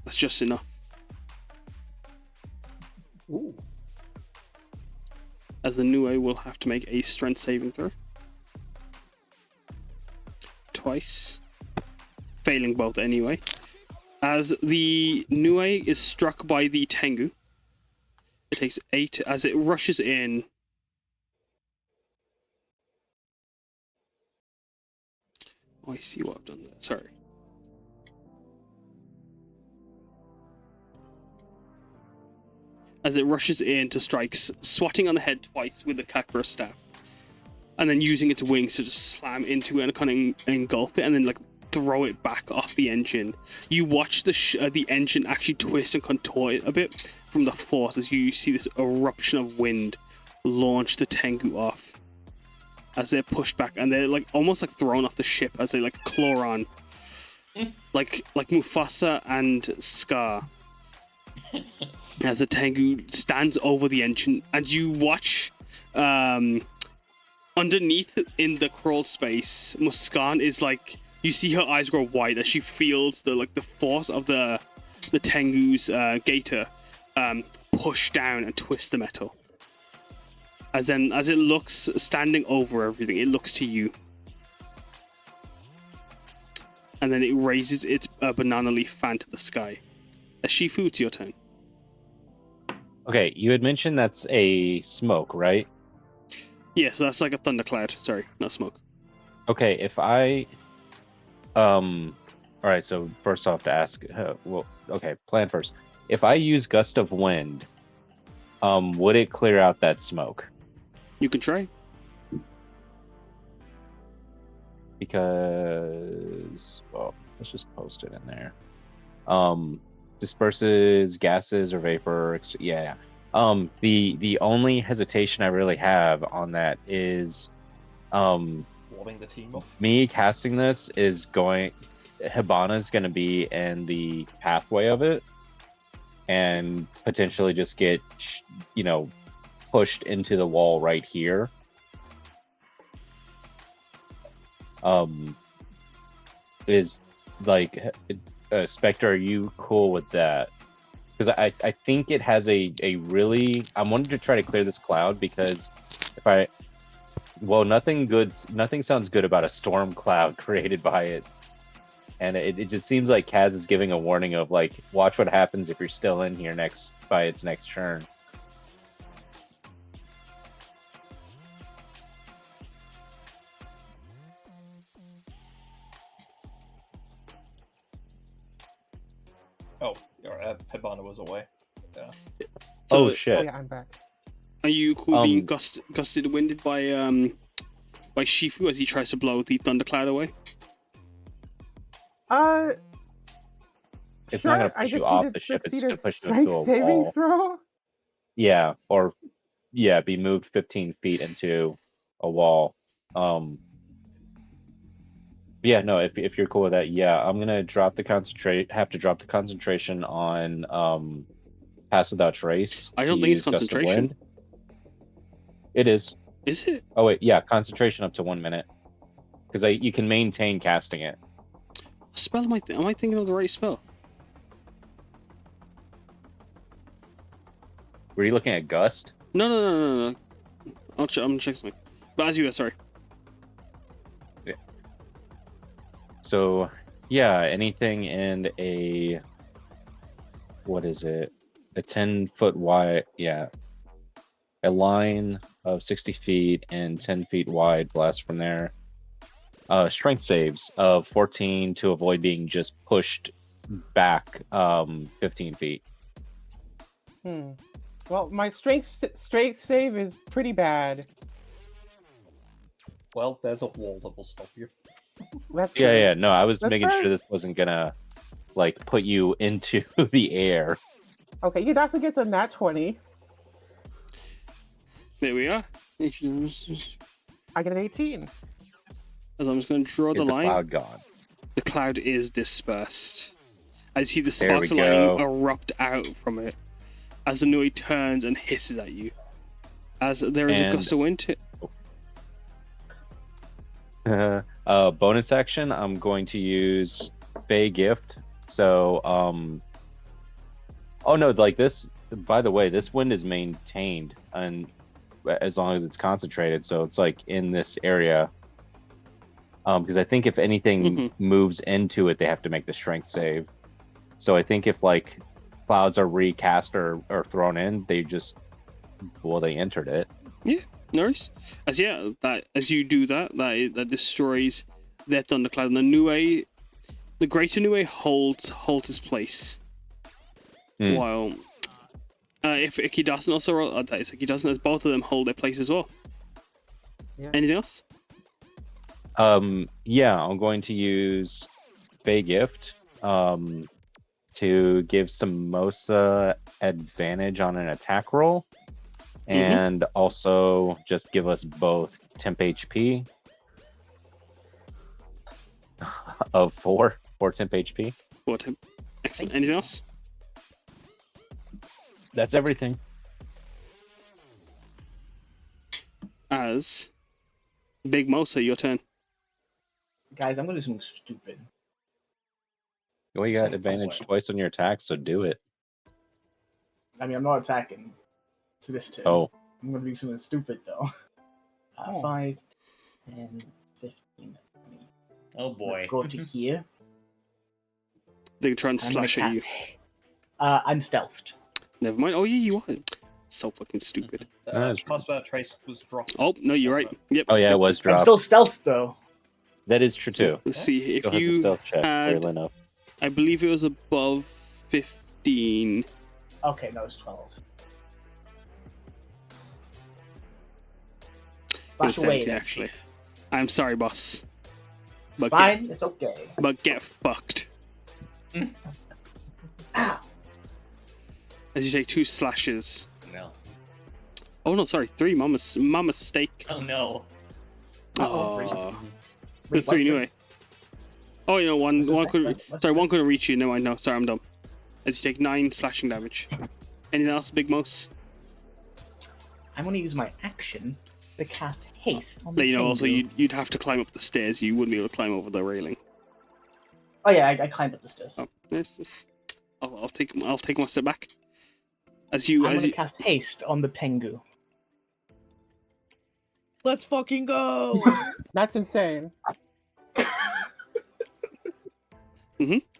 That's just enough. Ooh. As the Nue will have to make a strength saving throw. Twice. Failing both anyway. As the Nue is struck by the Tengu, it takes 8 as it rushes in. Oh, I see what I've done there. Sorry. As it rushes in to strike, swatting on the head twice with the Kakura staff, and then using its wings to just slam into it and kind of engulf it, and then like throw it back off off the engine. You watch the engine actually twist and contort a bit from the force as you see this eruption of wind launch the Tengu off as they're pushed back, and they're like almost like thrown off the ship as they like claw on, like Mufasa and Scar. As the Tengu stands over the engine, and you watch underneath in the crawl space, Muskan is like, you see her eyes grow wide as she feels the force of the Tengu's gator push down and twist the metal. As it looks standing over everything, it looks to you, and then it raises its banana leaf fan to the sky. Chifu, it's your turn. Okay, you had mentioned that's a smoke, right? Yeah, so that's like a thundercloud. Sorry, not smoke. Okay, if I all right, so first off to ask plan first. If I use gust of wind, would it clear out that smoke? You can try. Because, well, let's just post it in there. Disperses gases or vapor. Yeah. The only hesitation I really have on that is, Warming the team off. me casting this is Hibana's going to be in the pathway of it, and potentially just get, pushed into the wall right here. Is like, Spectre, are you cool with that? Because I think it has a really, I wanted to try to clear this cloud because nothing sounds good about a storm cloud created by it. And it just seems like Kaz is giving a warning of like, watch what happens if you're still in here by its next turn. Oh, Hibana was away. Yeah. Oh So, shit! Oh, yeah, I'm back. Are you cool being gusted winded by Shifu as he tries to blow the thundercloud away? It's Sure, not gonna I push you just off need the to ship. It's succeed gonna a push you into a strength saving wall. throw. Yeah, be moved 15 feet into a wall. Yeah, no, if you're cool with that, yeah, I'm gonna have to drop the concentration on Pass Without Trace. I don't to think it's use Gust of concentration. Wind. It is. Is it? Oh wait, yeah, concentration up to 1 minute. Because you can maintain casting it. What spell am I thinking of the right spell? Were you looking at Gust? No. I'm gonna check something. But as you were, sorry. Yeah. So, yeah, anything in a, what is it? A 10-foot wide, yeah. A line of 60 feet and 10 feet wide blast from there. Strength saves of 14 to avoid being just pushed back 15 feet. Well, my strength save is pretty bad. Well, there's a wall that will stop you. That's Yeah, no, I was That's making sure first. this wasn't gonna, like, put you into the air. Okay, Hiydan gets a nat 20. There we are. I get an 18. As I'm just going to draw Is the the line. cloud gone? The cloud is dispersed. As you see the There we sparks of lightning go. erupt out from it, as the Nue turns and hisses at you. As there is a And- gust of wind. Bonus action, I'm going to use Fey Gift. So, oh no, like this, by the way, this wind is maintained and as long as it's concentrated. So it's like in this area. Because I think if anything moves into it, they have to make the strength save. So I think if like clouds are recast or thrown in, they entered it. Yeah, no worries. As you do that destroys their thundercloud. And the greater Nue holds his place. While if Iki doesn't also roll, that is Iki doesn't, as both of them hold their place as well. Yeah. Anything else? Yeah, I'm going to use Fey Gift to give Samosa advantage on an attack roll, and also just give us both temp HP of 4 temp HP. What? Excellent. Anything else? That's everything. As Big Mosa, your turn. Guys, I'm gonna do something stupid. Well, you got advantage twice on your attack, so do it. I mean, I'm not attacking to this turn. Oh. I'm gonna do something stupid though. 5, 10, 15, 20. Oh boy. Go to here. They can try and I'm gonna slash at you. cast- I'm stealthed. Never mind. Oh yeah, you are. So fucking stupid. Crossbow trace was dropped. Oh no, you're right. Yep. Oh yeah, it was I'm dropped. still stealthed though. That is true too. Let's see if Go ahead to you stealth check, had. weirdly enough. I believe it was above 15. Okay, no, it's 12. It was Slash away 17 then, actually. Chief. I'm sorry, boss. It's But fine, it's okay. But get fucked. Ow. As you take 2 slashes. No. Oh no, sorry, 3. My mistake. Oh no. Oh. Wait, There's 3 what? anyway. Oh, you know, one What's the one second could. one? What's Sorry, the- one couldn't reach you. No, I know. Sorry, I'm dumb. As you take 9 slashing damage. Anything else, Big Mos? I'm gonna use my action to cast haste on the Let you know. Also, Tengu. you'd have to climb up the stairs. You wouldn't be able to climb over the railing. Oh yeah, I climbed up the stairs. Oh, I'll take one step back. As you I'm as gonna you. cast haste on the Tengu. Let's fucking go. That's insane.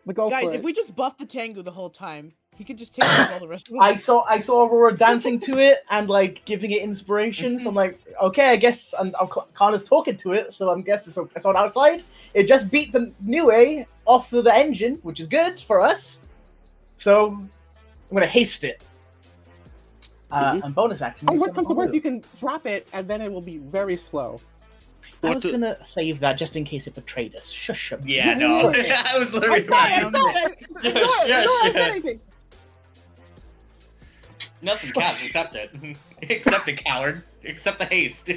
But go Guys, for if it. we just buff the Tengu the whole time, he could just take out all the rest of them. I saw Aurora dancing to it and like giving it inspiration. So I'm like, okay, I guess Karna's talking to it. So I'm guessing it's on outside. It just beat the Nue off of the engine, which is good for us. So I'm gonna haste it. And bonus action. Oh, is worst comes to something worst, you can drop it, and then it will be very slow. I was What's it- gonna save that just in case it betrayed us. Shush him. Yeah, no. I was literally I saw it! Yeah, Ignore it! yeah, Ignore yeah. anything! Nothing counts except it. Except the coward. Except the haste.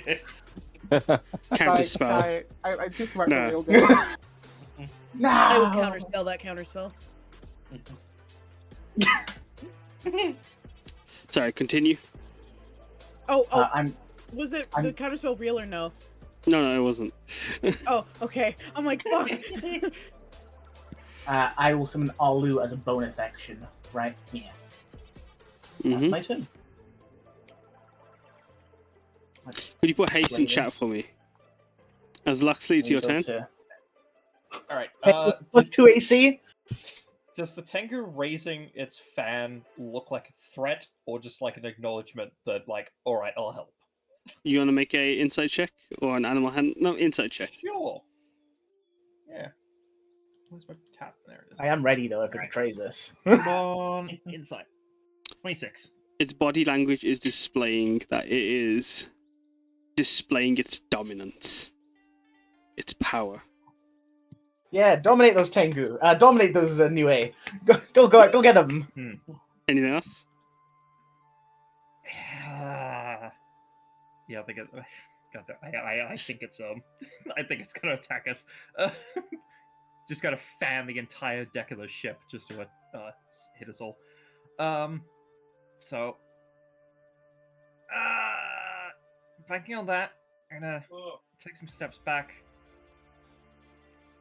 Counter spell. I too smart Nah. for the old days. No. I will counterspell that counterspell. Sorry, continue. Oh, I'm was the counterspell real or no? No, it wasn't. Oh, okay. I'm like, fuck. I will summon Alu as a bonus action right here. That's Mhm. my turn. Could you put haste in chat Yes. for me? As Luxley, it's your turn. Alright, Plus 2 AC. does the Tengu raising its fan look like a threat, or just like an acknowledgement that, like, alright, I'll help? You want to make a insight check or an animal hand? No, insight check. Sure. Yeah. Where's my tap? There it is. I am ready though if it betrays us. Come on, insight. 26. Its body language is displaying that it is displaying its dominance, its power. Yeah, dominate those Tengu. Dominate those Nue. Go get them. Anything else? Yeah, I think it. God, I think it's I think it's gonna attack us. Just gotta fan the entire deck of the ship just to hit us all. So, banking on that, I'm gonna take some steps back.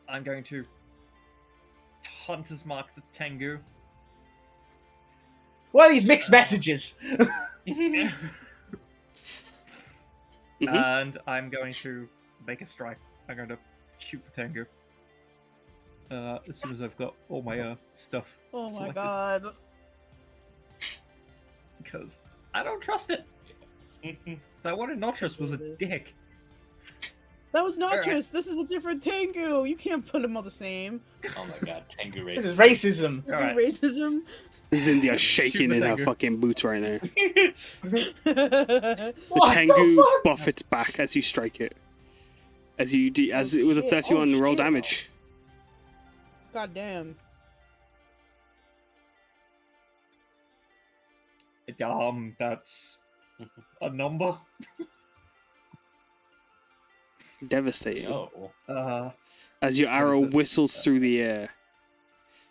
I'm going to Hunter's Mark the Tengu. What are these mixed messages? And I'm going to make a strike. I'm going to shoot the Tengu. As soon as I've got all my stuff Oh my selected. god. Because I don't trust it. That one in Notris was a dick. That was Alright. Notris. This is a different Tengu. You can't put them all the same. Oh my god, Tengu This race. is racism. This is Alright. racism. Zindia shaking in her Tengu. fucking boots right now. Oh, What Tengu the fuck? buff its back as you strike it. As you with a shit. 31 Oh, roll shit. damage. God damn. That's a number. Devastating. Oh. As your arrow What is it? whistles through the air,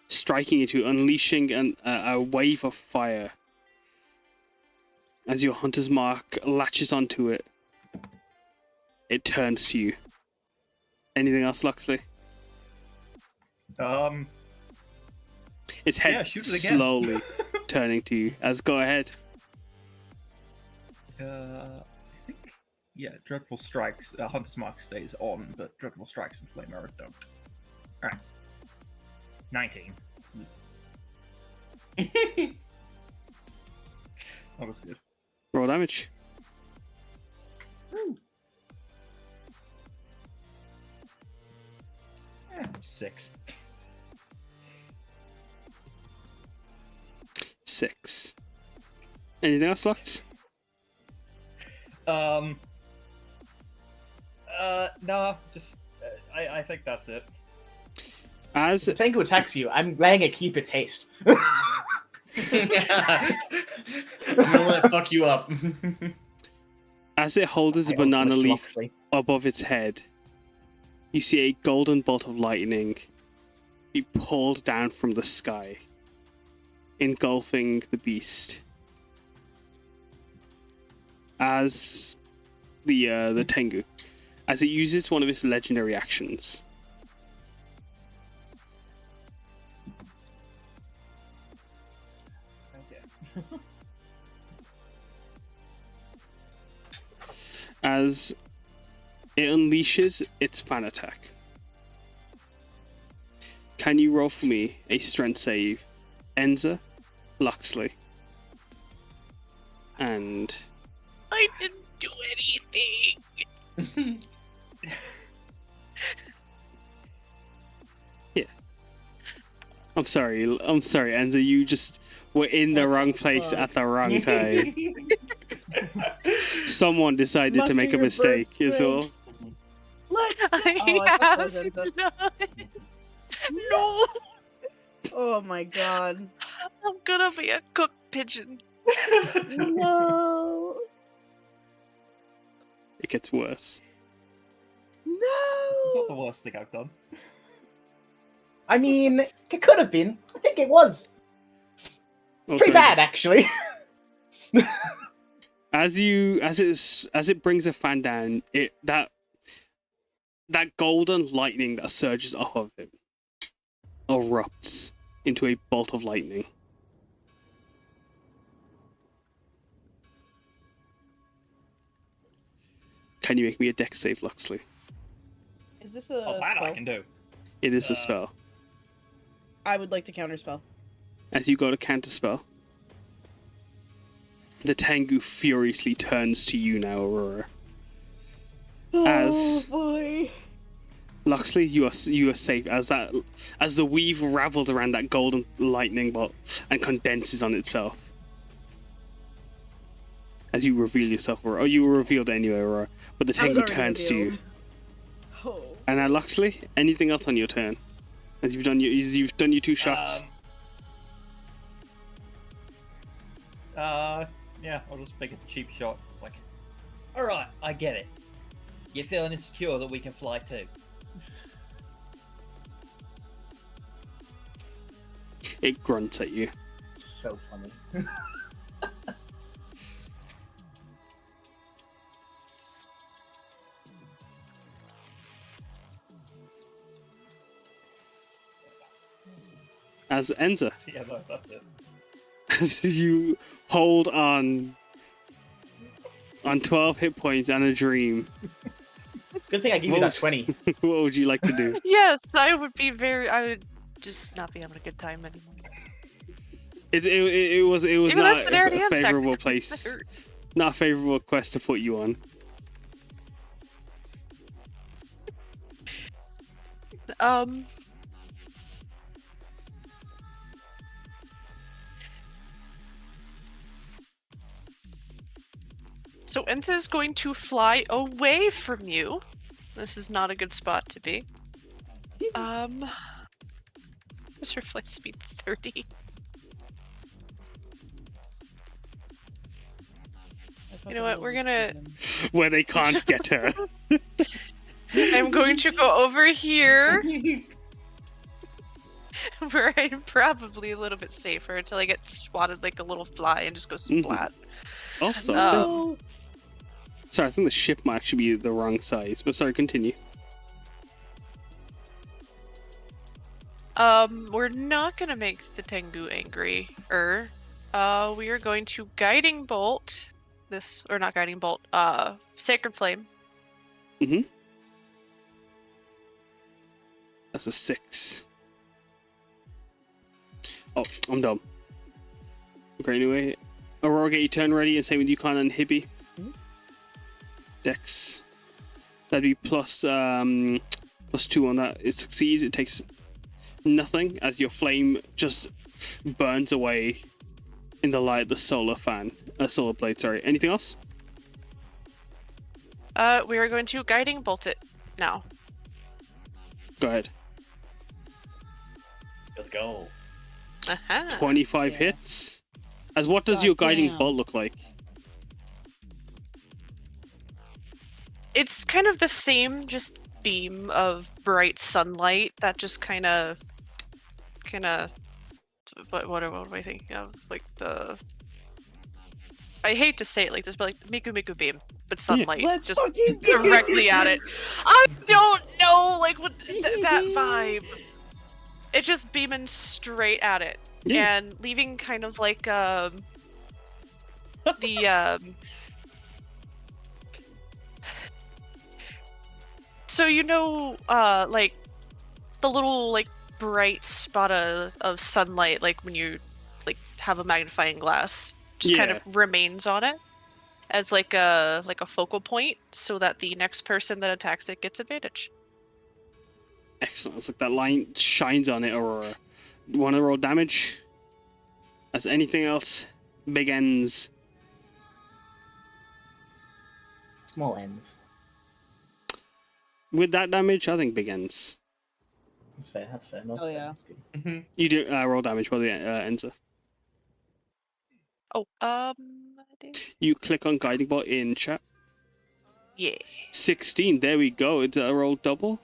striking into, unleashing a wave of fire. As your hunter's mark latches onto it, it turns to you. Anything else, Luxley? Its head Yeah, shoot it again. slowly turning to you. As go ahead. I think, yeah, Dreadful Strikes, Hunter's Mark stays on, but Dreadful Strikes and Flame Arrows don't. Alright. 19. That was good. Roll damage. Woo. 6. 6. Anything else, Lux? No, just, I think that's it. As If the Tengu attacks you, I'm laying a keep it haste. I'm gonna let it fuck you up. as it holds its I banana owe leaf Loxley. above its head, you see a golden bolt of lightning be pulled down from the sky, engulfing the beast. As the Tengu, as it uses one of its legendary actions. Okay. As it unleashes its fan attack. Can you roll for me a strength save, Enza, Luxley, and I didn't do anything. yeah. I'm sorry, Enza. You just were in the wrong place at the wrong time. Someone decided Must to make be a your mistake, is birthday. all. Let's go! I Oh, I thought that was have Enza. none. No, Oh my god. I'm gonna be a cooked pigeon. No. It gets worse. Not the No. worst thing I've done. I mean, it could have been. I think it was. Also, Pretty bad, actually. As it brings a fan down, that golden lightning that surges off of it erupts into a bolt of lightning. Can you make me a dex save, Luxley? Is this a Oh, that I spell? can do. It is a spell. I would like to counterspell. As you go to counter spell, the Tengu furiously turns to you now, Aurora. As- Oh boy. Luxley, you are safe as the weave ravels around that golden lightning bolt and condenses on itself. As you reveal yourself, Aurora. Oh, you were revealed anyway, Aurora. But the I was Tengu already turns to you. revealed. Oh. And now, Luxley, anything else on your turn? As you've done your 2 shots. Yeah, I'll just make a cheap shot. It's like, alright, I get it. You're feeling insecure that we can fly too. It grunts at you. So funny. As Enza, Yeah, no, that's it. as you hold on 12 hit points and a dream, Good thing I gave you that 20. what would you like to do? Yes, I would just not be having a good time anymore. It was Even not less than already a am, favorable technically. place, not a favorable quest to put you on. So Enza is going to fly away from you. This is not a good spot to be. is her flight speed? 30. You know what? We're gonna. Where they can't get her. I'm going to go over here, where I'm probably a little bit safer until I get swatted like a little fly and just go splat. Also, Um, sorry, I think the ship might actually be the wrong size. But sorry, continue. We're not gonna make the Tengu angry. We are going to guiding bolt this, or not guiding bolt. Sacred flame. That's a 6. Oh, I'm dumb. Okay, anyway. Aurora, get your turn ready, and same with you, Karna and Hibby. Dex. That'd be plus 2 on that. It succeeds, it takes nothing as your flame just burns away in the light of the solar blade, sorry. Anything else? We are going to guiding bolt it now. Go ahead. Let's go. 25 hits. As what does your guiding bolt look like? It's kind of the same, just beam of bright sunlight that just kind of, what am I thinking of? Like the, I hate to say it like this, but like Miku Miku beam, but sunlight just directly at it. I don't know, like what that vibe. It's just beaming straight at it and leaving kind of like the so you know like the little like bright spot of sunlight, like when you like have a magnifying glass, just kind of remains on it as like a focal point, so that the next person that attacks it gets advantage. Excellent. It's like that line shines on it, Aurora. Want to roll damage? As anything else, big ends. Small ends. With that damage, I think big ends. That's fair. That's fair. That's Oh, fair. yeah. That's good. You do roll damage for the Enza. Oh, You click on guiding bolt in chat. yeah. 16. There we go. Did I roll double?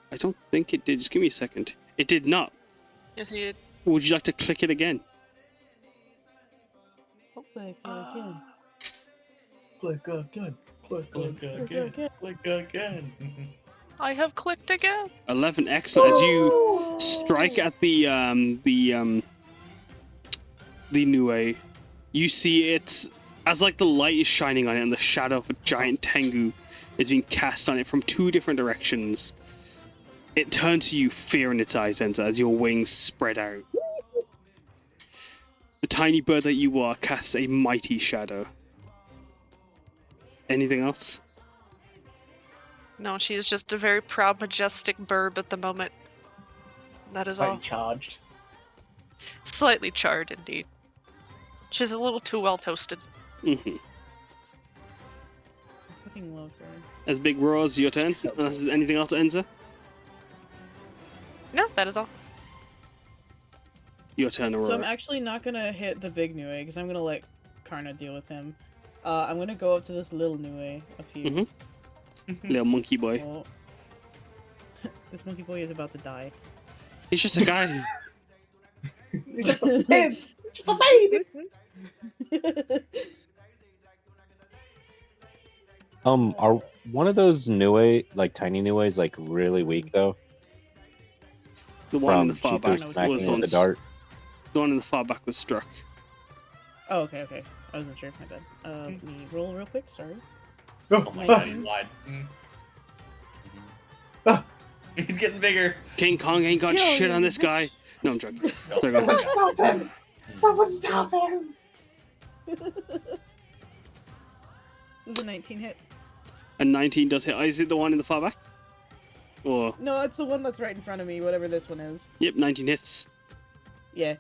I don't think it did. Just give me a second. It did not. Yes, he did. Would you like to click it again? Hopefully I can again. Click again. Click again. Click again. I have clicked again. 11. Excellent. As you strike at the Nue, you see it as like the light is shining on it, and the shadow of a giant Tengu is being cast on it from 2 different directions. It turns to you, fear in its eyes, Enza, as your wings spread out. The tiny bird that you are casts a mighty shadow. Anything else? No, she's just a very proud, majestic burb at the moment. That is Slightly all. charged. Slightly charred, indeed. She's a little too well toasted. Mm-hmm. Fucking love her. As Big Roars, your turn. So Anything else, Enza? No, that is all. Your turn, Aurora. So I'm actually not gonna hit the big Nue because I'm gonna let Karna deal with him. I'm gonna go up to this little Nue up here. Little monkey boy. Oh. This monkey boy is about to die. He's just a guy. It's just a baby. It's just a baby. Are one of those Nue, like tiny Nues, like really weak though? The one in From the far back Chifu was smacking with the once. dart. The one in the far back was struck. Oh, okay, okay. I wasn't sure. My bad. Let me roll real quick. Sorry. Oh my god, he's wide. He's getting bigger. King Kong ain't got shit on this guy. No, I'm joking. Sorry, go ahead. Stop him! Someone stop him! This is a 19 hit. And 19 does hit. Is it the one in the far back? Or No, it's the one that's right in front of me, whatever this one is. yep, 19 hits. Yeah.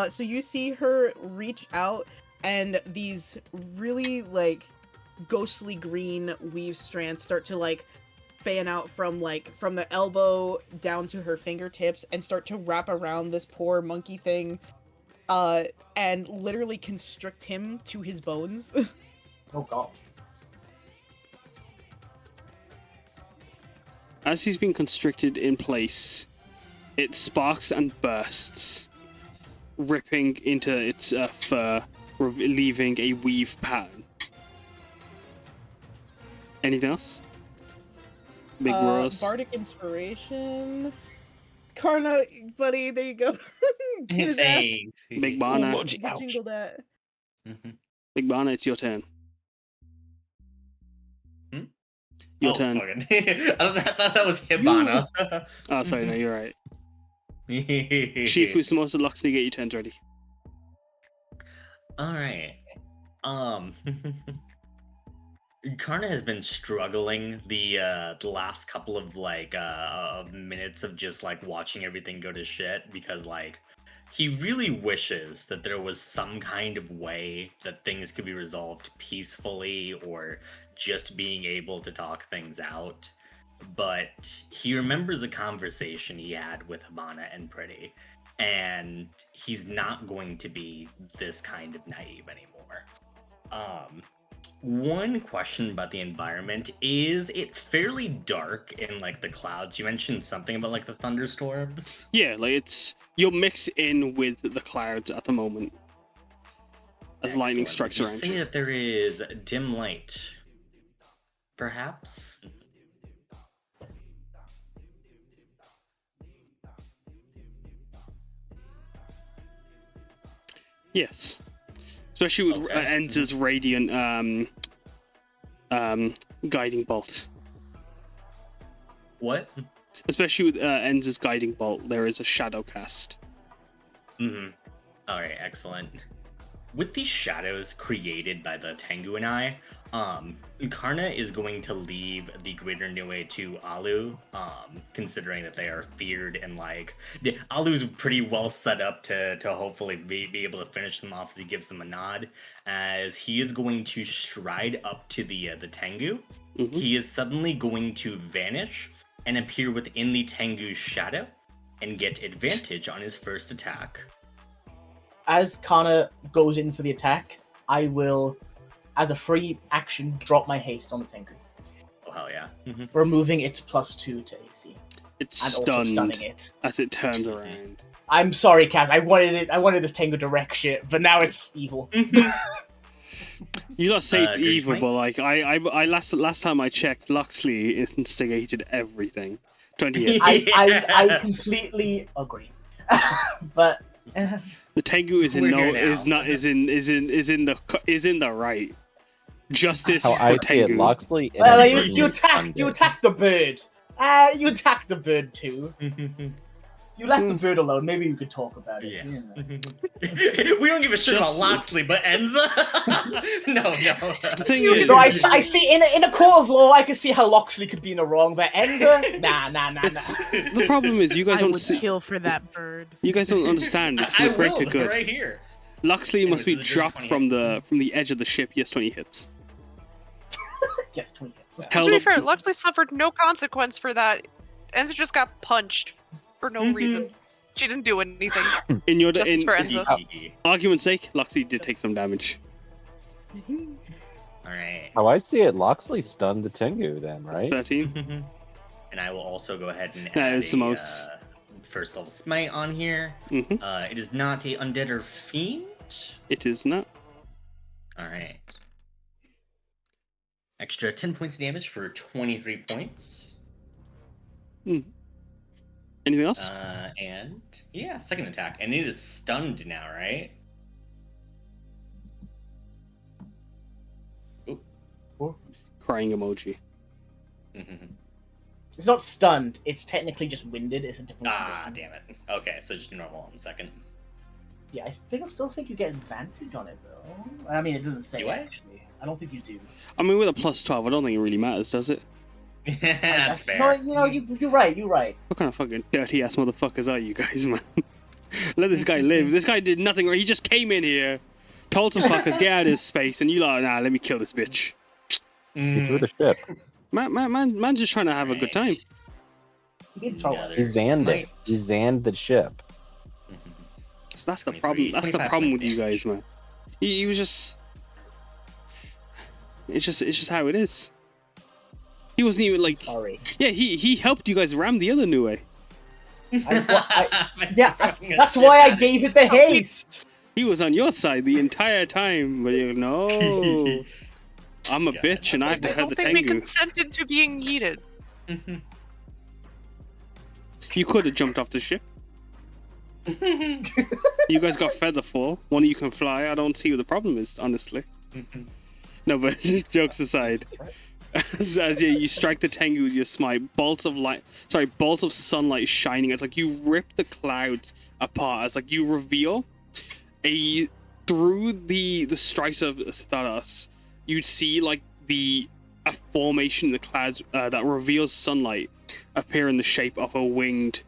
So you see her reach out, and these really, like, ghostly green weave strands start to, like, fan out from the elbow down to her fingertips and start to wrap around this poor monkey thing, and literally constrict him to his bones. Oh god. As he's been constricted in place, it sparks and bursts, ripping into its fur, leaving a weave pattern. Anything else? Big roars. Bardic Inspiration. Karna, buddy, there you go. Get his ass. Thanks. Big Bana. Jingle that. Big Bana, it's your turn. Your turn. I thought that was Hibana. Oh, sorry, no, you're right. Chifu, Samosa, Loxley, get your turns ready. Alright. Karna has been struggling the last couple of minutes of just watching everything go to shit, because he really wishes that there was some kind of way that things could be resolved peacefully, or just being able to talk things out. But he remembers a conversation he had with Hibana and Pretty, and he's not going to be this kind of naive anymore. One question about the environment: is it fairly dark in the clouds? You mentioned something about the thunderstorms. Yeah, you'll mix in with the clouds at the moment as lightning strikes around you. Say that there is dim light, perhaps. Yes, especially with Enza's radiant guiding bolt. What? Especially with Enza's guiding bolt, there is a shadow cast. Mm-hmm. All right, excellent. With these shadows created by the Tengu and I, Karna is going to leave the Greater Nue to Alu, considering that they are feared, and Alu's pretty well set up to hopefully be able to finish them off as he gives them a nod, as he is going to stride up to the Tengu. Mm-hmm. He is suddenly going to vanish and appear within the Tengu's shadow and get advantage on his first attack. As Karna goes in for the attack, I will, as a free action, drop my haste on the Tengu. Oh, hell yeah. Mm-hmm. Removing its +2 to AC. It's and stunned also stunning it. as it turns around. I'm sorry, Kaz. I wanted this Tengu to wreck shit, but now it's evil. You not say it's evil, Smite? but I last time I checked, Loxley instigated everything. 28. I completely agree. But The Tengu is in the right. Justice How for I see it, Tengu. Loxley. well, you attacked the bird. You attacked the bird too. You left the bird alone. Maybe you could talk about it. Yeah. You know. We don't give a shit about Loxley, but Enza? No. The thing is, No, I see in a court of law, I can see how Loxley could be in the wrong, but Enza, nah. the problem is you guys I don't would kill for that bird. You guys don't understand. It's I from great to will, good. right here. Loxley must be the dropped 20 from the edge of the ship. Yes, 20 hits. Yes, 20 hits. Held To be up- fair, Luxley suffered no consequence for that. Enza just got punched for no reason. She didn't do anything. in your Justice for Enza. argument's sake, Loxley did take some damage. Alright. How I see it, Loxley stunned the Tengu then, right? 13. And I will also go ahead and That add is the most. first level smite on here. Mm-hmm. It is not a undead or fiend. It is not. Alright. Extra 10 points of damage for 23 points. Anything else? And yeah, second attack. And it is stunned now, right? Crying emoji. It's not stunned. It's technically just winded. It's a different. Ah, condition. damn it. Okay, so just normal on the second. Yeah, I still think you get advantage on it though. I mean, it doesn't say Do I? actually. I don't think you do. I mean, with a +12, I don't think it really matters, does it? That's fair. No, you know, you're right. You're right. What kind of fucking dirty ass motherfuckers are you guys, man? Let this guy live. This guy did nothing wrong. He just came in here, told some fuckers get out of his space, and you like, nah, let me kill this bitch. He threw the ship. Man's just trying to have a good time. He did throw Yeah, it. He zanned it. He zanned the ship. So that's the problem. That's the 25 problem with points you guys, man. He was just. It's just how it is. He wasn't even like. Sorry. Yeah, he helped you guys ram the other Nue. Yeah, that's why I gave it the haste. He was on your side the entire time, but you know, I'm a bitch and I have to I have don't the think we Tengu. consented to being heated. You could have jumped off the ship. You guys got feather fall. One of you can fly. I don't see what the problem is, honestly. No, but jokes aside, as you strike the Tengu with your smite, bolts of sunlight shining. It's like you rip the clouds apart. It's like you reveal through the strikes of Stardust. You'd see like a formation in the clouds that reveals sunlight appear in the shape of a winged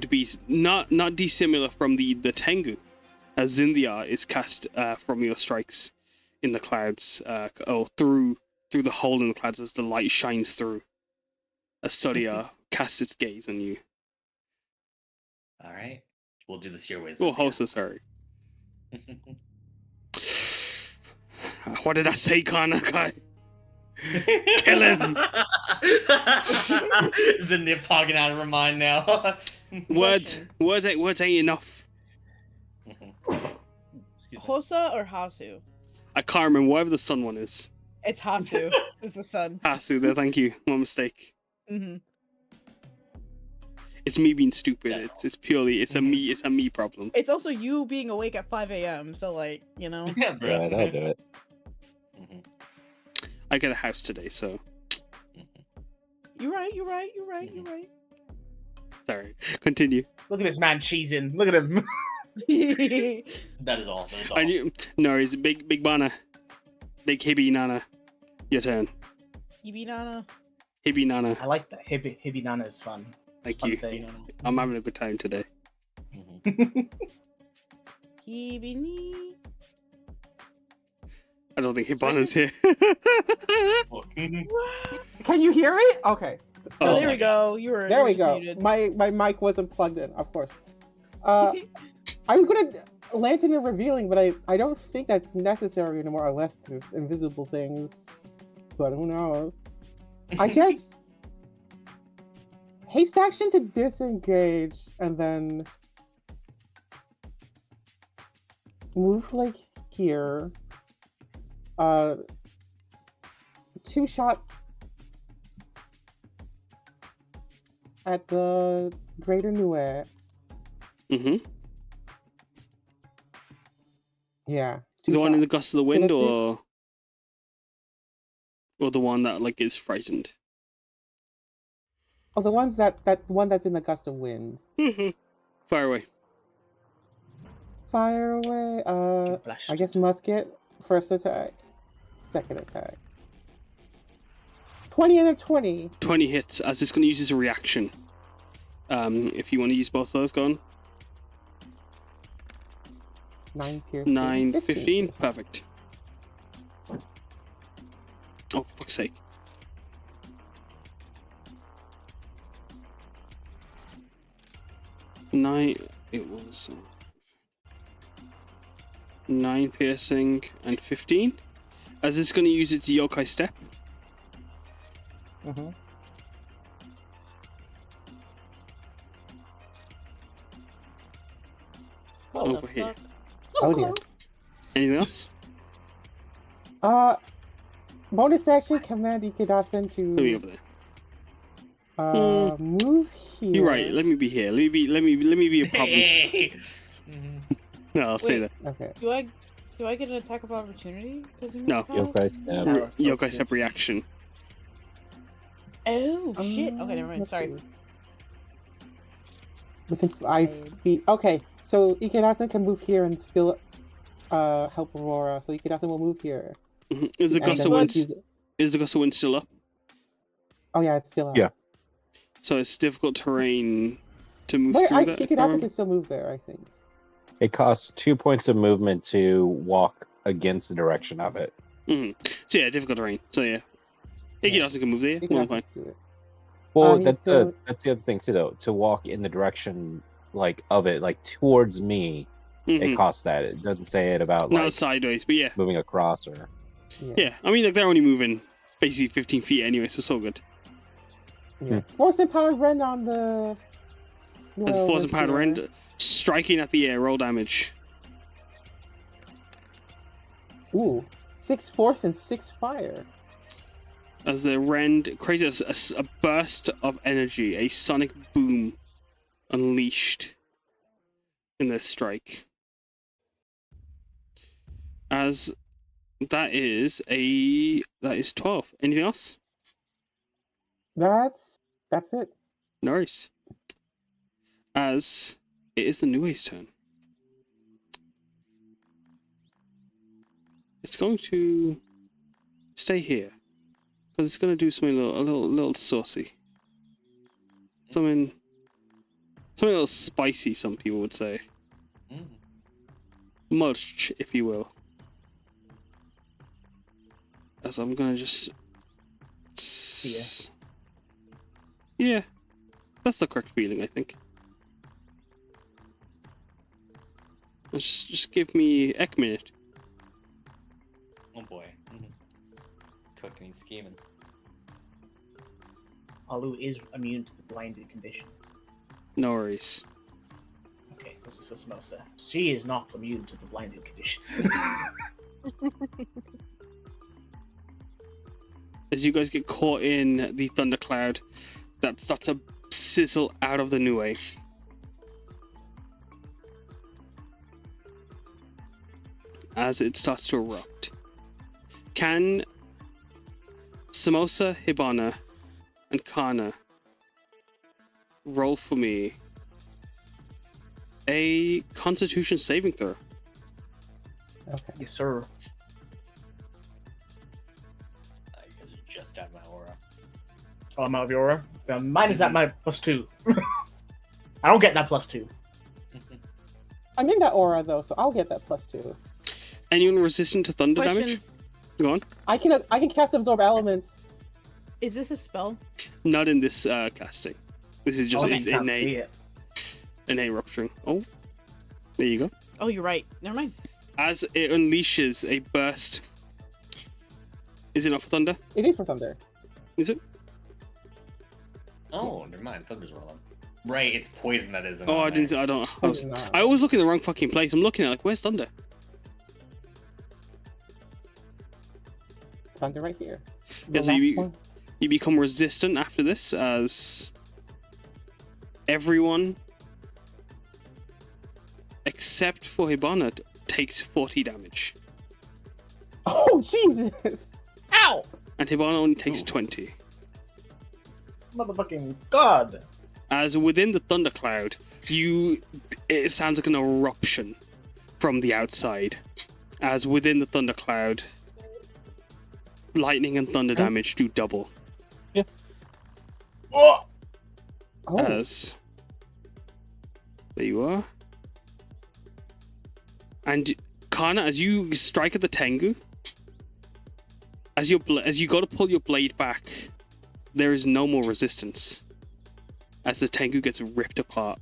beast, not dissimilar from the Tengu, as Zinthia is cast from your strikes in the clouds, or through the hole in the clouds as the light shines through. As Surya casts its gaze on you. All right, we'll do this your way. Oh, Hosa, sorry. What did I say, Karna? Kill him! Zinthia pogging out of her mind now. Words ain't enough. Hosa or Hasu? I can't remember whatever the sun one is. It's Hasu. Is the sun. Hasu there, thank you. My mistake. Mm-hmm. It's me being stupid. It's purely a me problem. It's also you being awake at 5 a.m. So like, you know. Yeah, bro. Yeah, that'll do it. I get a house today, so You're right. sorry. Continue. Look at this man cheesing. Look at him. That is all. That is all. I knew. No, he's big Bana. Big Hibana. Your turn. Hibana. Hibana. I like that. Hibana is fun. Thank Fun you. to say. I'm having a good time today. Hibini. I don't think Hibana's here. Can you hear it? Okay. Oh, there we go. There we just go. muted. My mic wasn't plugged in, of course. I was gonna lantern and revealing, but I don't think that's necessary anymore unless there's invisible things. But who knows? I guess haste action to disengage and then move like here. 2-shot at the Greater Nue. Mm-hmm. Yeah. The one in the gust of the wind, Can I or the one that like is frightened. Oh, the ones that one that's in the gust of wind. Fire away. Fire away. I guess musket. First attack. Second attack. 20 and a 20. 20 hits, as it's going to use as a reaction. If you want to use both of those, go on. 9 piercing. 9, 15. Perfect. Oh, for fuck's sake. It was 9 piercing and 15. As it's going to use its yokai step. Mm-hmm. Over here. Oh dear. Anything else? Bonus action command Ikedasen Let me to over there. move here. You're right. Let me be here. Let me be a problem. No, I'll say that. Okay. Do I get an attack of opportunity? No. Yokai step. Yokai step reaction. Oh shit. Okay, never mind. Let's Sorry. see. Within 5 feet. Okay, so Ikedasen can move here and still help Aurora. So Ikedasen will move here. Is the And gust then of wind? use it. Is the gust of wind still up? Oh yeah, it's still up. Yeah. So it's difficult terrain to move Wait, through that. Ikedasen can still move there, I think. It costs 2 points of movement to walk against the direction of it. So yeah, difficult terrain. So yeah, Iggy doesn't can move there. He Well, can fine. do it. Well, he's that's still- the other thing too, though. To walk in the direction like of it, like towards me, it Mhm. costs that. It doesn't say it about Not like sideways, but yeah. moving across or. Yeah, I mean, like, they're only moving basically 15 feet anyway, so it's all good. Yeah. Force empowered rend on the. As Well, force and let's powder see. end, striking at the air, roll damage. Ooh, 6 force and 6 fire. As the rend creates a burst of energy, a sonic boom unleashed in their strike. As that is 12. Anything else? That's it. No worries. As it is the Nue's turn. It's going to stay here. Because it's going to do something a little saucy. Something a little spicy, some people would say. Mm. Mulch, if you will. As I'm going to just... Yeah. That's the correct feeling, I think. Just give me a minute. Oh boy. Cooking and scheming. Alu is immune to the blinded condition. No worries. Okay, this is for Samosa. She is not immune to the blinded condition. As you guys get caught in the thundercloud that starts to sizzle out of the Nue. As it starts to erupt. Can Samosa, Hibana, and Karna roll for me a Constitution saving throw? Okay. Yes, sir. I just out my aura. Oh, I'm out of your aura. Mine is at my +2. I don't get that +2. I'm in that aura though, so I'll get that +2. Anyone resistant to thunder damage? Question: Go on. I can cast absorb elements. Is this a spell? Not in this casting. This is just Oh, you can't see it. innate rupturing. Oh, there you go. Oh, you're right. Never mind. As it unleashes a burst. Is it not for thunder? It is for thunder. Is it? Oh, never mind. Thunder's rolling. Right, it's poison that isn't. Oh, on I didn't. there. I don't. No. I always look in the wrong fucking place. I'm looking at like, where's thunder? Thunder right here. Yeah, The so last you- one. You become resistant after this, as everyone except for Hibana takes 40 damage, Oh Jesus! Ow! and Hibana only takes 20. Motherfucking god! As within the thundercloud, it sounds like an eruption from the outside. As within the thundercloud, lightning and thunder damage do double. Oh! Oh, As there you are. And Karna, as you strike at the Tengu, as you go to pull your blade back, there is no more resistance. As the Tengu gets ripped apart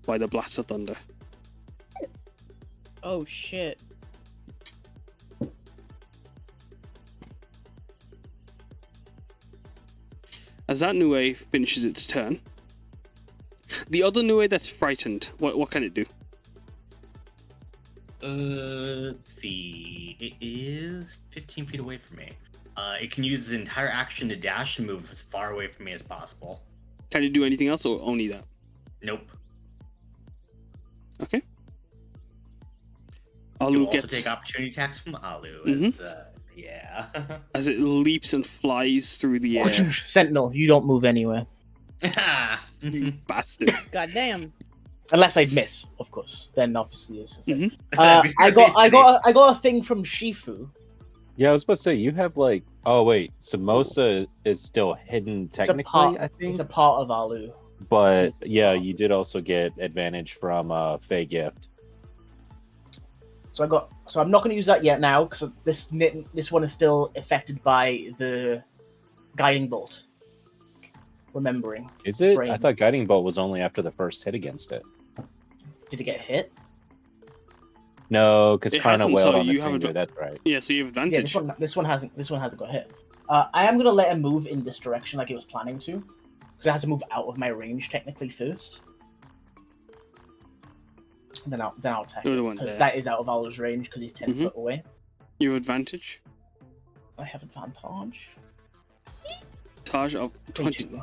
by the blast of thunder. Oh shit. As that Nue finishes its turn, the other Nue that's frightened, what can it do? Let's see. It is 15 feet away from me. It can use its entire action to dash and move as far away from me as possible. Can it do anything else or only that? Nope. Okay. You will Alu also gets take opportunity attacks from Alu. Mhm. Yeah. as it leaps and flies through the air. Sentinel, you don't move anywhere. Bastard. God damn. Unless I miss, of course. Then obviously it's a thing. Mhm. I got a thing from Chifu. Yeah, I was about to say you have like. Oh wait, Samosa is still hidden technically, I think. It's a part of Alu. But yeah, you did also get advantage from Fey Gift. So I'm not going to use that yet now because this one is still affected by the Guiding Bolt. Remembering. Is it? I Brain. thought Guiding Bolt was only after the first hit against it. Did it get hit? No, because It Karna hasn't, wailed so on the you have Tinder. a- That's right. Yeah, so you have Yeah, advantage. this one hasn't got hit. I am gonna let him move in this direction like he was planning to, because it has to move out of my range technically first. Then I'll attack You're the one because there. that is out of Aula's range because he's 10 Mhm. foot away. You have advantage. I have advantage. Taj of 20, 22.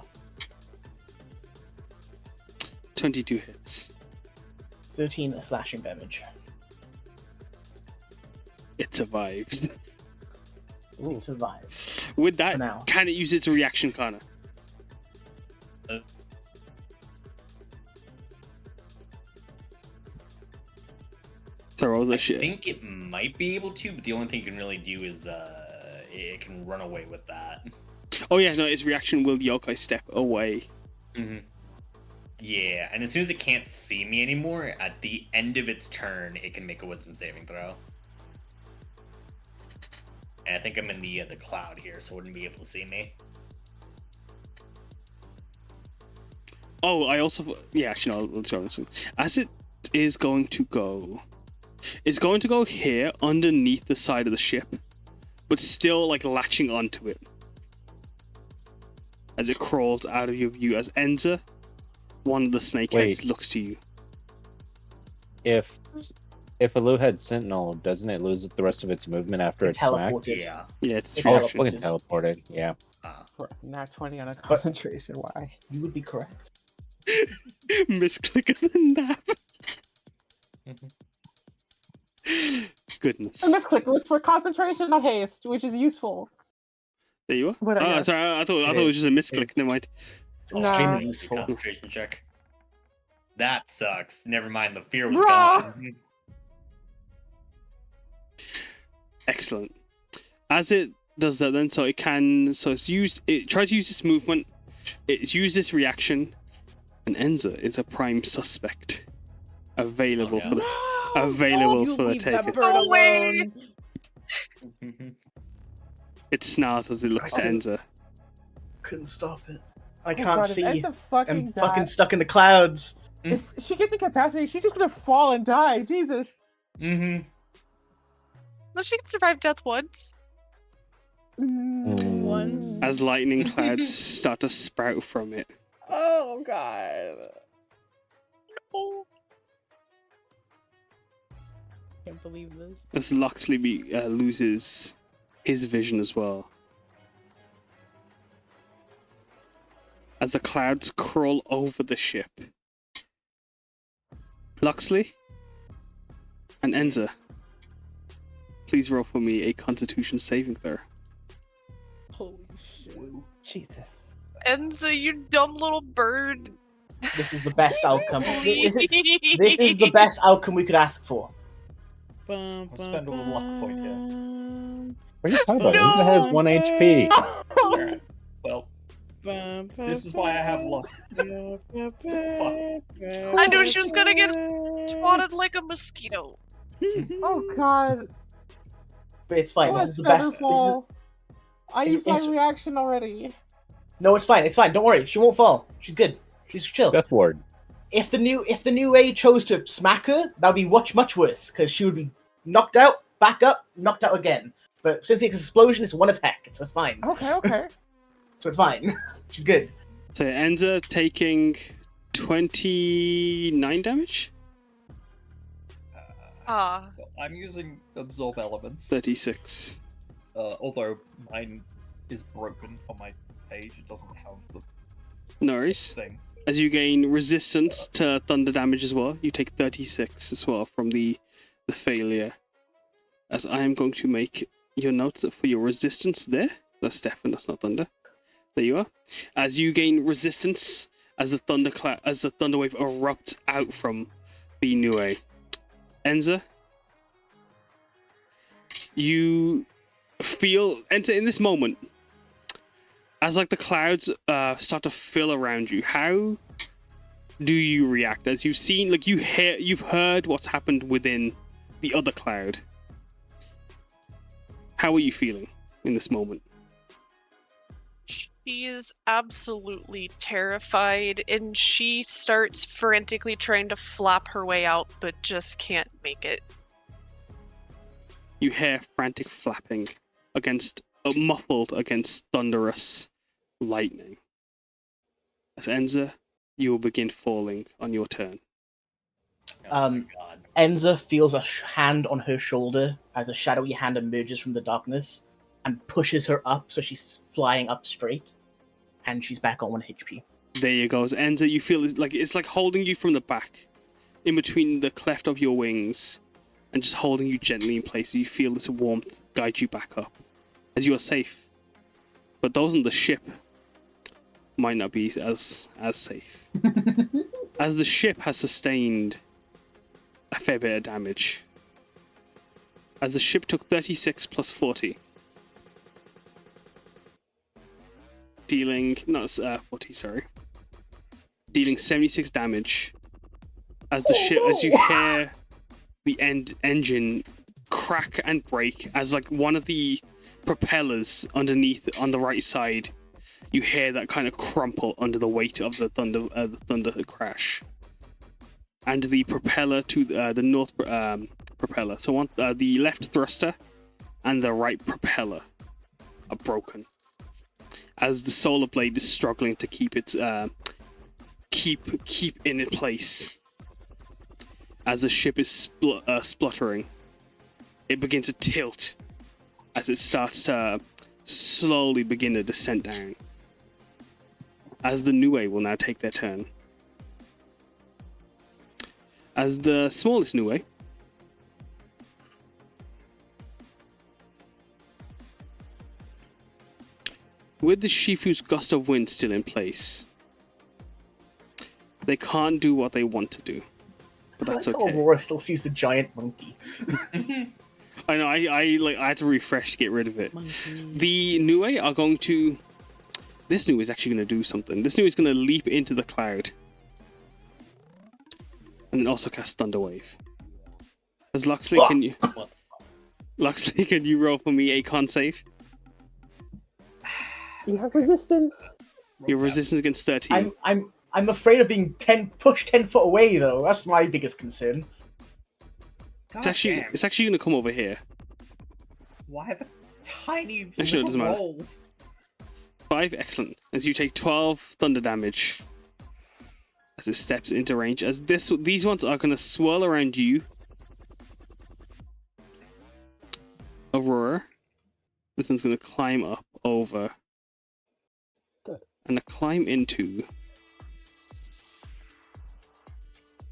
22 hits. 13 slashing damage. It survives. It survives. With that, For now. can it use its reaction, Karna? Throw the I shit. think it might be able to, but the only thing it can really do is it can run away with that. Oh yeah, no, its reaction will yokai step away. Mm-hmm. Yeah, and as soon as it can't see me anymore, at the end of its turn, it can make a wisdom saving throw. And I think I'm in the cloud here, so it wouldn't be able to see me. Oh, I also actually no, let's go this one. As it is going to go, it's going to go here underneath the side of the ship, but still like latching onto it as it crawls out of your view. As Enza, one of the snakeheads, Wait. looks to you. If Alu had Sentinel, doesn't it lose the rest of its movement after It it's smacked? teleported. Yeah. Yeah, it's It Oh, reaction. fucking teleported. Yeah. Not 20 on a concentration. Why? You would be correct. Misclick of the nap. Goodness. And this click was for concentration, not haste, which is useful. There you are. Whatever. Oh, sorry. I thought it was just a misclick. It's- Never mind. It's Nah. extremely It's a useful. concentration check. That sucks. Never mind, the fear was Bruh. gone. Excellent. As it does that, then so it's used. It tries to use this movement. It's used this reaction, and Enza is a prime suspect, available Oh, for the No! available you for the leave that taking. bird No way! alone. It snarls as it looks to Enza. Couldn't stop it. I Oh can't God, if see. Enza fucking I'm fucking dies- stuck in the clouds. If she gets incapacitated, she's just gonna fall and die. Jesus. Mm-hmm. No, she can survive death once. Once. As lightning clouds start to sprout from it. Oh God. Oh. Can't believe this. As Loxley loses his vision as well. As the clouds crawl over the ship. Loxley and Enza, please roll for me a Constitution saving throw. Holy shit. Jesus. Enza, you dumb little bird. This is the best outcome. This is the This best outcome we could ask for. Bum, I'll spend a little luck point here. bum, What are you talking about? No! Enza has 1 HP. Alright. Well, bum, this is why I have luck. I knew she was gonna get swatted like a mosquito. Oh God. But it's fine. Oh, This is the better best. This is... fall. I used my it's- reaction already. No, it's fine. It's fine. Don't worry. She won't fall. She's good. She's chill. Death Ward. If the new A chose to smack her, that would be much worse because she would be knocked out, back up, knocked out again. But since it's explosion, it's one attack, so it's fine. Okay, okay. So it's fine. She's good. So Enza taking 29 damage? Ah, Well, I'm using absorb elements. 36. Although mine is broken on my page, it doesn't have the No worries. thing. As you gain resistance to thunder damage as well, you take 36 as well from the failure. As I am going to make your notes for your resistance there. That's Stefan, that's not thunder. There you are. As you gain resistance, as the thunder wave erupts out from the Nue. Enza, you feel enter in this moment. As like the clouds start to fill around you, how do you react? As you've seen, like you've heard what's happened within the other cloud. How are you feeling in this moment? She's absolutely terrified, and she starts frantically trying to flap her way out, but just can't make it. You hear frantic flapping muffled against thunderous lightning. As Enza, you will begin falling on your turn. Oh my god. Enza feels a hand on her shoulder as a shadowy hand emerges from the darkness and pushes her up so she's flying up straight, and she's back on 1 HP. There you go. As Enza, you feel it's like holding you from the back, in between the cleft of your wings, and just holding you gently in place. You feel this warmth guide you back up, as you are safe. But those on the ship might not be as safe, as the ship has sustained a fair bit of damage. As the ship took 36 plus 40. Dealing 40, sorry. Dealing 76 damage. As the ship, as you hear the engine crack and break, as like one of the propellers underneath on the right side, you hear that kind of crumple under the weight of the thunder crash. And the propeller to the north propeller, so on the left thruster and the right propeller are broken. As the solar blade is struggling to keep its keep in its place. As the ship is spluttering, it begins to tilt as it starts to slowly begin a descent down. As the Nue will now take their turn. As the smallest Nue, with the Chifu's gust of wind still in place, they can't do what they want to do. But that's okay. Aurora still sees the giant monkey. I know, I had to refresh to get rid of it. Monkey. The Nue are going to... This Nue is actually going to do something. This Nue is going to leap into the cloud. And then also cast Thunder Wave. As Luxley, can you... Luxley, can you roll for me a con save? You have resistance. Your resistance against 13. I'm afraid of being pushed 10 foot away though. That's my biggest concern. God It's actually going to come over here. Why the tiny Actually, it doesn't matter. rolls? 5, excellent. As you take 12 thunder damage as it steps into range. As these ones are going to swirl around you, Aurora. This one's going to climb up over and climb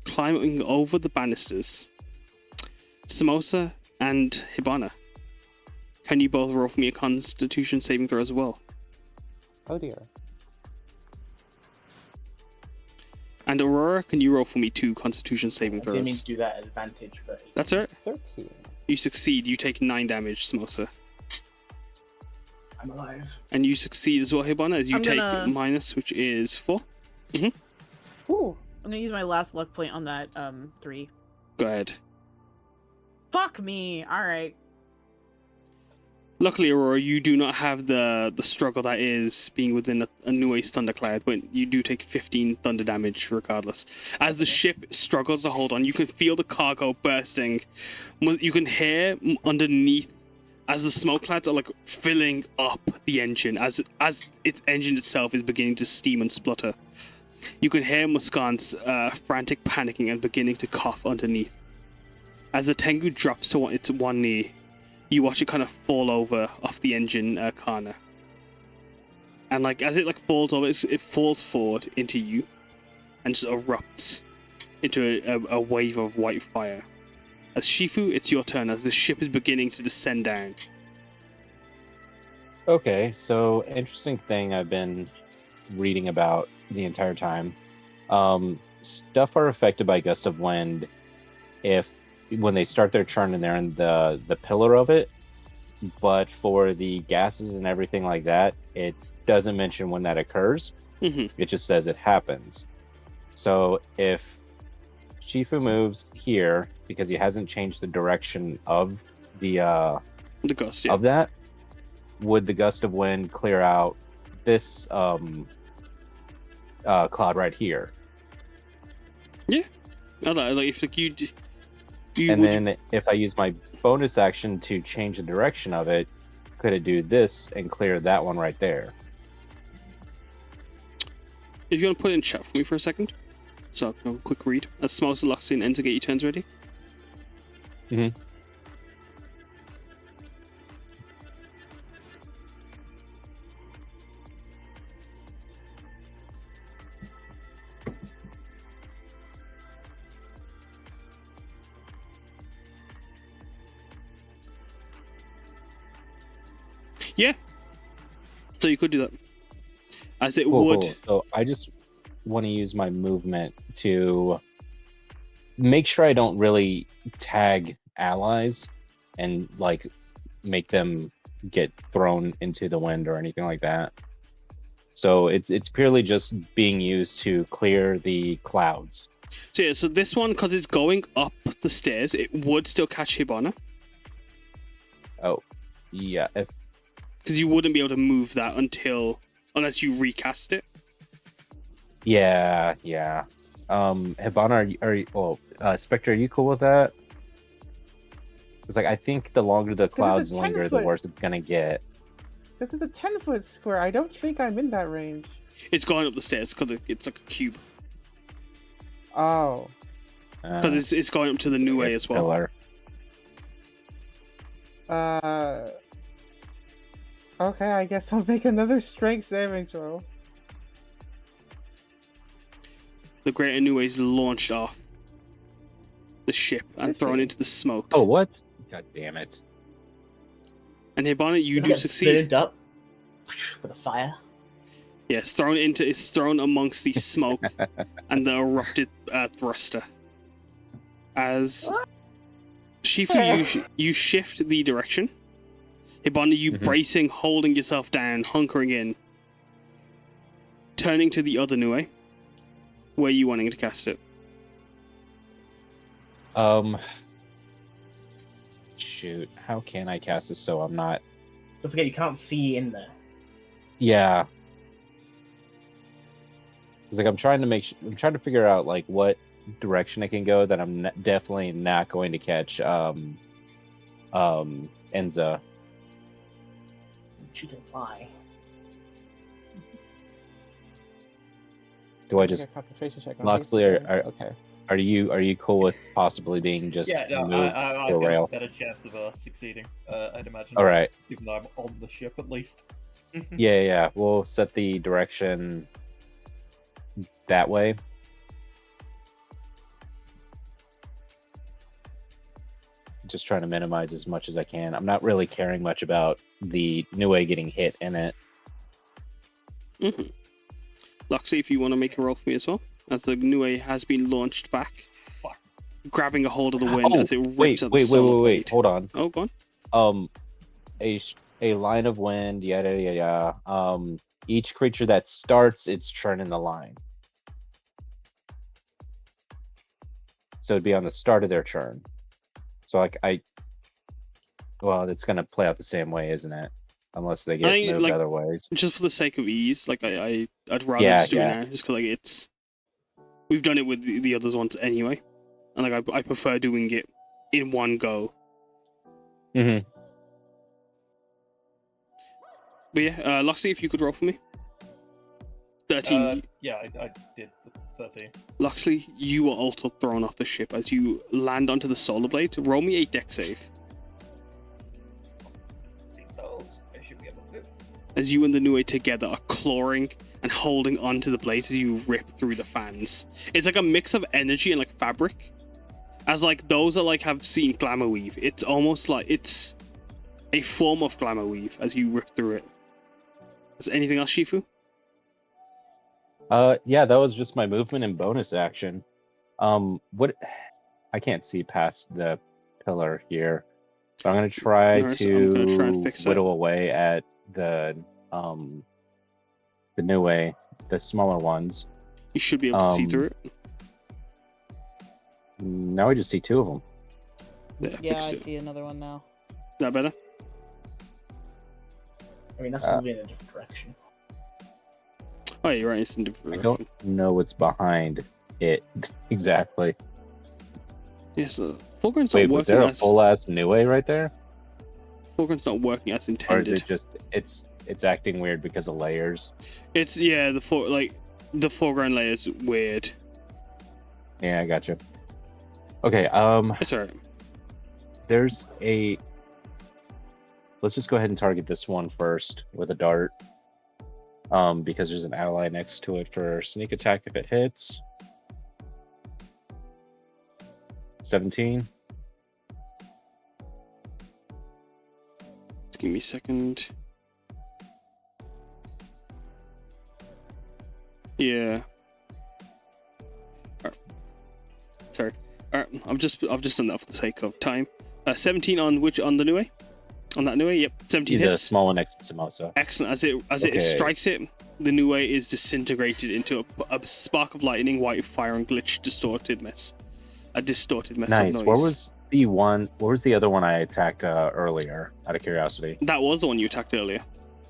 climbing over the banisters. Samosa and Hibana, can you both roll for me a Constitution saving throw as well? Oh dear. And Aurora, can you roll for me 2 Constitution saving I didn't mean throws? to do that at advantage, but That's it. 13. You succeed. You take 9 damage, Samosa. I'm alive. And you succeed as well, Hibana, as you I'm take gonna- minus, which is 4. Ooh. I'm gonna use my last luck point on that 3. Go ahead. Fuck me. All right. Luckily, Aurora, you do not have the struggle that is being within a Nue's thundercloud, but you do take 15 thunder damage regardless. As the ship struggles to hold on, you can feel the cargo bursting. You can hear underneath as the smoke clouds are like filling up the engine, as its engine itself is beginning to steam and splutter. You can hear Muskan's frantic panicking and beginning to cough underneath. As the Tengu drops to its one knee, you watch it kind of fall over off the engine, Karna. And like as it falls over, it falls forward into you, and just erupts into a wave of white fire. As Chifu, it's your turn as the ship is beginning to descend down. Okay, so interesting thing I've been reading about the entire time. Stuff are affected by gust of wind when they start their churn and they're in the pillar of it, but for the gases and everything like that, it doesn't mention when that occurs. Mm-hmm. It just says it happens. So if Chifu moves here because he hasn't changed the direction of the gust, yeah. of that, would the gust of wind clear out this cloud right here. Yeah. Like if like you And then if I use my bonus action to change the direction of it, could it do this and clear that one right there? If you want to put it in chat for me for a second, so a quick read. As Samosa, Loxley, and Enza get your turns ready. Mm-hmm. Yeah. So you could do that. As it Cool, would. cool. So I just want to use my movement to make sure I don't really tag allies and like make them get thrown into the wind or anything like that. So it's purely just being used to clear the clouds. So yeah, so this one, because it's going up the stairs, it would still catch Hibana. Oh, yeah. Because you wouldn't be able to move that unless you recast it. Yeah. Hibana, Spectre, are you cool with that? It's like I think the longer the clouds linger, the worse it's gonna get. This is a 10-foot square. I don't think I'm in that range. It's going up the stairs because it's like a cube. Oh. Because it's going up to the Nue as well. Pillar. Okay, I guess I'll make another strength saving throw. The Greater Nue is launched off the ship and thrown into the smoke. Oh, what? God damn it. And Hibana, you do Get succeed. burned up with a fire. Yeah, it's thrown amongst the smoke and the erupted thruster. As Chifu, you shift the direction. Hibana, you bracing, holding yourself down, hunkering in. Turning to the other Nue. Where are you wanting to cast it? Shoot, how can I cast this so I'm not... Don't forget, you can't see in there. Yeah. It's like I'm trying to figure out like what direction it can go that I'm definitely not going to catch Enza. She can fly. Do I just concentration check on Loxley, okay. Are you cool with possibly being just Yeah, no, moved I've to a got rail? a better chance of succeeding, I'd imagine. All right. Even though I'm on the ship, at least. Yeah. We'll set the direction that way. Just trying to minimize as much as I can. I'm not really caring much about the Nue getting hit in it. Loxley, if you want to make a roll for me as well, as the Nue has been launched back, grabbing a hold of the wind as it rips at the solar blade. Hold on. Oh, go on. A line of wind, yada. Each creature that starts its turn in the line. So it'd be on the start of their turn. So like well, it's gonna play out the same way, isn't it? Unless they get moved other ways. Just for the sake of ease, like I'd rather just do it now, just because like we've done it with the others once anyway, and like I prefer doing it in one go. But yeah, Loxley, if you could roll for me. 13. Yeah, I did the 13. Loxley, you are also thrown off the ship as you land onto the solar blade. Roll me a deck save. See those? I should be able to. As you and the Nue together are clawing and holding onto the blades as you rip through the fans. It's like a mix of energy and like fabric. As like those are like have seen glamour weave. It's almost like it's a form of glamour weave as you rip through it. Is there anything else, Chifu? Yeah, that was just my movement and bonus action. What? I can't see past the pillar here, so I'm gonna try to whittle away at the Nue, the smaller ones. You should be able to see through it. Now I just see two of them. Yeah, I see another one now. Is that better? I mean, that's moving in a different direction. Oh, you're right. It's in different I direction. don't know what's behind it exactly. Yes, Fulgrim's Wait, not was there working a as full ass Nue right there? Fulgrim's not working as Or is intended. it just it's acting weird because of layers? It's the foreground layer is weird. Yeah, I got you. Okay, It's alright. there's a. Let's just go ahead and target this one first with a dart. Because there's an ally next to it for sneak attack if it hits. 17. Just give me a second. Yeah. Alright. Sorry. Alright, I've just done that for the sake of time. 17 on the Nue? On that Nue? Yep. 17 The hits. small one next to Samosa. Excellent. As it Okay. strikes it, the Nue is disintegrated into a spark of lightning, white fire, and glitch distorted mess. A distorted mess Nice. of noise. Where was the other one I attacked earlier? Out of curiosity. That was the one you attacked earlier.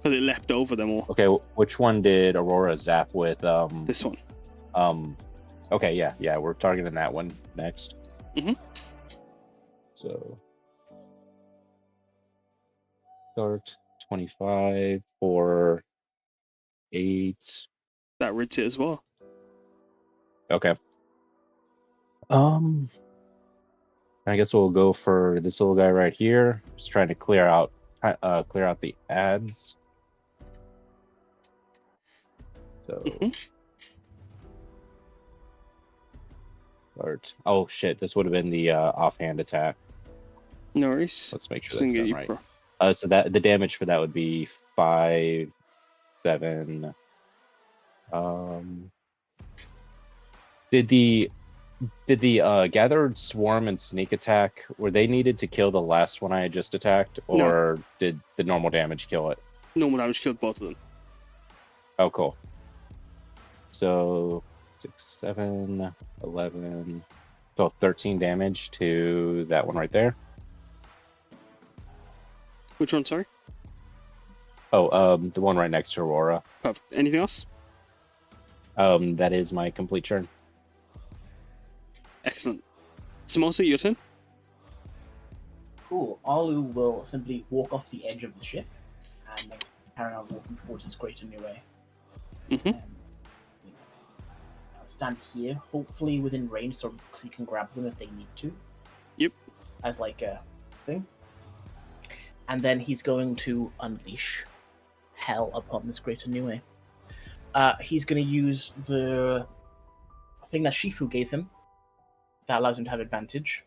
Because it leapt over them all. Okay, which one did Aurora zap with? This one. Okay, yeah, we're targeting that one next. Mhm. So start 25 for 8. That rids it as well. Okay. I guess we'll go for this little guy right here. Just trying to clear out the ads. So start. Oh shit! This would have been the offhand attack. No worries. Let's make sure Just that's gonna done get right. you pro. So that the damage for that would be 5, 7. Did the gathered swarm and sneak attack, were they needed to kill the last one I had just attacked, or did the normal damage kill it? Normal damage killed both of them. Oh, cool. So 6, 7, 11, 12, 13 damage to that one right there. Which one, sorry? Oh, the one right next to Aurora. Perfect. Anything else? That is my complete turn. Excellent. Samosa, your turn. Cool. Alu will simply walk off the edge of the ship and then carry on walking towards this greater Nue. Mhm. Stand here, hopefully within range, so he can grab them if they need to. Yep. As like a thing. And then he's going to unleash hell upon this greater Nue. He's going to use the thing that Chifu gave him. That allows him to have advantage.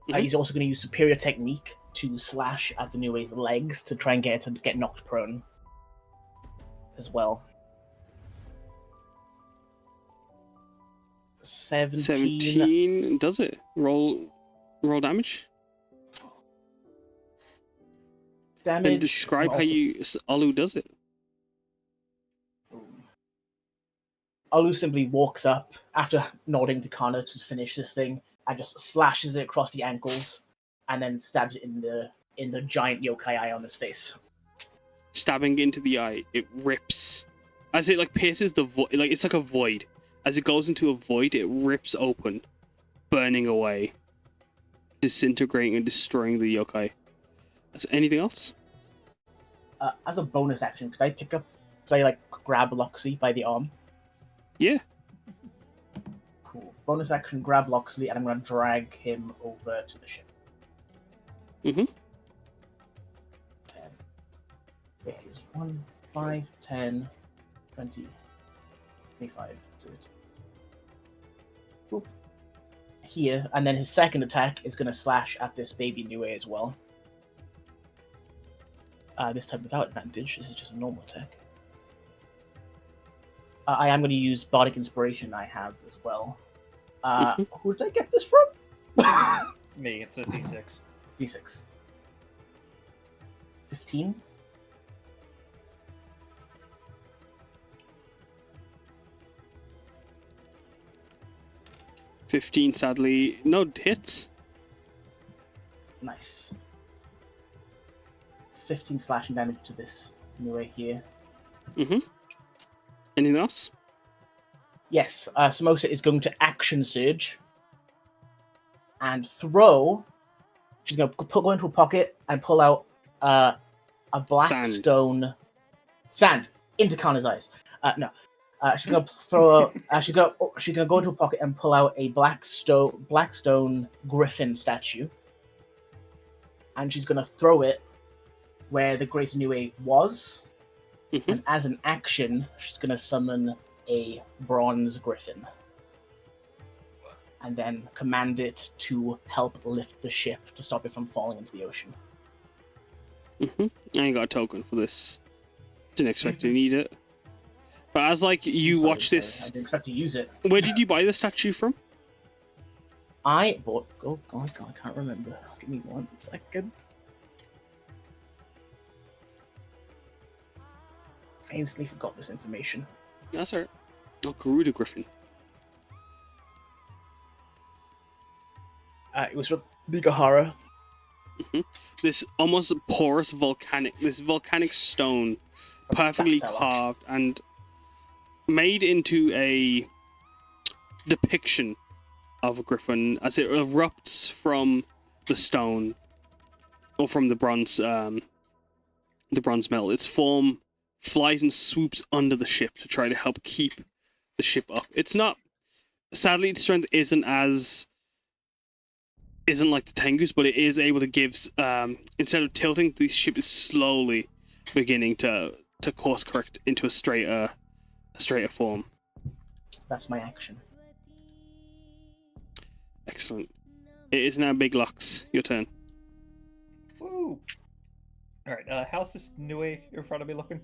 He's also going to use superior technique to slash at the Nue's legs to try and get it to get knocked prone as well. 17 does it. Roll damage. Damage. And describe how Alu does it. Alu simply walks up after nodding to Karna to finish this thing and just slashes it across the ankles and then stabs it in the giant yokai eye on his face. Stabbing into the eye, it rips. As it pierces the void, it's like a void. As it goes into a void, it rips open, burning away, disintegrating and destroying the yokai. Anything else? As a bonus action, could I grab Loxley by the arm? Yeah. Cool. Bonus action, grab Loxley, and I'm going to drag him over to the ship. Mhm. 10. It is 1, 5, 10, 20, 25, 30. Cool. Here, and then his second attack is going to slash at this baby Nue as well. This time without advantage. This is just a normal attack. I am going to use Bardic Inspiration I have as well. Who did I get this from? Me, it's a D6. D6. 15? $15, sadly. No hits. Nice. It's 15 slashing damage to this Nue here. Mhm. Anything else? Yes, Samosa is going to action surge and throw. She's going to go into a pocket and pull out a black Sand. stone sand into Karna's eyes. No, she's going to throw. She's going to go into a pocket and pull out a black stone griffin statue, and she's going to throw it where the Great Nue was. Mhm. And as an action, she's going to summon a bronze griffin and then command it to help lift the ship to stop it from falling into the ocean. I ain't got a token for this. Didn't expect to need it. But as like you Sorry, watch sorry, this, I didn't expect to use it. where did you buy the statue from? I bought. Oh god, I can't remember. Give me 1 second. I instantly forgot this information. That's alright. Oh, Garuda Griffin. It was from Nigahara. This almost porous volcanic stone, perfectly Backseller. carved and made into a depiction of a griffin as it erupts from the stone or from the bronze metal. Its form flies and swoops under the ship to try to help keep the ship up. It's not, sadly, its strength isn't like the Tengu's, but it is able to give, instead of tilting, the ship is slowly beginning to course correct into a straighter form. That's my action. Excellent. It is now Big Locks. Your turn. Woo! Alright, how's this Nue in front of me looking?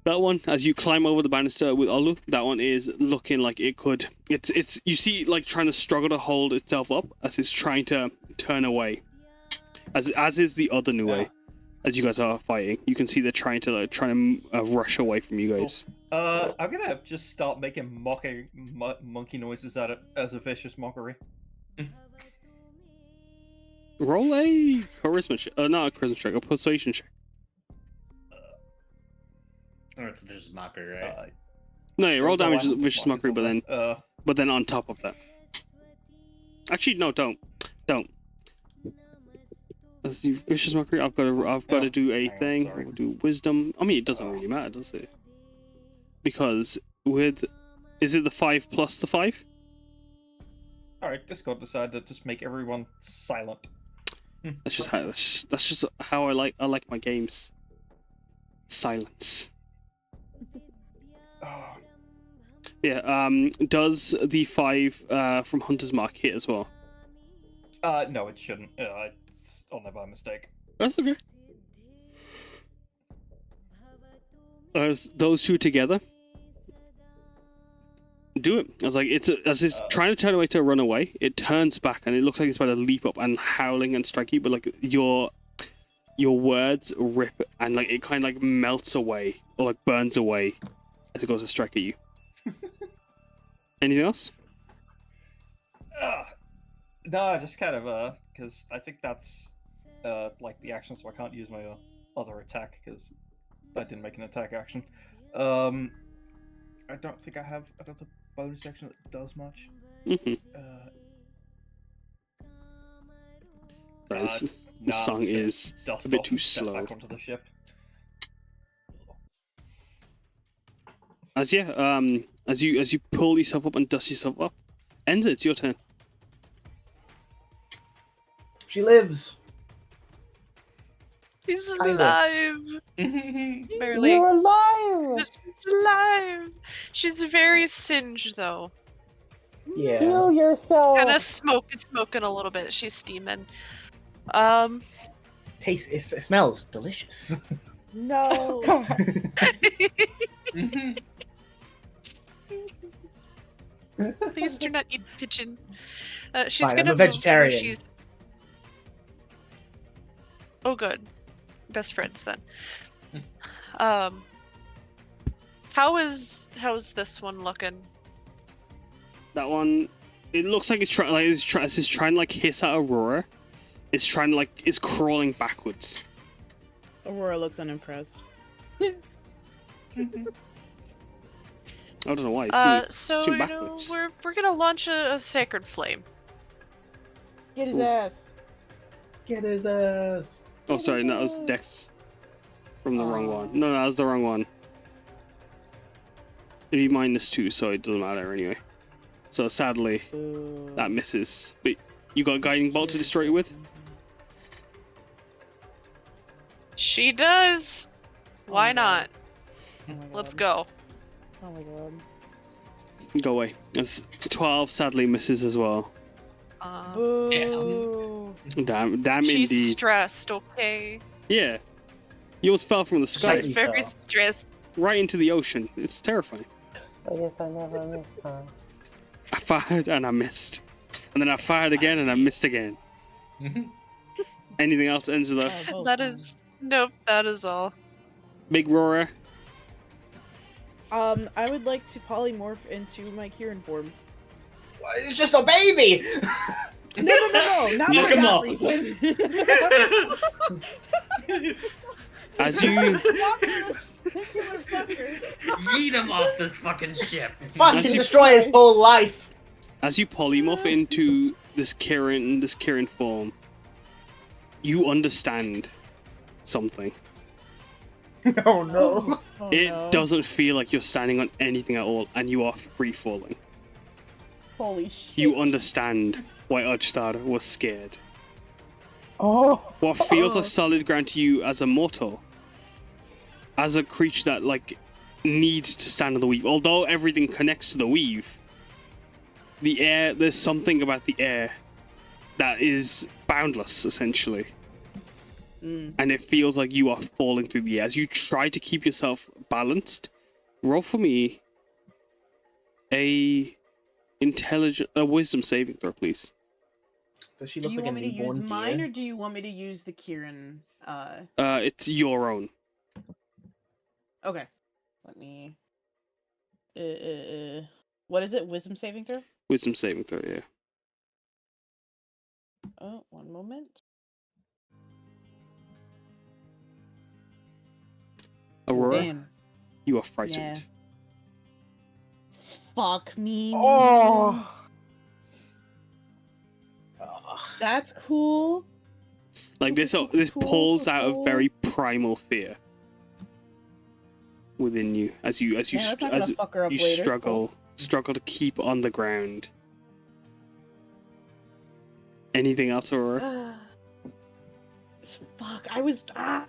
That one, as you climb over the banister with Olu, that one is looking like it could. It's you see, like trying to struggle to hold itself up as it's trying to turn away. As is the other Nue. Yeah. As you guys are fighting, you can see they're trying to rush away from you guys. I'm gonna just start making monkey noises at it as a vicious mockery. Roll a charisma check. Not a charisma check, a persuasion check. Or it's a vicious mockery, right? No, yeah, roll Go damage, on. vicious mockery, but then on top of that. Actually, no, don't. Let's do vicious mockery. I've got to do a hang on, thing. sorry. We'll do wisdom. I mean, it doesn't really matter, does it? Because is it the 5 plus the 5? Alright, Discord decided to just make everyone silent. That's just how I like my games. Silence. Oh, Yeah. Does the 5 from Hunter's Mark hit as well? no, it shouldn't. It's on there by mistake. That's okay. As those two together, do it. I was like, as it's trying to turn away to run away, it turns back and it looks like it's about to leap up and howling and strike you, but like your words rip and like it kind of like melts away or like burns away as it goes to strike at you. Anything else? No, just kind of because I think that's like the action, so I can't use my other attack because I didn't make an attack action. I don't think I have another bonus action that does much. The song is dust a bit off too and step slow. back onto the ship. As you pull yourself up and dust yourself up, Enza, it's your turn. She lives. She's Kinda. alive. Barely. You're alive! She's alive. She's very singed though. Yeah. Kill yourself! Kind of smoking a little bit. She's steaming. It smells delicious. No. Please do not eat pigeon. She's Fine, I'm gonna a move to where vegetarian. she's. Oh, good. Best friends then. How's this one looking? That one, it looks like it's trying to like hiss at Aurora. It's trying to like it's crawling backwards. Aurora looks unimpressed. I don't know why. So shoot you know, backwards. we're gonna launch a sacred flame. Get his Ooh. ass. Get his ass. Oh, sorry, that was Dex from the wrong one. No, that was the wrong one. It'd be -2, so it doesn't matter anyway. So sadly, that misses. But you got a guiding bolt to destroy it with? She does. Why my not? Oh my Let's god. go. Oh my god. Go away. That's 12 sadly misses as well. Boo. Damn She's indeed. stressed. Okay. Yeah. You almost fell from the sky She's Right. very so. stressed. right into the ocean. It's terrifying. I guess I never missed her. I fired and I missed. And then I fired again and I missed again. Anything else, Enza? Though? That is nope. That is all. Big Rora. I would like to polymorph into my Kieran form. It's just a baby. No, not Look for him that up. reason. As you Not for this particular fucker. Yeet him off this fucking ship. Fucking you- destroy his whole life. as you polymorph into this Kieran form, you understand something. Oh no. Oh, It no. doesn't feel like you're standing on anything at all, and you are free falling. Holy shit. You understand why Ujstad was scared. Oh. What feels like solid ground to you as a mortal, as a creature that like needs to stand on the weave. Although everything connects to the weave, the air, there's something about the air that is boundless, essentially. And it feels like you are falling through the air. As you try to keep yourself balanced, roll for me a wisdom saving throw, please. Does she Do look you like want a me to use newborn mine, deer? or do you want me to use the Kieran? It's your own. Okay. Let me. What is it? Wisdom saving throw? Wisdom saving throw, yeah. Oh, one moment. Aurora, Damn. you are frightened. Yeah. Fuck me. Oh. That's cool. Like this pulls out a very primal fear within you as you Yeah, that's not gonna fuck her up you later. struggle to keep on the ground. Anything else, Aurora? Fuck, I was. I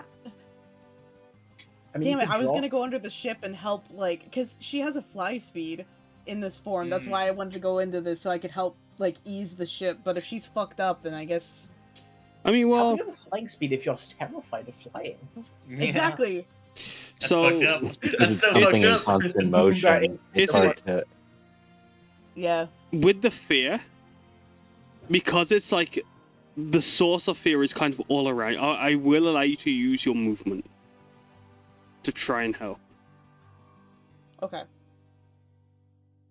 mean, Damn you it, could I was draw- gonna go under the ship and help, like, because she has a fly speed in this form. That's why I wanted to go into this, so I could help, like, ease the ship. But if she's fucked up, then I guess. I mean, How well, can you have a flying speed if you're terrified of flying? Yeah. Exactly. That's so fucked up. Because That's it's so anything fucked in up. constant motion. It's It's hard to. Yeah. with the fear, because it's like the source of fear is kind of all around. I will allow you to use your movement to try and help, Okay.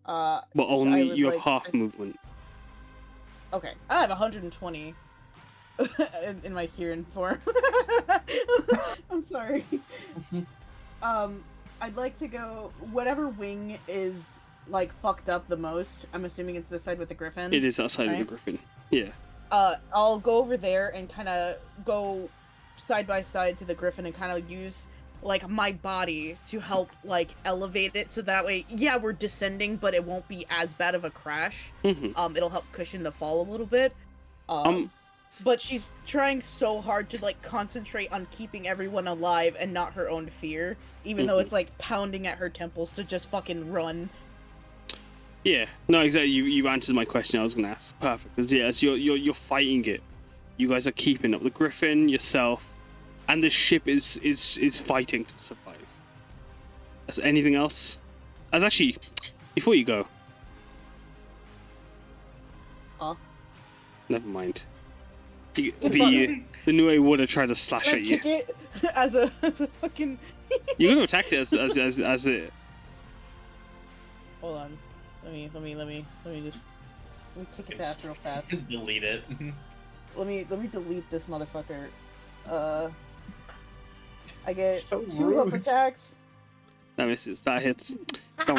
but I only would you have like- half movement. Okay. I have 120 in my Kieran form. I'm sorry. I'd like to go whatever wing is like fucked up the most. I'm assuming it's this side with the griffin. It is outside of the right? griffin. Yeah. I'll go over there and kind of go side by side to the griffin and kind of use like my body to help like elevate it, so that way, yeah, we're descending, but it won't be as bad of a crash. Mhm. It'll help cushion the fall a little bit. But she's trying so hard to like concentrate on keeping everyone alive and not her own fear, even though Mhm. it's like pounding at her temples to just fucking run. Yeah, no, exactly. You answered my question. I was going to ask. Perfect. Because yeah, as you're fighting it, you guys are keeping up. The griffin, yourself, and the ship is fighting to survive. Is there anything else? As actually, before you go, Huh? never mind. The Fuck. the Nue would have tried to slash Can I at you. kick it as a fucking? You're going to attack it as it. Hold on. Let me just kick its ass real fast. Delete it. Let me delete this motherfucker. I get So 2 rude. hoof attacks. That misses. That hits. Don't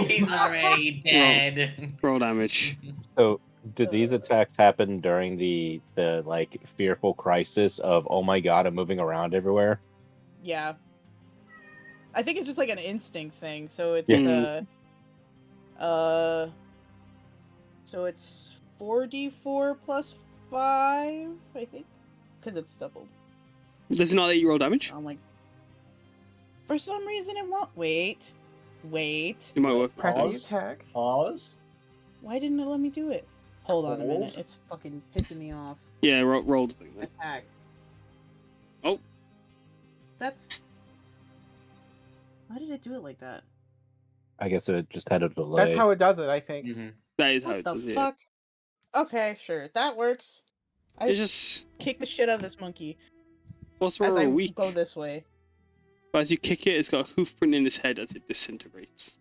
He's already dead. roll damage. So, did these attacks happen during the like fearful crisis of oh my god, I'm moving around everywhere? Yeah. I think it's just like an instinct thing. So it's Yeah. so it's 4d4 plus 5, I think, because it's doubled. Does it not let you roll damage? I'm like, for some reason it won't. Wait. It might work. Press the Pause. attack. Pause. Why didn't it let me do it? Hold on a minute. Hold. It's fucking pissing me off. Yeah, roll the thing. Then. Attack. Oh. That's. Why did it do it like that? I guess it just had a delay. That's how it does it, I think. Mhm. That is how What it the does it. fuck? Okay, sure. That works. I It's just just kick the shit out of this monkey what's as wrong I weak. go this way. But as you kick it, it's got a hoof print in its head as it disintegrates.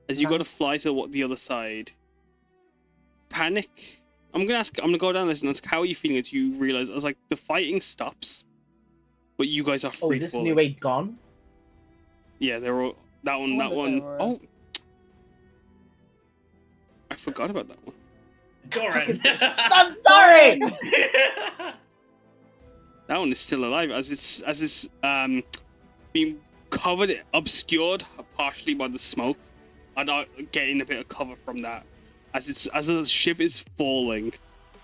As you got to fly to the other side. Panic. I'm gonna go down this and ask how are you feeling as you realize I was like the fighting stops, but you guys are Oh, free is this falling. Nue gone? Yeah, they're all that one. When That was one. Aurora? Oh, I forgot about that one. Goran. I'm sorry. That one is still alive as it's being covered, obscured partially by the smoke. I'm not getting a bit of cover from that as the ship is falling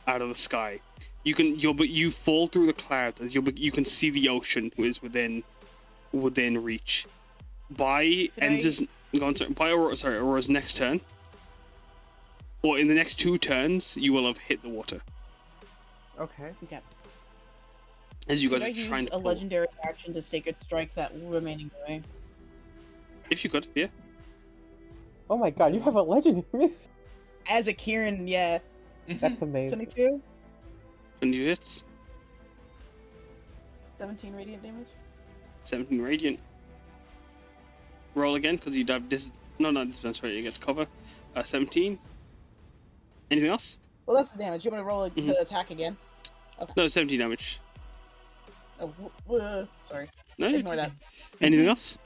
out of the sky. You fall through the clouds as you can see the ocean is within reach. By Enza's Aurora's next turn, or in the next 2 turns, you will have hit the water Okay. Okay. as you Could guys I are use trying to a pull. legendary action to Sacred Strike that remaining way? If you could, yeah. Oh my god, you have a legendary. As a Kieran, yeah. That's amazing. 22? 20 hits, 17 radiant damage? 17 radiant. Roll again because you have this. No, not this. Right, you get cover. 17. Anything else? Well, that's the damage. You want to roll Mhm. the attack again? No, 17 damage. Oh, sorry. No, Ignore that. Anything else?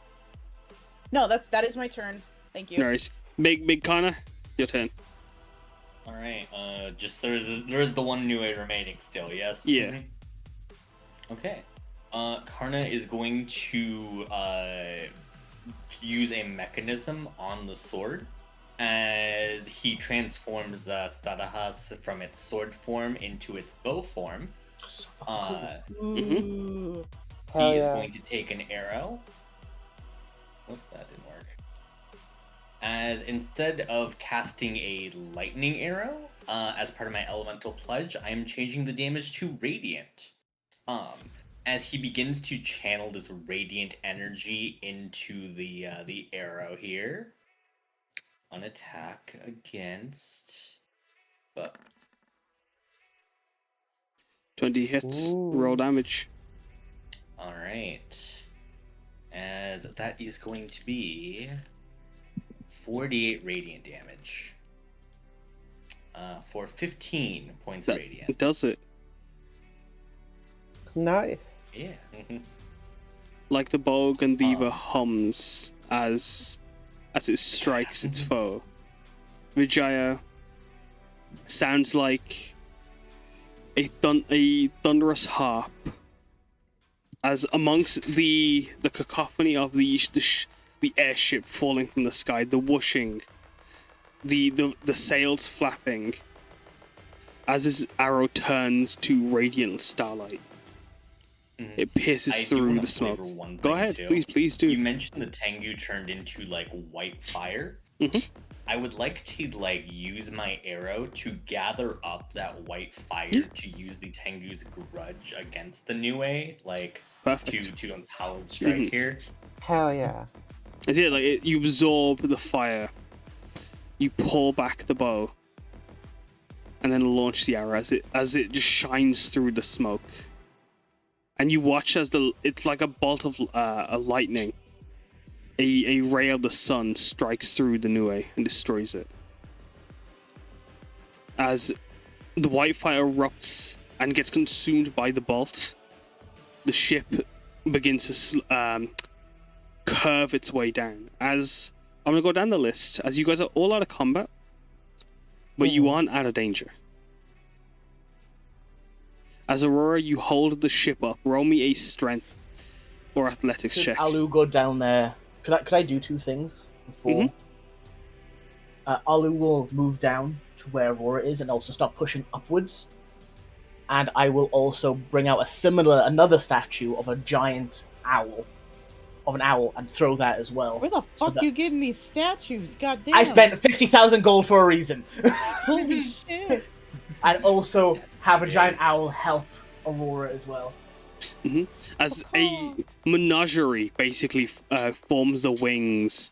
No, that is my turn. Thank you. No worries. Big Karna, your turn. All right. Just there's the one Nue remaining still. Yes. Yeah. Mhm. Okay. Karna is going to use a mechanism on the sword as he transforms Stadahas from its sword form into its bow form. Ooh. Hell He is yeah. going to take an arrow. Oh, that didn't work. As instead of casting a lightning arrow as part of my elemental pledge, I am changing the damage to radiant. As he begins to channel this radiant energy into the arrow here. An attack against. But 20 hits. Ooh. Roll damage. all right, as that is going to be 48 radiant damage. For 15 points of That radiant. does it. Nice. Yeah. Like the bow Gandiva hums as it strikes its foe. Vijaya sounds like a thunderous harp as amongst the cacophony of the airship falling from the sky, the whooshing, the sails flapping, as his arrow turns to radiant starlight. Mhm. It pierces I do through wanna the smoke. flavor one Go thing, ahead, too. please do. You mentioned the Tengu turned into like white fire. Mhm. I would like to like use my arrow to gather up that white fire Yeah. to use the Tengu's grudge against the Nue, like Perfect. to empowered strike Mhm. here. Hell yeah. Is it like you absorb the fire, you pull back the bow, and then launch the arrow as it just shines through the smoke, and you watch as it's like a bolt of lightning. A ray of the sun strikes through the Nue and destroys it. As the white fire erupts and gets consumed by the bolt, the ship begins to curve its way down. As I'm gonna go down the list, as you guys are all out of combat, but you aren't out of danger. As Aurora, you hold the ship up. Roll me a strength or athletics check. Alu go down there. Could I do two things before? Alu will move down to where Aurora is and also start pushing upwards. And I will also bring out another statue of a giant owl, and throw that as well. Where the fuck you getting these statues? Goddamn! I spent 50,000 gold for a reason. Holy shit! And also have a giant owl help Aurora as well. As a menagerie basically forms the wings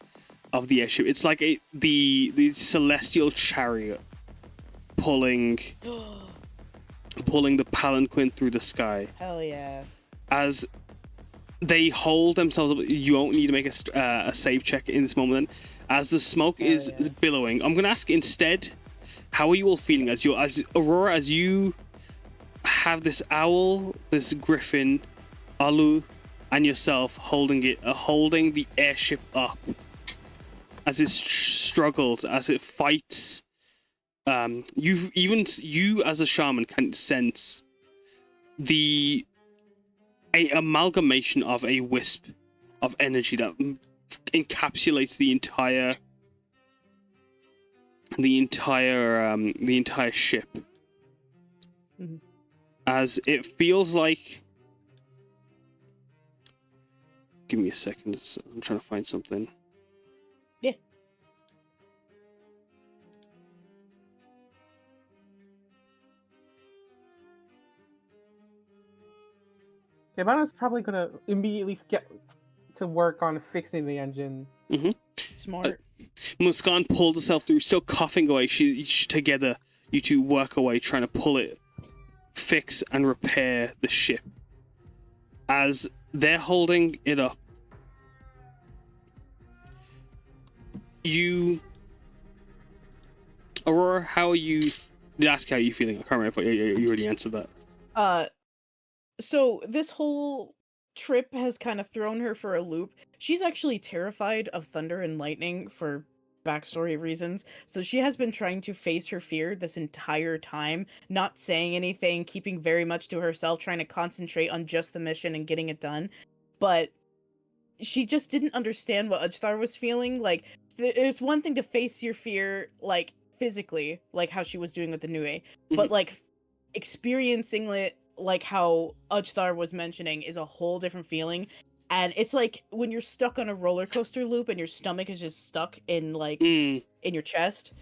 of the airship. It's like the celestial chariot pulling the palanquin through the sky. Hell yeah! As they hold themselves up, you won't need to make a save check in this moment. As the smoke is billowing, I'm gonna ask instead, how are you all feeling as Aurora, as you have this owl, this griffin, Alu, and yourself holding the airship up as it struggles, as it fights. You as a shaman can sense a amalgamation of a wisp of energy that encapsulates the entire ship. As it feels like, give me a second, I'm trying to find something. Yeah. Hibana's probably gonna immediately get to work on fixing the engine. Smart. Muskan pulled herself through, still coughing away. She together, you two work away, trying to pull it, fix and repair the ship. As they're holding it up, Aurora, how are you? Did I ask how you feeling? I can't remember if you already answered that. So this whole trip has kind of thrown her for a loop. She's actually terrified of thunder and lightning for backstory reasons. So she has been trying to face her fear this entire time, not saying anything, keeping very much to herself, trying to concentrate on just the mission and getting it done. But she just didn't understand what Ujthar was feeling. Like, there's one thing to face your fear, like, physically, like how she was doing with the Nue, but, like, experiencing it, like how Ujthar was mentioning, is a whole different feeling. And it's like when you're stuck on a roller coaster loop and your stomach is just stuck in, like, in your chest.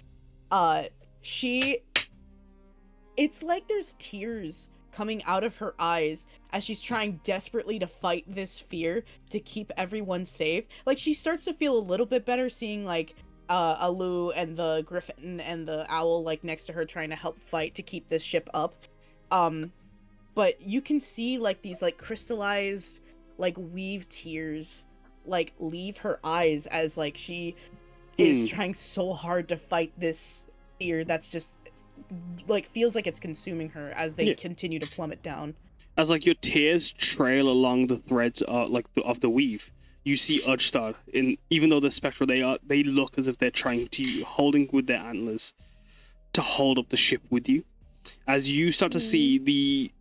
It's like there's tears coming out of her eyes as she's trying desperately to fight this fear to keep everyone safe. Like, she starts to feel a little bit better seeing, like, Alu and the griffin and the owl, like, next to her trying to help fight to keep this ship up. But you can see, like, these, like, crystallized, like, weave tears, like, leave her eyes as, like, she is trying so hard to fight this fear that's just, like, feels like it's consuming her as they continue to plummet down. As, like, your tears trail along the threads of the weave, you see Ujthar, even though they're spectral, they look as if they're trying to, holding with their antlers to hold up the ship with you. As you start to see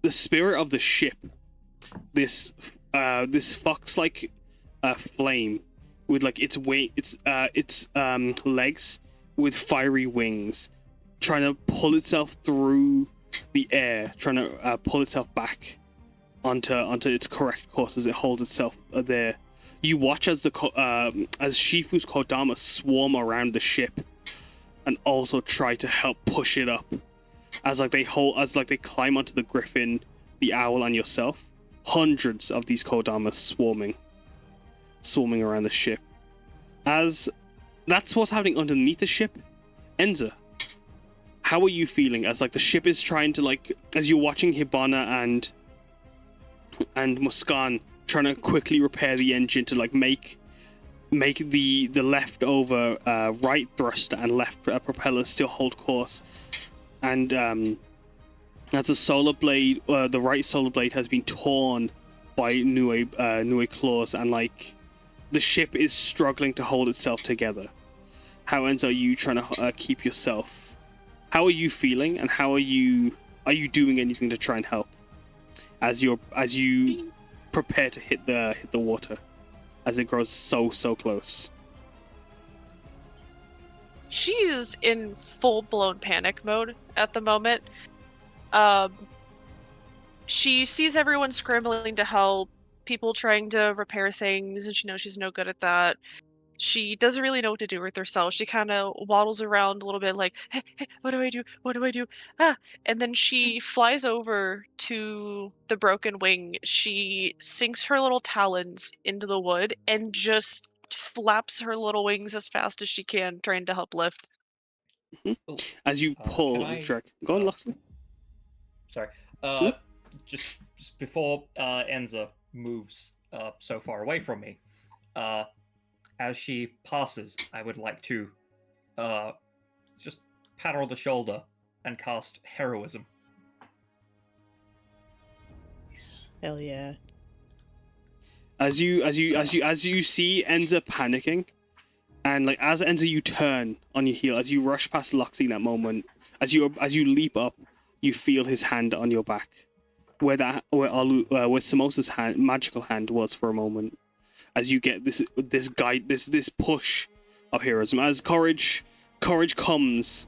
the spirit of the ship, this fox-like flame with, like, its legs with fiery wings, trying to pull itself through the air, trying to pull itself back onto its correct course as it holds itself there. You watch as Shifu's Kodama swarm around the ship and also try to help push it up. As they climb onto the griffin, the owl, and yourself. Hundreds of these Kodamas swarming around the ship. As that's what's happening underneath the ship. Enza, how are you feeling as, like, the ship is trying to, like, as you're watching Hibana and Muskan trying to quickly repair the engine to, like, make the leftover right thruster and left propeller still hold course, and As the solar blade, the right solar blade has been torn by Nue claws, and like the ship is struggling to hold itself together. How ends are you trying to keep yourself? How are you feeling, and how are you doing anything to try and help as you prepare to hit the water as it grows so close? She is in full-blown panic mode at the moment. She sees everyone scrambling to help, people trying to repair things, and she knows she's no good at that. She doesn't really know what to do with herself. She kind of waddles around a little bit like, hey, what do I do? What do I do? Ah! And then she flies over to the broken wing. She sinks her little talons into the wood and just flaps her little wings as fast as she can, trying to help lift. Oh, As you pull can and I, drag. Go on, Luxley. Sorry. Yep. Just before Enza moves so far away from me, as she passes, I would like to just pat her on the shoulder and cast heroism. Hell yeah. As you see Enza panicking, and like as Enza you turn on your heel, as you rush past Luxley in that moment, as you leap up, you feel his hand on your back, where Samosa's hand, magical hand, was for a moment. As you get this push of heroism, as courage comes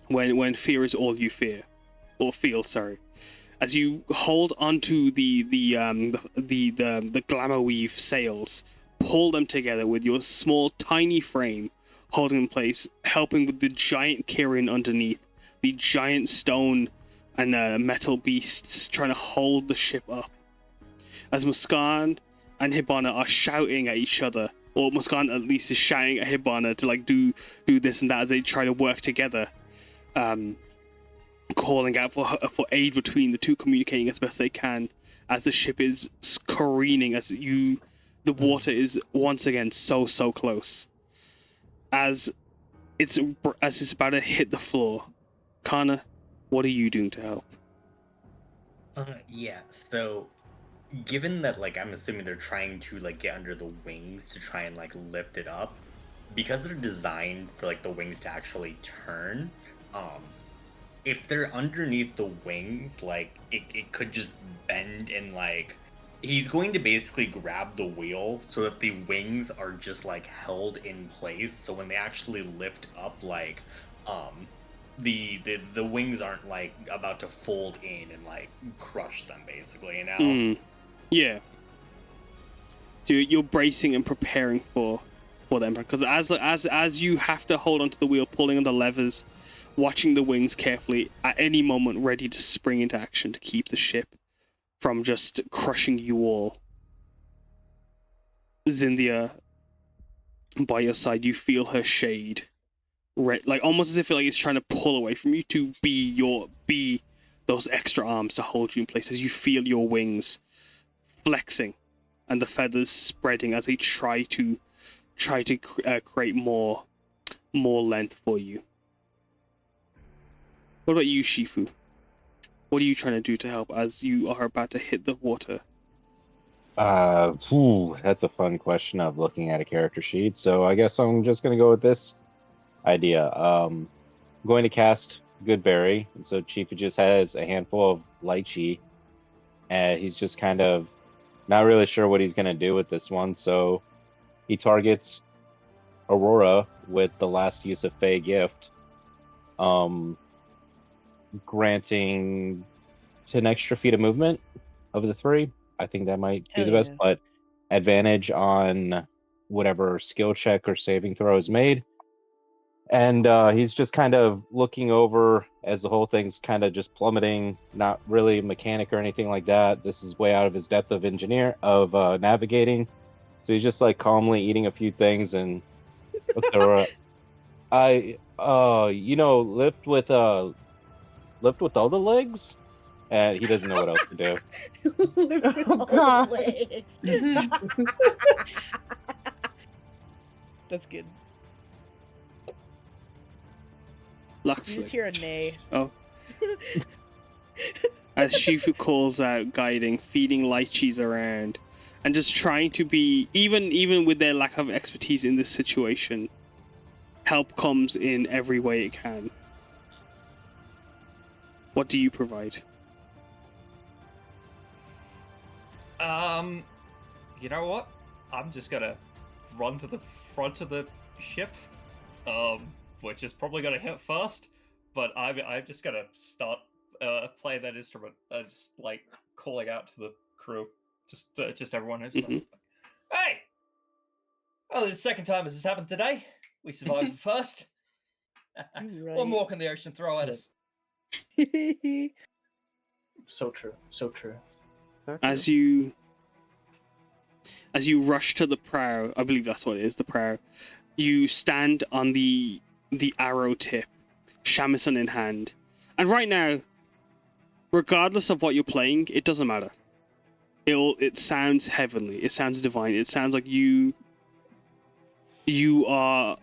when fear is all you fear or feel. Sorry, as you hold onto the glamour weave sails, pull them together with your small tiny frame holding in place, helping with the giant Kirin underneath, the giant stone and metal beasts trying to hold the ship up. As Muskan and Hibana are shouting at each other, or Muskan at least is shouting at Hibana to like do this and that as they try to work together, calling out for aid between the two, communicating as best they can as the ship is careening the water is once again so close. As it's about to hit the floor, Karna, what are you doing to help? Yeah, so given that, like, I'm assuming they're trying to, like, get under the wings to try and, like, lift it up, because they're designed for, like, the wings to actually turn, if they're underneath the wings, like, it could just bend and, like, he's going to basically grab the wheel so that the wings are just, like, held in place, so when they actually lift up, like, the wings aren't like about to fold in and like crush them, basically, you know? Yeah. So you're bracing and preparing for them, because as you have to hold onto the wheel, pulling on the levers, watching the wings carefully, at any moment ready to spring into action to keep the ship from just crushing you all. Zinthia, by your side, you feel her shade. Like almost as if like it's trying to pull away from you to be those extra arms to hold you in place, as you feel your wings flexing and the feathers spreading as they try to create more length for you. What about you, Chifu? What are you trying to do to help as you are about to hit the water? That's a fun question of looking at a character sheet. So I guess I'm just gonna go with this idea. I'm going to cast Goodberry, and so Chifu just has a handful of lychee, and he's just kind of not really sure what he's gonna do with this one. So he targets Aurora with the last use of Fey Gift, granting 10 extra feet of movement of the 3. I think that might be the best, but advantage on whatever skill check or saving throw is made. And he's just kind of looking over as the whole thing's kind of just plummeting, not really mechanic or anything like that. This is way out of his depth of navigating. So he's just like calmly eating a few things and looks over. Lift with all the legs? And he doesn't know what else to do. Lift with all the legs. That's good. You Luxley. just hear a neigh. Oh. as Chifu calls out, guiding, feeding lychees around, and just trying to be, even with their lack of expertise in this situation, help comes in every way it can. What do you provide? You know what? I'm just gonna run to the front of the ship, which is probably gonna hit first. But I'm just gonna start playing that instrument, just like calling out to the crew, just everyone who's like, hey! Oh, this is the second time this has happened today. We survived the first. What more can the ocean throw at us? So true. So true. As you rush to the prow, I believe that's what it is, the prow, you stand on the arrow tip, shamisen in hand. And right now, regardless of what you're playing, it doesn't matter. It sounds heavenly. It sounds divine. It sounds like you are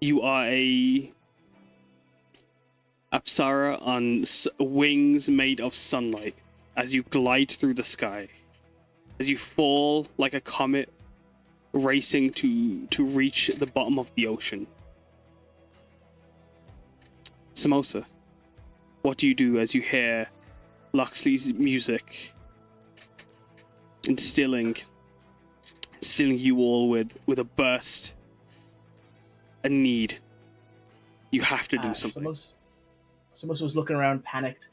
a Apsara on wings made of sunlight as you glide through the sky, as you fall like a comet racing to reach the bottom of the ocean. Samosa, what do you do as you hear Loxley's music instilling you all with a burst, a need? You have to do something. Samosa was looking around, panicked,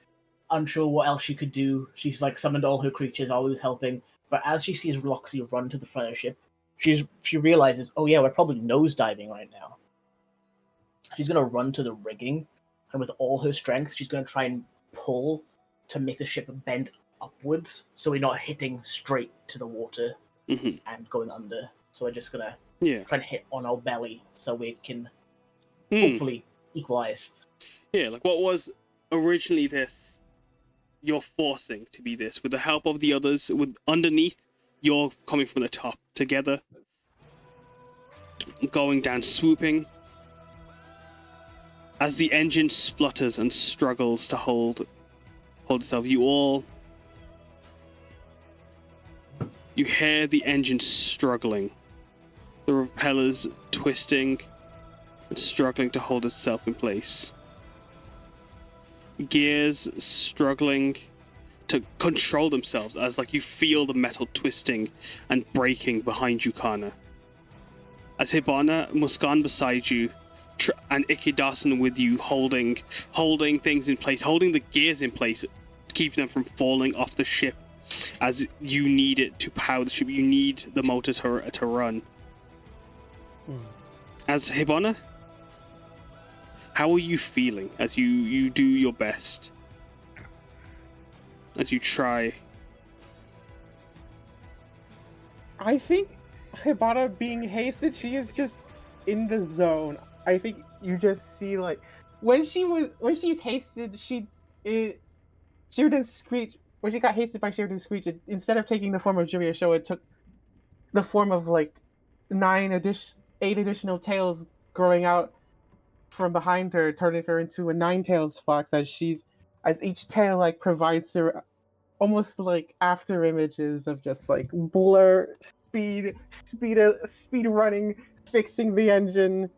unsure what else she could do. She's like summoned all her creatures, always helping. But as she sees Roxy run to the front of the ship, she realizes, oh yeah, we're probably nosediving right now. She's gonna run to the rigging, and with all her strength, she's gonna try and pull to make the ship bend upwards, so we're not hitting straight to the water and going under. So we're just gonna try and hit on our belly so we can hopefully equalize. Yeah, like what was originally this, you're forcing to be this with the help of the others. With underneath, you're coming from the top together, going down, swooping. As the engine splutters and struggles to hold itself, you hear the engine struggling, the propellers twisting and struggling to hold itself in place. Gears struggling to control themselves as like you feel the metal twisting and breaking behind you, Karna. As Hibana, Muskan beside you, and Ikidasan with you, holding things in place, holding the gears in place, keeping them from falling off the ship as you need it to power the ship. You need the motor to run. As Hibana, how are you feeling as you do your best? As you try? I think Hibana being hasted, she is just in the zone. I think you just see like when she's hasted, she didn't screech. When she got hasted by Sheridan Screech, instead of taking the form of Jiraiya Show, it took the form of like 8 additional tails growing out from behind her, turning her into a 9-tails fox as each tail like provides her almost like after images of just like blur, speed running, fixing the engine.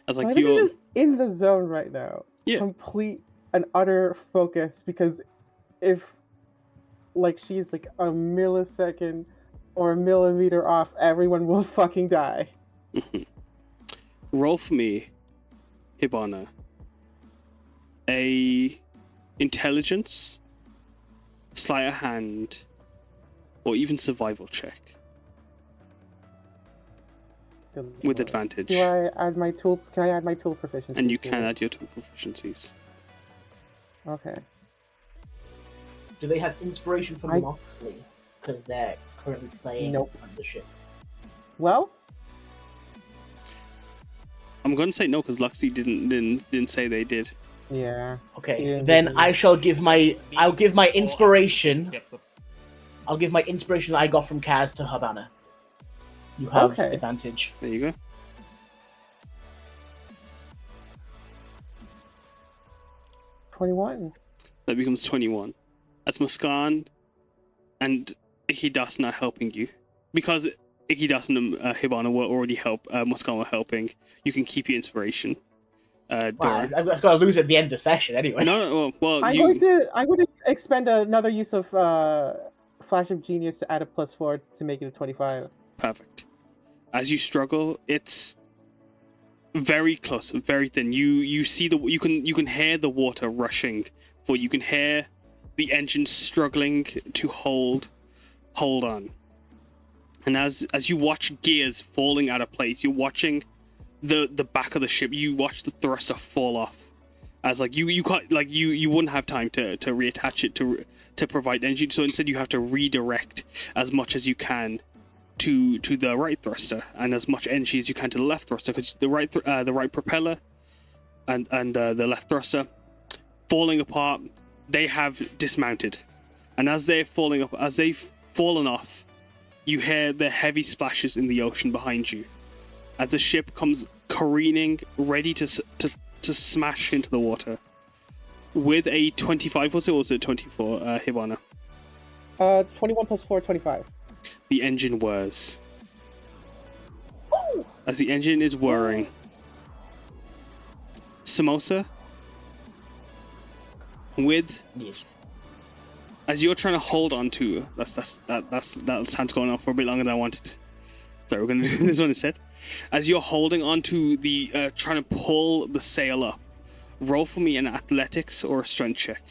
I was like, so I think you're just in the zone right now. Yeah. Complete and utter focus, because if like she's like a millisecond or a millimeter off, everyone will fucking die. Roll for me, Hibana, a intelligence, sleight of hand, or even survival check with advantage. Do I add my tool? Can I add my tool proficiency? And you can add your tool proficiencies. Okay. Do they have inspiration from Loxley? Because they're currently playing on the ship. Well, I'm going to say no because Loxley didn't say they did. Yeah. Okay. Then I'll give my inspiration. I'll give my inspiration that I got from Kaz to Hibana. You have advantage. There you go. 21. That becomes 21. As Muskan and Ikidasan are helping you, because Ikidasan and Hibana were already Muskan were helping, you can keep your inspiration. Wow, Dora. I've got to lose at the end of the session anyway. No, well, I'm going to expend another use of Flash of Genius to add a +4 to make it a 25. Perfect. As you struggle, it's very close, very thin. You see you can hear the water rushing, but you can hear the engine struggling to hold on. And as you watch gears falling out of place, you're watching the back of the ship. You watch the thruster fall off. As like you can't, like you wouldn't have time to reattach it to provide energy. So instead you have to redirect as much as you can to the right thruster, and as much energy as you can to the left thruster, because the right propeller and the left thruster falling apart. They have dismounted, and as they've fallen off, you hear the heavy splashes in the ocean behind you as the ship comes careening, ready to smash into the water. With a 25, was it 24, Hibana? 21 + 4, 25. The engine whirs. As the engine is whirring, Samosa, as you're trying to hold on to that sound's going on for a bit longer than I wanted. Sorry, we're gonna do this one instead. As you're holding on to the trying to pull the sail up, roll for me an athletics or a strength check.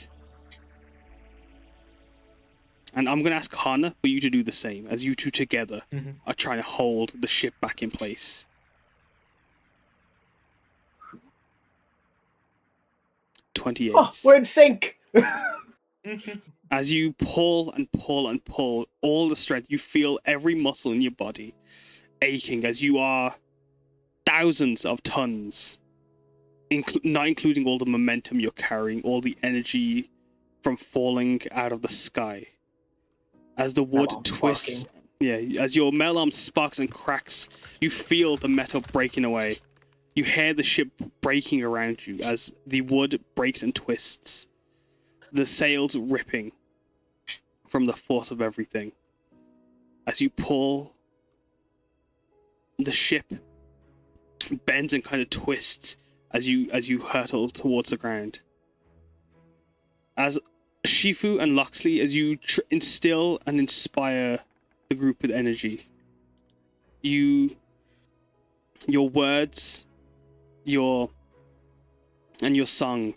And I'm gonna ask Karna for you to do the same, as you two together are trying to hold the ship back in place. $28. Oh, we're in sync. As you pull and pull and pull, all the strength, you feel every muscle in your body aching as you are thousands of tons, not including all the momentum you're carrying, all the energy from falling out of the sky. As the wood twists, as your metal arm sparks and cracks, you feel the metal breaking away. You hear the ship breaking around you as the wood breaks and twists. The sails ripping from the force of everything. As you pull, the ship bends and kind of twists as you hurtle towards the ground. As Chifu and Loxley, as you instill and inspire the group with energy, your words, your song,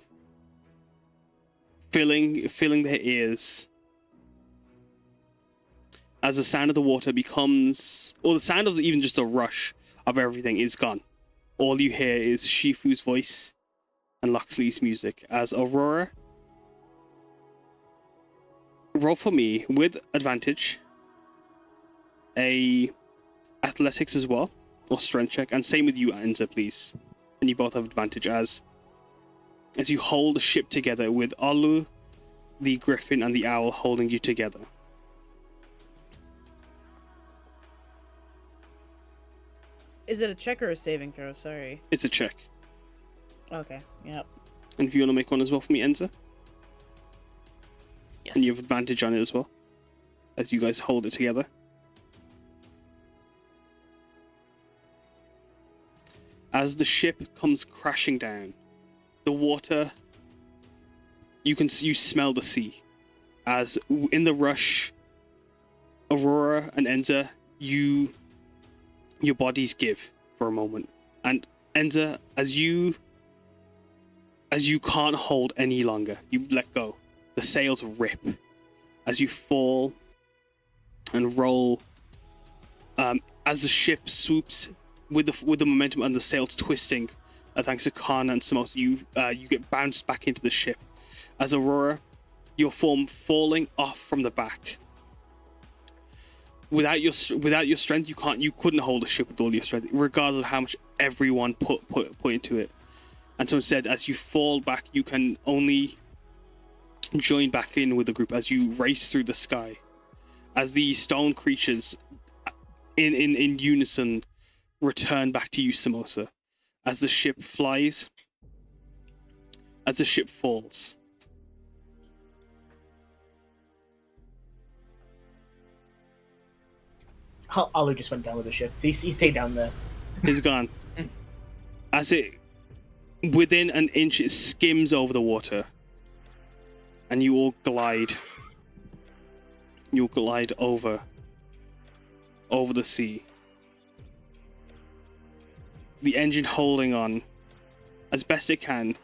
filling their ears, as the sound of the water becomes, or the sound of even just a rush of everything is gone. All you hear is Shifu's voice and Loxley's music. As Aurora, roll for me with advantage a athletics as well, or strength check, and same with you, Enza, please. And you both have advantage as you hold the ship together with Olu, the griffin, and the owl holding you together. Is it a check or a saving throw? Sorry. It's a check. Okay, yep. And if you want to make one as well for me, Enza? Yes. And you have advantage on it as well, as you guys hold it together. As the ship comes crashing down, the water, you smell the sea. As in the rush, Aurora and Enza, your bodies give for a moment. And Enza, as you can't hold any longer, you let go. The sails rip as you fall and roll. As the ship swoops with the momentum and the sails twisting, thanks to Karna and Samosa, you get bounced back into the ship. As Aurora, your form falling off from the back. Without your strength, you couldn't hold the ship with all your strength, regardless of how much everyone put into it. And so instead, as you fall back, you can only join back in with the group as you race through the sky. As the stone creatures, in unison, return back to you, Samosa. As the ship flies, as the ship falls. Alu just went down with the ship. He stayed down there. He's gone. As it, within an inch, it skims over the water. And you all glide. You glide over the sea. The engine holding on as best it can,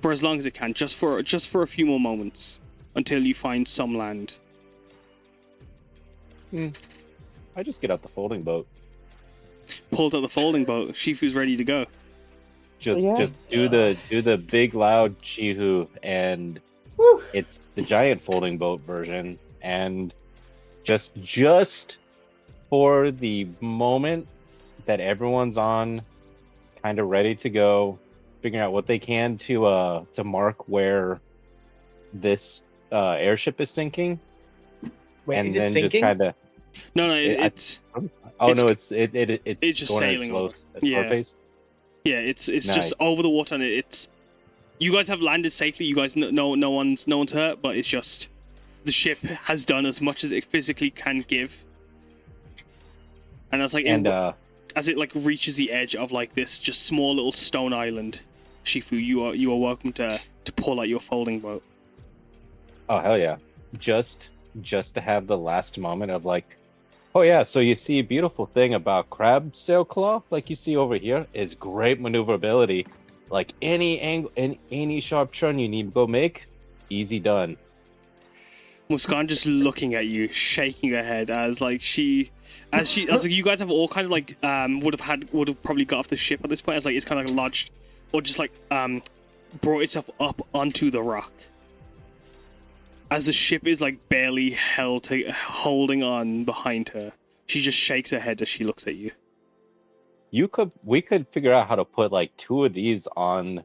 for as long as it can, just for a few more moments, until you find some land. I just get out the folding boat. Pulled out the folding boat. Shifu's ready to go. Just do the big loud Chihu, and it's the giant folding boat version, and just for the moment that everyone's on, kind of ready to go, figuring out what they can to mark where this airship is sinking. Wait, and is it then sinking? just kind of It's it's just going at a sailing slow, over. slow pace. Yeah, it's Nice. just over the water, and it's you guys have landed safely. You guys no one's hurt, but it's just the ship has done as much as it physically can give. And it's like as it like reaches the edge of like this just small little stone island, Shifu, you are welcome to pull out your folding boat. Oh hell yeah! Just to have the last moment of like, oh yeah, so you see, a beautiful thing about crab sailcloth, like you see over here, is great maneuverability. Like any angle, any sharp turn you need to go make, easy done. Muskan just looking at you, shaking her head as like as like you guys have all kind of like would have probably got off the ship at this point, as like it's kind of like lodged or just like brought itself up onto the rock. As the ship is like barely holding on behind her, she just shakes her head as she looks at you. We could figure out how to put like 2 of these on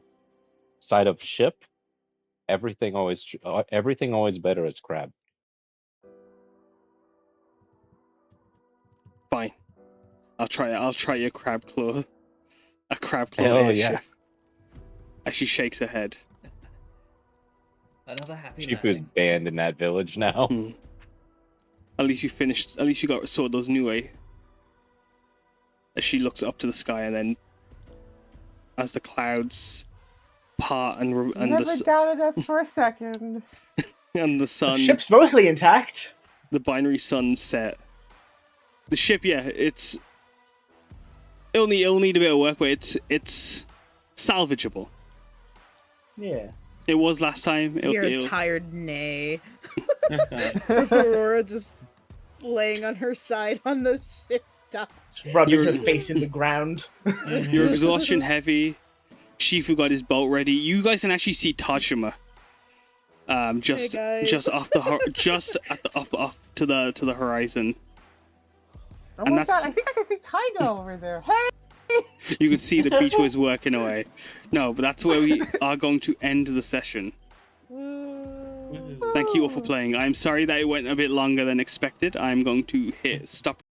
side of ship. Everything always better as crab. Fine, I'll try your crab claw. A crab claw Hell airship. yeah. As she shakes her head. Another happy Chifu's landing. banned in that village now. At least you finished. At least you got sorted those Nue. As she looks up to the sky, and then as the clouds part and Never doubted us for a second. and the sun, The ship's mostly intact. the binary sun set. The ship, yeah, it'll need a bit of work, but it's salvageable. Yeah. It was last time. You're tired, nay. Aurora just laying on her side on the ship dock. Just rubbing You're- her face in the ground. Your exhaustion heavy. Shifu got his boat ready. You guys can actually see Tajima. Just Hey, guys. off to the horizon. Oh And my that's- god, I think I can see Tyga over there. Hey! You can see the Beach Boys working away. No, but that's where we are going to end the session. Woo. Thank you all for playing. I'm sorry that it went a bit longer than expected. I'm going to hit stop